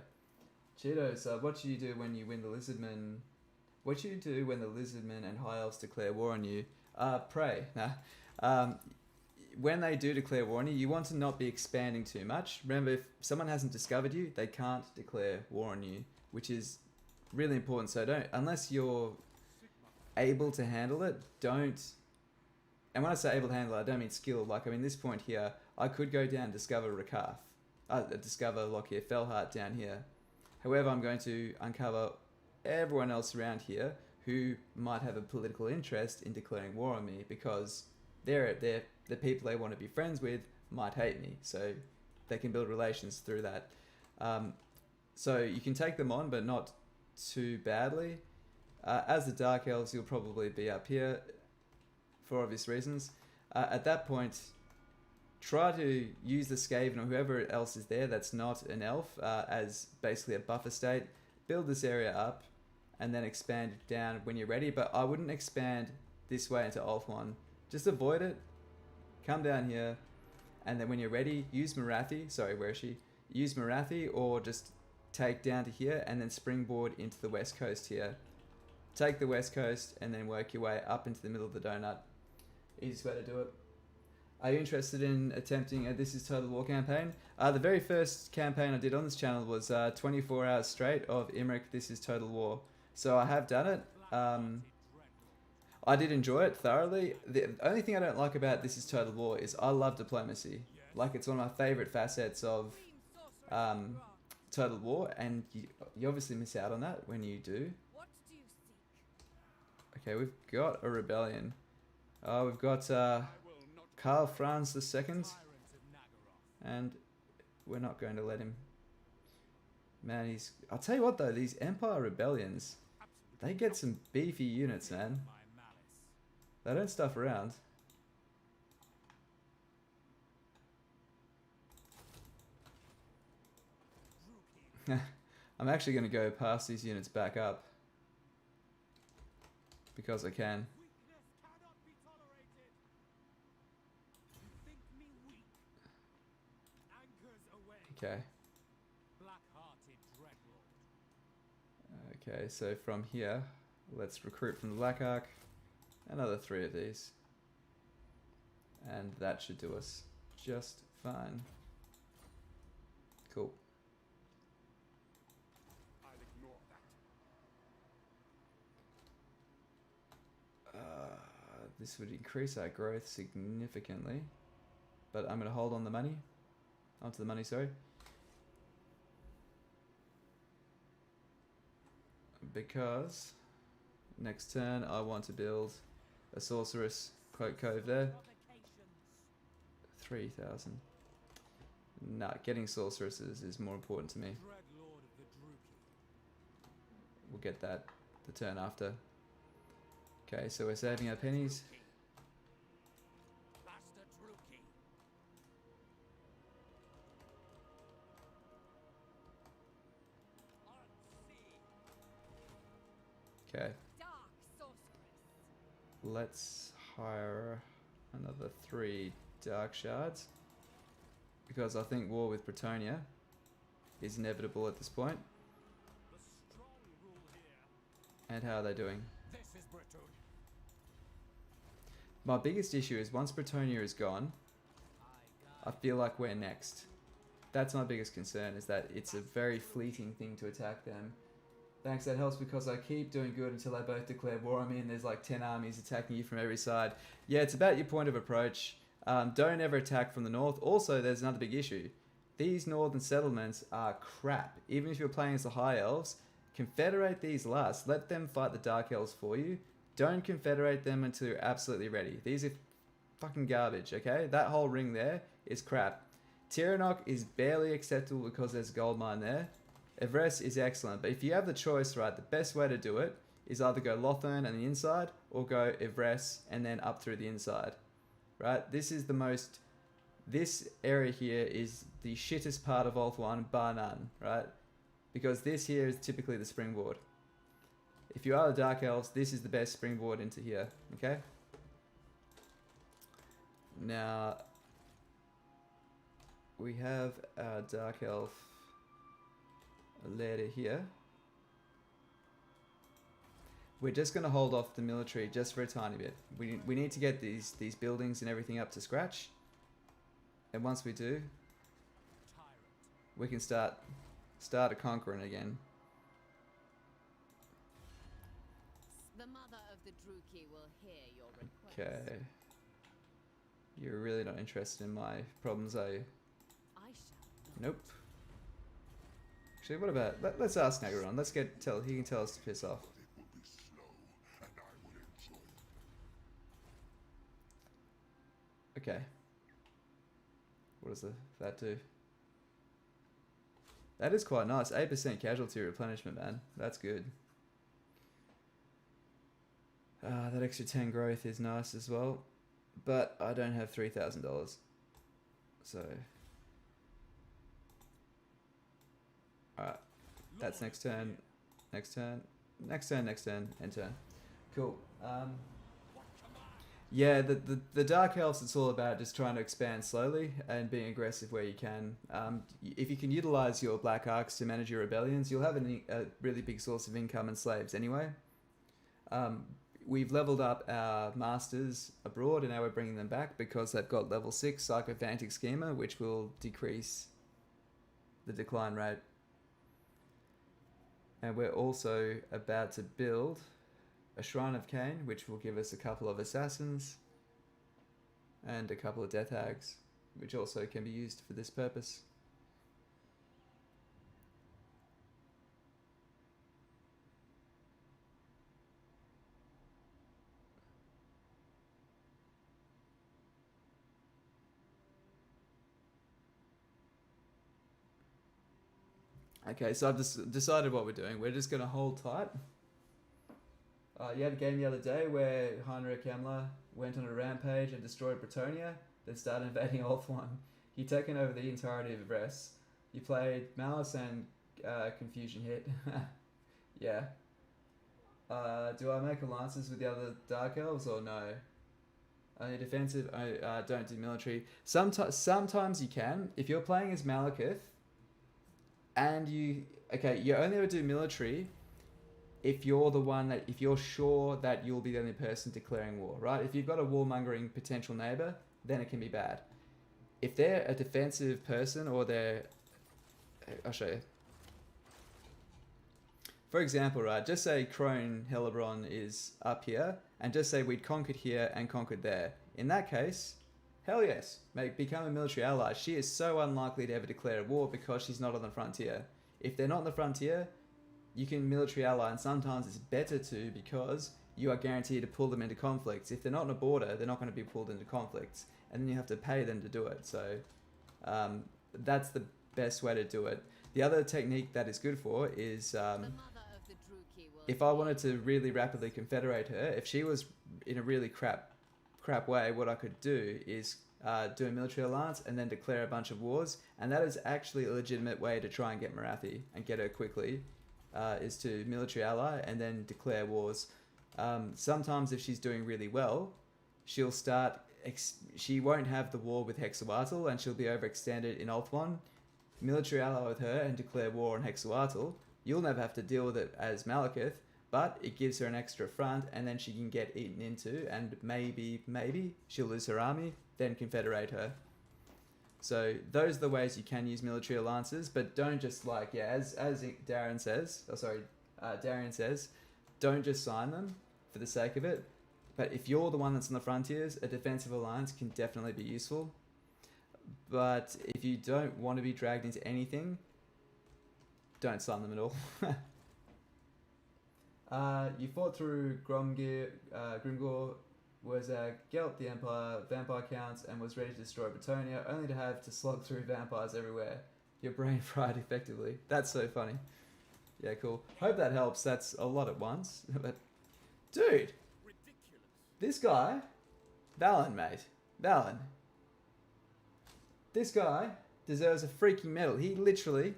[SPEAKER 1] Cheetos, what should you do when you win the Lizardmen? What should you do when the Lizardmen and High Elves declare war on you? Pray. Nah. When they do declare war on you, you want to not be expanding too much. Remember, if someone hasn't discovered you, they can't declare war on you, which is really important. So don't, unless you're able to handle it, don't. And when I say able to handle it, I don't mean skill. Like, I mean, this point here, I could go down and discover Rakarth. Discover Lockyer Fellheart down here. However, I'm going to uncover everyone else around here who might have a political interest in declaring war on me, because the people they want to be friends with might hate me. So they can build relations through that. So you can take them on, but not too badly. As the Dark Elves, you'll probably be up here for obvious reasons. At that point, try to use the Skaven or whoever else is there that's not an elf as basically a buffer state. Build this area up and then expand it down when you're ready. But I wouldn't expand this way into Ulthuan. Just avoid it. Come down here. And then when you're ready, use Marathi. Sorry, where is she? Use Marathi, or just take down to here and then springboard into the west coast here. Take the west coast and then work your way up into the middle of the donut. Easiest way to do it. Are you interested in attempting a This Is Total War campaign? The very first campaign I did on this channel was 24 hours straight of Imric This Is Total War. So I have done it. I did enjoy it thoroughly. The only thing I don't like about This Is Total War is I love diplomacy. Like, it's one of my favourite facets of Total War, and you obviously miss out on that when you do.
[SPEAKER 2] What do you seek?
[SPEAKER 1] Okay, we've got a rebellion. We've got Karl Franz II, and we're not going to let him. Man, I'll tell you what though, these Empire rebellions, they get some beefy units, man. They don't stuff around. I'm actually going to go past these units back up because I can. Okay. Okay, so from here, let's recruit from the Black Ark. Another 3 of these. And that should do us just fine. Cool.
[SPEAKER 3] I'll ignore that.
[SPEAKER 1] This would increase our growth significantly. But I'm going to hold on the money. Onto the money, sorry. Because next turn I want to build a sorceress cloak cove there. 3,000. Nah, getting sorceresses is more important to me. We'll get that the turn after. Okay, so we're saving our pennies. Okay.
[SPEAKER 2] Dark sorceress.
[SPEAKER 1] Let's hire another 3 dark shards, because I think war with Bretonia is inevitable at this point. And how are they doing?
[SPEAKER 3] This is Bretonia.
[SPEAKER 1] My biggest issue is once Bretonia is gone, I feel like we're next. That's my biggest concern, is that it's a very fleeting thing to attack them. Thanks, that helps, because I keep doing good until they both declare war on me and there's like 10 armies attacking you from every side. Yeah, it's about your point of approach. Don't ever attack from the north. Also, there's another big issue. These northern settlements are crap. Even if you're playing as the High Elves, confederate these last. Let them fight the Dark Elves for you. Don't confederate them until you're absolutely ready. These are fucking garbage, okay? That whole ring there is crap. Tiranoc is barely acceptable because there's a gold mine there. Everest is excellent, but if you have the choice, right, the best way to do it is either go Lothern and the inside, or go Everest and then up through the inside, right? This area here is the shittest part of Ulthuan, bar none, right? Because this here is typically the springboard. If you are the Dark Elves, this is the best springboard into here, okay? Now, we have our Dark Elf later here. We're just going to hold off the military just for a tiny bit. We need to get these buildings and everything up to scratch. And once we do, we can start a conquering again.
[SPEAKER 2] The mother of the Druki will hear your request.
[SPEAKER 1] Okay. You're really not interested in my problems, are you?
[SPEAKER 2] I shall.
[SPEAKER 1] Nope. Actually, what about... Let's ask Nagaron. Let's he can tell us to piss off. Okay. What does that do? That is quite nice. 8% casualty replenishment, man. That's good. That extra 10 growth is nice as well. But I don't have $3,000. So... Alright. That's next turn. Next turn. Next turn, next turn. End turn. Cool. Yeah, the Dark Elves, it's all about just trying to expand slowly and being aggressive where you can. If you can utilize your Black Arcs to manage your rebellions, you'll have a really big source of income and slaves anyway. We've leveled up our masters abroad and now we're bringing them back because they've got level 6 Psychophantic Schema, which will decrease the decline rate. And we're also about to build a Shrine of Cain, which will give us a couple of assassins and a couple of death hags, which also can be used for this purpose. Okay, so I've just decided what we're doing. We're just going to hold tight. You had a game the other day where Heinrich Himmler went on a rampage and destroyed Bretonnia, then started invading Ulthuan. He'd taken over the entirety of Brest. You played Malice and Confusion hit. Yeah. Do I make alliances with the other Dark Elves or no? Only defensive, I don't do military. Sometimes you can. If you're playing as Malekith, and you only ever do military if you're if you're sure that you'll be the only person declaring war, right? If you've got a warmongering potential neighbor, then it can be bad. If they're a defensive person or I'll show you. For example, right, just say Crone Hellebron is up here, and just say we'd conquered here and conquered there. In that case, hell yes, become a military ally. She is so unlikely to ever declare a war because she's not on the frontier. If they're not on the frontier, you can military ally, and sometimes it's better to because you are guaranteed to pull them into conflicts. If they're not on a border, they're not going to be pulled into conflicts, and then you have to pay them to do it. So that's the best way to do it. The other technique that is good for is if I wanted to really rapidly confederate her, if she was in a really crap way, what I could do is do a military alliance and then declare a bunch of wars, and that is actually a legitimate way to try and get Marathi and get her quickly. Is to military ally and then declare wars. Sometimes if she's doing really well, she'll start... she won't have the war with Hexawatl and she'll be overextended in Ulthuan. Military ally with her and declare war on Hexawatl. You'll never have to deal with it as Malekith, but it gives her an extra front and then she can get eaten into and maybe she'll lose her army, then confederate her. So those are the ways you can use military alliances, but don't just as Darian says, Darian says, don't just sign them for the sake of it. But if you're the one that's on the frontiers, a defensive alliance can definitely be useful. But if you don't want to be dragged into anything, don't sign them at all. You fought through Grimgor, was Gelt the Empire, Vampire Counts, and was ready to destroy Bretonnia, only to have to slog through vampires everywhere. Your brain fried effectively. That's so funny. Yeah, cool. Hope that helps. That's a lot at once. But, dude!
[SPEAKER 3] Ridiculous.
[SPEAKER 1] This guy... Valen, mate. Valen. This guy deserves a freaking medal. He literally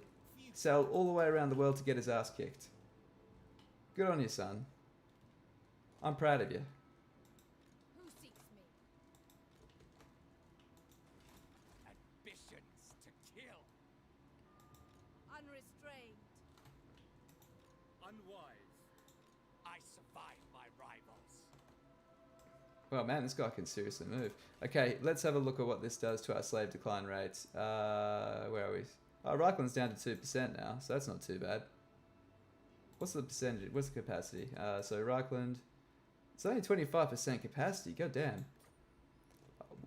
[SPEAKER 1] sailed all the way around the world to get his ass kicked. Good on you, son. I'm proud of you.
[SPEAKER 2] Who seeks me?
[SPEAKER 1] Well, man, this guy can seriously move. Okay, let's have a look at what this does to our slave decline rates. Where are we? Oh, Reichland's down to 2% now, so that's not too bad. What's the percentage? What's the capacity? So Reichland, it's only 25% capacity. God damn.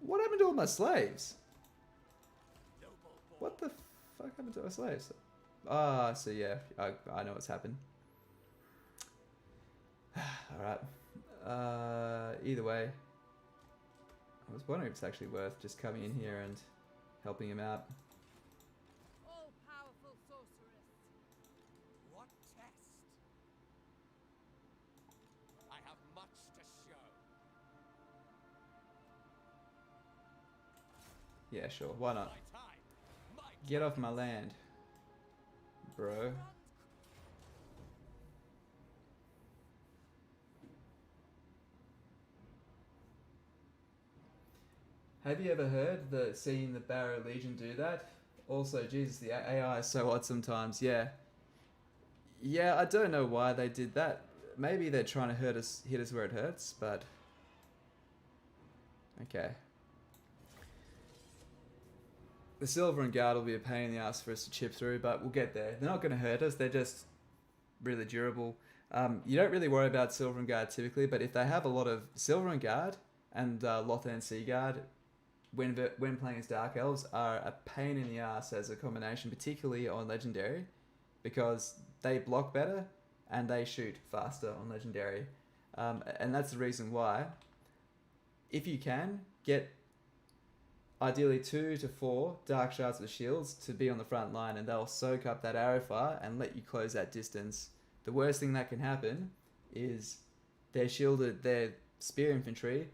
[SPEAKER 1] What happened to all my slaves? What the fuck happened to our slaves? Ah, so yeah, I know what's happened. Alright. Either way, I was wondering if it's actually worth just coming in here and helping him out.
[SPEAKER 2] All powerful sorceress.
[SPEAKER 3] What test? I have much to show.
[SPEAKER 1] Yeah, sure, why not?
[SPEAKER 3] My time. My
[SPEAKER 1] Get off my land, bro. Have you ever heard seeing the Barrow Legion do that? Also, Jesus, the AI is so odd sometimes. Yeah. Yeah, I don't know why they did that. Maybe they're trying to hit us where it hurts, but okay. The Silver and Guard will be a pain in the ass for us to chip through, but we'll get there. They're not going to hurt us. They're just really durable. You don't really worry about Silver and Guard typically, but if they have a lot of Silver and Guard and Lothan Sea Guard, when playing as Dark Elves, are a pain in the ass as a combination, particularly on Legendary, because they block better and they shoot faster on Legendary. And that's the reason why, if you can, get ideally 2 to 4 Dark Shards with Shields to be on the front line, and they'll soak up that arrow fire and let you close that distance. The worst thing that can happen is their spear infantry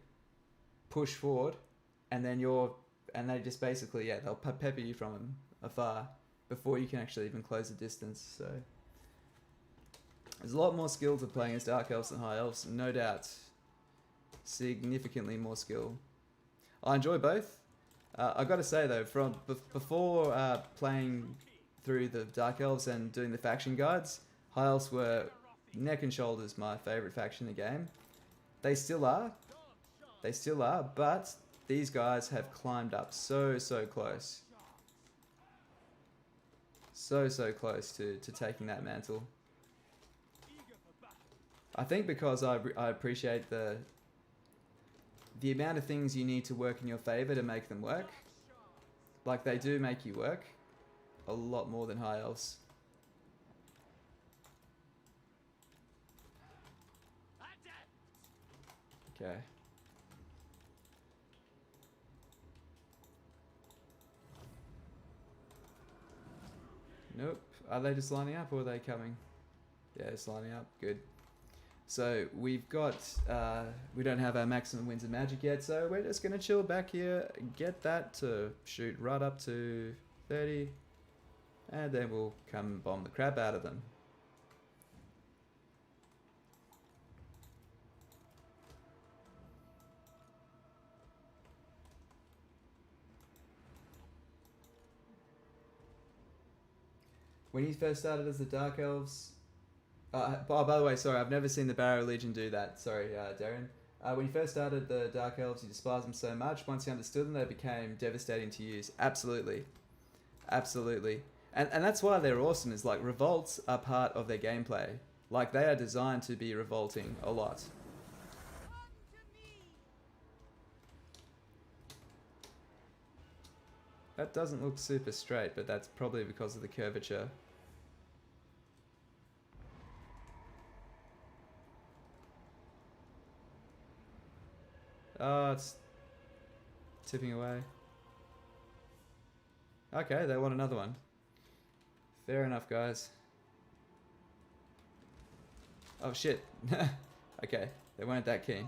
[SPEAKER 1] push forward, and then they just basically, yeah, they'll pepper you from afar before you can actually even close the distance. So there's a lot more skill to playing as Dark Elves than High Elves, no doubt. Significantly more skill. I enjoy both. I got to say though, from before playing through the Dark Elves and doing the faction guides, High Elves were neck and shoulders my favourite faction in the game. They still are. They still are, but these guys have climbed up so close. So close to taking that mantle. I think because I appreciate the amount of things you need to work in your favour to make them work. Like, they do make you work a lot more than High Elves. Okay. Nope. Are they just lining up or are they coming? Yeah, it's lining up. Good. So we've got, we don't have our maximum winds of magic yet, so we're just going to chill back here, get that to shoot right up to 30, and then we'll come and bomb the crap out of them. When you first started as the Dark Elves... oh, by the way, sorry, I've never seen the Barrow Legion do that. Sorry, Darren. When you first started the Dark Elves, you despised them so much. Once you understood them, they became devastating to use. Absolutely. Absolutely. And that's why they're awesome, is like, revolts are part of their gameplay. Like, they are designed to be revolting a lot. That doesn't look super straight, but that's probably because of the curvature. Oh, it's tipping away. Okay, they want another one. Fair enough, guys. Oh, shit. Okay, they weren't that keen.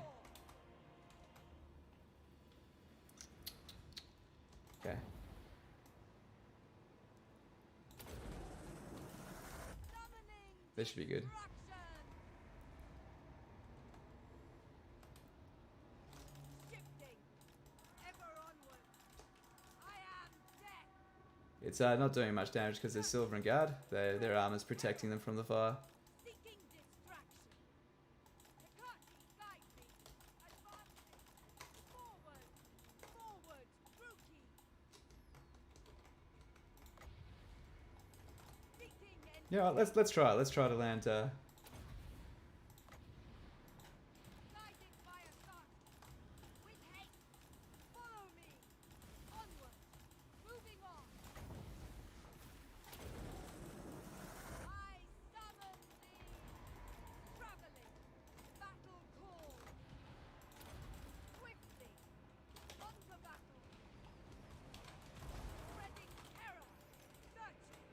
[SPEAKER 1] Okay. This should be good. It's not doing much damage because they're Silver and Guard. Their armor's protecting them from the fire. Yeah, let's try. Let's try to land.
[SPEAKER 2] Guided by a thought. With haste. Follow me. Onward. Moving on. I summon thee. Traveling. Battle call. Swiftly. On to battle. Spreading terror. Searching.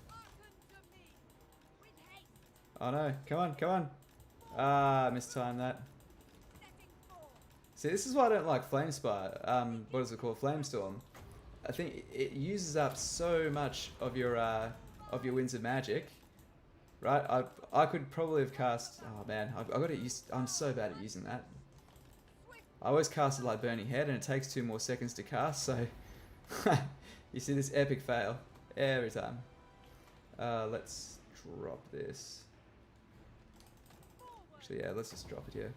[SPEAKER 2] Hearken to me. With haste.
[SPEAKER 1] Oh no! Come on! Come on! Ah, mistimed that.
[SPEAKER 2] Setting forth.
[SPEAKER 1] See, this is why I don't like Flame Spire. What is it called? Flamestorm. I think it uses up so much of your winds of magic, right? I could probably have cast. Oh man, I've got to use. I'm so bad at using that. I always cast it like Burning Head, and it takes 2 more seconds to cast. So you see this epic fail every time. Let's drop this. Actually, yeah, let's just drop it here.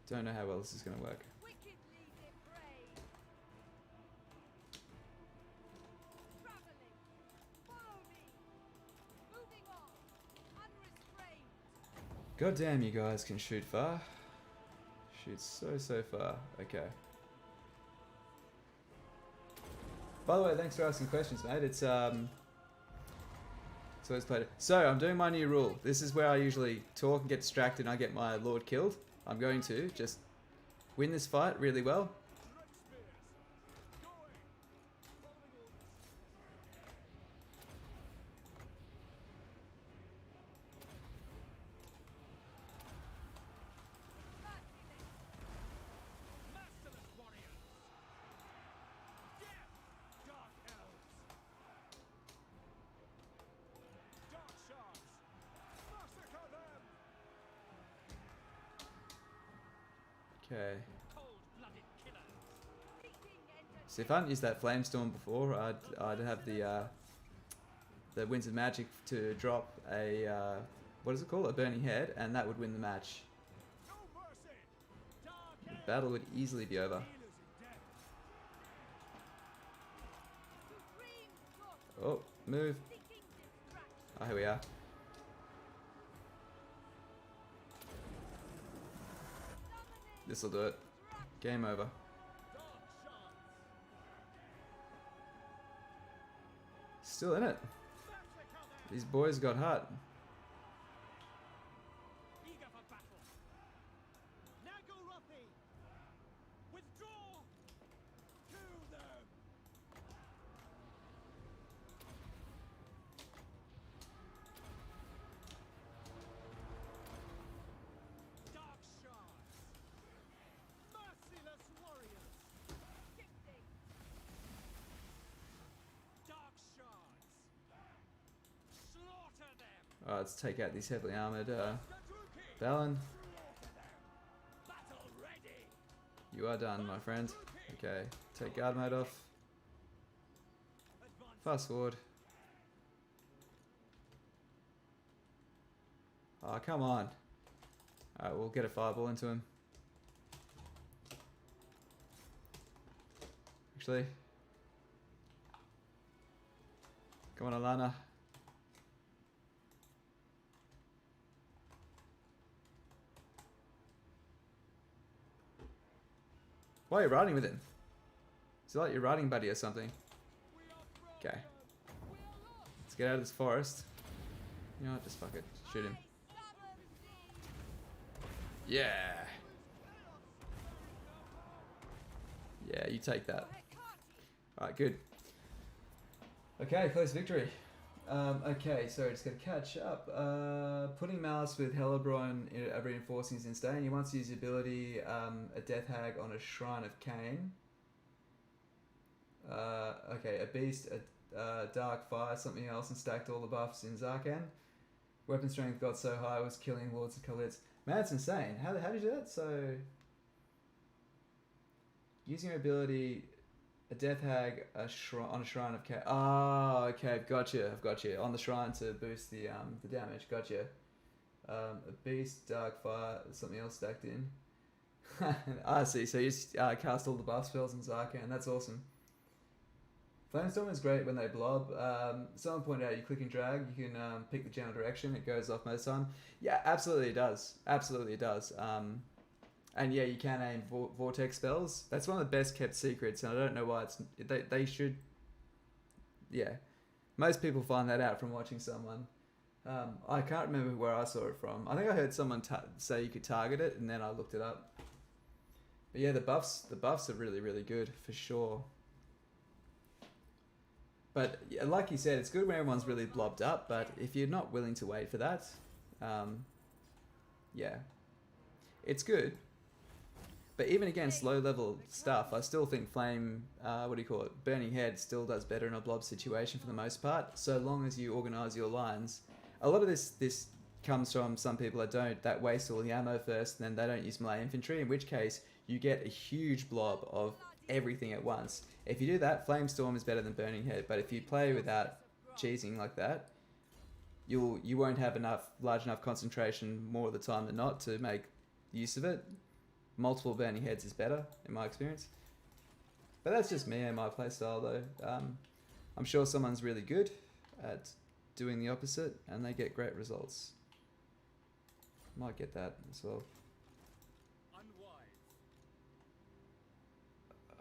[SPEAKER 1] Don't know how well this is going to work.
[SPEAKER 2] Wickedly depraved. Traveling. Follow me. Moving on. Unrestrained.
[SPEAKER 1] God damn, you guys can shoot far. Shoot so far. Okay. By the way, thanks for asking questions, mate. It's always played it. So I'm doing my new rule. This is where I usually talk and get distracted and I get my lord killed. I'm going to just win this fight really well.
[SPEAKER 3] Masterless warriors! Death! Dark elves! Dark shards! Massacre them!
[SPEAKER 1] Okay.
[SPEAKER 3] Cold-blooded killers!
[SPEAKER 2] Seeking entertainment.
[SPEAKER 1] So if I hadn't used that Flamestorm before, I'd have the Winds of Magic to drop a what is it called? A Burning Head, and that would win the match.
[SPEAKER 3] No mercy! Dark
[SPEAKER 1] The
[SPEAKER 3] elves!
[SPEAKER 1] battle would easily be over.
[SPEAKER 3] Healers in death!
[SPEAKER 2] Supreme thought.
[SPEAKER 1] Oh, move.
[SPEAKER 2] Seeking distraction.
[SPEAKER 1] Oh, here we are.
[SPEAKER 2] Summoning.
[SPEAKER 1] This'll do it. Game over.
[SPEAKER 3] Dark shards!
[SPEAKER 1] Still in it.
[SPEAKER 3] Massacre them!
[SPEAKER 1] These boys got heart.
[SPEAKER 3] Eager for battle! Nagorothi! Withdraw! To them! Dark shards! Merciless warriors!
[SPEAKER 2] Shifting.
[SPEAKER 3] Dark shards! Slaughter them!
[SPEAKER 1] Alright, let's take out these heavily armored
[SPEAKER 3] Gadruki!
[SPEAKER 1] Balin.
[SPEAKER 3] Slaughter them! Battle ready!
[SPEAKER 1] You are done, my friend. Okay, take guard mode off.
[SPEAKER 3] Advance!
[SPEAKER 1] Fast forward. Oh, come on. Alright, we'll get a fireball into him. Actually. Come on, Alana. Why are you riding with him? Is it like your riding buddy or something? Okay. Let's get out of this forest. You know what? Just fuck it. Shoot him.
[SPEAKER 2] I summon thee.
[SPEAKER 1] Yeah. Yeah, you take that.
[SPEAKER 2] Rakarth.
[SPEAKER 1] Alright, good. Okay, close victory. Okay, so just gotta catch up. Putting Malice with Hellebrand reinforcing his insane. He wants to use the ability a Death Hag on a Shrine of Cain. Okay, a Beast, a Dark Fire, something else, and stacked all the buffs in Zarkan. Weapon strength got so high, was killing Lords of Khalid's. Man, it's insane. How do you do that? So, using your ability, a Death Hag on a Shrine of Cain. Ah, okay, I've got you. On the Shrine to boost the damage. Gotcha. A Beast, Dark Fire, something else stacked in. I see. So you just cast all the buff spells in Zarkan. That's awesome. Flamestorm is great when they blob. Someone pointed out you click and drag, you can pick the general direction. It goes off most of the time. Yeah, absolutely it does. Absolutely it does. And yeah, you can aim vortex spells. That's one of the best kept secrets, and I don't know why it's they should. Yeah, most people find that out from watching someone. I can't remember where I saw it from. I think I heard someone say you could target it, and then I looked it up. But yeah, the buffs are really really good for sure. But yeah, like you said, it's good when everyone's really blobbed up. But if you're not willing to wait for that, yeah, it's good. But even against low level stuff, I still think Flame, Burning Head still does better in a blob situation for the most part, so long as you organise your lines. A lot of this comes from some people that waste all the ammo first, and then they don't use melee infantry, in which case you get a huge blob of everything at once. If you do that, Flamestorm is better than Burning Head, but if you play without cheesing like that, you won't have large enough concentration more of the time than not to make use of it. Multiple Burning Heads is better, in my experience. But that's just me and my playstyle, though. I'm sure someone's really good at doing the opposite, and they get great results. Might get that as well.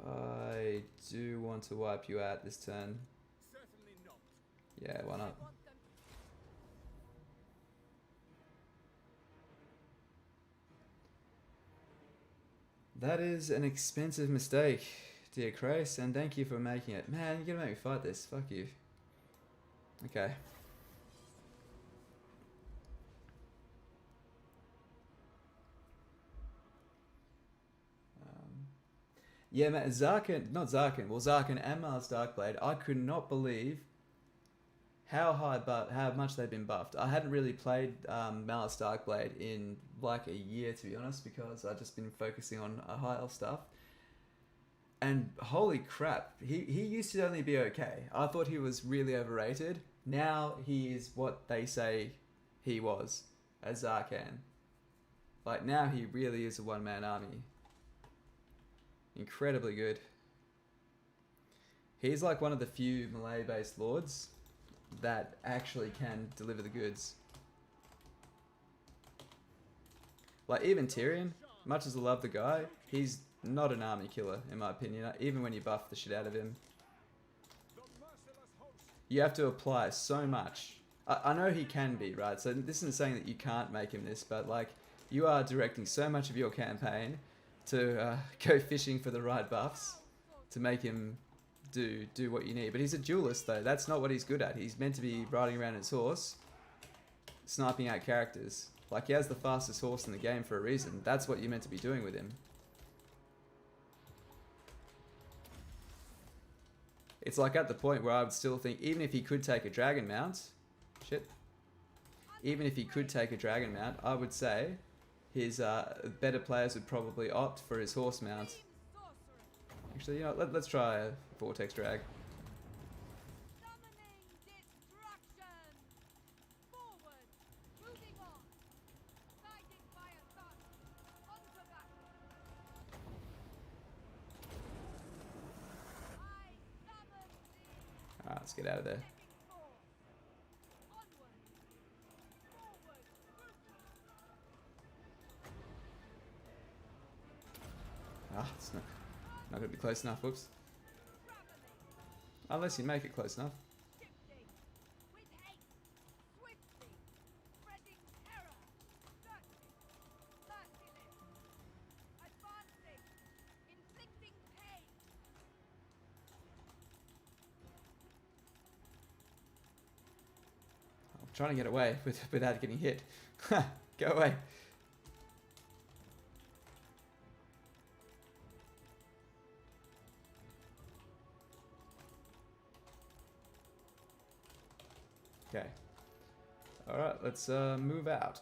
[SPEAKER 1] I do want to wipe you out this turn.
[SPEAKER 3] Certainly not.
[SPEAKER 1] Yeah, why not? That is an expensive mistake, dear Chris, and thank you for making it. Man, you're gonna make me fight this. Fuck you. Okay. Yeah, man, Zarkan and Mars Darkblade, I could not believe how much they've been buffed. I hadn't really played Malice Darkblade in like a year, to be honest, because I've just been focusing on high elf stuff. And holy crap, he used to only be okay. I thought he was really overrated. Now he is what they say he was as Zarkan. Like now he really is a one-man army. Incredibly good. He's like one of the few melee-based lords that actually can deliver the goods. Like even Tyrion, much as I love the guy, he's not an army killer in my opinion, even when you buff the shit out of him. You have to apply so much. I know he can be, right? So this isn't saying that you can't make him this, but like you are directing so much of your campaign to go fishing for the right buffs to make him do what you need. But he's a duelist though. That's not what he's good at. He's meant to be riding around his horse, sniping out characters. Like he has the fastest horse in the game for a reason. That's what you're meant to be doing with him. It's like at the point where I would still think, even if he could take a dragon mount, even if he could take a dragon mount, I would say his better players would probably opt for his horse mount. Actually, you know, let's try a vortex drag. Alright, let's get out of there. Ah, it's not gonna be close enough, whoops. Unless you make it close enough. I'm trying to get away without getting hit. Go away. Okay. Alright, let's move out.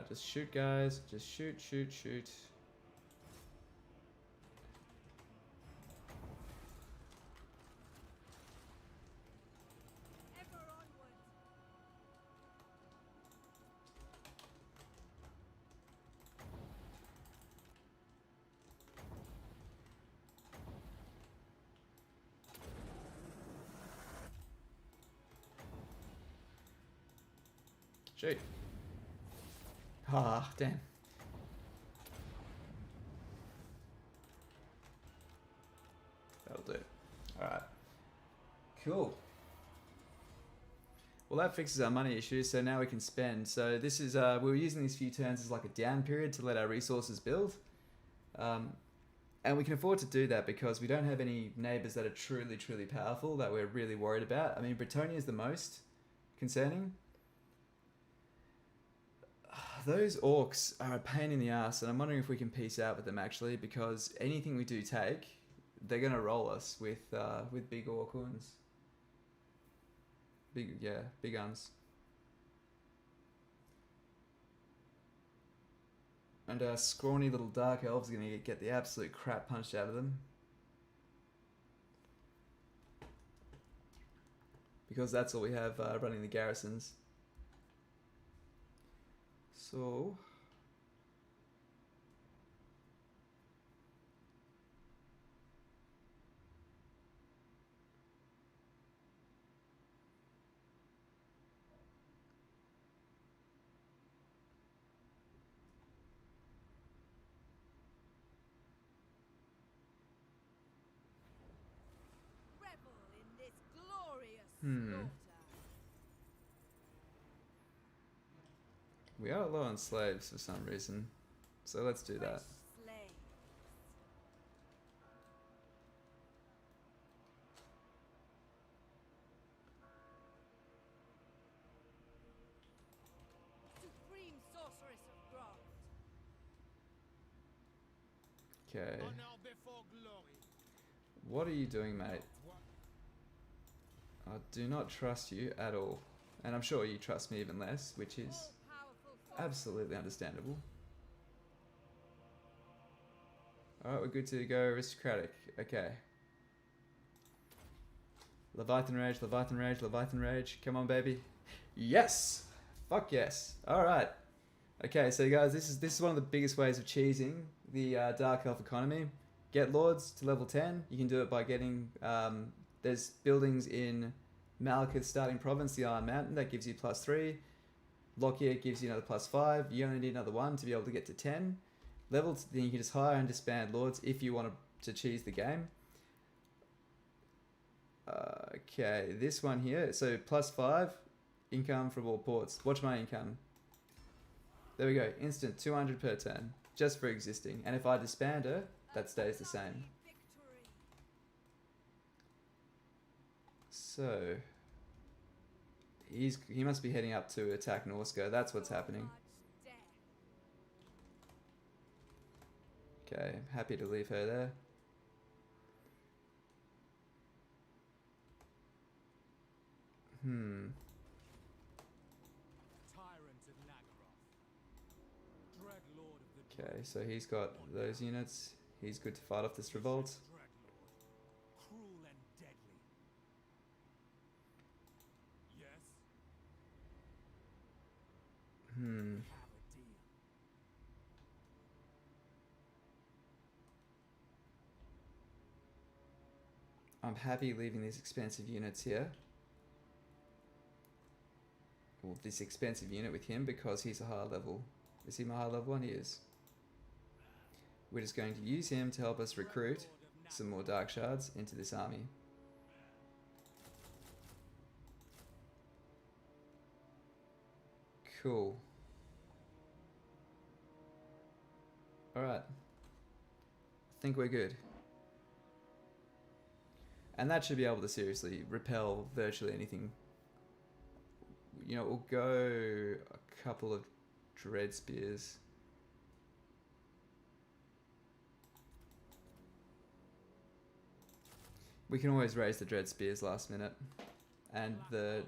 [SPEAKER 1] Alright, just shoot, guys. Just shoot, shoot, shoot.
[SPEAKER 2] Ever onward.
[SPEAKER 1] Shoot. Ah, damn. That'll do. Alright. Cool. Well, that fixes our money issue, so now we can spend. So this is, we were using these few turns as like a down period to let our resources build. And we can afford to do that because we don't have any neighbours that are truly, truly powerful that we're really worried about. I mean, Britannia is the most concerning. Those orcs are a pain in the ass, and I'm wondering if we can peace out with them actually, because anything we do take, they're gonna roll us with big orcuns. Big guns. And our scrawny little dark elves are gonna get the absolute crap punched out of them. Because that's all we have running the garrisons. So
[SPEAKER 2] Revel in this glorious
[SPEAKER 1] Hmm.
[SPEAKER 2] slaughter.
[SPEAKER 1] we are low on slaves for some reason. So let's do that.
[SPEAKER 2] Fresh slaves. Supreme sorceress of Grant.
[SPEAKER 1] Okay.
[SPEAKER 3] Honor before glory.
[SPEAKER 1] What are you doing, mate?
[SPEAKER 3] What?
[SPEAKER 1] I do not trust you at all. And I'm sure you trust me even less, which is
[SPEAKER 2] All-powerful force.
[SPEAKER 1] absolutely understandable. Alright, we're good to go. Aristocratic. Okay. Leviathan Rage, Leviathan Rage, Leviathan Rage. Come on, baby. Yes! Fuck yes. Alright. Okay, so guys, this is one of the biggest ways of cheesing the Dark Elf economy. Get Lords to level 10. You can do it by getting... there's buildings in Malekith starting province, the Iron Mountain, that gives you +3. Lockyer gives you another +5. You only need another 1 to be able to get to 10. Levels, then you can just hire and disband Lords if you want to cheese the game. Okay, this one here. So +5 income from all ports. Watch my income. There we go. Instant 200 per turn. Just for existing. And if I disband her, that stays the same.
[SPEAKER 2] Victory.
[SPEAKER 1] So he must be heading up to attack Norska. That's what's happening.
[SPEAKER 2] Large death.
[SPEAKER 1] Okay, happy to leave her there.
[SPEAKER 3] Tyrant of Rakarth. Dread Lord of the
[SPEAKER 1] Okay, so he's got those units. He's good to fight off this revolt.
[SPEAKER 3] Dreadlord. Cruel and deadly. Yes,
[SPEAKER 1] Hmm.
[SPEAKER 3] have a deal.
[SPEAKER 1] I'm happy leaving these expensive units here. Well, this expensive unit with him because he's a higher level. Is he my high level one? He is. We're just going to use him to help us recruit some more Dark Shards into this army. Cool. Alright. I think we're good. And that should be able to seriously repel virtually anything. You know, we'll go a couple of Dread Spears. We can always raise the Dread Spears last minute. And the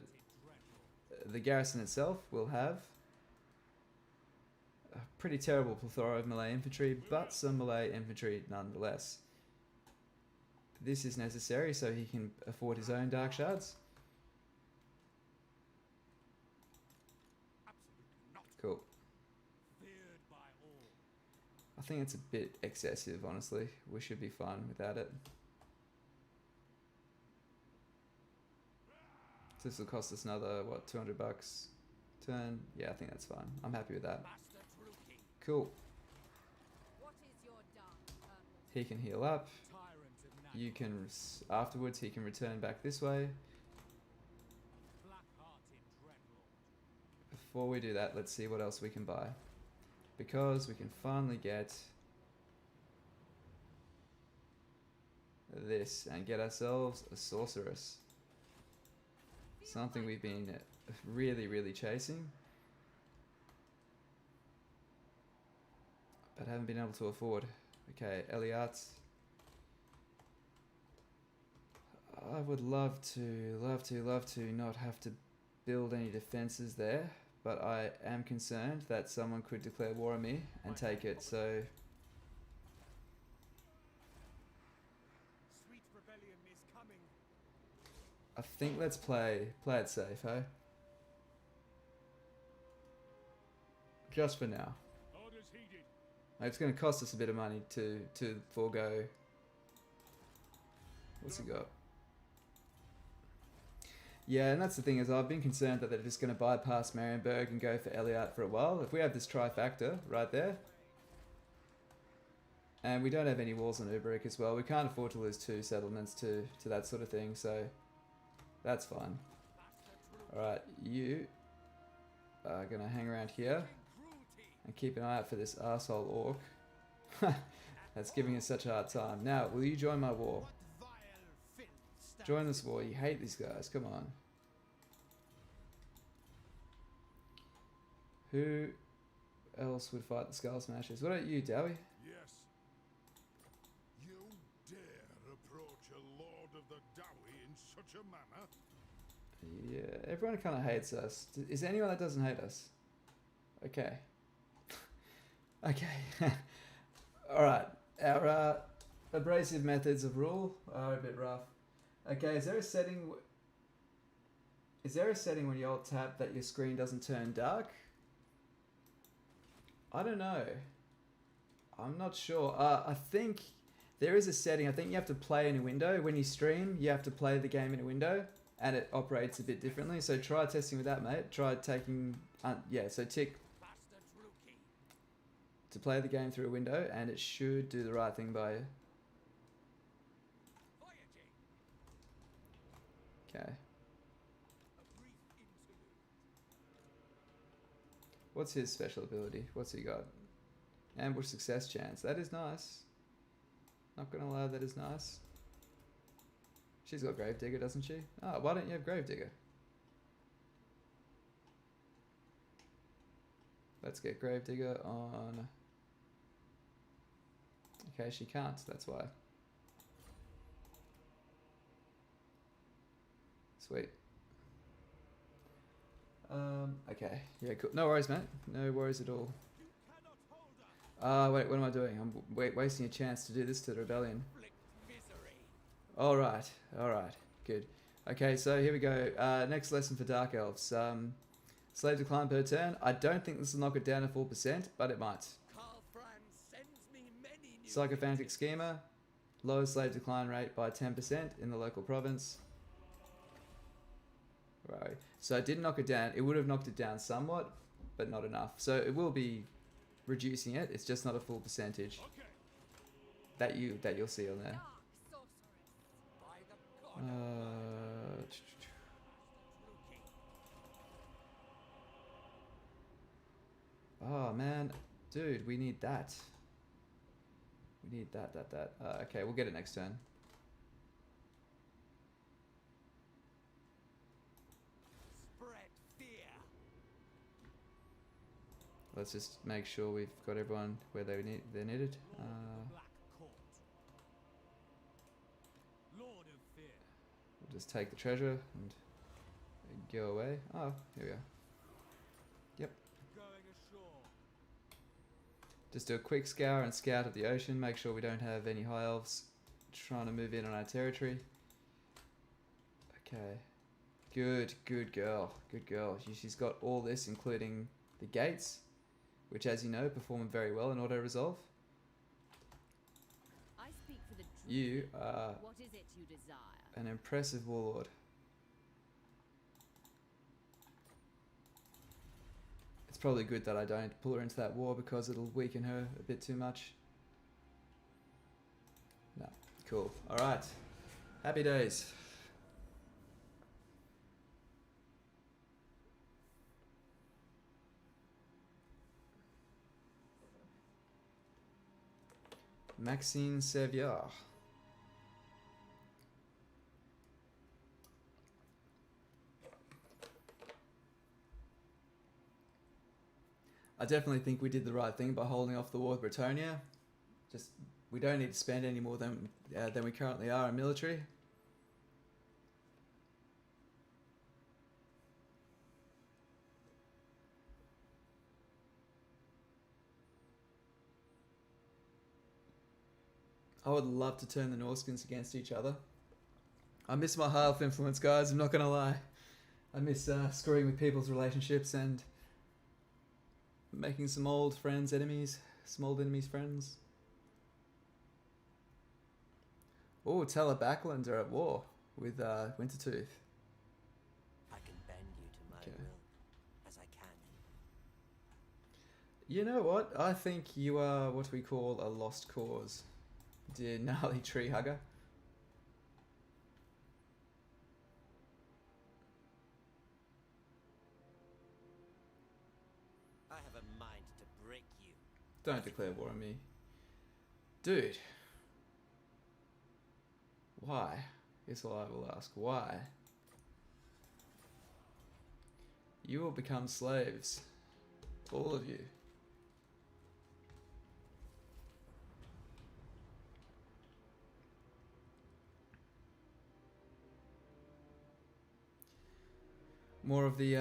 [SPEAKER 1] garrison itself will have pretty terrible plethora of melee infantry, but some melee infantry nonetheless. This is necessary so he can afford his own dark shards.
[SPEAKER 3] Absolutely not.
[SPEAKER 1] Cool.
[SPEAKER 3] Feared by all.
[SPEAKER 1] I think it's a bit excessive, honestly. We should be fine without it. So this will cost us another, what, 200 bucks turn? Yeah, I think that's fine. I'm happy with that.
[SPEAKER 3] Master Druki.
[SPEAKER 1] Cool.
[SPEAKER 2] What is your dark purpose?
[SPEAKER 1] He can heal up.
[SPEAKER 3] Tyrant of
[SPEAKER 1] You can, afterwards, he can return back this way.
[SPEAKER 3] Black-hearted dreadlord.
[SPEAKER 1] Before we do that, let's see what else we can buy. Because we can finally get this and get ourselves a sorceress. Something we've been really chasing, but haven't been able to afford. Okay, Eliat. I would love to not have to build any defenses there, but I am concerned that someone could declare war on me and take it, so
[SPEAKER 3] Sweet rebellion is coming.
[SPEAKER 1] I think let's play it safe, eh? Just for now.
[SPEAKER 3] Orders heeded.
[SPEAKER 1] It's going to cost us a bit of money to forego. What's he got? Yeah, and that's the thing is I've been concerned that they're just going to bypass Marienburg and go for Eliat for a while. If we have this trifactor right there, and we don't have any walls on Ubrick as well, we can't afford to lose 2 settlements to that sort of thing, so that's fine. Alright, you are going to hang around here and keep an eye out for this arsehole orc. That's giving us such a hard time. Now, will you join my war? Join this war. You hate these guys. Come on. Who else would fight the Skull Smashers? What about you, Dowie?
[SPEAKER 5] Yes. You dare approach a lord of the Dowie in such a manner?
[SPEAKER 1] Yeah, everyone kind of hates us. Is there anyone that doesn't hate us? Okay. Okay. Alright. Our abrasive methods of rule are a bit rough. Okay, is there a setting when you alt tab that your screen doesn't turn dark? I don't know. I'm not sure. I think there is a setting. I think you have to play in a window. When you stream, you have to play the game in a window, and it operates a bit differently. So try testing with that, mate. Try taking... yeah, so tick to play the game through a window, and it should do the right thing by you. Okay. What's his special ability? What's he got? Ambush success chance. That is nice. Not gonna lie, that is nice. She's got Gravedigger, doesn't she? Oh, why don't you have Gravedigger? Let's get Gravedigger on... Okay, she can't, that's why. Sweet. Okay. Yeah, cool. No worries, mate. No worries at all. Wait, what am I doing? I'm wasting a chance to do this to the rebellion. Alright, alright. Good. Okay, so here we go. Next lesson for Dark Elves. Slave decline per turn. I don't think this will knock it down to 4%, but it might. Psychophantic Schema. Lowers slave decline rate by 10% in the local province. Right. So it didn't knock it down. It would have knocked it down somewhat, but not enough. So it will be reducing it. It's just not a full percentage that you'll see on there. Oh man, dude, we need that. We need that. Okay, we'll get it next turn. Let's just make sure we've got everyone where they're needed. We'll just take the treasure and go away. Oh, here we go. Yep. Just do a quick scour and scout of the ocean. Make sure we don't have any high elves trying to move in on our territory. Okay. Good, good girl. Good girl. She's got all this, including the gates, which, as you know, perform very well in auto-resolve.
[SPEAKER 2] I speak for the druid.
[SPEAKER 1] You are
[SPEAKER 2] What is it you desire?
[SPEAKER 1] an impressive warlord. It's probably good that I don't pull her into that war because it'll weaken her a bit too much. No. Cool. Alright. Happy days. Maxine Sevier. I definitely think we did the right thing by holding off the war with Bretonia. Just, we don't need to spend any more than we currently are in military. I would love to turn the Norskins against each other. I miss my high elf influence, guys, I'm not gonna lie. I miss screwing with people's relationships and making some old friends enemies, some old enemies friends. Oh, Telebacklands are at war with Wintertooth.
[SPEAKER 4] I can bend you to my
[SPEAKER 1] Okay.
[SPEAKER 4] will, as I can.
[SPEAKER 1] You know what? I think you are what we call a lost cause, dear gnarly tree hugger.
[SPEAKER 4] I have a mind to break you.
[SPEAKER 1] Don't declare war on me. Dude. Why? Is all I will ask. Why? You will become slaves. All of you. More of the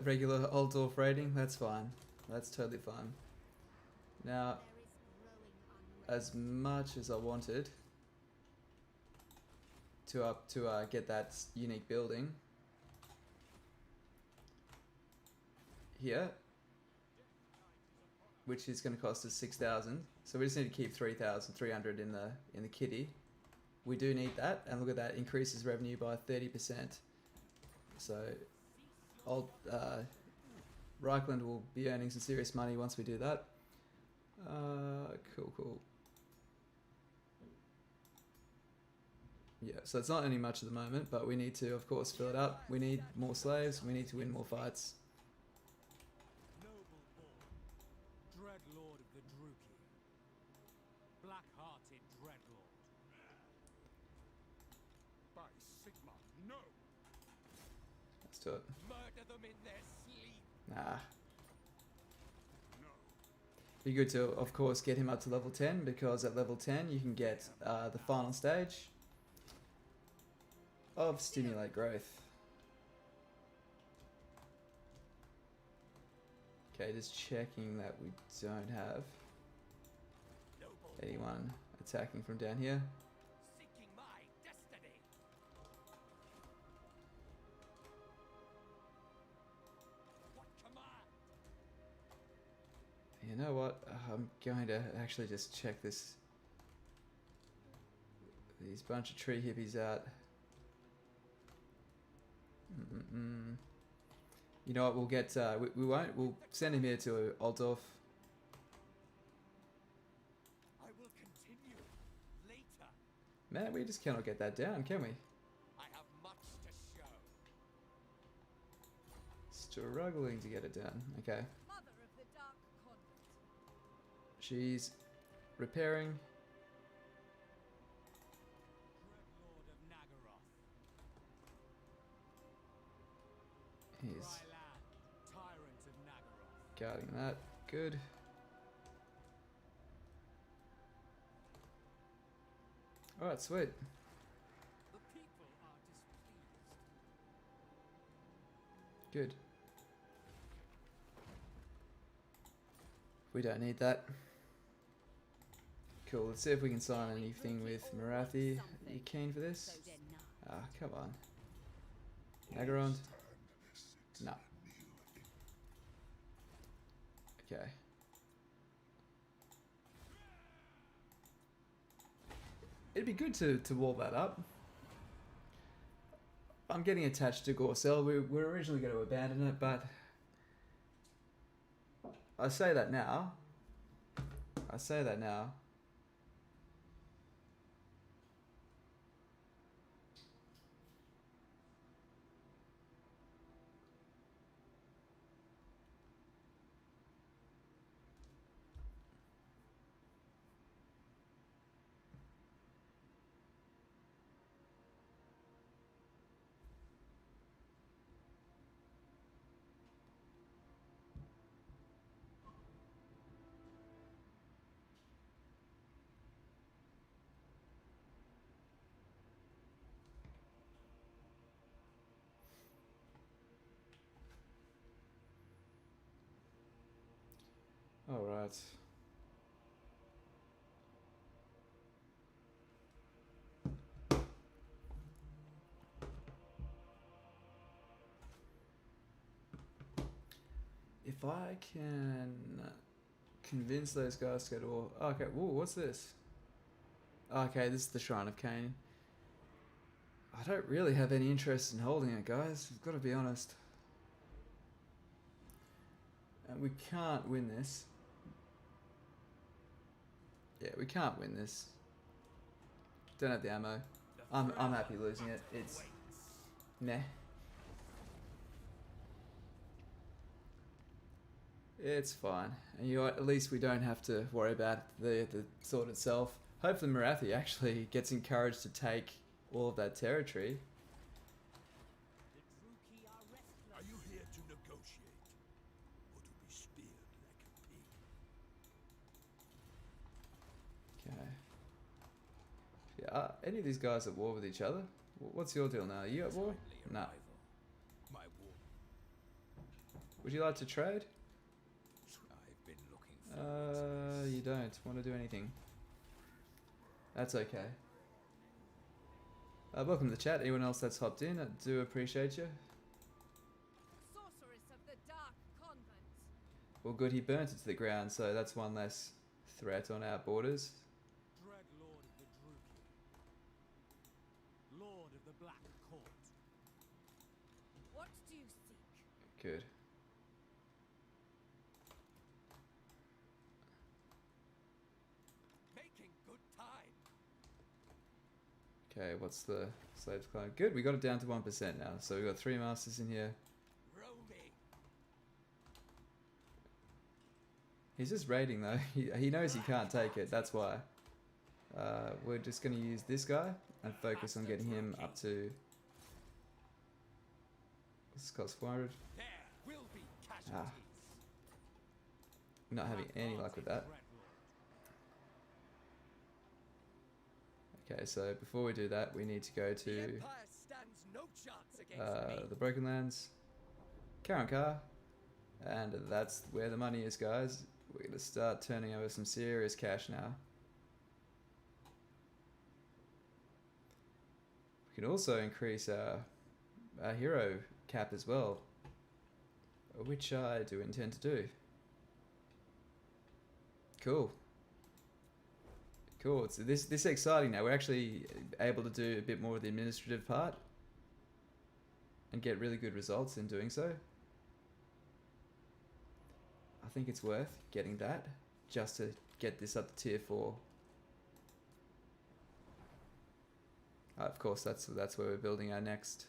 [SPEAKER 1] regular Altdorf rating, that's fine. That's totally fine. Now,
[SPEAKER 2] There is growing unrest.
[SPEAKER 1] as much as I wanted to get that unique building here, which is going to cost us 6,000. So we just need to keep 3,300 in the kitty. We do need that, and look at that, increases revenue by 30%. So, Reichland will be earning some serious money once we do that. Cool. Yeah, so it's not earning much at the moment, but we need to, of course, fill it up. We need more slaves. We need to win more fights.
[SPEAKER 3] Noble born, dread lord of the Druki, black-hearted dreadlord.
[SPEAKER 5] By Sigma, no!
[SPEAKER 1] Let's do it.
[SPEAKER 3] Murder them in their sleep.
[SPEAKER 1] Nah.
[SPEAKER 5] No.
[SPEAKER 1] Be good to, of course, get him up to level 10, because at level 10 you can get the final stage of Stimulate Growth. Okay, just checking that we don't have
[SPEAKER 4] Noble
[SPEAKER 1] anyone attacking from down here.
[SPEAKER 4] seeking my destiny. What command?
[SPEAKER 1] You know what? I'm going to actually just check these bunch of tree hippies out. You know what? We'll get. We won't. We'll send him here to Altdorf.
[SPEAKER 4] I will continue later.
[SPEAKER 1] Man, we just cannot get that down, can we?
[SPEAKER 4] I have much to show.
[SPEAKER 1] Struggling to get it down. Okay.
[SPEAKER 2] Mother of the Dark Convent.
[SPEAKER 1] She's repairing.
[SPEAKER 3] Dreadlord of Nagaroth,
[SPEAKER 1] He's
[SPEAKER 3] Ryland, tyrant of Nagaroth.
[SPEAKER 1] guarding that. Good. Alright, sweet.
[SPEAKER 3] The people are displeased.
[SPEAKER 1] Good. We don't need that. Cool. Let's see if we can sign anything with Marathi. Are you keen for this?
[SPEAKER 2] So they're not.
[SPEAKER 1] Ah, come on. Nagarond? No. Okay. It'd be good to wall that up. I'm getting attached to Gorcel. We were originally going to abandon it, but I say that now. All right. If I can convince those guys to go to war. Okay, whoa, what's this? Okay, this is the Shrine of Cain. I don't really have any interest in holding it, guys. I've got to be honest. And we can't win this. Yeah, we can't win this. Don't have the ammo. I'm happy losing it. It's meh. It's fine. And you know what, at least we don't have to worry about the sword itself. Hopefully Marathi actually gets encouraged to take all of that territory.
[SPEAKER 4] The Druki are restless.
[SPEAKER 5] Are you here to negotiate, or to be speared like a pig?
[SPEAKER 1] Okay. Yeah, are any of these guys at war with each other? What's your deal now? Are you at war?
[SPEAKER 3] Timely
[SPEAKER 1] No.
[SPEAKER 3] arrival. My war.
[SPEAKER 1] Would you like to trade?
[SPEAKER 3] I've been looking forward to
[SPEAKER 1] You don't want to do anything. That's okay. Welcome to the chat. Anyone else that's hopped in, I do appreciate you.
[SPEAKER 2] Sorceress of the Dark Convent.
[SPEAKER 1] Well, good, he burnt it to the ground, so that's one less threat on our borders.
[SPEAKER 3] Dread Lord of the Druki. Lord of the Black Court.
[SPEAKER 2] What do you seek?
[SPEAKER 1] Good.
[SPEAKER 3] Making good time.
[SPEAKER 1] Okay, what's the slaves climb? Good, we got it down to 1% now, so we've got 3 masters in here.
[SPEAKER 3] Roaming.
[SPEAKER 1] He's just raiding though. He knows he can't take it, that's why. We're just going to use this guy and focus on getting him up to... This costs 400.
[SPEAKER 3] There will be casualties.
[SPEAKER 1] Not having any luck with that. Okay, so before we do that, we need to go
[SPEAKER 3] The
[SPEAKER 1] to
[SPEAKER 3] Empire stands no chance against me.
[SPEAKER 1] the Broken Lands, Karankar, and that's where the money is, guys. We're going to start turning over some serious cash now. We can also increase our hero cap as well, which I do intend to do. Cool. Cool. It's this is exciting now. We're actually able to do a bit more of the administrative part and get really good results in doing so. I think it's worth getting that just to get this up to tier 4. Of course, that's where we're building our next.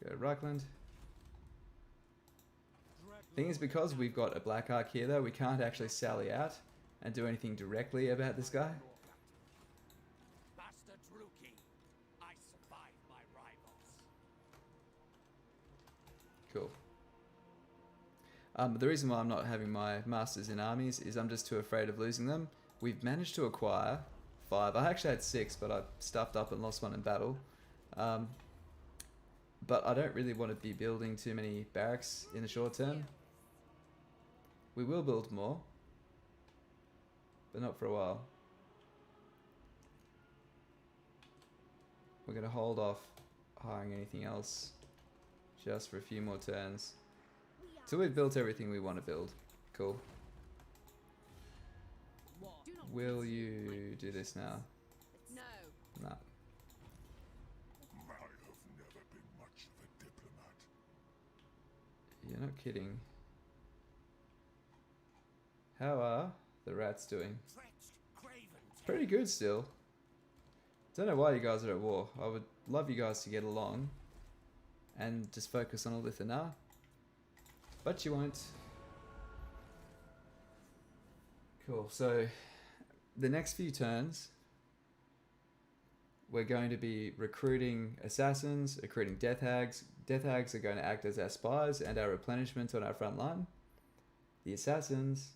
[SPEAKER 1] Go to Reichland. Thing is, because we've got a Black Ark here though, we can't actually sally out and do anything directly about this guy.
[SPEAKER 3] Master Druki, I survive my rivals.
[SPEAKER 1] Cool. The reason why I'm not having my masters in armies is I'm just too afraid of losing them. We've managed to acquire 5. I actually had 6, but I stuffed up and lost 1 in battle. But I don't really want to be building too many barracks in the short term. We will build more. but not for a while. We're going to hold off hiring anything else just for a few more turns. So we've built everything we want to build. Cool.
[SPEAKER 2] Do not
[SPEAKER 1] Will you do this now?
[SPEAKER 2] No.
[SPEAKER 1] No.
[SPEAKER 5] I have never been much of a diplomat.
[SPEAKER 1] You're not kidding. How are the rats doing?
[SPEAKER 4] Trenched, craven,
[SPEAKER 1] Pretty good still. Don't know why you guys are at war. I would love you guys to get along and just focus on Olithana. But you won't. Cool. So the next few turns we're going to be recruiting assassins, recruiting death hags. Death hags are going to act as our spies and our replenishment on our front line. The assassins,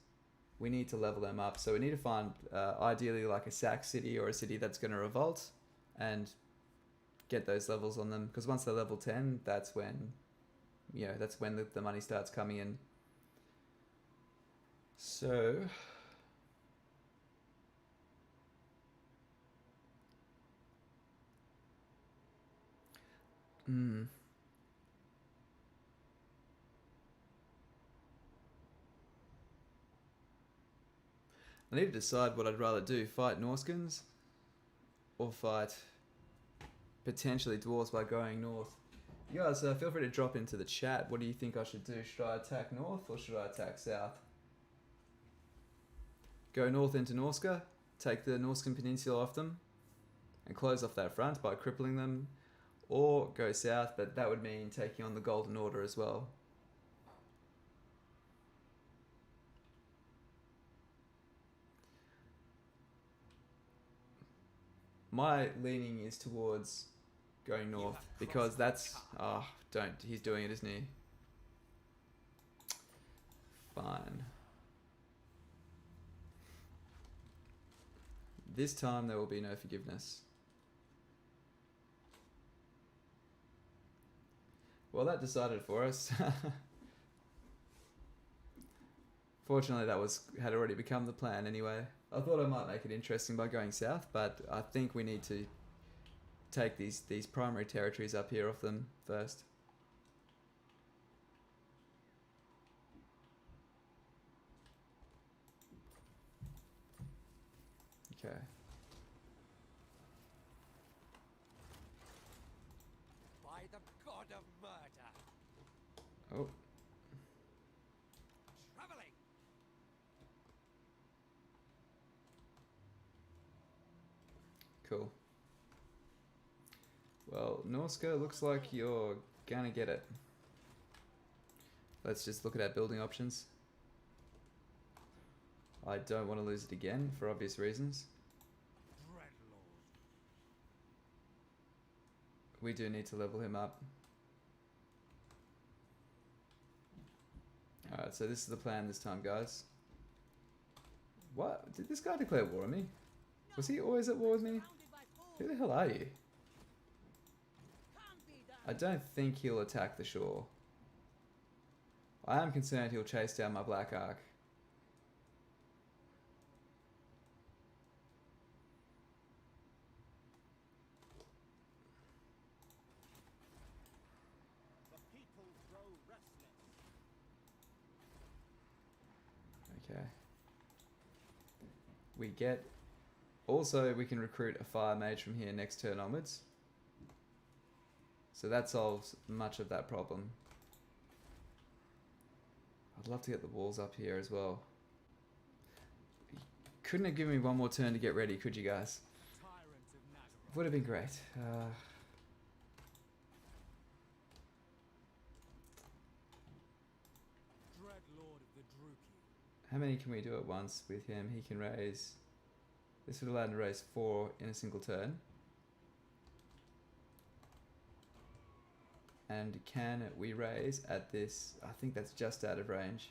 [SPEAKER 1] we need to level them up. So we need to find ideally like a sack city or a city that's going to revolt and get those levels on them. Because once they're level 10, that's when, you know, that's when the money starts coming in. So I need to decide what I'd rather do. Fight Norskins or fight potentially dwarves by going north. You guys feel free to drop into the chat. What do you think I should do? Should I attack north or should I attack south? Go north into Norska, take the Norskan Peninsula off them and close off that front by crippling them, or go south, but that would mean taking on the Golden Order as well. My leaning is towards going north because that's... don't. He's doing it, isn't he? Fine. This time there will be no forgiveness. Well, that decided for us. Fortunately, that had already become the plan anyway. I thought I might make it interesting by going south, but I think we need to take these primary territories up here off them first. Okay.
[SPEAKER 3] By the god of murder.
[SPEAKER 1] Oh,
[SPEAKER 3] Traveling.
[SPEAKER 1] cool. Well, Norska, looks like you're gonna get it. Let's just look at our building options. I don't want to lose it again for obvious reasons.
[SPEAKER 3] Dreadlord.
[SPEAKER 1] We do need to level him up. Alright, so this is the plan this time, guys. What? Did this guy declare war on me? Was he always at war with me? Who the hell are you? I don't think he'll attack the shore. I am concerned he'll chase down my Black Ark.
[SPEAKER 4] The people grow restless.
[SPEAKER 1] Okay. We get... Also, we can recruit a fire mage from here next turn onwards. So that solves much of that problem. I'd love to get the walls up here as well. Couldn't have given me one more turn to get ready, could you guys?
[SPEAKER 3] Tyrant of Nazareth.
[SPEAKER 1] Would have been great.
[SPEAKER 3] Dreadlord of the Druki.
[SPEAKER 1] How many can we do at once with him? He can raise... This would allow him to raise 4 in a single turn. And can we raise at this? I think that's just out of range.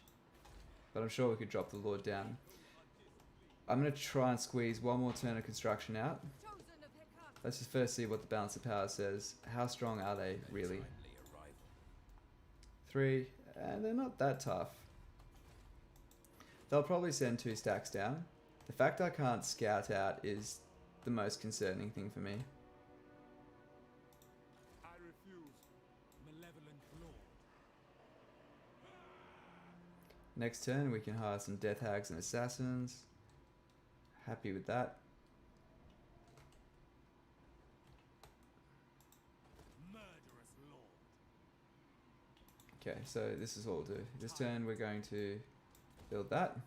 [SPEAKER 1] But I'm sure we could drop the Lord down. I'm going to try and squeeze one more turn of construction out.
[SPEAKER 2] Chosen of Rakarth.
[SPEAKER 1] Let's just first see what the balance of power says. How strong are they, really? 3, and they're not that tough. They'll probably send 2 stacks down. The fact I can't scout out is the most concerning thing for me.
[SPEAKER 3] I refuse, malevolent lord.
[SPEAKER 1] Next turn, we can hire some death hags and assassins. Happy with that.
[SPEAKER 3] Murderous lord.
[SPEAKER 1] Okay, so this is what we'll do. This turn, we're going to build that.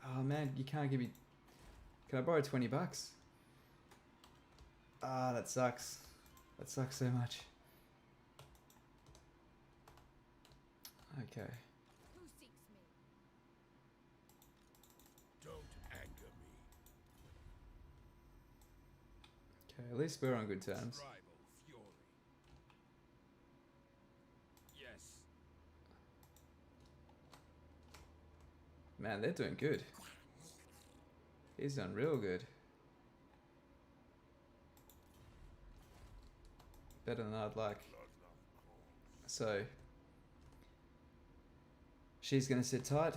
[SPEAKER 1] Oh man, you can't give me... Can I borrow 20 bucks? Ah, that sucks. That sucks so much. Okay.
[SPEAKER 2] Who seeks me?
[SPEAKER 5] Don't anger me.
[SPEAKER 1] Okay, at least we're on good terms.
[SPEAKER 5] Tribal fury. Yes.
[SPEAKER 1] Man, they're doing good. He's done real good. Better than I'd like. So, she's gonna sit tight.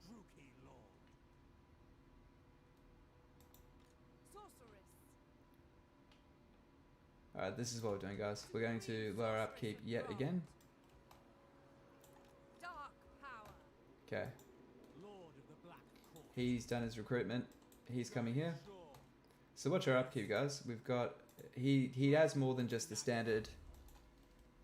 [SPEAKER 3] Druki lord.
[SPEAKER 2] Sorceress.
[SPEAKER 1] Alright, this is what we're doing, guys. We're going to lower upkeep yet again.
[SPEAKER 2] Dark power.
[SPEAKER 1] Okay,
[SPEAKER 3] Lord of the Black Court.
[SPEAKER 1] he's done his recruitment. He's coming here.
[SPEAKER 3] Sure.
[SPEAKER 1] So what's our upkeep, guys? We've got... He has more than just the standard...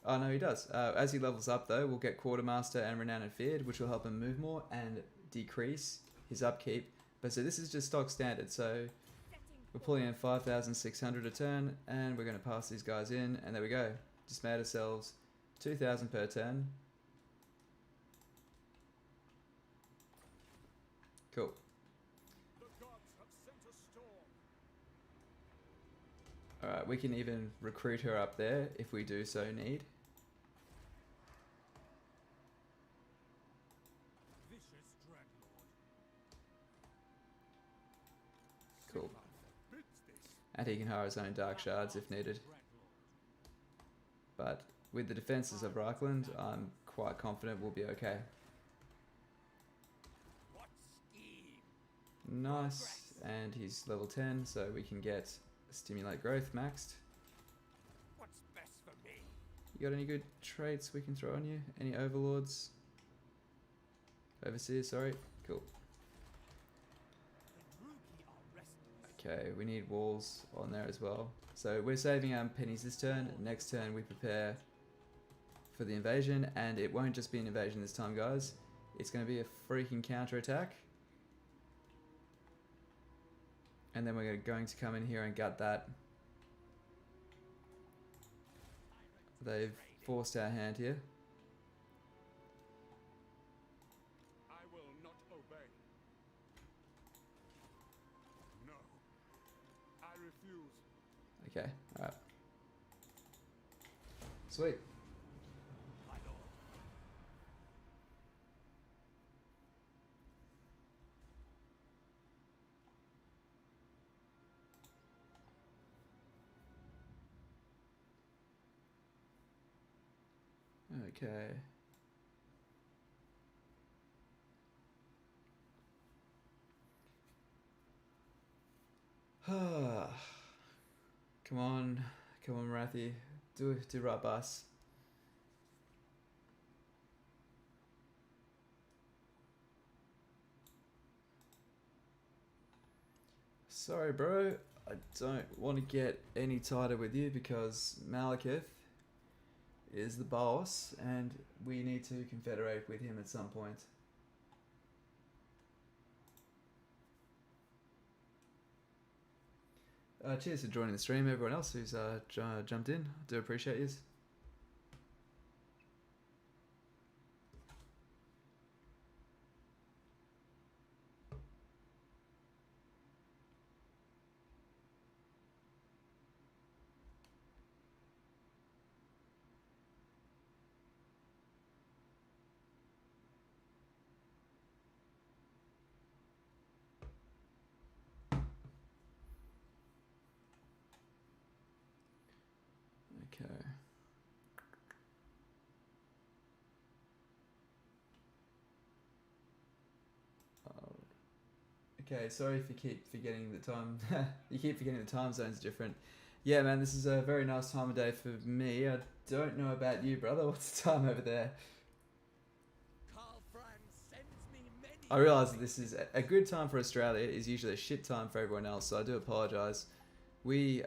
[SPEAKER 1] Oh, no, he does. As he levels up, though, we'll get Quartermaster and Renowned and Feared, which will help him move more and decrease his upkeep. But so this is just stock standard, so
[SPEAKER 2] Setting
[SPEAKER 1] we're pulling in 5,600 a turn, and we're going to pass these guys in, and there we go. Just made ourselves 2,000 per turn. Cool.
[SPEAKER 3] The gods have sent a storm.
[SPEAKER 1] Alright, we can even recruit her up there if we do so need.
[SPEAKER 3] Vicious dreadlord.
[SPEAKER 1] Cool.
[SPEAKER 3] Bids this.
[SPEAKER 1] And he can hire his own dark shards if needed. But with the defences of Reichland, I'm quite confident we'll be okay.
[SPEAKER 3] What scheme?
[SPEAKER 1] Nice. And he's level 10, so we can get Stimulate Growth maxed.
[SPEAKER 3] What's best for me?
[SPEAKER 1] You got any good traits we can throw on you? Any overlords? Overseers, sorry. Cool.
[SPEAKER 3] The Druki are restless.
[SPEAKER 1] Okay, we need walls on there as well. So we're saving pennies this turn. Next turn we prepare for the invasion, and it won't just be an invasion this time, guys. It's going to be a freaking counter-attack. And then we're going to come in here and gut that. They've forced our hand here.
[SPEAKER 3] I will not obey.
[SPEAKER 5] No.
[SPEAKER 3] I refuse.
[SPEAKER 1] Okay, alright. Sweet.
[SPEAKER 3] My lord.
[SPEAKER 1] Okay. Come on, Marathi. Do right by us. Sorry, bro. I don't want to get any tighter with you because Malekith is the boss, and we need to confederate with him at some point. Cheers for joining the stream, everyone else who's jumped in. I do appreciate you. Okay. Okay, sorry if you keep forgetting the time. You keep forgetting the time zone's different. Yeah, man, this is a very nice time of day for me. I don't know about you, brother. What's the time over there?
[SPEAKER 3] Carl Franz sends me many
[SPEAKER 1] I realise that this is a good time for Australia. Is usually a shit time for everyone else, so I do apologise. We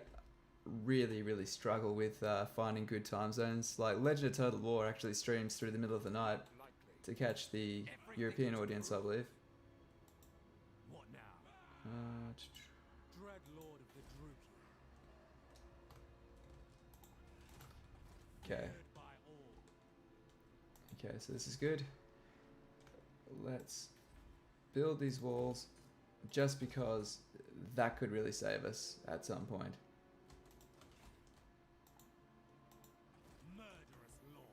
[SPEAKER 1] really struggle with finding good time zones. Like Legend of Total War actually streams through the middle of the night
[SPEAKER 3] likely.
[SPEAKER 1] to catch the European audience, I believe.
[SPEAKER 3] What now? Dread Lord of the Druki.
[SPEAKER 1] Okay.
[SPEAKER 3] Feared by all.
[SPEAKER 1] Okay, so this is good. Let's build these walls just because that could really save us at some point.
[SPEAKER 3] Murderous lord.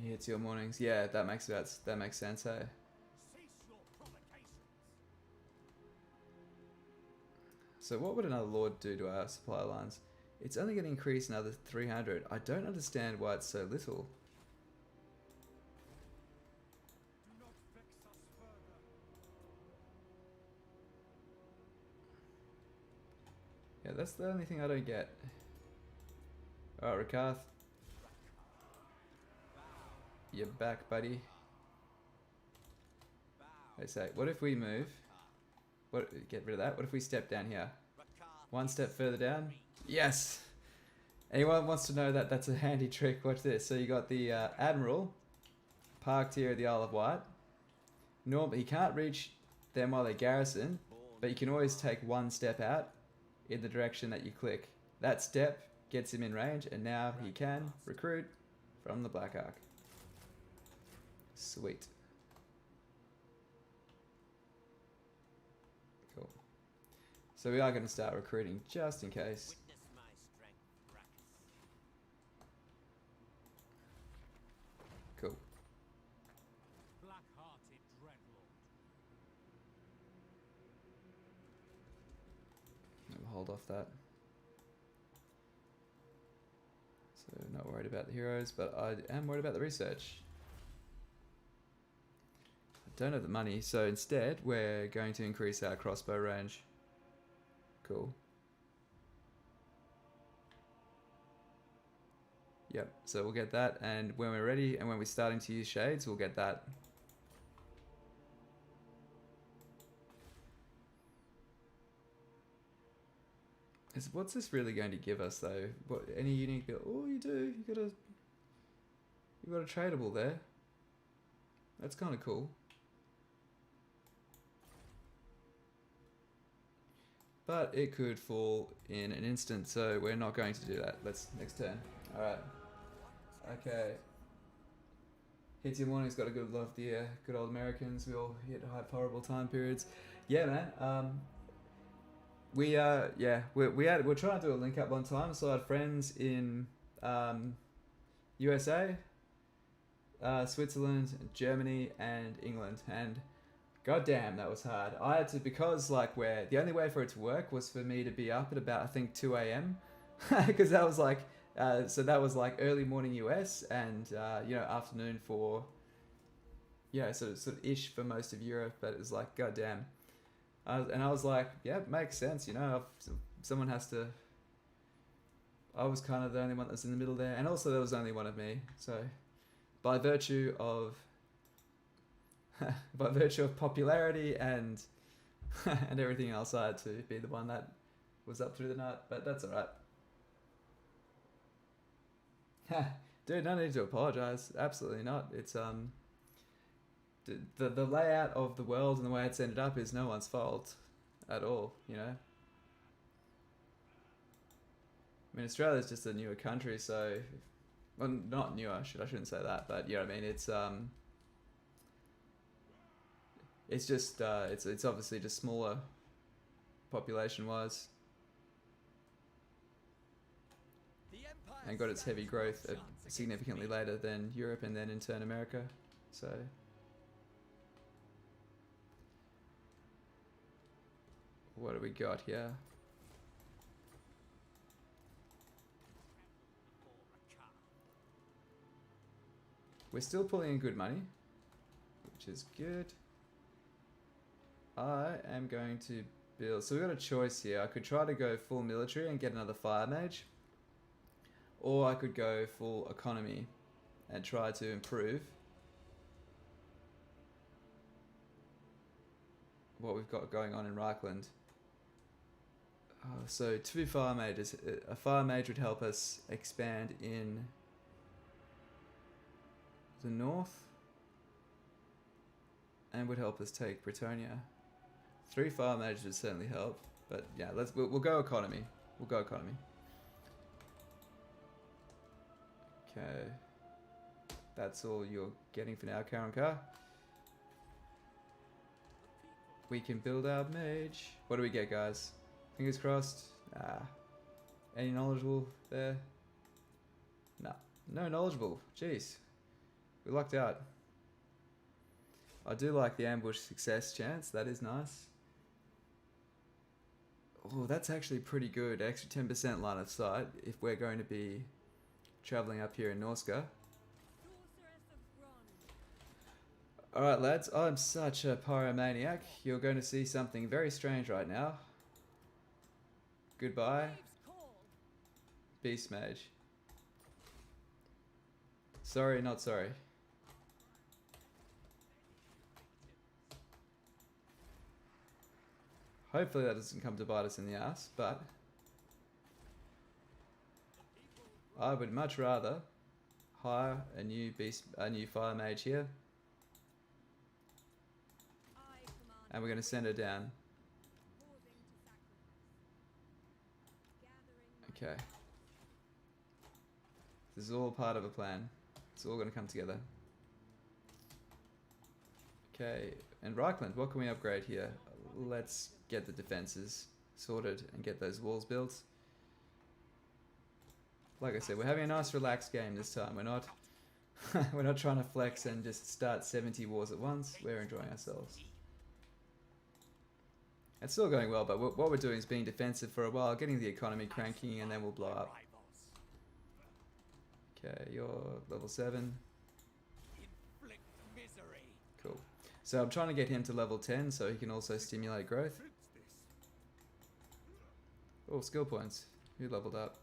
[SPEAKER 1] He hits your mornings. Yeah, that makes sense. That makes sense, hey?
[SPEAKER 3] Cease your provocations.
[SPEAKER 1] So what would another lord do to our supply lines? It's only going to increase another 300. I don't understand why it's so little.
[SPEAKER 3] Do not vex us further.
[SPEAKER 1] Yeah, that's the only thing I don't get. Alright, Rakarth. You're back, buddy. I say, what if we move? What? Get rid of that. What if we step down here? One step further down. Yes! Anyone wants to know that that's a handy trick? Watch this. So you got the Admiral parked here at the Isle of Wight. Normally, he can't reach them while they garrison, but you can always take one step out in the direction that you click. That step gets him in range, and now he can recruit from the Black Ark. Sweet. Cool. So we are going to start recruiting just in case.
[SPEAKER 4] Witness my strength, Rakarth.
[SPEAKER 1] Cool.
[SPEAKER 3] Black-hearted dreadlord.
[SPEAKER 1] We'll hold off that. So not worried about the heroes, but I am worried about the research. I don't have the money, so instead we're going to increase our crossbow range. Cool. Yep, so we'll get that, and when we're ready and when we're starting to use shades, we'll get that. What's this really going to give us though? What, any unique build? Oh, you do. You got a tradable there. That's kind of cool. But it could fall in an instant, so we're not going to do that. Let's next turn. All right. Okay. Hits your morning's got a good love the good old Americans. We all hit horrible time periods. Yeah, man. We're trying to do a link up one time. So I had friends in USA, Switzerland, Germany, and England, and goddamn, that was hard. I had to, because like the only way for it to work was for me to be up at about I think 2 a.m. because that was like that was like early morning US and afternoon for sort of ish for most of Europe, but it was like goddamn. And I was like, yeah, it makes sense, someone has to. I was kind of the only one that was in the middle there, and also there was only one of me. So, by virtue of popularity and and everything else, I had to be the one that was up through the night. But that's all right. Dude, no need to apologize. Absolutely not. It's the layout of the world and the way it's ended up is no one's fault at all, I mean, Australia's just a newer country, so, well, not newer, I shouldn't say that, but I mean, it's just it's obviously just smaller population wise, and got its heavy growth significantly later than Europe and then in turn America, so. What do we got here? We're still pulling in good money, which is good. I am going to build. So we've got a choice here. I could try to go full military and get another fire mage, or I could go full economy and try to improve what we've got going on in Reichland. So 2 fire mages. A fire mage would help us expand in the north and would help us take Bretonia. 3 fire mages would certainly help, but yeah, we'll go economy. We'll go economy. Okay, that's all you're getting for now, Karanka. We can build our mage. What do we get, guys? Fingers crossed. Any knowledgeable there? No, no knowledgeable. Jeez, we lucked out. I do like the ambush success chance. That is nice. Oh, that's actually pretty good. Extra 10% line of sight if we're going to be traveling up here in Norska. Alright lads, I'm such a pyromaniac. You're going to see something very strange right now. Goodbye. Beast Mage. Sorry, not sorry. Hopefully that doesn't come to bite us in the ass, but I would much rather hire a new fire mage here. And we're going to send her down. Okay. This is all part of a plan. It's all going to come together. Okay, and Reichland, what can we upgrade here? Let's get the defenses sorted and get those walls built. Like I said, we're having a nice relaxed game this time. We're not we're not trying to flex and just start 70 wars at once. We're enjoying ourselves. It's still going well, but what we're doing is being defensive for a while, getting the economy cranking, and then we'll blow up. Okay, you're level 7. Cool. So I'm trying to get him to level 10 so he can also stimulate growth. Oh, skill points. Who leveled up?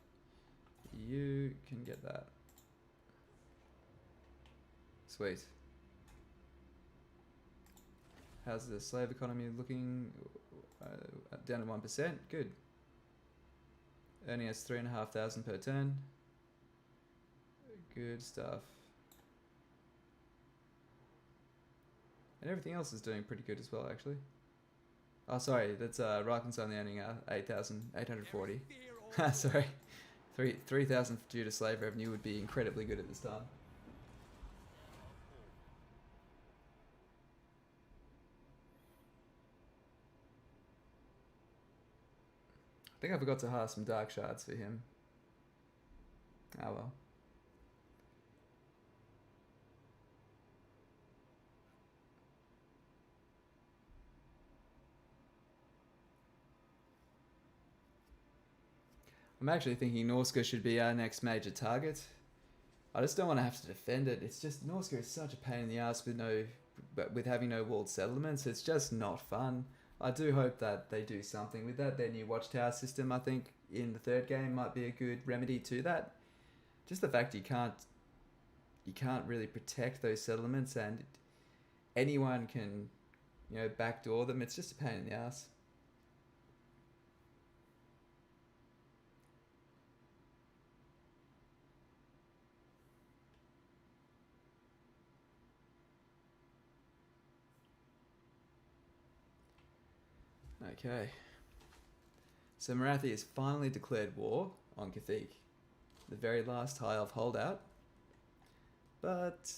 [SPEAKER 1] You can get that. Sweet. How's the slave economy looking? Down to 1%. Good. Earning us 3,500 per turn. Good stuff. And everything else is doing pretty good as well, actually. Oh, sorry, that's Reichen's only earning 8,840. Sorry, 3,000 due to slave revenue would be incredibly good at this time. I think I forgot to hire some dark shards for him. Ah well. I'm actually thinking Norska should be our next major target. I just don't want to have to defend it. It's just Norska is such a pain in the ass with having no walled settlements. It's just not fun. I do hope that they do something with that. Their new watchtower system, I think, in the 3rd game might be a good remedy to that. Just the fact you can't really protect those settlements, and anyone can, backdoor them. It's just a pain in the ass. Okay. So Marathi has finally declared war on Cathik, the very last High Elf holdout. But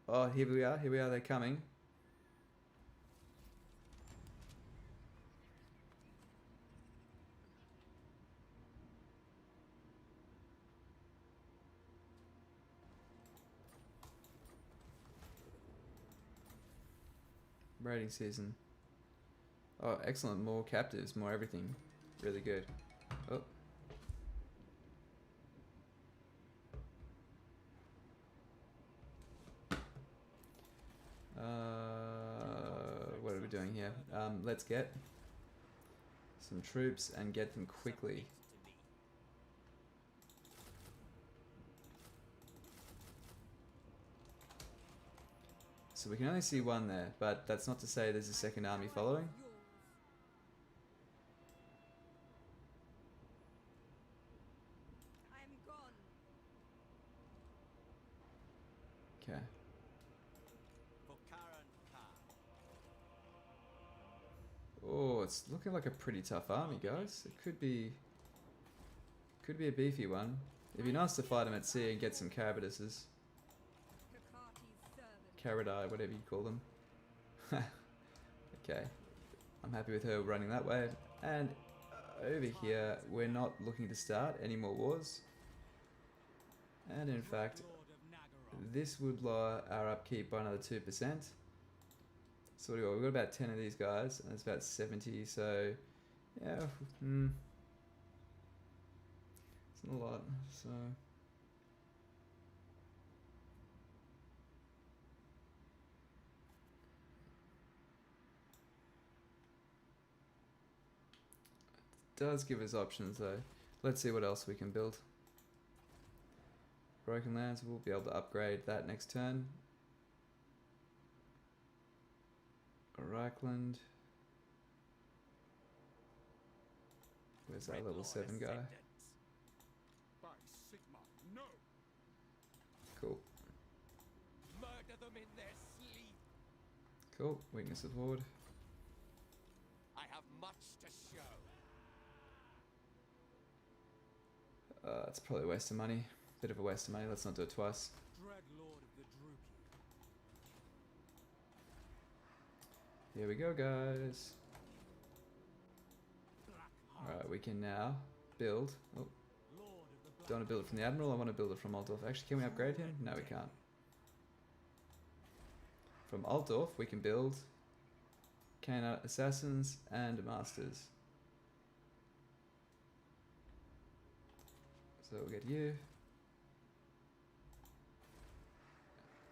[SPEAKER 1] oh, here we are, they're coming. Raiding season. Oh, excellent. More captives, more everything. Really good. Oh. What are we doing here? Let's get some troops and get them quickly.
[SPEAKER 4] To me.
[SPEAKER 1] So we can only see one there, but that's not to say there's a second army following.
[SPEAKER 2] Yours. I am gone.
[SPEAKER 1] Okay.
[SPEAKER 4] For Karan Khan.
[SPEAKER 1] Oh, it's looking like a pretty tough army, guys. It could be a beefy one. It'd be nice to fight them at sea and get some Carabiduses.
[SPEAKER 2] Rakarth's servant.
[SPEAKER 1] Caradai, whatever you call them. Okay. I'm happy with her running that way. And over here, we're not looking to start any more wars. And in fact,
[SPEAKER 3] Lord of Nagaroth.
[SPEAKER 1] this would lower our upkeep by another 2%. So what do we got? We've got about 10 of these guys, and it's about 70, so yeah, it's not a lot, so... It does give us options though. Let's see what else we can build. Broken lands, we'll be able to upgrade that next turn. Rakarth. Where's that level 7 guy?
[SPEAKER 5] By Sigma, no!
[SPEAKER 1] Cool.
[SPEAKER 4] Murder them in their sleep.
[SPEAKER 1] Cool. Weakness of Horde.
[SPEAKER 4] I have much to show.
[SPEAKER 1] It's probably a waste of money. Bit of a waste of money. Let's not do it twice.
[SPEAKER 3] Dread Lord of the Druki.
[SPEAKER 1] Here we go, guys.
[SPEAKER 3] Black
[SPEAKER 1] Alright, we can now build. Oh,
[SPEAKER 3] Lord of the Black.
[SPEAKER 1] don't want to build it from the Admiral. I want to build it from Altdorf. Actually, can we upgrade him? No, we can't. From Altdorf, we can build Cana Assassins and Masters. So we'll get you.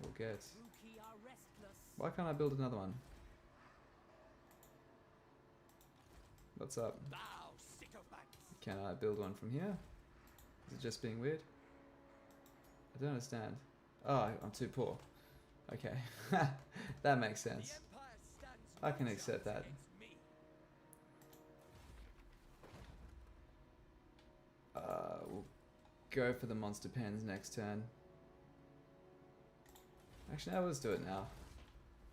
[SPEAKER 1] We'll get...
[SPEAKER 2] Druki are restless.
[SPEAKER 1] Why can't I build another one? What's up?
[SPEAKER 4] Thou sycophants.
[SPEAKER 1] Can I build one from here? Is it just being weird? I don't understand. Oh, I'm too poor. Okay. That makes
[SPEAKER 4] The
[SPEAKER 1] sense.
[SPEAKER 4] Empire stands
[SPEAKER 1] I can
[SPEAKER 4] no
[SPEAKER 1] accept
[SPEAKER 4] chance
[SPEAKER 1] that.
[SPEAKER 4] against me.
[SPEAKER 1] We'll go for the monster pens next turn. Actually, no, let's do it now.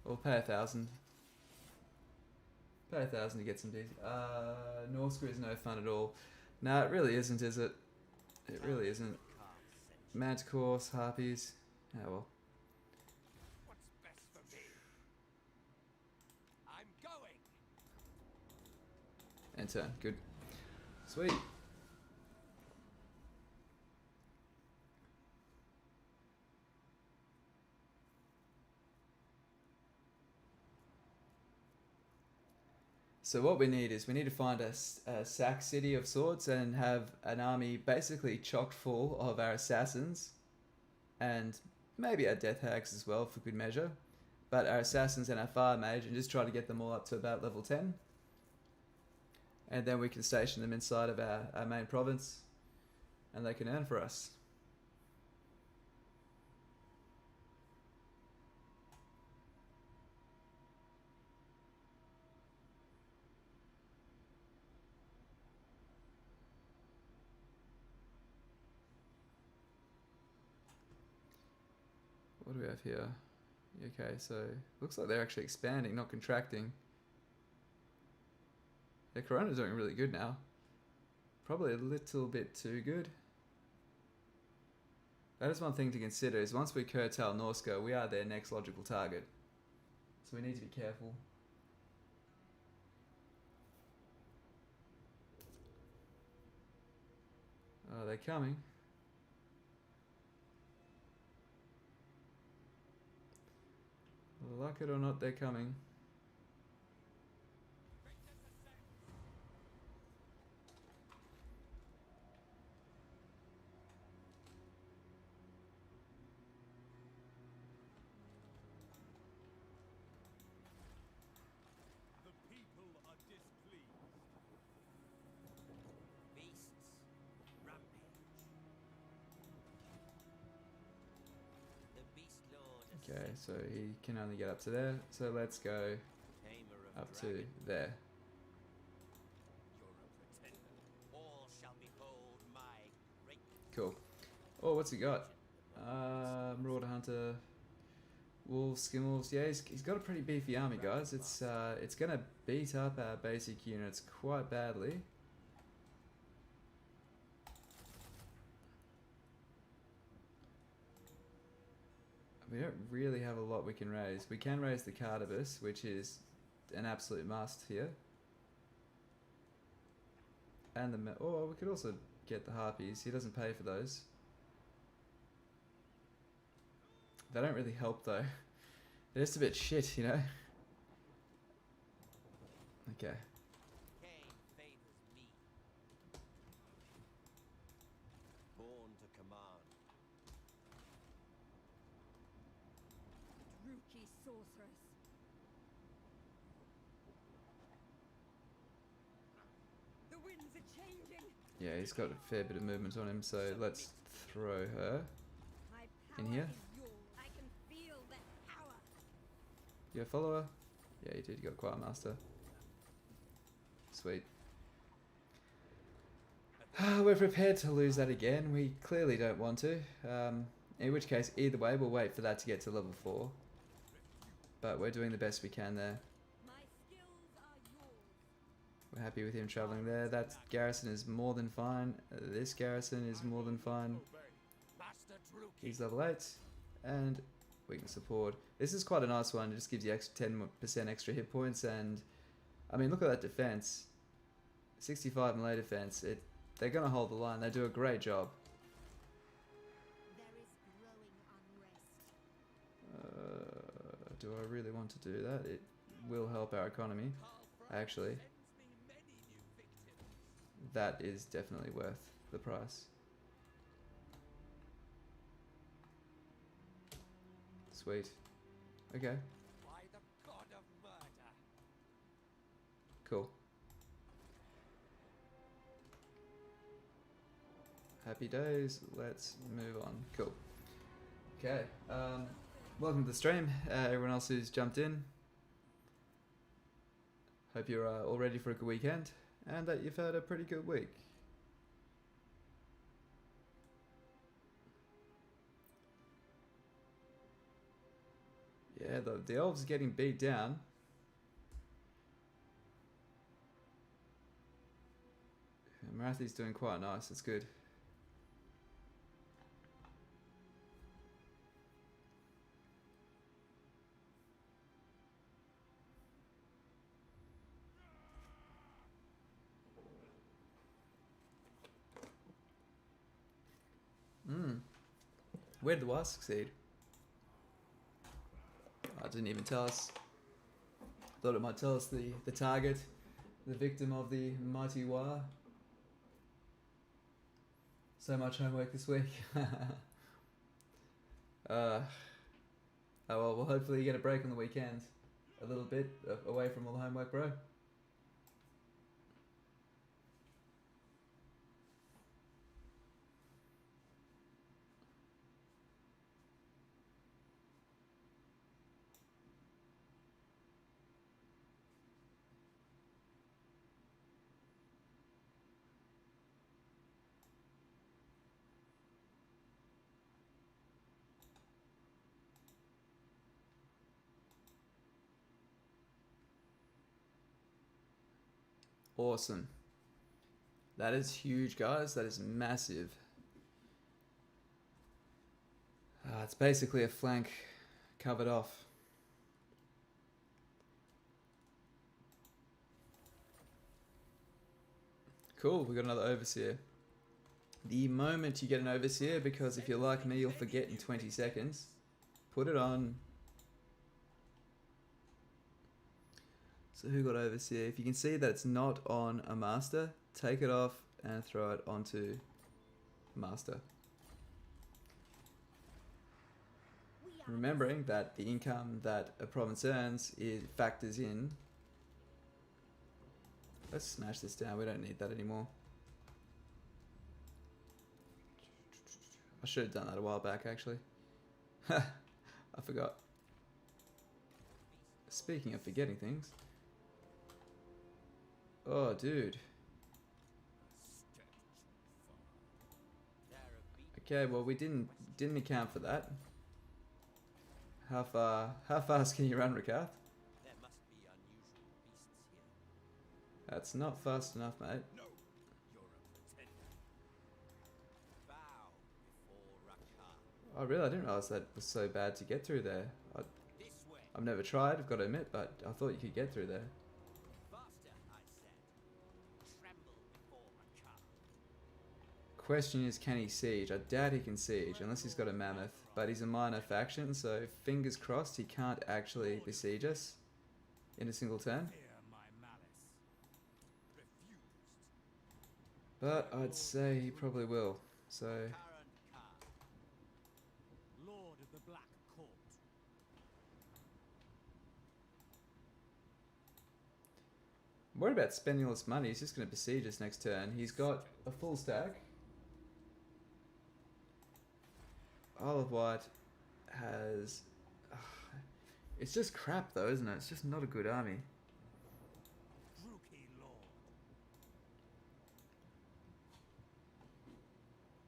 [SPEAKER 1] We'll pay 1,000. Pay 1,000 to get some decent. Norsca is no fun at all. No, it really isn't, is it? It really isn't. Manticores, Harpies. Yeah, well.
[SPEAKER 4] What's best for me? I'm going.
[SPEAKER 1] End turn. Good. Sweet. So what we need is we need to find a sack city of sorts and have an army basically chock full of our assassins and maybe our death hags as well for good measure, but our assassins and our fire mage, and just try to get them all up to about level 10, and then we can station them inside of our main province and they can earn for us. What do we have here? Okay, so looks like they're actually expanding, not contracting. Their Corona's doing really good now. Probably a little bit too good. That is one thing to consider, is once we curtail Norsca, we are their next logical target. So we need to be careful. Oh, they're coming. Like it or not, they're coming. Okay, so he can only get up to there. So let's go
[SPEAKER 4] Tamer of
[SPEAKER 1] up to
[SPEAKER 4] dragons.
[SPEAKER 1] there.
[SPEAKER 4] You're a pretender. All shall behold my great
[SPEAKER 1] Cool. Oh, what's he got? Marauder Hunter, Wolves, Skimmels. Yeah, he's got a pretty beefy army, guys. It's gonna beat up our basic units quite badly. We don't really have a lot we can raise. We can raise the Cardibus, which is an absolute must here. And the... Oh, we could also get the Harpies. He doesn't pay for those. They don't really help, though. They're just a bit shit, you know? Okay.
[SPEAKER 4] Cain favors me. Born to command.
[SPEAKER 2] Druki sorceress. The winds are changing.
[SPEAKER 1] Yeah, he's got a fair bit of movement on him, so let's throw her.
[SPEAKER 2] My
[SPEAKER 1] In
[SPEAKER 2] power
[SPEAKER 1] here?
[SPEAKER 2] is yours. I can feel the power.
[SPEAKER 1] You a follower? Yeah, you did. You got Choir Master. Sweet. We're prepared to lose that again. We clearly don't want to. In which case, either way, we'll wait for that to get to level 4. But we're doing the best we can there.
[SPEAKER 2] My skills are yours.
[SPEAKER 1] We're happy with him traveling there. That garrison is more than fine. This garrison is more than fine.
[SPEAKER 3] Master Druki.
[SPEAKER 1] He's level 8. And we can support. This is quite a nice one. It just gives you 10% extra hit points. And, I mean, look at that defense. 65 melee defense. They're going to hold the line. They do a great job.
[SPEAKER 2] There is growing unrest.
[SPEAKER 1] Do I really want to do that? It will help our economy. Actually,
[SPEAKER 3] Sends me many new victims.
[SPEAKER 1] that is definitely worth the price. Sweet. Okay,
[SPEAKER 3] By the god of murder.
[SPEAKER 1] cool. Happy days. Let's move on. Cool. Okay. Welcome to the stream. Everyone else who's jumped in. Hope you're all ready for a good weekend and that you've had a pretty good week. Yeah, the elves are getting beat down. Marathi's doing quite nice. It's good. Where did the wasp succeed? Oh, it didn't even tell us. Thought it might tell us the target, the victim of the mighty war. So much homework this week. Oh well, we'll hopefully get a break on the weekend. A little bit away from all the homework, bro. Awesome. That is huge, guys. That is massive. It's basically a flank covered off. Cool, we got another overseer. The moment you get an overseer, because if you're like me, you'll forget in 20 seconds. Put it on. So who got overseer? If you can see that it's not on a master, take it off and throw it onto master. Remembering that the income that a province earns factors in. Let's smash this down. We don't need that anymore. I should have done that a while back, actually. I forgot. Speaking of forgetting things. Oh, dude. Okay, well we didn't account for that. How fast can you run, Rakarth?
[SPEAKER 4] There must be unusual beasts here.
[SPEAKER 1] That's not fast enough, mate.
[SPEAKER 3] No, you're a pretender.
[SPEAKER 4] Bow before Rakarth.
[SPEAKER 1] Oh really? I didn't realize that was so bad to get through there.
[SPEAKER 4] This way.
[SPEAKER 1] I've never tried, I've got to admit, but I thought you could get through there.
[SPEAKER 4] Faster, I said. Tremble before Rakarth.
[SPEAKER 1] Question is, can he siege? I doubt he can siege, unless he's got a mammoth. But he's a minor faction, so fingers crossed he can't actually besiege us in a single turn.
[SPEAKER 3] Fear my malice. Refused.
[SPEAKER 1] But I'd say he probably will. So,
[SPEAKER 4] Karan Khan.
[SPEAKER 3] Lord of the Black Court.
[SPEAKER 1] I'm worried about spending all this money. He's just going to besiege us next turn. He's got a full stack. Isle of Wight has... it's just crap though, isn't it? It's just not a good army.
[SPEAKER 3] Druki Lord.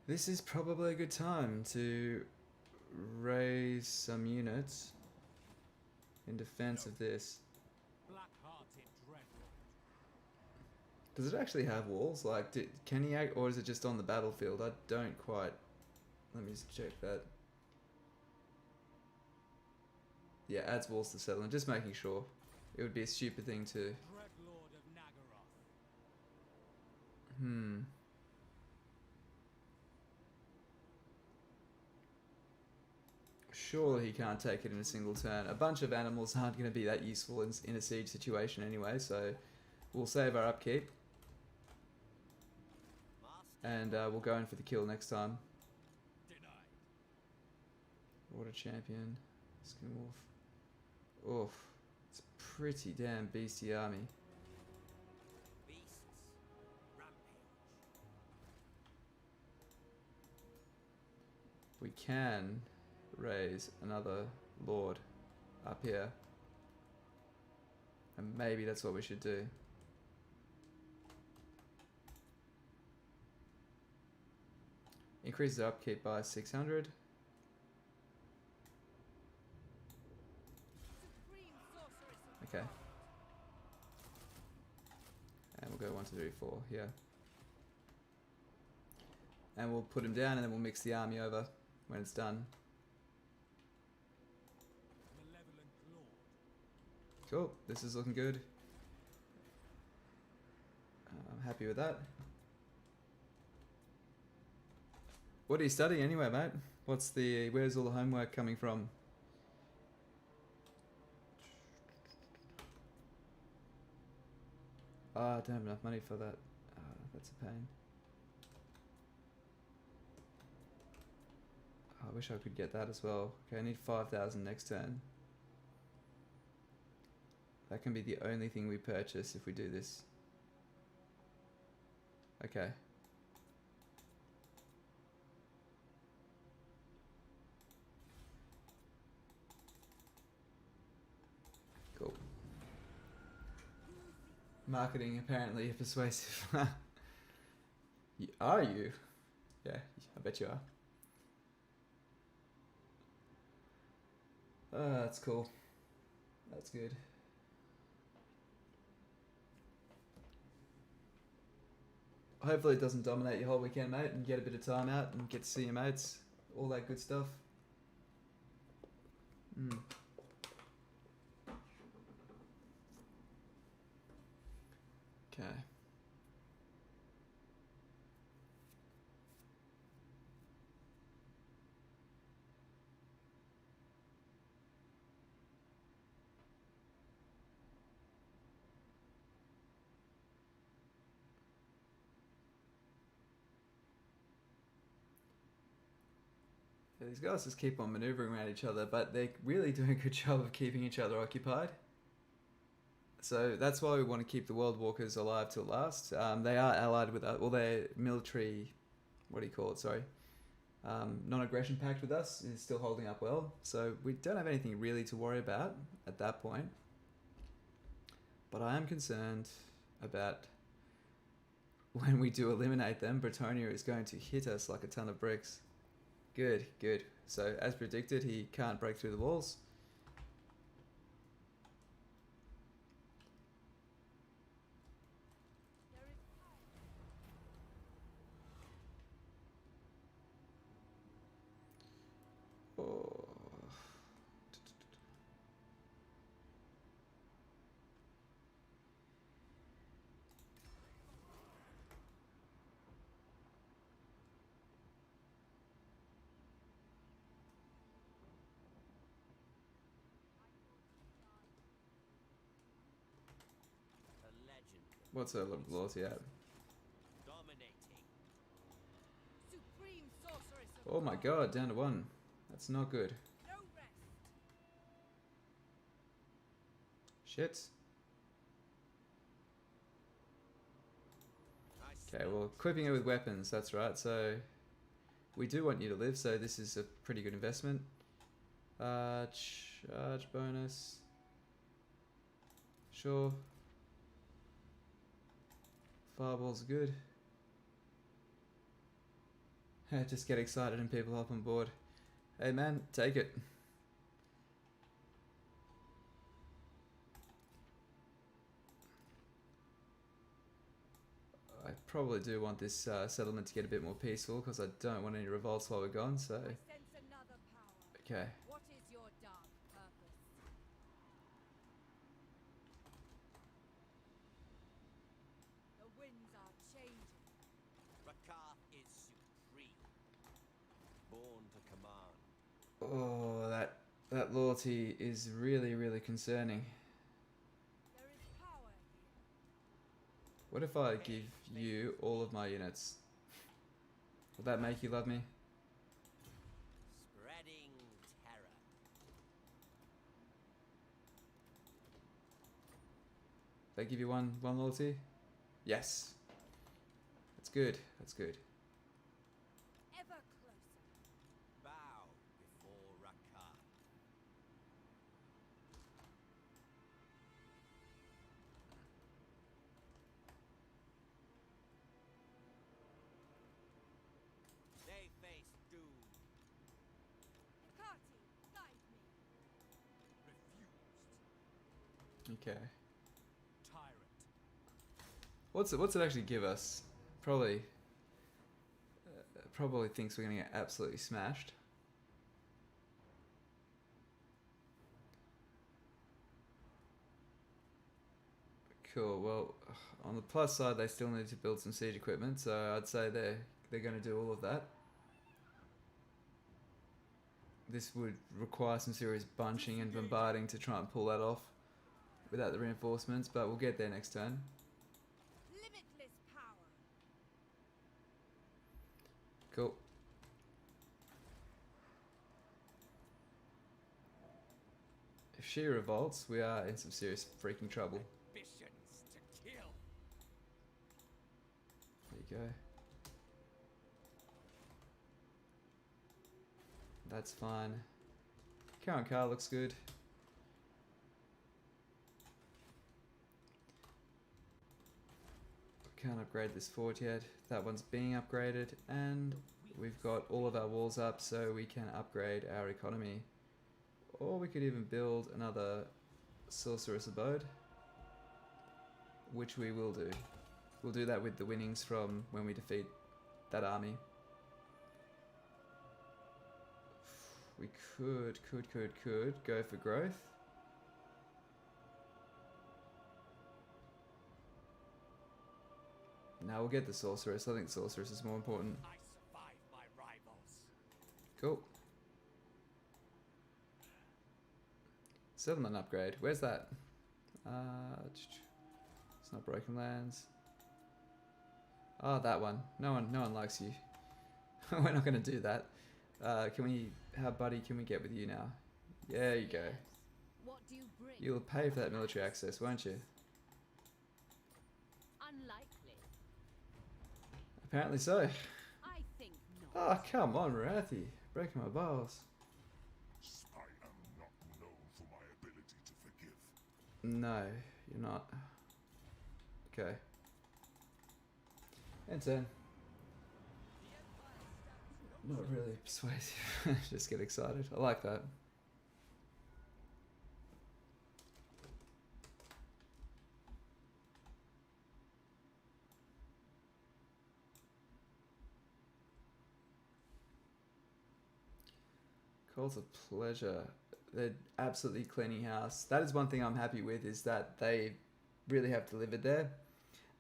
[SPEAKER 1] This is probably a good time to raise some units in defense of this.
[SPEAKER 3] Black-hearted dreadlord.
[SPEAKER 1] Does it actually have walls? Like, can he act, or is it just on the battlefield? I don't quite... Let me just check that. Yeah, adds walls to settlement. Just making sure. It would be a stupid thing to...
[SPEAKER 3] Dreadlord of Nagaroth.
[SPEAKER 1] Surely he can't take it in a single turn. A bunch of animals aren't going to be that useful in a siege situation anyway, so we'll save our upkeep. And we'll go in for the kill next time.
[SPEAKER 3] Denied.
[SPEAKER 1] Water champion. Skinwolf. Oof. It's a pretty damn beastie army.
[SPEAKER 4] Beasts. Rampage.
[SPEAKER 1] We can raise another lord up here. And maybe that's what we should do. Increases our upkeep by 600.
[SPEAKER 2] Supreme sorceress of
[SPEAKER 1] Okay. And we'll go 1, 2, 3, 4 here. And we'll put him down and then we'll mix the army over when it's done.
[SPEAKER 3] Malevolent Lord.
[SPEAKER 1] Cool, this is looking good. I'm happy with that. What are you studying anyway, mate? Where's all the homework coming from? I don't have enough money for that. That's a pain. I wish I could get that as well. Okay, I need 5,000 next turn. That can be the only thing we purchase if we do this. Okay. Cool. Marketing apparently persuasive. Are you? Yeah, I bet you are. That's cool. That's good. Hopefully it doesn't dominate your whole weekend, mate, and get a bit of time out and get to see your mates. All that good stuff. Okay. Yeah, these guys just keep on maneuvering around each other, but they're really doing a good job of keeping each other occupied. So that's why we want to keep the World Walkers alive till last. They are allied with us, well, they're military, what do you call it, sorry. non-aggression pact with us is still holding up well, so we don't have anything really to worry about at that point. But I am concerned about when we do eliminate them, Bretonia is going to hit us like a ton of bricks. Good, good. So as predicted, he can't break through the walls.
[SPEAKER 2] There is power.
[SPEAKER 1] Oh.
[SPEAKER 4] A legend.
[SPEAKER 1] What's her loyalty at?
[SPEAKER 4] Dominating.
[SPEAKER 2] Supreme sorceress of
[SPEAKER 1] Oh my god, down to 1. That's not good.
[SPEAKER 2] No rest.
[SPEAKER 1] Shit.
[SPEAKER 4] Nice.
[SPEAKER 1] Okay, well, equipping it with weapons, that's right. So we do want you to live, so this is a pretty good investment. Charge bonus. Sure. Fireball's good. Just get excited and people hop on board. Hey man, take it. I probably do want this settlement to get a bit more peaceful because I don't want any revolts while we're gone, so...
[SPEAKER 2] I sense another power.
[SPEAKER 1] Okay.
[SPEAKER 2] What is your dark purpose? The winds are changing.
[SPEAKER 4] Rakarth is supreme. Born to command.
[SPEAKER 1] Oh, that loyalty is really, really concerning.
[SPEAKER 2] There is power here.
[SPEAKER 1] What if I give you all of my units? Will that make you love me?
[SPEAKER 4] Spreading terror.
[SPEAKER 1] They give you one loyalty? Yes. That's good. That's good.
[SPEAKER 2] Ever closer.
[SPEAKER 4] Bow before Rakarth. They face doom.
[SPEAKER 2] Hikati, guide me.
[SPEAKER 3] Refused.
[SPEAKER 1] Okay.
[SPEAKER 3] Tyrant.
[SPEAKER 1] What's it actually give us? Probably thinks we're gonna get absolutely smashed. Cool. Well, on the plus side, they still need to build some siege equipment, so I'd say they're going to do all of that. This would require some serious bunching and bombarding to try and pull that off without the reinforcements, but we'll get there next turn.
[SPEAKER 2] Limitless power.
[SPEAKER 1] Cool. If she revolts, we are in some serious freaking trouble.
[SPEAKER 3] Ambitions to kill.
[SPEAKER 1] There you go. That's fine. Current car looks good. Can't upgrade this fort yet. That one's being upgraded, and we've got all of our walls up, so we can upgrade our economy. Or we could even build another sorceress abode, which we will do. We'll do that with the winnings from when we defeat that army. We could go for growth. Now we'll get the sorceress. I think sorceress is more important.
[SPEAKER 3] I survive my rivals.
[SPEAKER 1] Cool. Settlement upgrade. Where's that? It's not Broken Lands. Oh, that one. No one likes you. We're not going to do that. How buddy can we get with you now? There you go.
[SPEAKER 2] What do you bring?
[SPEAKER 1] You'll pay for that military access, won't you?
[SPEAKER 2] Unlikely.
[SPEAKER 1] Apparently so.
[SPEAKER 2] I think not.
[SPEAKER 1] Oh, come on, Rathi. Breaking my balls.
[SPEAKER 5] I am not known for my ability to forgive.
[SPEAKER 1] No, you're not. Okay. And 10. Not really persuasive. Just get excited. I like that. Calls of pleasure. They're absolutely cleaning house. That is one thing I'm happy with, is that they really have delivered there.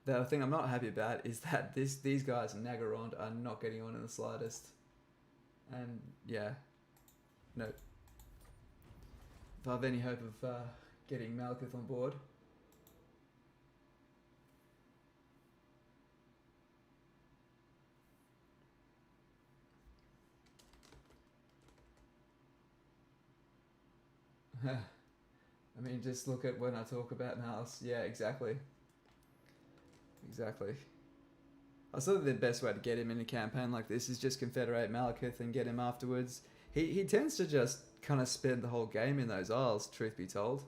[SPEAKER 1] The thing I'm not happy about is that these guys in Nagarond are not getting on in the slightest. And yeah, no. If I have any hope of getting Malekith on board. I mean, just look at when I talk about Malice. Yeah, exactly. Exactly. I thought the best way to get him in a campaign like this is just confederate Malekith and get him afterwards. He tends to just kind of spend the whole game in those isles, truth be told.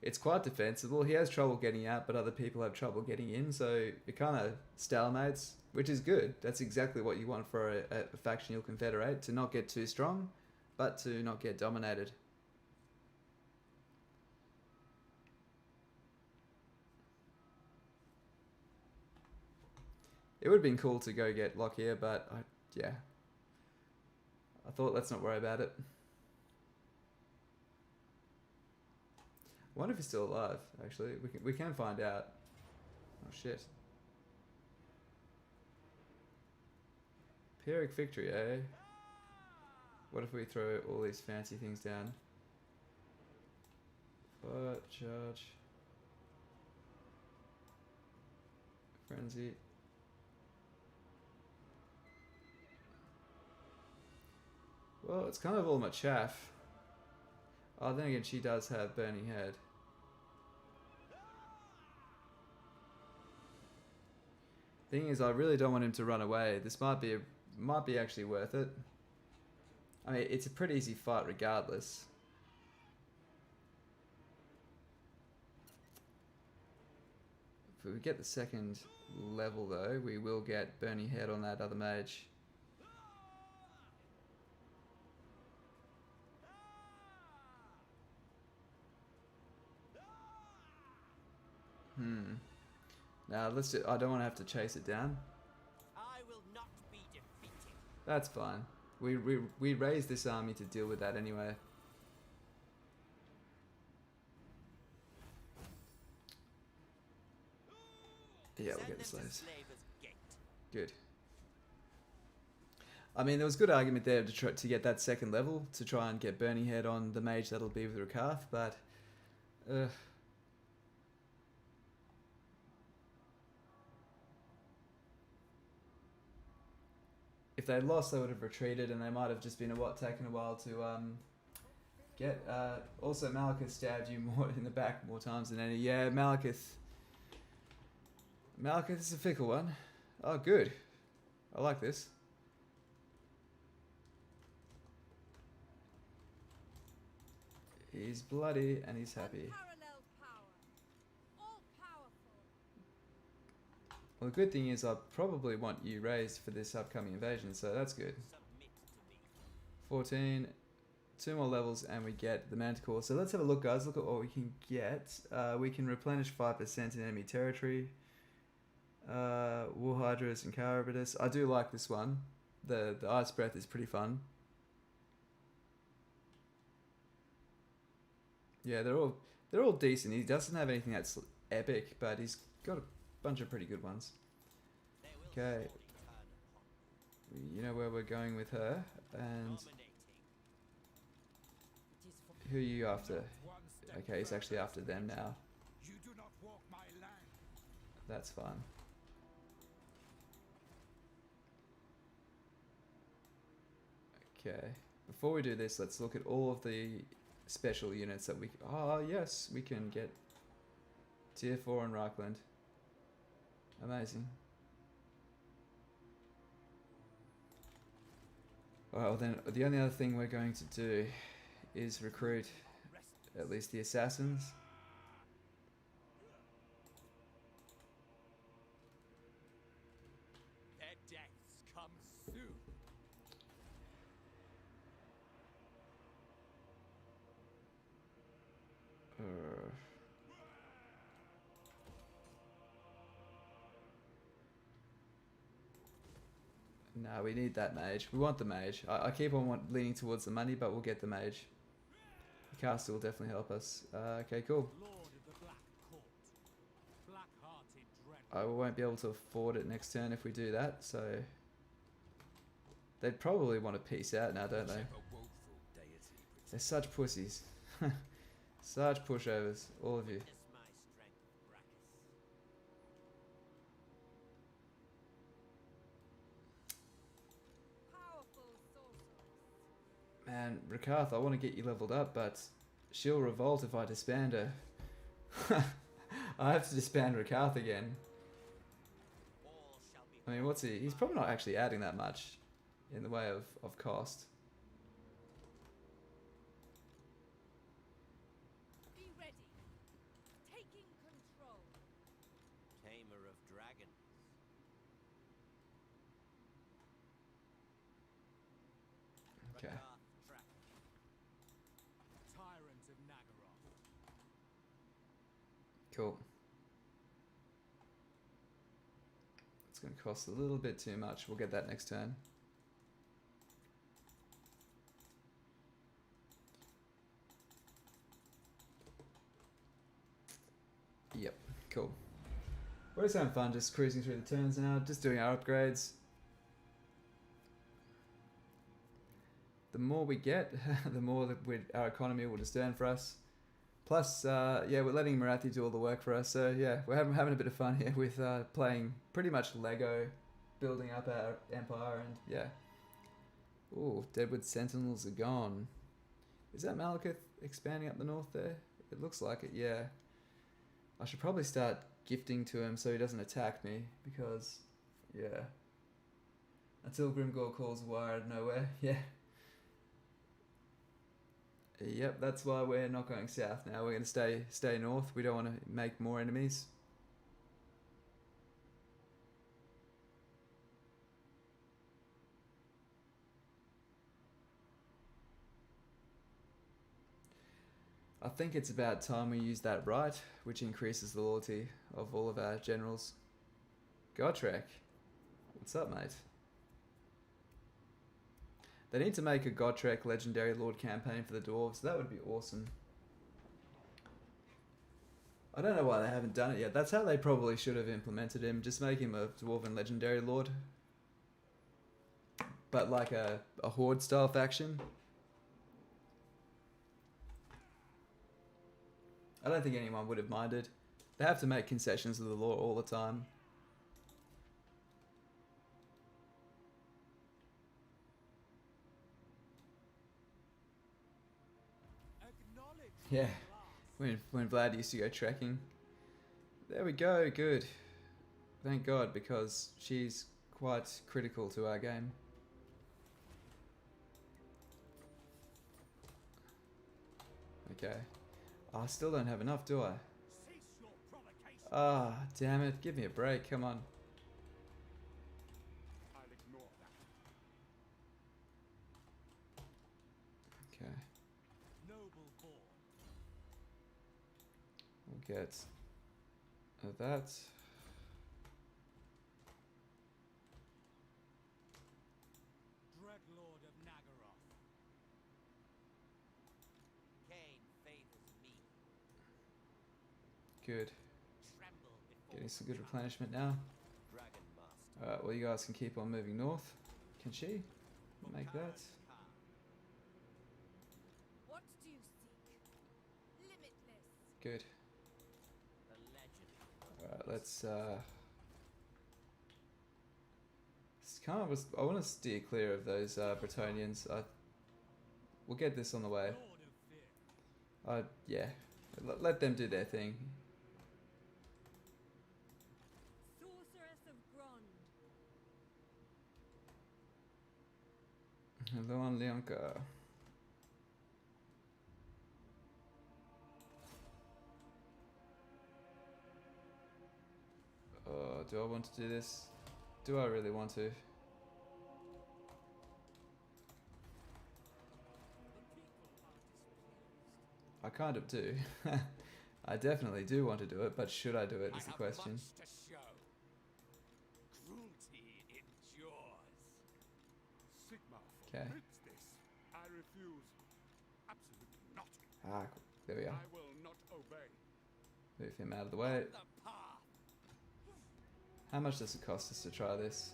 [SPEAKER 1] It's quite defensible. He has trouble getting out, but other people have trouble getting in, so it kind of stalemates, which is good. That's exactly what you want for a faction you'll confederate, to not get too strong, but to not get dominated. It would have been cool to go get Lockyer, but yeah. I thought, let's not worry about it. I wonder if he's still alive, actually. We can find out. Oh, shit. Pyrrhic victory, eh? What if we throw all these fancy things down? What? Charge. Frenzy. Well, it's kind of all my chaff. Oh, then again, she does have Burning Head. Thing is, I really don't want him to run away. This might be actually worth it. I mean, it's a pretty easy fight regardless. If we get the second level though, we will get Burning Head on that other mage. Now I don't want to have to chase it down.
[SPEAKER 4] I will not be defeated.
[SPEAKER 1] That's fine. We raised this army to deal with that anyway. Yeah, we'll get the slaves. Good. I mean, there was good argument there to get that second level, to try and get Burning Head on the mage that'll be with Rakarth, but if they lost, they would have retreated, and they might have just been taken a while to get. Also, Malekith stabbed you more in the back more times than any. Yeah, Malekith is a fickle one. Oh, good. I like this. He's bloody and he's happy.
[SPEAKER 2] Unparalleled power. All powerful.
[SPEAKER 1] Well, the good thing is I probably want you raised for this upcoming invasion, so that's good. 14, 2 more levels and we get the Manticore. So let's have a look, guys. Look at what we can get. We can replenish 5% in enemy territory. War Hydras and Carabitus. I do like this one. The Ice Breath is pretty fun. Yeah, they're all decent. He doesn't have anything that's epic, but he's got a bunch of pretty good ones. Okay. You know where we're going with her, and who are you after? Okay, he's actually after them now.
[SPEAKER 3] You do not walk my land.
[SPEAKER 1] That's fine. Okay. Before we do this, let's look at all of the special units that we... Oh, yes, we can get tier 4 in Reichland. Amazing. Well, then the only other thing we're going to do is recruit at least the assassins.
[SPEAKER 3] Their deaths come soon.
[SPEAKER 1] No, we need that mage. We want the mage. I keep on leaning towards the money, but we'll get the mage. The castle will definitely help us. Okay, cool.
[SPEAKER 3] Lord of the Black Court. Black-hearted dread.
[SPEAKER 1] I won't be able to afford it next turn if we do that, so... They'd probably want to peace out now, don't they?
[SPEAKER 3] Whichever woeful deity
[SPEAKER 1] They're such pussies. Such pushovers, all of you.
[SPEAKER 4] Witness my strength, Brachus.
[SPEAKER 2] Powerful sorceress.
[SPEAKER 1] Man, Rakarth, I want to get you leveled up, but she'll revolt if I disband her. I have to disband Rakarth again.
[SPEAKER 4] All shall be
[SPEAKER 1] I mean, what's he? He's probably not actually adding that much in the way of cost.
[SPEAKER 2] Be ready. Taking control.
[SPEAKER 4] tamer of dragons.
[SPEAKER 1] Okay.
[SPEAKER 4] Rakarth track.
[SPEAKER 3] Tyrant of Nagaroth.
[SPEAKER 1] Cool. It's going to cost a little bit too much. We'll get that next turn. Yep, cool. We're just having fun, just cruising through the turns now, just doing our upgrades. The more we get, the more that our economy will just earn for us. Plus, yeah, we're letting Marathi do all the work for us. So yeah, we're having a bit of fun here with playing pretty much Lego, building up our empire, and yeah. Ooh, Deadwood Sentinels are gone. Is that Malekith expanding up the north there? It looks like it, yeah. I should probably start gifting to him so he doesn't attack me, because, yeah. Until Grimgor calls a wire out of nowhere, yeah. Yep, that's why we're not going south now. We're going to stay north. We don't want to make more enemies. I think it's about time we use that right, which increases the loyalty of all of our generals. Godtrek, what's up, mate? They need to make a Godtrek Legendary Lord campaign for the dwarves. That would be awesome. I don't know why they haven't done it yet. That's how they probably should have implemented him. Just make him a Dwarven Legendary Lord. But like a Horde style faction. I don't think anyone would have minded. They have to make concessions to the law all the time.
[SPEAKER 3] Acknowledge
[SPEAKER 1] Yeah,
[SPEAKER 3] the last.
[SPEAKER 1] when Vlad used to go trekking. There we go, good. Thank God, because she's quite critical to our game. Okay. I still don't have enough, do I?
[SPEAKER 3] Cease your provocation.
[SPEAKER 1] Ah, damn it. Give me a break, come on.
[SPEAKER 5] I'll ignore that.
[SPEAKER 1] Okay.
[SPEAKER 3] Noble born.
[SPEAKER 1] We'll get that.
[SPEAKER 3] Dreadlord of Nagaroth.
[SPEAKER 4] Cain favors me.
[SPEAKER 1] Good.
[SPEAKER 4] Tremble before
[SPEAKER 1] Getting some good replenishment now.
[SPEAKER 4] Dragon Master.
[SPEAKER 1] Alright, well you guys can keep on moving north. Can she make that?
[SPEAKER 4] Khan.
[SPEAKER 2] What do you seek? Limitless.
[SPEAKER 1] Good.
[SPEAKER 4] The legend.
[SPEAKER 1] Alright, let's I want to steer clear of those Bretonians. We'll get this on the way.
[SPEAKER 3] Lord of fear.
[SPEAKER 1] Yeah, let them do their thing.
[SPEAKER 2] Sorceress of Grond.
[SPEAKER 1] Hello on Leonka. Do I want to do this? Do I really want to? I kind of do. I definitely do want to do it, but should I do it is the question.
[SPEAKER 3] Much to show. Cruelty endures.
[SPEAKER 5] Sigma
[SPEAKER 1] Okay.
[SPEAKER 5] forbids this. I refuse. Absolutely not.
[SPEAKER 1] Ah, there we are.
[SPEAKER 5] I will not obey.
[SPEAKER 1] Move him out of the way.
[SPEAKER 3] The path.
[SPEAKER 1] How much does it cost us to try this?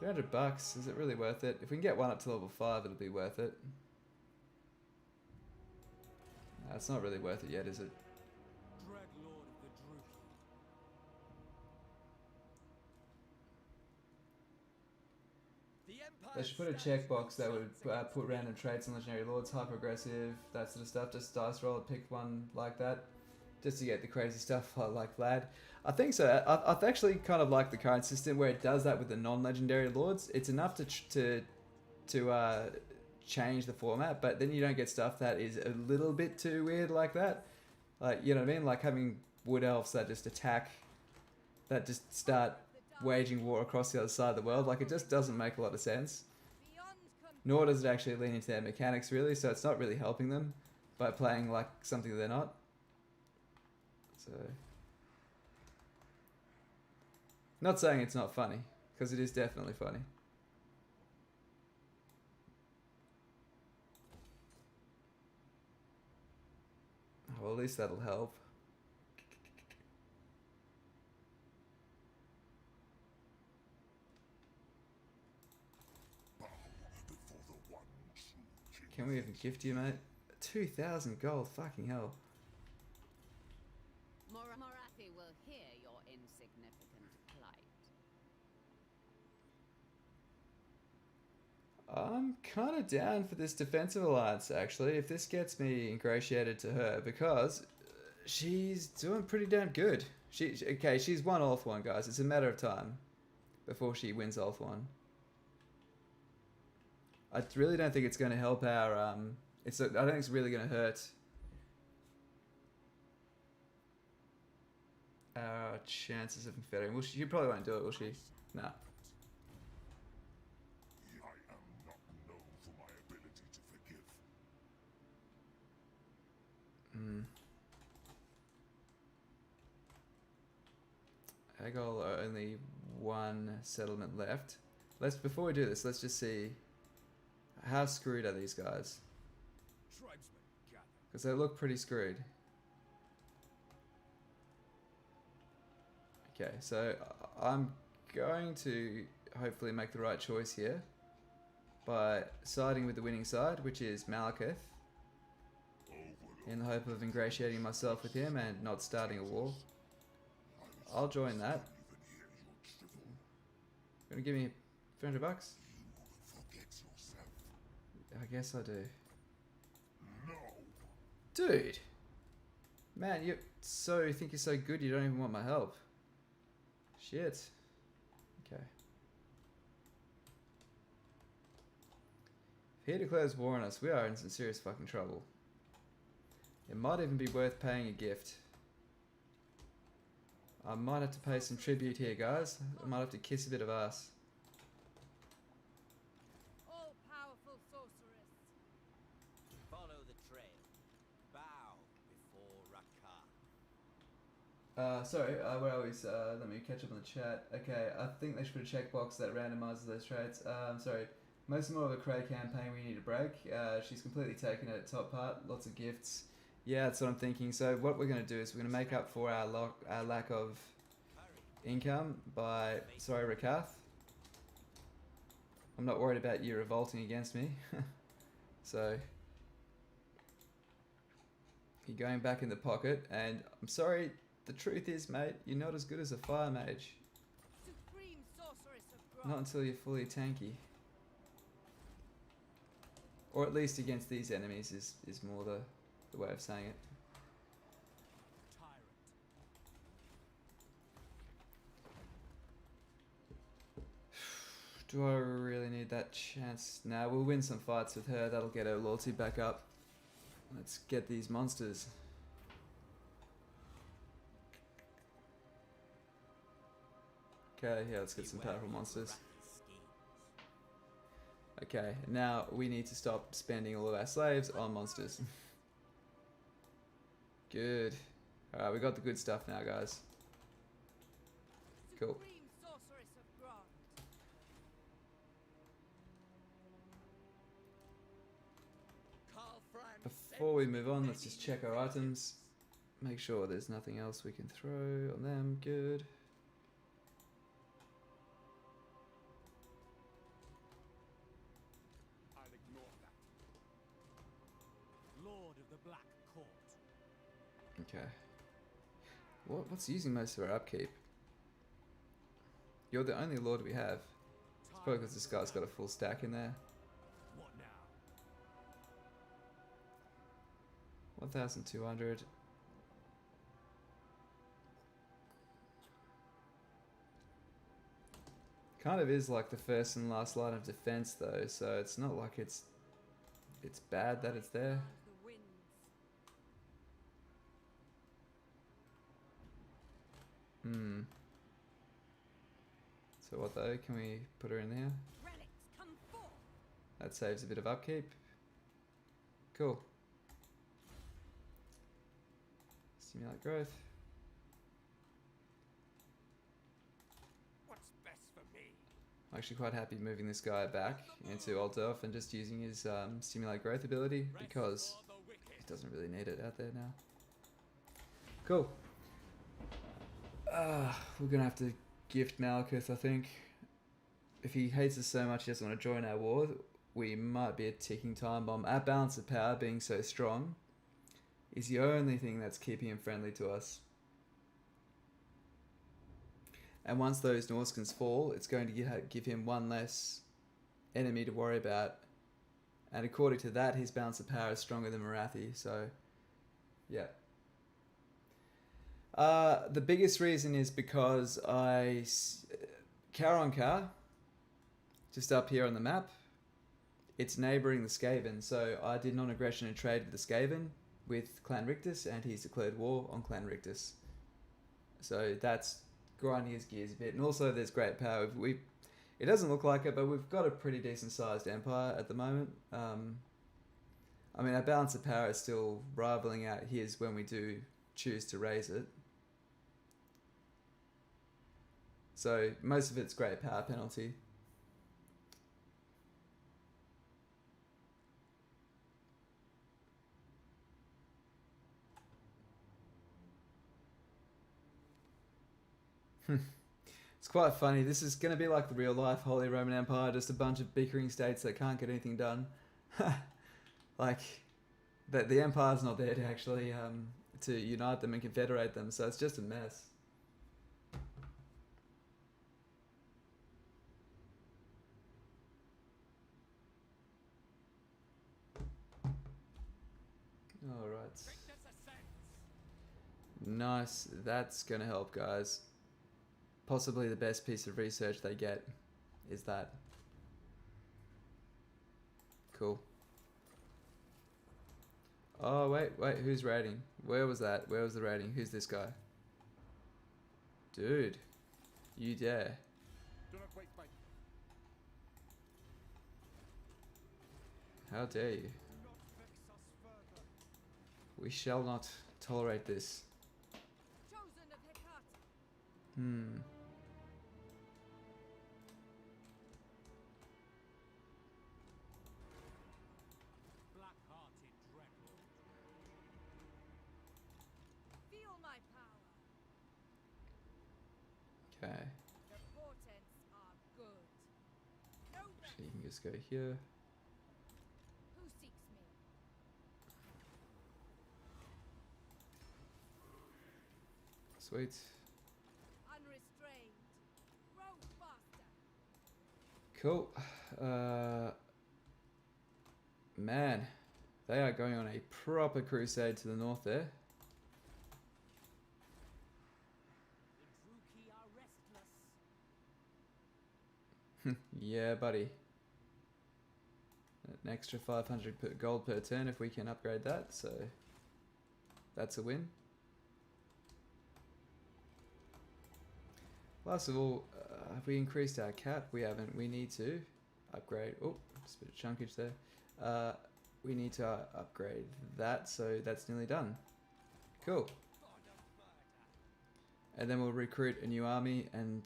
[SPEAKER 1] $300. Is it really worth it? If we can get one up to level 5, it'll be worth it. It's not really worth it yet, is it?
[SPEAKER 3] Dread Lord of the Druki.
[SPEAKER 4] The Empire
[SPEAKER 1] They should put a
[SPEAKER 4] stands
[SPEAKER 1] checkbox that
[SPEAKER 4] no
[SPEAKER 1] would
[SPEAKER 4] chance
[SPEAKER 1] put
[SPEAKER 4] against
[SPEAKER 1] random traits on legendary lords, hyper aggressive, that sort of stuff. Just dice roll, pick one like that, just to get the crazy stuff like Vlad. I think so. I actually kind of like the current system where it does that with the non-legendary lords. It's enough to change the format, but then you don't get stuff that is a little bit too weird like that. Like, you know what I mean? Like having wood elves that just attack, that just start waging war across the other side of the world. Like, it just doesn't make a lot of sense.
[SPEAKER 2] Beyond
[SPEAKER 1] Nor does it actually lean into their mechanics really, so it's not really helping them by playing like something they're not. So, not saying it's not funny, because it is definitely funny. Well, at least that'll help.
[SPEAKER 5] Bow before the one true king.
[SPEAKER 1] Can we even gift you, mate? 2,000 gold, fucking hell.
[SPEAKER 6] Morathi will hear your insignificant plight.
[SPEAKER 1] I'm kind of down for this defensive alliance, actually, if this gets me ingratiated to her, because she's doing pretty damn good. Okay, she's won Ulthuan, guys. It's a matter of time before she wins Ulthuan. I really don't think it's going to help our... I don't think it's really going to hurt our chances of infecting. Well, she probably won't do it, will she? No.
[SPEAKER 5] I am not known for my ability to forgive.
[SPEAKER 1] Agol are only one settlement left. Before we do this, let's just see how screwed are these guys,
[SPEAKER 3] Tribesmen gather.
[SPEAKER 1] because they look pretty screwed. Okay, so I'm going to hopefully make the right choice here by siding with the winning side, which is Rakarth, in the hope of ingratiating myself with him and not starting a war. I'll join that. Gonna give me $300?
[SPEAKER 5] Forget yourself.
[SPEAKER 1] I guess I do.
[SPEAKER 5] No.
[SPEAKER 1] Dude! Man, you think you're so good you don't even want my help. Shit. Okay. If he declares war on us, we are in some serious fucking trouble. It might even be worth paying a gift. I might have to pay some tribute here, guys. I might have to kiss a bit of ass.
[SPEAKER 2] all-powerful sorceress.
[SPEAKER 4] Follow the trail. Bow before Rakarth.
[SPEAKER 1] Sorry, where are we? Let me catch up on the chat. Okay, I think they should put a checkbox that randomizes those traits. Sorry. Most more of a Cray campaign we need to break. She's completely taken it at top part. Lots of gifts. Yeah, that's what I'm thinking. So what we're going to do is we're going to make up for our lack of income by... Sorry, Rakarth. I'm not worried about you revolting against me. So... You're going back in the pocket, and I'm sorry, the truth is, mate, you're not as good as a fire mage.
[SPEAKER 2] Supreme sorceress of Grot.
[SPEAKER 1] Not until you're fully tanky. Or at least against these enemies is more the way of saying it.
[SPEAKER 3] Tyrant.
[SPEAKER 1] Do I really need that chance? Nah, we'll win some fights with her. That'll get her loyalty back up. Let's get these monsters. Okay, yeah, let's get some powerful monsters. Okay, now we need to stop spending all of our slaves on monsters. Good. Alright, we got the good stuff now, guys. Cool.
[SPEAKER 2] Supreme sorceress of Grant.
[SPEAKER 1] Before we move on, let's just check our items. Make sure there's nothing else we can throw on them. Good.
[SPEAKER 3] I'll ignore that. Lord of the Black Court.
[SPEAKER 1] Okay. What's using most of our upkeep? You're the only lord we have. It's probably because this guy's got a full stack in there.
[SPEAKER 3] What now?
[SPEAKER 1] 1,200. Kind of is like the first and last line of defense though, so it's not like it's bad that it's there.
[SPEAKER 2] The winds.
[SPEAKER 1] Hmm. So what though? Can we put her in there?
[SPEAKER 2] Relics come forth.
[SPEAKER 1] That saves a bit of upkeep. Cool. Stimulate growth.
[SPEAKER 3] What's best for me?
[SPEAKER 1] I'm actually quite happy moving this guy back into Old Elf and just using his stimulate growth ability because
[SPEAKER 3] For the wicked.
[SPEAKER 1] he doesn't really need it out there now. Cool. We're gonna have to gift Malekith, I think. If he hates us so much he doesn't want to join our war, we might be a ticking time bomb. Our balance of power being so strong is the only thing that's keeping him friendly to us. And once those Norskins fall, it's going to give him one less enemy to worry about. And according to that, his balance of power is stronger than Marathi, so yeah. The biggest reason is because Karonka, just up here on the map, it's neighbouring the Skaven, so I did non-aggression and trade with the Skaven with Clan Rictus, and he's declared war on Clan Rictus. So that's grinding his gears a bit, and also there's great power. It doesn't look like it, but we've got a pretty decent sized empire at the moment. I mean, our balance of power is still rivaling out his when we do choose to raise it. So most of it's great power penalty. It's quite funny. This is going to be like the real life Holy Roman Empire, just a bunch of bickering states that can't get anything done. Like, the empire's not there to actually to unite them and confederate them, so it's just a mess. Alright. Nice. That's going to help, guys. Possibly the best piece of research they get is that. Cool. Oh, wait, who's raiding? Where was that? Where was the raiding? Who's this guy? Dude, you dare.
[SPEAKER 3] Do not waste my.
[SPEAKER 1] How dare you?
[SPEAKER 3] Do not vex us further.
[SPEAKER 1] We shall not tolerate this.
[SPEAKER 2] Chosen of Rakarth.
[SPEAKER 1] Hmm.
[SPEAKER 3] Black-hearted dreadlord.
[SPEAKER 2] Feel my power.
[SPEAKER 1] Okay.
[SPEAKER 2] The portents are good. No rest.
[SPEAKER 1] So you can just go here.
[SPEAKER 2] Who seeks me?
[SPEAKER 1] Sweet.
[SPEAKER 2] Unrestrained. Grow faster.
[SPEAKER 1] Cool. Man, they are going on a proper crusade to the north there.
[SPEAKER 3] The Druki are restless.
[SPEAKER 1] Yeah, buddy. An extra 500 gold per turn if we can upgrade that, so that's a win. Last of all, have we increased our cap? We haven't. We need to upgrade. Oh, just a bit of chunkage there. We need to upgrade that, so that's nearly done. Cool. And then we'll recruit a new army, and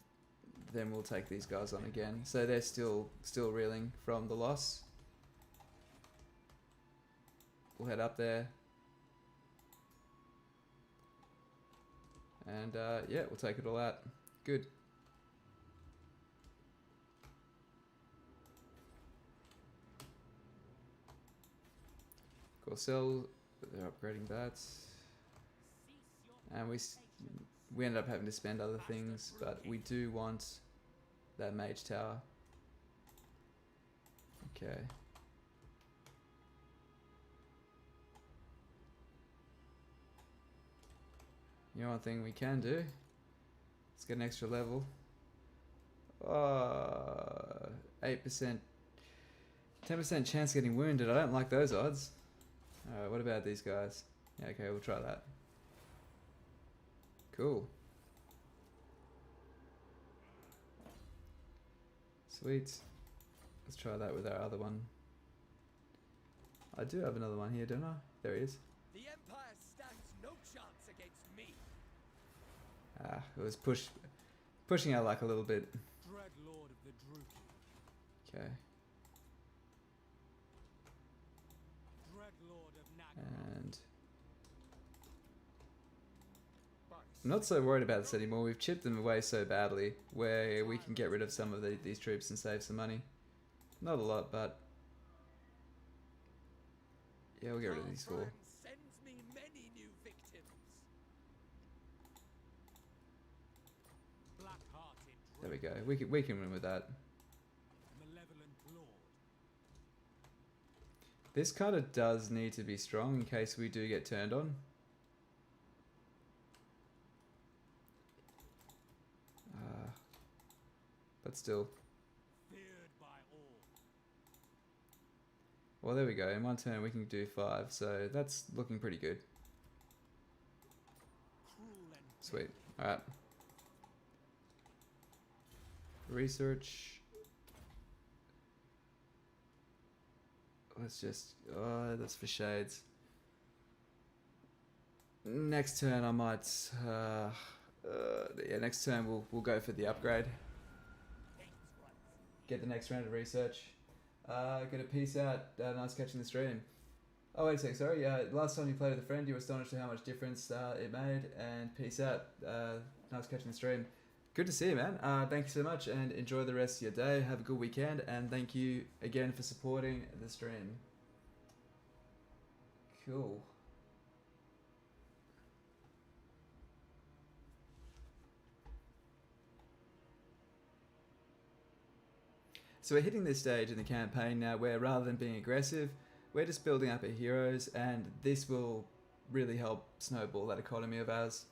[SPEAKER 1] then we'll take these guys on again. So they're still reeling from the loss. We'll head up there. And yeah, we'll take it all out. Good. Sell, they're upgrading that. And we ended up having to spend other things, but we do want that mage tower. Okay. You know, one thing we can do, let's get an extra level. 8%, 10% chance of getting wounded. I don't like those odds. Alright, what about these guys? Yeah, okay, we'll try that. Cool. Sweet. Let's try that with our other one. I do have another one here, don't I? There he is.
[SPEAKER 3] The Empire stands no chance against me.
[SPEAKER 1] It was pushing out like a little bit.
[SPEAKER 3] Dread Lord of the Druki.
[SPEAKER 1] Okay.
[SPEAKER 3] Dread Lord of Rakarth.
[SPEAKER 1] And I'm not so worried about this anymore. We've chipped them away so badly where we can get rid of some of these troops and save some money. Not a lot, but yeah, we'll get rid of these four.
[SPEAKER 3] Sends me many new victims. Black-hearted
[SPEAKER 1] There we go. We can win with that.
[SPEAKER 3] malevolent lord.
[SPEAKER 1] This kind of does need to be strong in case we do get turned on. But still.
[SPEAKER 3] Feared by all.
[SPEAKER 1] Well, there we go. In one turn we can do 5, so that's looking pretty good.
[SPEAKER 3] Cruel and
[SPEAKER 1] Sweet. Alright. Research. Let's just... Oh, that's for shades. Next turn I might... yeah, next turn we'll go for the upgrade. Get the next round of research. Get a peace out. Nice catching the stream. Oh, wait a sec, sorry. Last time you played with a friend, you were astonished at how much difference it made. And peace out. Nice catching the stream. Good to see you, man. Thank you so much, and enjoy the rest of your day. Have a good weekend, and thank you again for supporting the stream. Cool. So we're hitting this stage in the campaign now where rather than being aggressive, we're just building up our heroes, and this will really help snowball that economy of ours.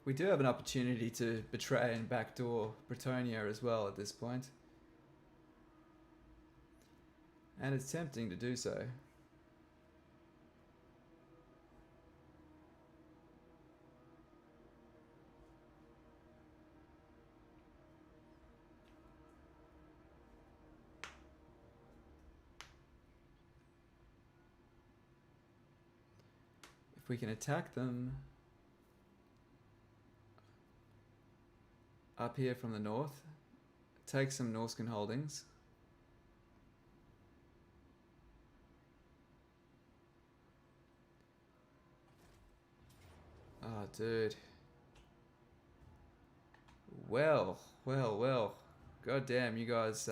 [SPEAKER 1] We do have an opportunity to betray and backdoor Bretonia as well at this point. And it's tempting to do so. If we can attack them up here from the north, take some Norscan holdings. Oh, dude. Well. God damn, you guys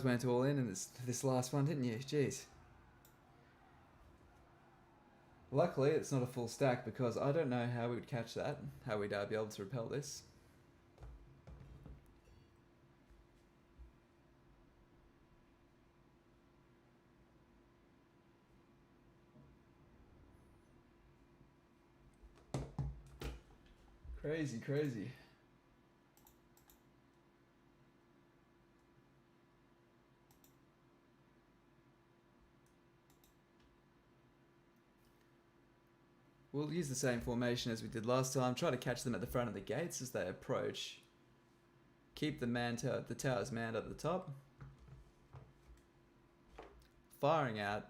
[SPEAKER 1] went all in this last one, didn't you? Jeez. Luckily, it's not a full stack because I don't know how we would catch that, how we'd be able to repel this. Crazy, crazy. We'll use the same formation as we did last time. Try to catch them at the front of the gates as they approach. Keep the towers manned at the top. Firing out.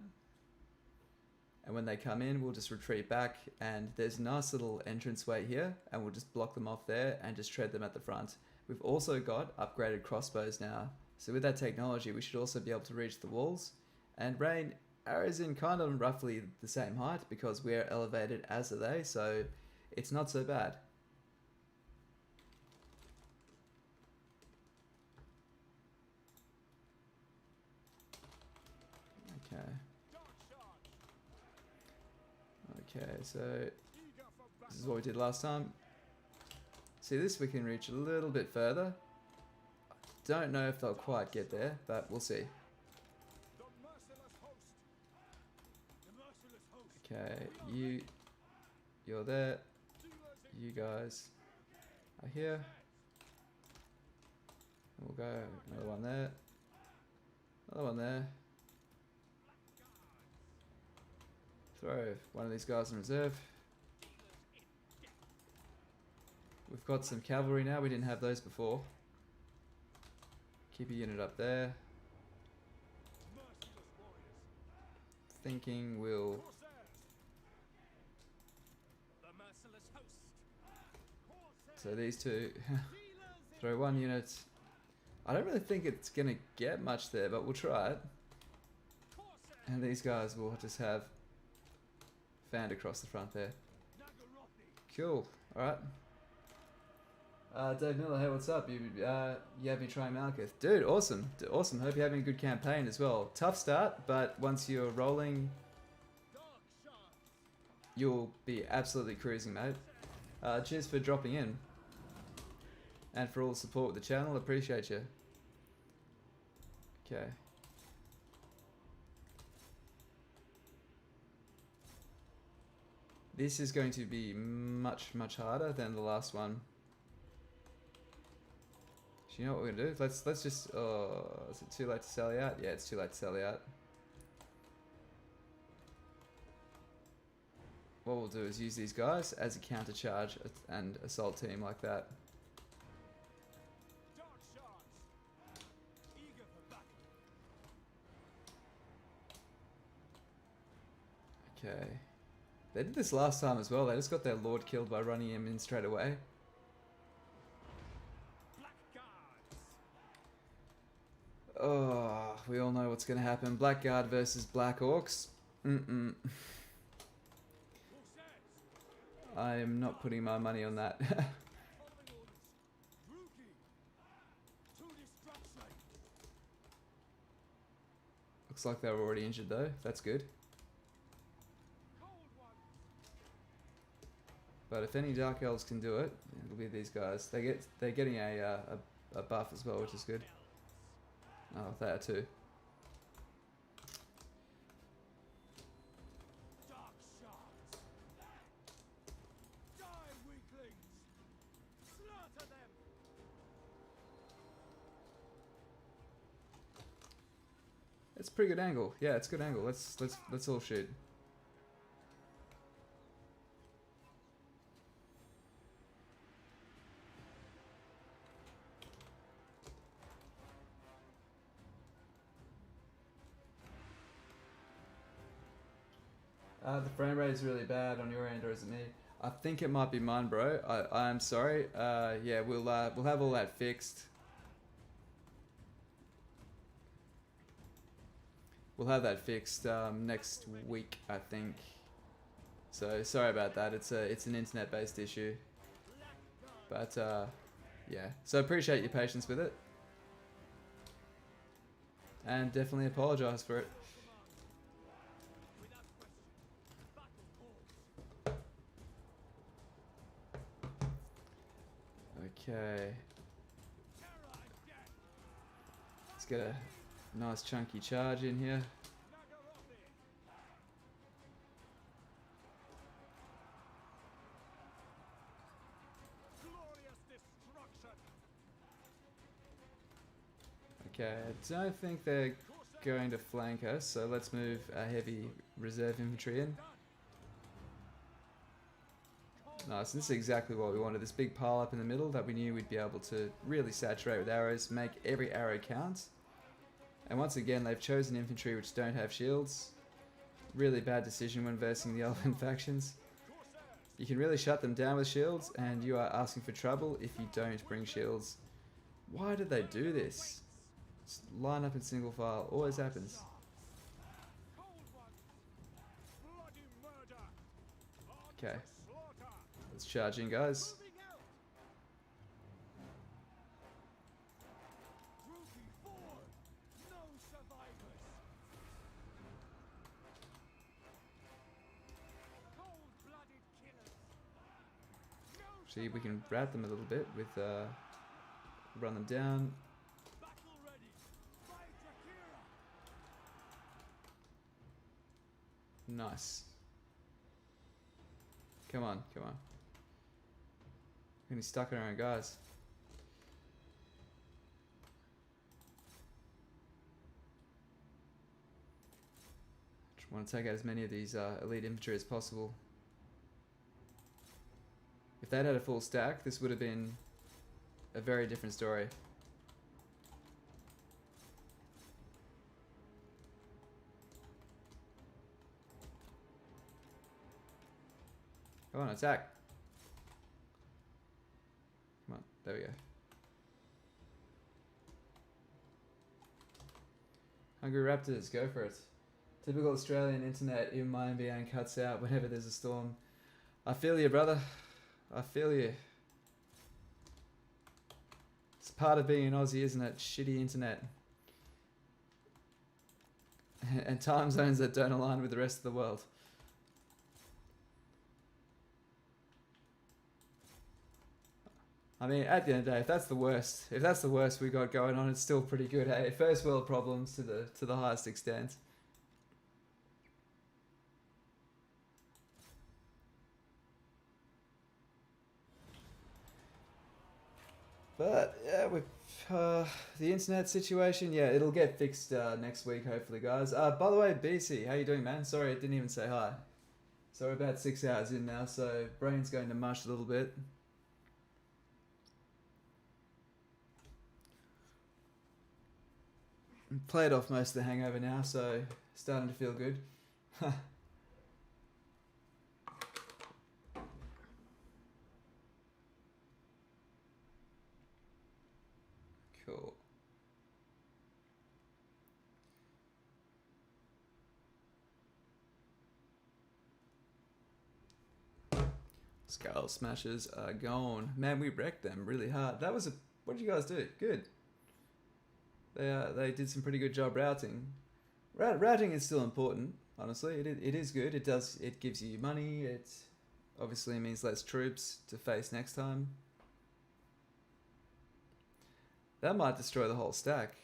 [SPEAKER 1] And when they come in, we'll just retreat back. And there's a nice little entranceway here. And we'll just block them off there and just tread them at the front. We've also got upgraded crossbows now. So with that technology, we should also be able to reach the walls. And rain arrows in kind of roughly the same height because we're elevated as are they. So it's not so bad. Okay. Okay, so this is what we did last time. See this, we can reach a little bit further. Don't know if they'll quite get there, but we'll see. Okay, you're there. You guys are here. And we'll go another one there. Another one there. Throw one of these guys in reserve. We've got some cavalry now. We didn't have those before. Keep a unit up there. Thinking we'll so these two throw one unit. I don't really think it's gonna get much there, but we'll try it. And these guys will just have fanned across the front there. Cool. Alright. Dave Miller, hey, what's up? You have me trying Malakath. Dude, awesome. Awesome. Hope you're having a good campaign as well. Tough start, but once you're rolling, you'll be absolutely cruising, mate. Cheers for dropping in. And for all the support with the channel. Appreciate you. Okay. This is going to be much harder than the last one. So you know what we're gonna do? Let's just. Oh, is it too late to sally out? Yeah, it's too late to sally out. What we'll do is use these guys as a counter charge and assault team like that. Okay. They did this last time as well. They just got their lord killed by running him in straight away. Oh, we all know what's going to happen. Blackguard versus Black Orcs. I am not putting my money on that. Looks like they were already injured though. That's good. But if any Dark Elves can do it, it'll be these guys. They're getting a buff as well, which is good. Oh, they are too. It's a pretty good angle. Yeah, it's a good angle. Let's all shoot. The frame rate is really bad on your end, or is it me? I think it might be mine, bro. I'm sorry. Yeah, we'll have all that fixed. We'll have that fixed next week, I think. So sorry about that. It's an internet-based issue. But yeah. So appreciate your patience with it, and definitely apologise for it. Okay. Let's get a nice chunky charge in here. don't think they're going to flank us, so let's move a heavy reserve infantry in. Nice, this is exactly what we wanted. This big pile up in the middle that we knew we'd be able to really saturate with arrows, make every arrow count. And once again, they've chosen infantry which don't have shields. Really bad decision when versing the elven factions. You can really shut them down with shields, and you are asking for trouble if you don't bring shields. Why did they do this? Just line up in single file, always happens. Okay, let's charge in, guys. See, we can rat them a little bit with run them down. Nice. Come on, come on. We're gonna be stuck in our own guys. Just want to take out as many of these elite infantry as possible. If they'd had a full stack, this would have been a very different story. Come on, attack. Come on, there we go. Hungry Raptors, go for it. Typical Australian internet, even my NBN cuts out whenever there's a storm. I feel you, brother. I feel you. It's part of being an Aussie, isn't it? Shitty internet. And time zones that don't align with the rest of the world. I mean, at the end of the day, if that's the worst we got going on, it's still pretty good, hey? First world problems to the highest extent. But yeah, with the internet situation, yeah, it'll get fixed next week, hopefully, guys. By the way, BC, how you doing, man? Sorry, I didn't even say hi. So we're about 6 hours in now, so brain's going to mush a little bit. Played off most of the hangover now, so starting to feel good. Cool. Skull Smashers are gone. Man, we wrecked them really hard. That was a... What did you guys do? Good. They did some pretty good job routing. Routing is still important, honestly. It is good. It gives you money. It obviously means less troops to face next time. That might destroy the whole stack.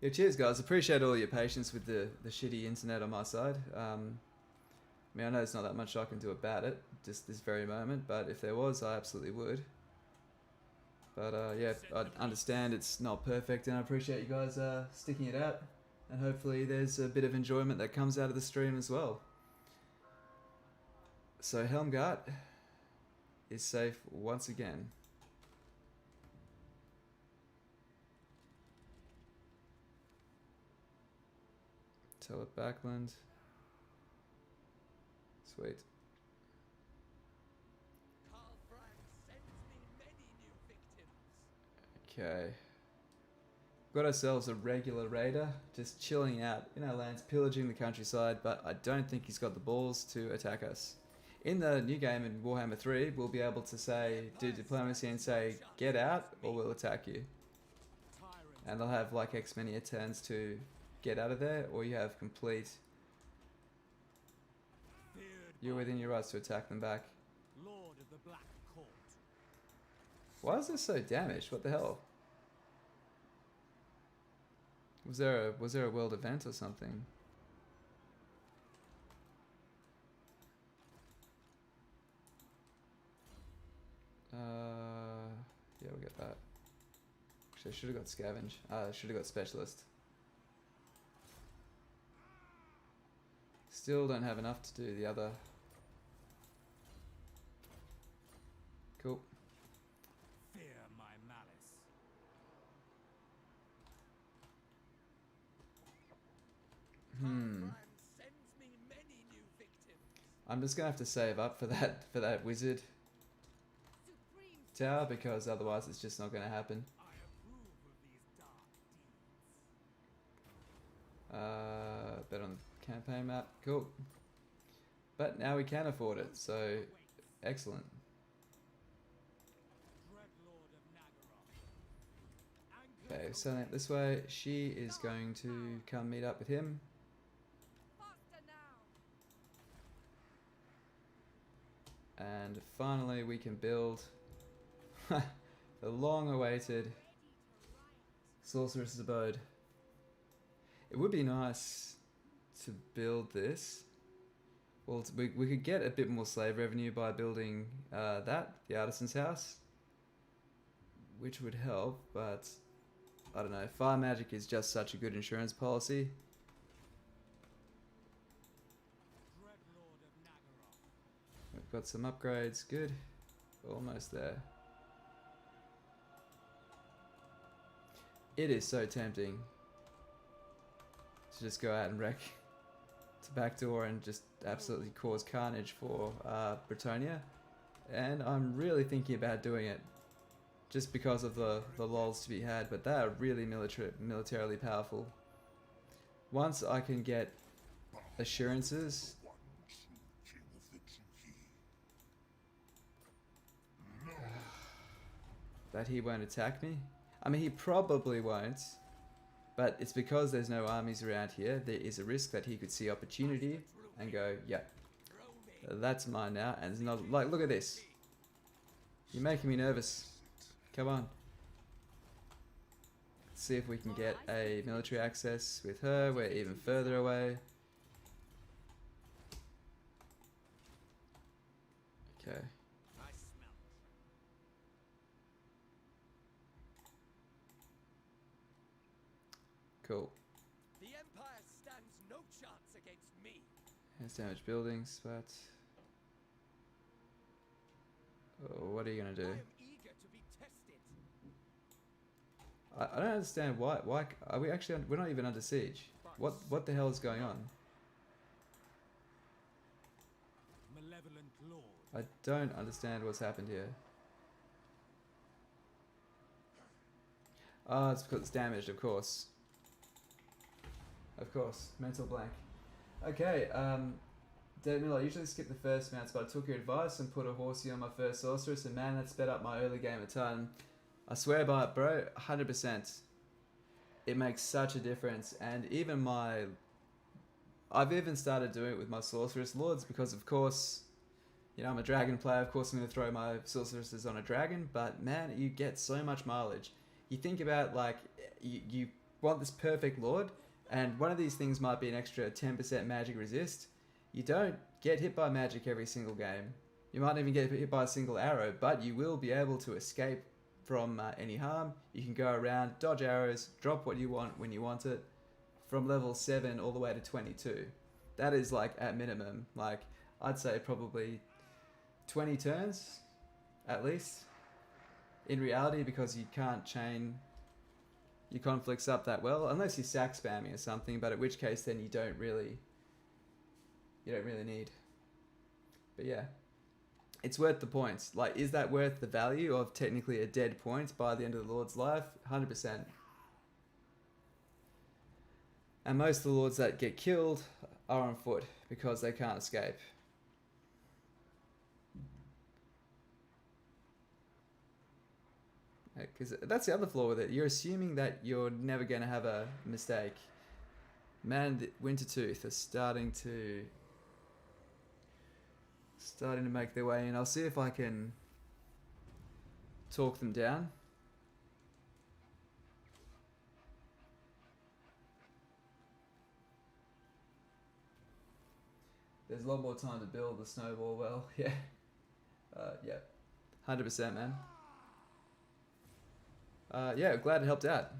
[SPEAKER 1] Yeah, cheers, guys. Appreciate all your patience with the shitty internet on my side. I mean, I know there's not that much I can do about it, just this very moment, but if there was, I absolutely would. But yeah, I understand it's not perfect, and I appreciate you guys sticking it out. And hopefully there's a bit of enjoyment that comes out of the stream as well. So Helmgart is safe once again. Tell it Backland. Sweet. Okay. Got ourselves a regular raider, just chilling out in our lands, pillaging the countryside, but I don't think he's got the balls to attack us. In the new game in Warhammer 3, we'll be able to say, do diplomacy and say, get out, or we'll attack you. And they'll have like X many turns to get out of there, or you have complete... You're within your rights to attack them back.
[SPEAKER 3] Lord of the Black Court.
[SPEAKER 1] Why is this so damaged? What the hell? Was there a world event or something? Yeah, we'll get that. Actually, I should have got scavenge. I should have got specialist. Still don't have enough to do the other. Cool.
[SPEAKER 3] Fear my malice.
[SPEAKER 5] Hmm.
[SPEAKER 3] Sends me many new victims.
[SPEAKER 1] I'm just gonna have to save up for that wizard
[SPEAKER 2] Supreme
[SPEAKER 1] tower because otherwise it's just not gonna happen.
[SPEAKER 3] I approve of these dark deeds.
[SPEAKER 1] Bet on the campaign map. Cool. But now we can afford it, so excellent.
[SPEAKER 3] Dreadlord of Nagaroth.
[SPEAKER 1] Okay, selling it this way. She is going to come meet up with him.
[SPEAKER 2] faster now.
[SPEAKER 1] And finally we can build the long-awaited
[SPEAKER 2] Ready to riot.
[SPEAKER 1] Sorceress's Abode. It would be nice to build this. Well, we could get a bit more slave revenue by building the artisan's house, which would help, but I don't know. Fire magic is just such a good insurance policy.
[SPEAKER 3] Dreadlord of Nagaroth.
[SPEAKER 1] We've got some upgrades. Good. Almost there. It is so tempting to just go out and wreck to backdoor and just absolutely cause carnage for Britonia, and I'm really thinking about doing it just because of the lols to be had, but they are really militarily powerful. Once I can get assurances that he won't attack me. I mean, he probably won't, but it's because there's no armies around here. There is a risk that he could see opportunity and go, yeah, that's mine now. And it's not like, look at this. You're making me nervous. Come on. Let's see if we can get a military access with her. We're even further away. Okay.
[SPEAKER 3] I smell it.
[SPEAKER 1] Cool.
[SPEAKER 3] The Empire stands no chance against me.
[SPEAKER 1] Here's damaged buildings, but what are you gonna
[SPEAKER 3] I
[SPEAKER 1] do?
[SPEAKER 3] am eager to be tested.
[SPEAKER 1] I don't understand why are we actually we're not even under siege. What the hell is going on?
[SPEAKER 3] Malevolent Lord.
[SPEAKER 1] I don't understand what's happened here. Oh, it's because it's damaged, of course. Of course, mental blank. Okay, David Miller, I usually skip the first mounts, but I took your advice and put a horsey on my first sorceress, and man, that sped up my early game a ton. I swear by it, bro, 100%. It makes such a difference, and even I've even started doing it with my sorceress lords, because of course, you know, I'm a dragon player, of course I'm going to throw my sorceresses on a dragon, but man, you get so much mileage. You think about, like, you want this perfect lord, and one of these things might be an extra 10% magic resist. You don't get hit by magic every single game. You might not even get hit by a single arrow, but you will be able to escape from any harm. You can go around, dodge arrows, drop what you want when you want it, from level 7 all the way to 22. That is, like, at minimum, like, I'd say probably 20 turns, at least, in reality, because you can't chain your conflicts up that well, unless you're sack spamming or something, but at which case then you don't really need. But yeah, it's worth the points. Like, is that worth the value of technically a dead point by the end of the Lord's life? 100%. And most of the Lords that get killed are on foot because they can't escape. Because that's the other flaw with it. You're assuming that you're never going to have a mistake. Man, the Wintertooth are starting to make their way in. I'll see if I can talk them down. There's a lot more time to build the snowball well. Yeah. Yeah. 100%, man. Yeah, glad it helped out.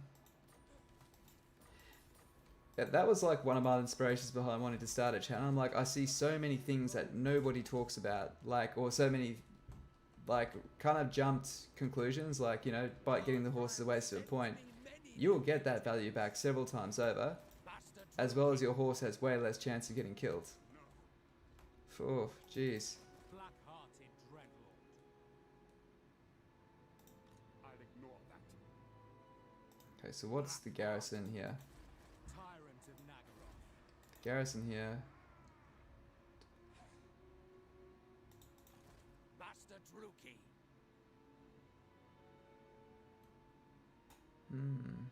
[SPEAKER 1] Yeah, that was like one of my inspirations behind wanting to start a channel. I'm like, I see so many things that nobody talks about, like, or so many, like, kind of jumped conclusions, like, you know, by getting the horses away to a point. You will get that value back several times over, as well as your horse has way less chance of getting killed. Oh, jeez.
[SPEAKER 3] Black-hearted Dreadlord.
[SPEAKER 5] I'll ignore that.
[SPEAKER 1] Okay, so what's the garrison here?
[SPEAKER 3] Tyrant of Nagaroth.
[SPEAKER 1] Garrison here.
[SPEAKER 4] Master Druki.
[SPEAKER 1] Hmm.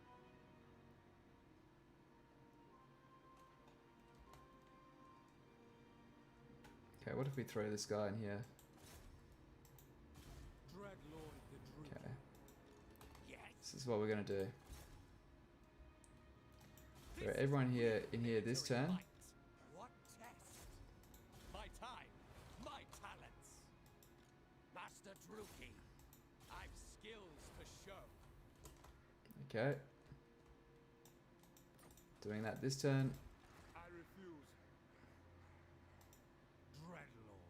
[SPEAKER 1] Okay, what if we throw this guy in here?
[SPEAKER 3] Dreadlord of the Druki.
[SPEAKER 1] Okay,
[SPEAKER 4] Yes.
[SPEAKER 1] this is what we're gonna do. Throw everyone here in here this turn.
[SPEAKER 4] What test? My time, my talents. Master Druki. I've skills for show.
[SPEAKER 1] Okay. Doing that this turn.
[SPEAKER 5] I refuse.
[SPEAKER 3] Dreadlord.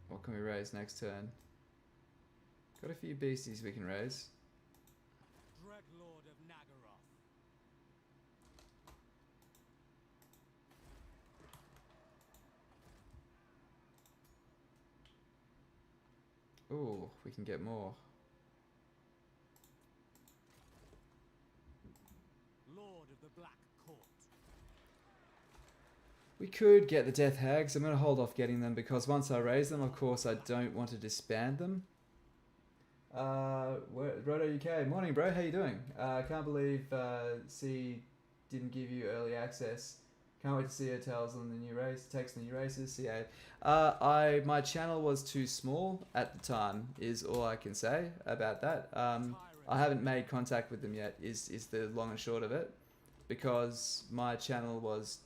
[SPEAKER 1] What can we raise next turn? Got a few beasties we can raise.
[SPEAKER 3] Dreadlord of Nagaroth.
[SPEAKER 1] Ooh, we can get more.
[SPEAKER 3] Lord of the Black Court.
[SPEAKER 1] We could get the Death Hags. I'm going to hold off getting them because once I raise them, of course, I don't want to disband them. Roto UK, morning bro, how you doing? Can't believe C didn't give you early access. Can't wait to see your tales on the new race, text the new races, CA. My channel was too small at the time, is all I can say about that. I haven't made contact with them yet, is the long and short of it, because my channel was,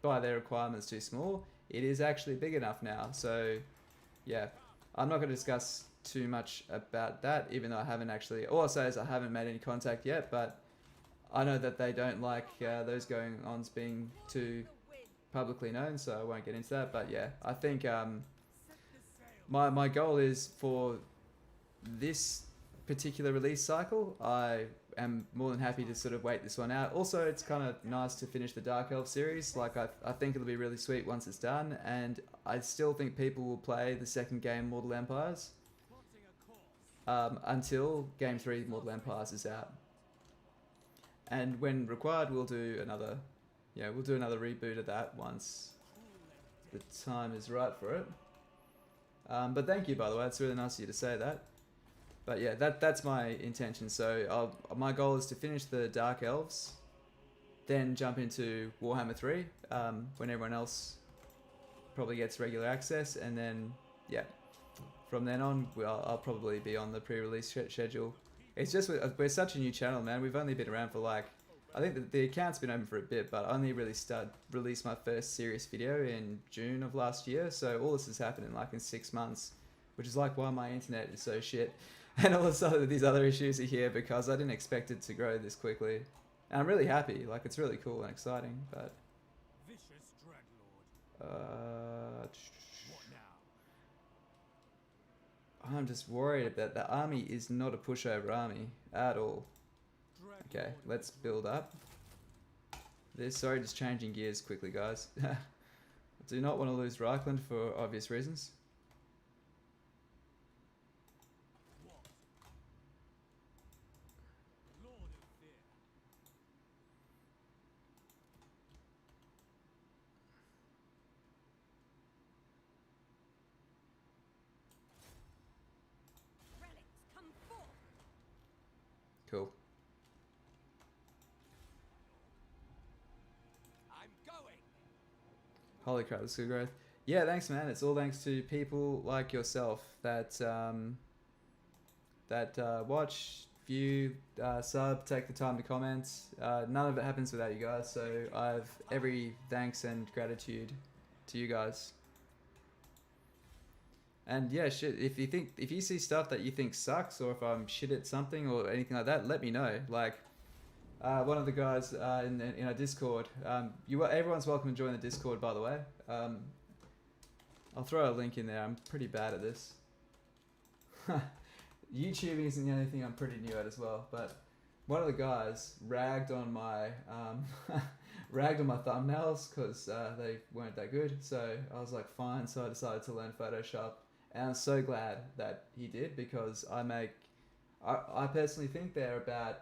[SPEAKER 1] by their requirements, too small. It is actually big enough now, so yeah, I'm not going to discuss too much about that, even though I haven't actually, all I'll say is I haven't made any contact yet, but I know that they don't like those going-ons being too publicly known, so I won't get into that, but yeah, I think my goal is for this particular release cycle, I am more than happy to sort of wait this one out. Also, it's kind of nice to finish the Dark Elf series. Like, I think it'll be really sweet once it's done, and I still think people will play the second game, Mortal Empires, until Game 3, Mortal Empires, is out. And when required, we'll do another, we'll do another reboot of that once the time is right for it. But thank you, by the way. It's really nice of you to say that. But yeah, that's my intention. So my goal is to finish the Dark Elves, then jump into Warhammer 3 when everyone else probably gets regular access, and then yeah, from then on I'll probably be on the pre-release schedule. It's just we're such a new channel, man. We've only been around for like, I think the account's been open for a bit, but I only really released my first serious video in June of last year. So all this has happened in 6 months, which is like why my internet is so shit. And all of these other issues are here because I didn't expect it to grow this quickly. And I'm really happy. Like, it's really cool and exciting, but
[SPEAKER 3] Vicious Dreadlord. What now?
[SPEAKER 1] I'm just worried that the army is not a pushover army at all. Okay, let's build up. Sorry, just changing gears quickly, guys. I do not want to lose Rakarth for obvious reasons.
[SPEAKER 3] Lord of Fear.
[SPEAKER 2] Relics, come forth!
[SPEAKER 1] Cool.
[SPEAKER 4] I'm going.
[SPEAKER 1] Holy crap, this is good growth. Yeah, thanks, man. It's all thanks to people like yourself that watch, view, sub, take the time to comment. None of it happens without you guys, so I have every thanks and gratitude to you guys. And yeah, shit, if you see stuff that you think sucks, or if I'm shit at something or anything like that, let me know. Like, one of the guys in our Discord, everyone's welcome to join the Discord, by the way. I'll throw a link in there. I'm pretty bad at this. YouTubing isn't the only thing I'm pretty new at as well, but one of the guys ragged on my thumbnails because they weren't that good. So I was like, fine. So I decided to learn Photoshop, and I'm so glad that he did, because I personally think they're about,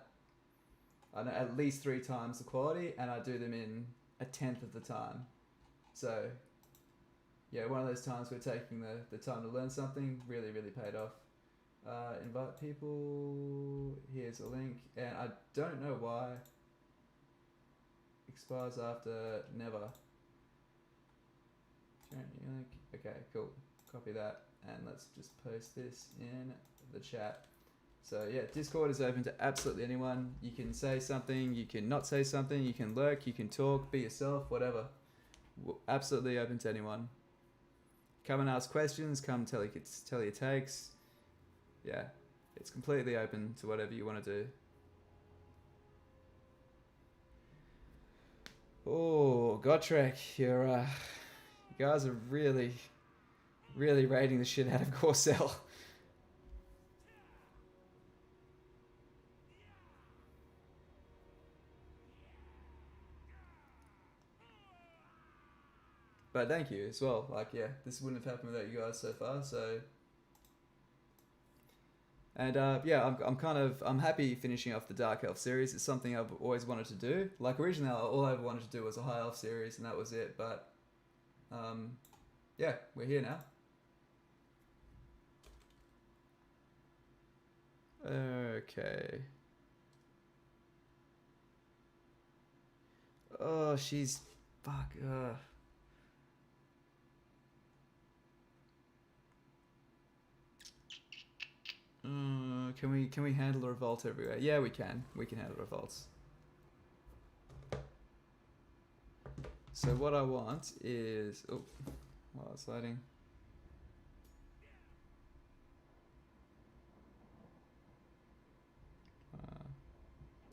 [SPEAKER 1] I don't know, at least 3 times the quality, and I do them in a 1/10 of the time. So yeah, one of those times where taking the time to learn something really, really paid off. Invite people, here's a link, and I don't know why. Expires after never. Okay, cool. Copy that, and let's just post this in the chat. So yeah, Discord is open to absolutely anyone. You can say something, you can not say something, you can lurk, you can talk, be yourself, whatever. Absolutely open to anyone. Come and ask questions, come tell your takes. Yeah, it's completely open to whatever you want to do. Oh, Gotrek, you guys are really, really rating the shit out of Corcel. But thank you as well. Like, yeah, this wouldn't have happened without you guys so far. So, and yeah, I'm happy finishing off the Dark Elf series. It's something I've always wanted to do. Like, originally, all I ever wanted to do was a High Elf series, and that was it. But yeah, we're here now. Okay. Oh, she's fuck. Can we handle a revolt everywhere? Yeah, we can. We can handle revolts. So what I want is, oh, while it's loading.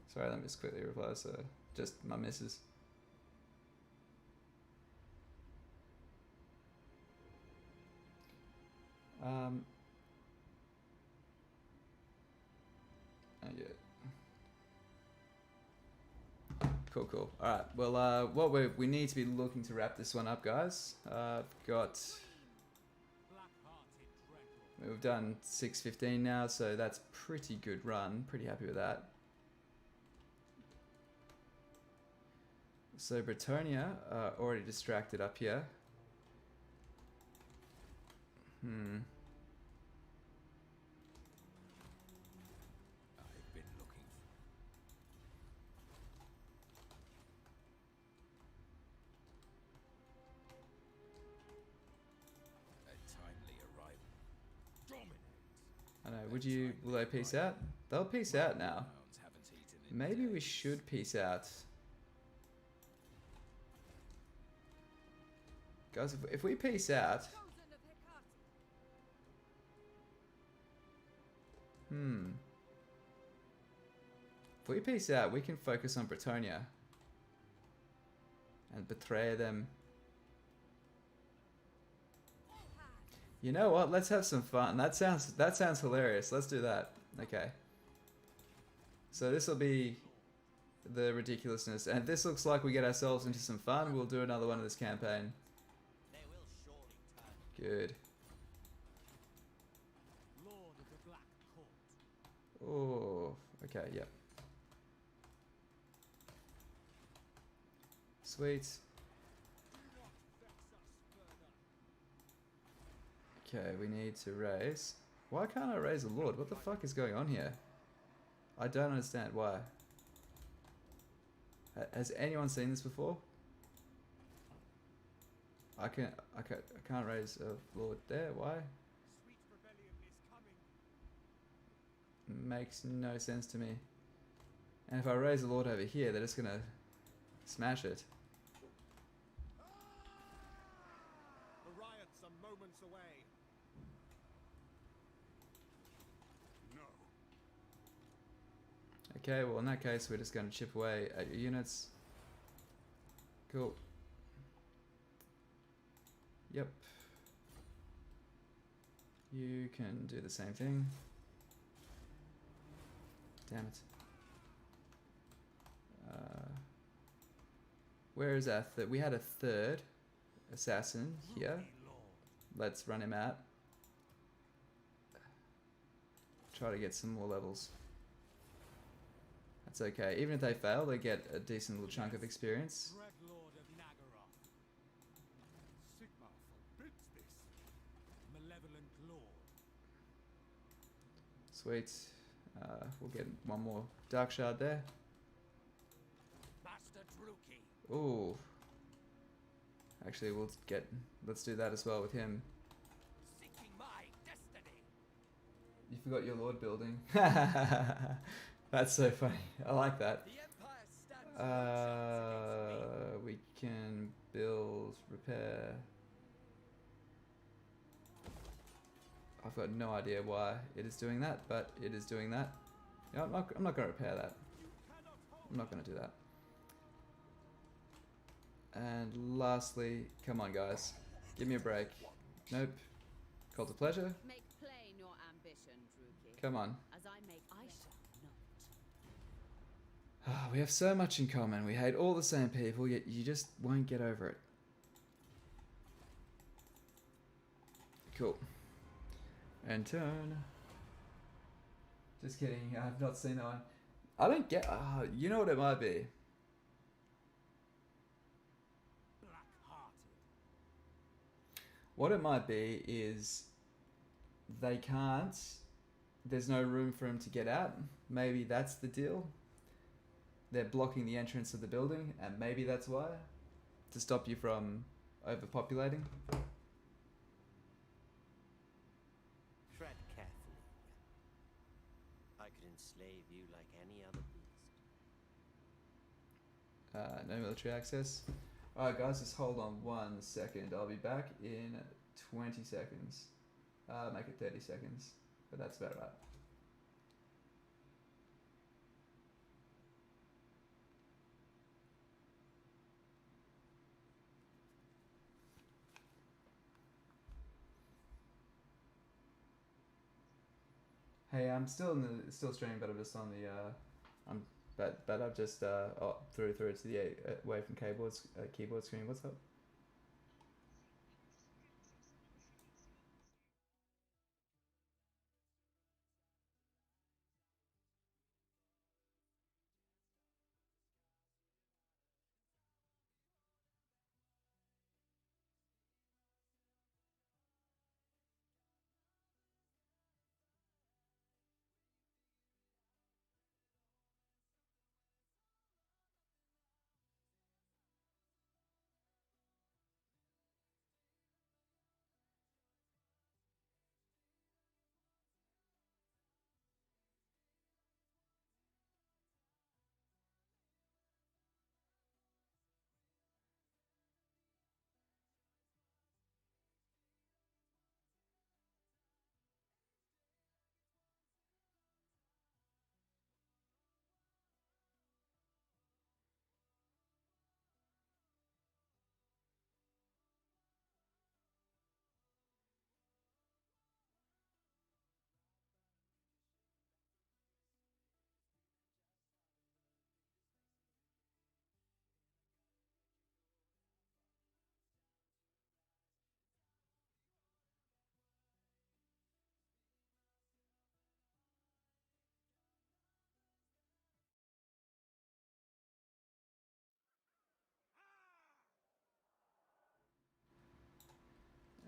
[SPEAKER 1] Sorry, let me just quickly reply. So just my missus. Not yet. Cool. All right. Well, what we need to be looking to wrap this one up, guys. I've got. We've done 6:15 now, so that's pretty good run. Pretty happy with that. So Bretonia already distracted up here.
[SPEAKER 3] I've been looking for a timely arrival. Dominate.
[SPEAKER 1] I know. Will they peace out? They'll peace out now. Maybe we should peace out. Guys, if we peace out... If we peace out, we can focus on Bretonia. And betray them. You know what? Let's have some fun. That sounds hilarious. Let's do that. Okay. So this will be the ridiculousness. And if this looks like we get ourselves into some fun, we'll do another one of this campaign. Good.
[SPEAKER 3] Lord of the Black Court.
[SPEAKER 1] Oh, okay, yep. Sweet. Okay, we need to raise. Why can't I raise a lord? What the fuck is going on here? I don't understand why. Has anyone seen this before? I can't raise a lord there. Why?
[SPEAKER 3] Sweet rebellion is coming.
[SPEAKER 1] Makes no sense to me. And if I raise a lord over here, they're just gonna smash it.
[SPEAKER 3] chips away.
[SPEAKER 5] No.
[SPEAKER 1] Okay, well in that case we're just going to chip away at your units. Cool. Yep. You can do the same thing. Damn it. Where is our third? We had a third assassin here. Let's run him out. Try to get some more levels. That's okay. Even if they fail, they get a decent little chunk of experience.
[SPEAKER 3] Dreadlord of Nagaroth.
[SPEAKER 5] Sigma forbids this.
[SPEAKER 3] Malevolent Lord.
[SPEAKER 1] Sweet. We'll get one more Dark Shard there.
[SPEAKER 3] Master Druki.
[SPEAKER 1] Ooh. Actually, let's do that as well with him.
[SPEAKER 3] Seeking my destiny.
[SPEAKER 1] You forgot your Lord building. That's so funny. I like that.
[SPEAKER 3] The Empire stands no chance against me.
[SPEAKER 1] We can build, repair. I've got no idea why it is doing that, but it is doing that. Yeah, I'm not going to repair that. I'm not going to do that. And lastly, come on guys, give me a break. Nope. Call to pleasure.
[SPEAKER 6] Make plain your ambition, Druki.
[SPEAKER 1] Come on.
[SPEAKER 6] As I make I shall not.
[SPEAKER 1] We have so much in common. We hate all the same people, yet you just won't get over it. Cool. And turn. Just kidding. I've not seen that one. I don't get. You know what it might be.
[SPEAKER 3] Black-hearted.
[SPEAKER 1] What it might be is they can't. There's no room for him to get out. Maybe that's the deal. They're blocking the entrance of the building, and maybe that's why, to stop you from overpopulating.
[SPEAKER 4] Tread carefully. I could enslave you like any other beast.
[SPEAKER 1] No military access. Alright guys, just hold on 1 second. I'll be back in 20 seconds. Make it 30 seconds. But that's about right. Hey, I'm still streaming, but I'm just on the but I've just through to the away from keyboard screen. What's up?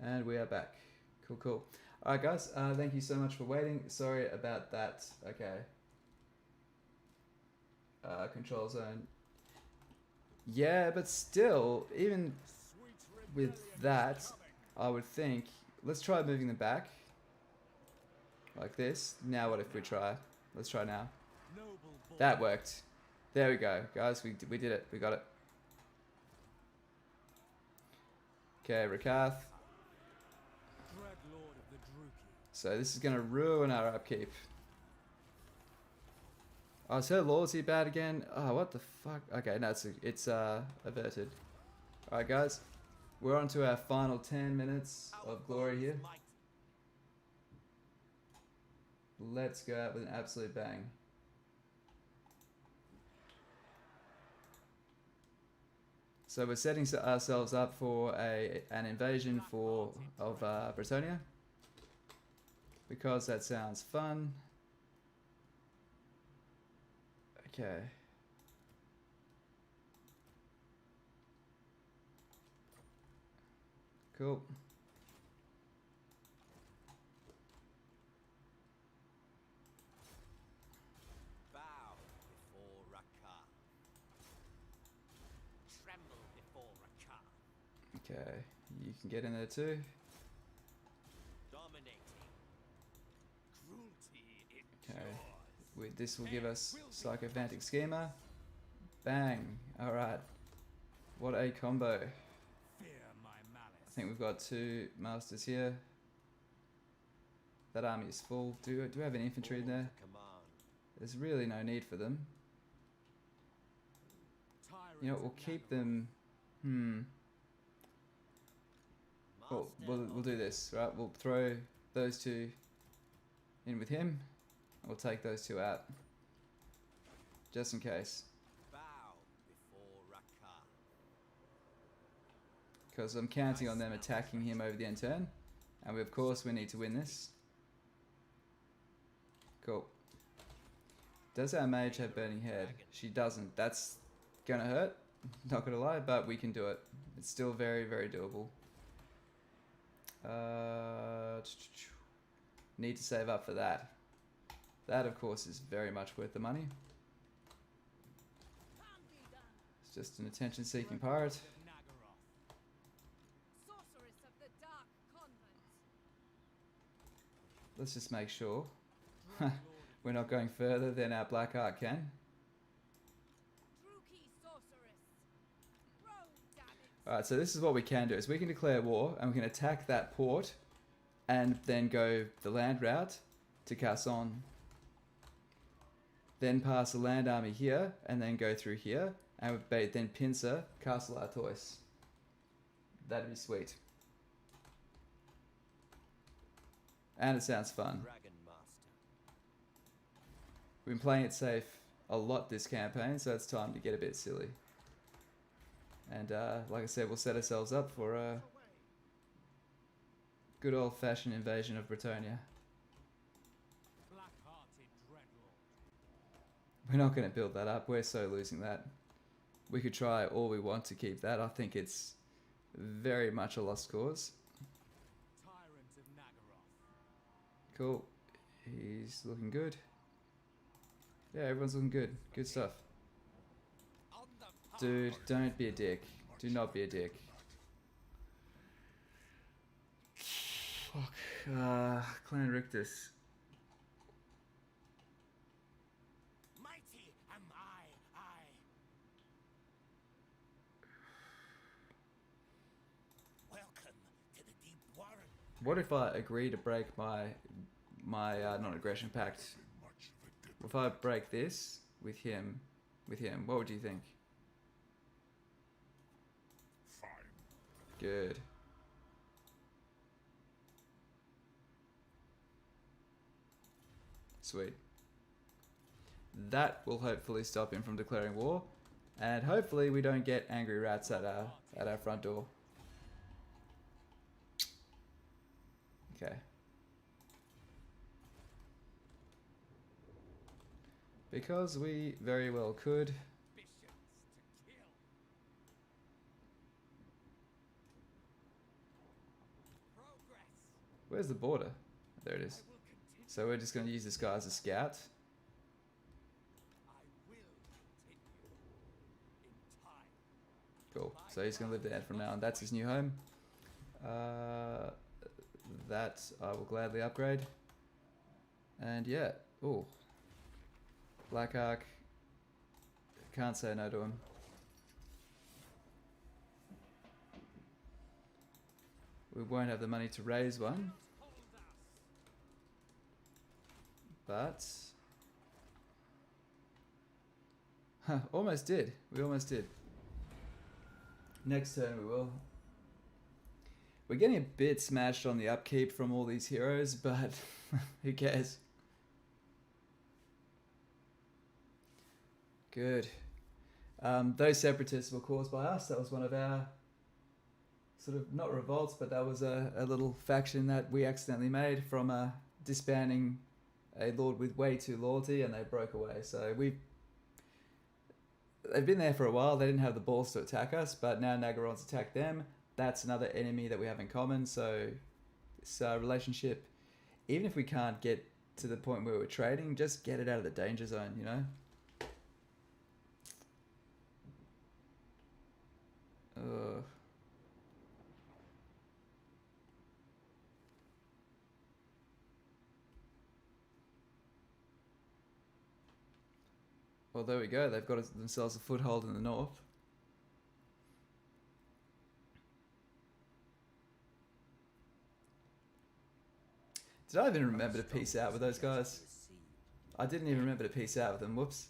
[SPEAKER 1] And we are back. Cool, cool. Alright guys, thank you so much for waiting. Sorry about that. Okay. Control zone. Yeah, but still, even with that, I would think, let's try moving them back. Like this. Now what if we try? Let's try now. That worked. There we go. Guys, we did it. We got it. Okay, Rakarth. So this is going to ruin our upkeep. Oh, is her loyalty bad again? Oh, what the fuck? Okay, no, it's averted. Alright, guys. We're on to our final 10 minutes of glory here. Let's go out with an absolute bang. So we're setting ourselves up for an invasion of Bretonia. Because that sounds fun. Okay. Cool.
[SPEAKER 4] Bow before Rakarth. Tremble before Rakarth.
[SPEAKER 1] Okay, you can get in there too.
[SPEAKER 4] Dominating.
[SPEAKER 3] Cruelty
[SPEAKER 1] Okay,
[SPEAKER 3] endures.
[SPEAKER 1] this will give us Psychophantic Schema. Bang! Alright. What a combo.
[SPEAKER 3] Fear my malice.
[SPEAKER 1] I think we've got 2 masters here. That army is full. Do we have an infantry in there?
[SPEAKER 4] Command.
[SPEAKER 1] There's really no need for them. You know, we'll keep them. We'll do this, right? We'll throw those 2 in with him. We'll take those 2 out. Just in case.
[SPEAKER 4] Bow before Rakarth.
[SPEAKER 1] Because I'm counting on them attacking him over the end turn. And of course we need to win this. Cool. Does our mage have Burning Head? She doesn't. That's gonna hurt. Not gonna lie, but we can do it. It's still very, very doable. Need to save up for that. That, of course, is very much worth the money. It's just an attention-seeking pirate.
[SPEAKER 2] Sorceress of the Dark Convent.
[SPEAKER 1] Let's just make sure we're not going further than our Black Art can.
[SPEAKER 2] Druki sorceress. Rogue damage.
[SPEAKER 1] Alright, so this is what we can do, is we can declare war, and we can attack that port, and then go the land route to Casson. Then pass the land army here, and then go through here, and then pincer Castle Artois. That'd be sweet. And it sounds fun.
[SPEAKER 4] Dragon Master.
[SPEAKER 1] We've been playing it safe a lot this campaign, so it's time to get a bit silly. And like I said, we'll set ourselves up for a good old-fashioned invasion of Bretonia.
[SPEAKER 3] Black-hearted dreadlord.
[SPEAKER 1] We're not going to build that up. We're so losing that. We could try all we want to keep that. I think it's very much a lost cause.
[SPEAKER 3] Tyrant of Nagaroth.
[SPEAKER 1] Cool. He's looking good. Yeah, everyone's looking good. Good stuff.
[SPEAKER 3] On the path.
[SPEAKER 1] Dude, don't be a dick. Do not be a dick. Fuck. Clan Rictus.
[SPEAKER 3] Mighty am I. Welcome to the deep warren.
[SPEAKER 1] What if I agree to break my non-aggression pact? If I break this with him, what would you think?
[SPEAKER 5] Fine.
[SPEAKER 1] Good. Sweet. That will hopefully stop him from declaring war, and hopefully we don't get angry rats at our front door. Okay. Because we very well could.
[SPEAKER 3] Ambitions to kill. Progress.
[SPEAKER 1] Where's the border? There it is.
[SPEAKER 3] I will continue.
[SPEAKER 1] So we're just going to use this guy as a scout.
[SPEAKER 3] I will continue. In time.
[SPEAKER 1] Cool. So he's going to live there from now on. That's his new home. That I will gladly upgrade. And yeah. Ooh. Black Ark. Can't say no to him. We won't have the money to raise one.
[SPEAKER 3] Hold us.
[SPEAKER 1] but almost did. We almost did. Next turn we will. We're getting a bit smashed on the upkeep from all these heroes, but who cares? Good. Those separatists were caused by us. That was one of our sort of, not revolts, but that was a little faction that we accidentally made from disbanding a lord with way too loyalty, and they broke away. So they've been there for a while. They didn't have the balls to attack us, but now Nagaron's attacked them. That's another enemy that we have in common. So this relationship, even if we can't get to the point where we're trading, just get it out of the danger zone, you know? Ugh. Well, there we go. They've got themselves a foothold in the north. Did I even remember to peace out with those guys? I didn't even remember to peace out with them. Whoops.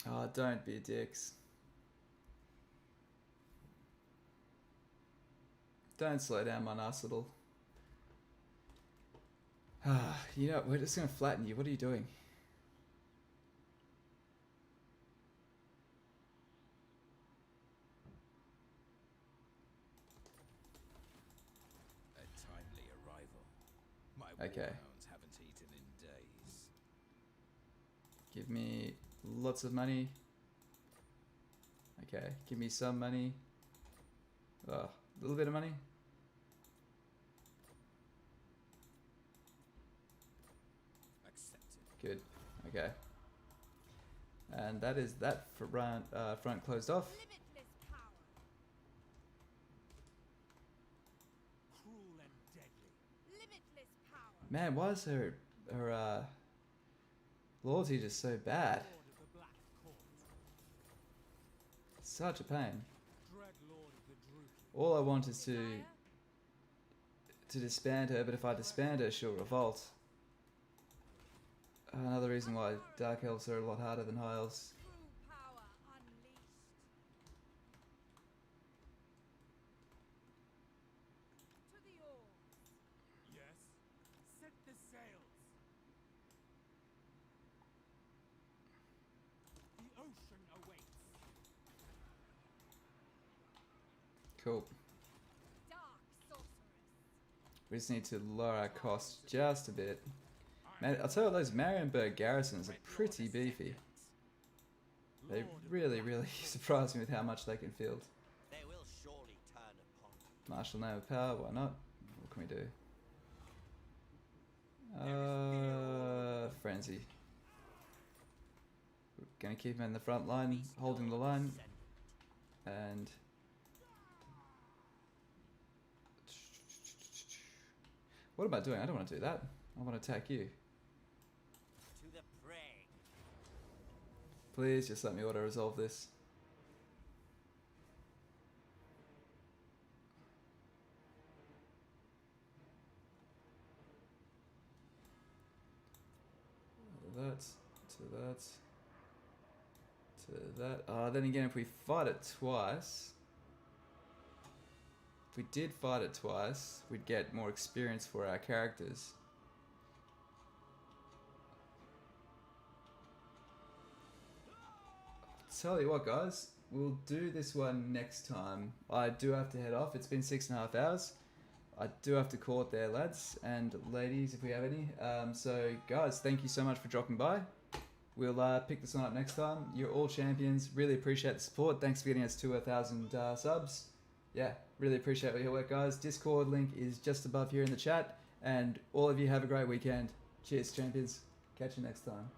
[SPEAKER 1] Oh, don't be dicks. Don't slow down my nice little... you know, we're just going to flatten you. What are you doing?
[SPEAKER 3] A timely arrival. My
[SPEAKER 1] Okay.
[SPEAKER 3] wolfhounds haven't eaten in days.
[SPEAKER 1] Give me lots of money. Okay, give me some money. Oh, a little bit of money.
[SPEAKER 3] Accepted.
[SPEAKER 1] Good. Okay. And that is that for front closed off.
[SPEAKER 2] Limitless power.
[SPEAKER 3] Cruel and deadly.
[SPEAKER 2] Limitless power.
[SPEAKER 1] Man, why is her loyalty just so bad?
[SPEAKER 3] Lord of the Black Court.
[SPEAKER 1] Such a pain.
[SPEAKER 3] Dread Lord of the Druki.
[SPEAKER 1] All I want is
[SPEAKER 2] Desire.
[SPEAKER 1] to disband her, but if I disband her, she'll revolt. Another reason why Dark Elves are a lot harder than High Elves.
[SPEAKER 2] True power unleashed. To the oars.
[SPEAKER 3] Yes. Set the sails. The ocean awaits.
[SPEAKER 1] Cool.
[SPEAKER 2] Dark sorceress.
[SPEAKER 1] We just need to lower our costs just a bit. Man, I'll tell you, those Marienburg garrisons are pretty beefy. They really, really surprised me with how much they can field.
[SPEAKER 4] They will surely turn upon you.
[SPEAKER 1] Martial Name of Power, why not? What can we do? Frenzy. We're gonna keep him in the front line, holding the line, and... What am I doing? I don't want to do that. I want to attack you.
[SPEAKER 4] To the prey.
[SPEAKER 1] Please just let me auto-resolve this. That, to that, to that. Then again, if we fight it twice... If we did fight it twice, we'd get more experience for our characters. Tell you what, guys, we'll do this one next time. I do have to head off. It's been 6.5 hours. I do have to call it there, lads and ladies, if we have any. So, guys, thank you so much for dropping by. We'll pick this one up next time. You're all champions. Really appreciate the support. Thanks for getting us to 1,000 subs. Yeah, really appreciate your work, guys. Discord link is just above here in the chat. And all of you have a great weekend. Cheers, champions. Catch you next time.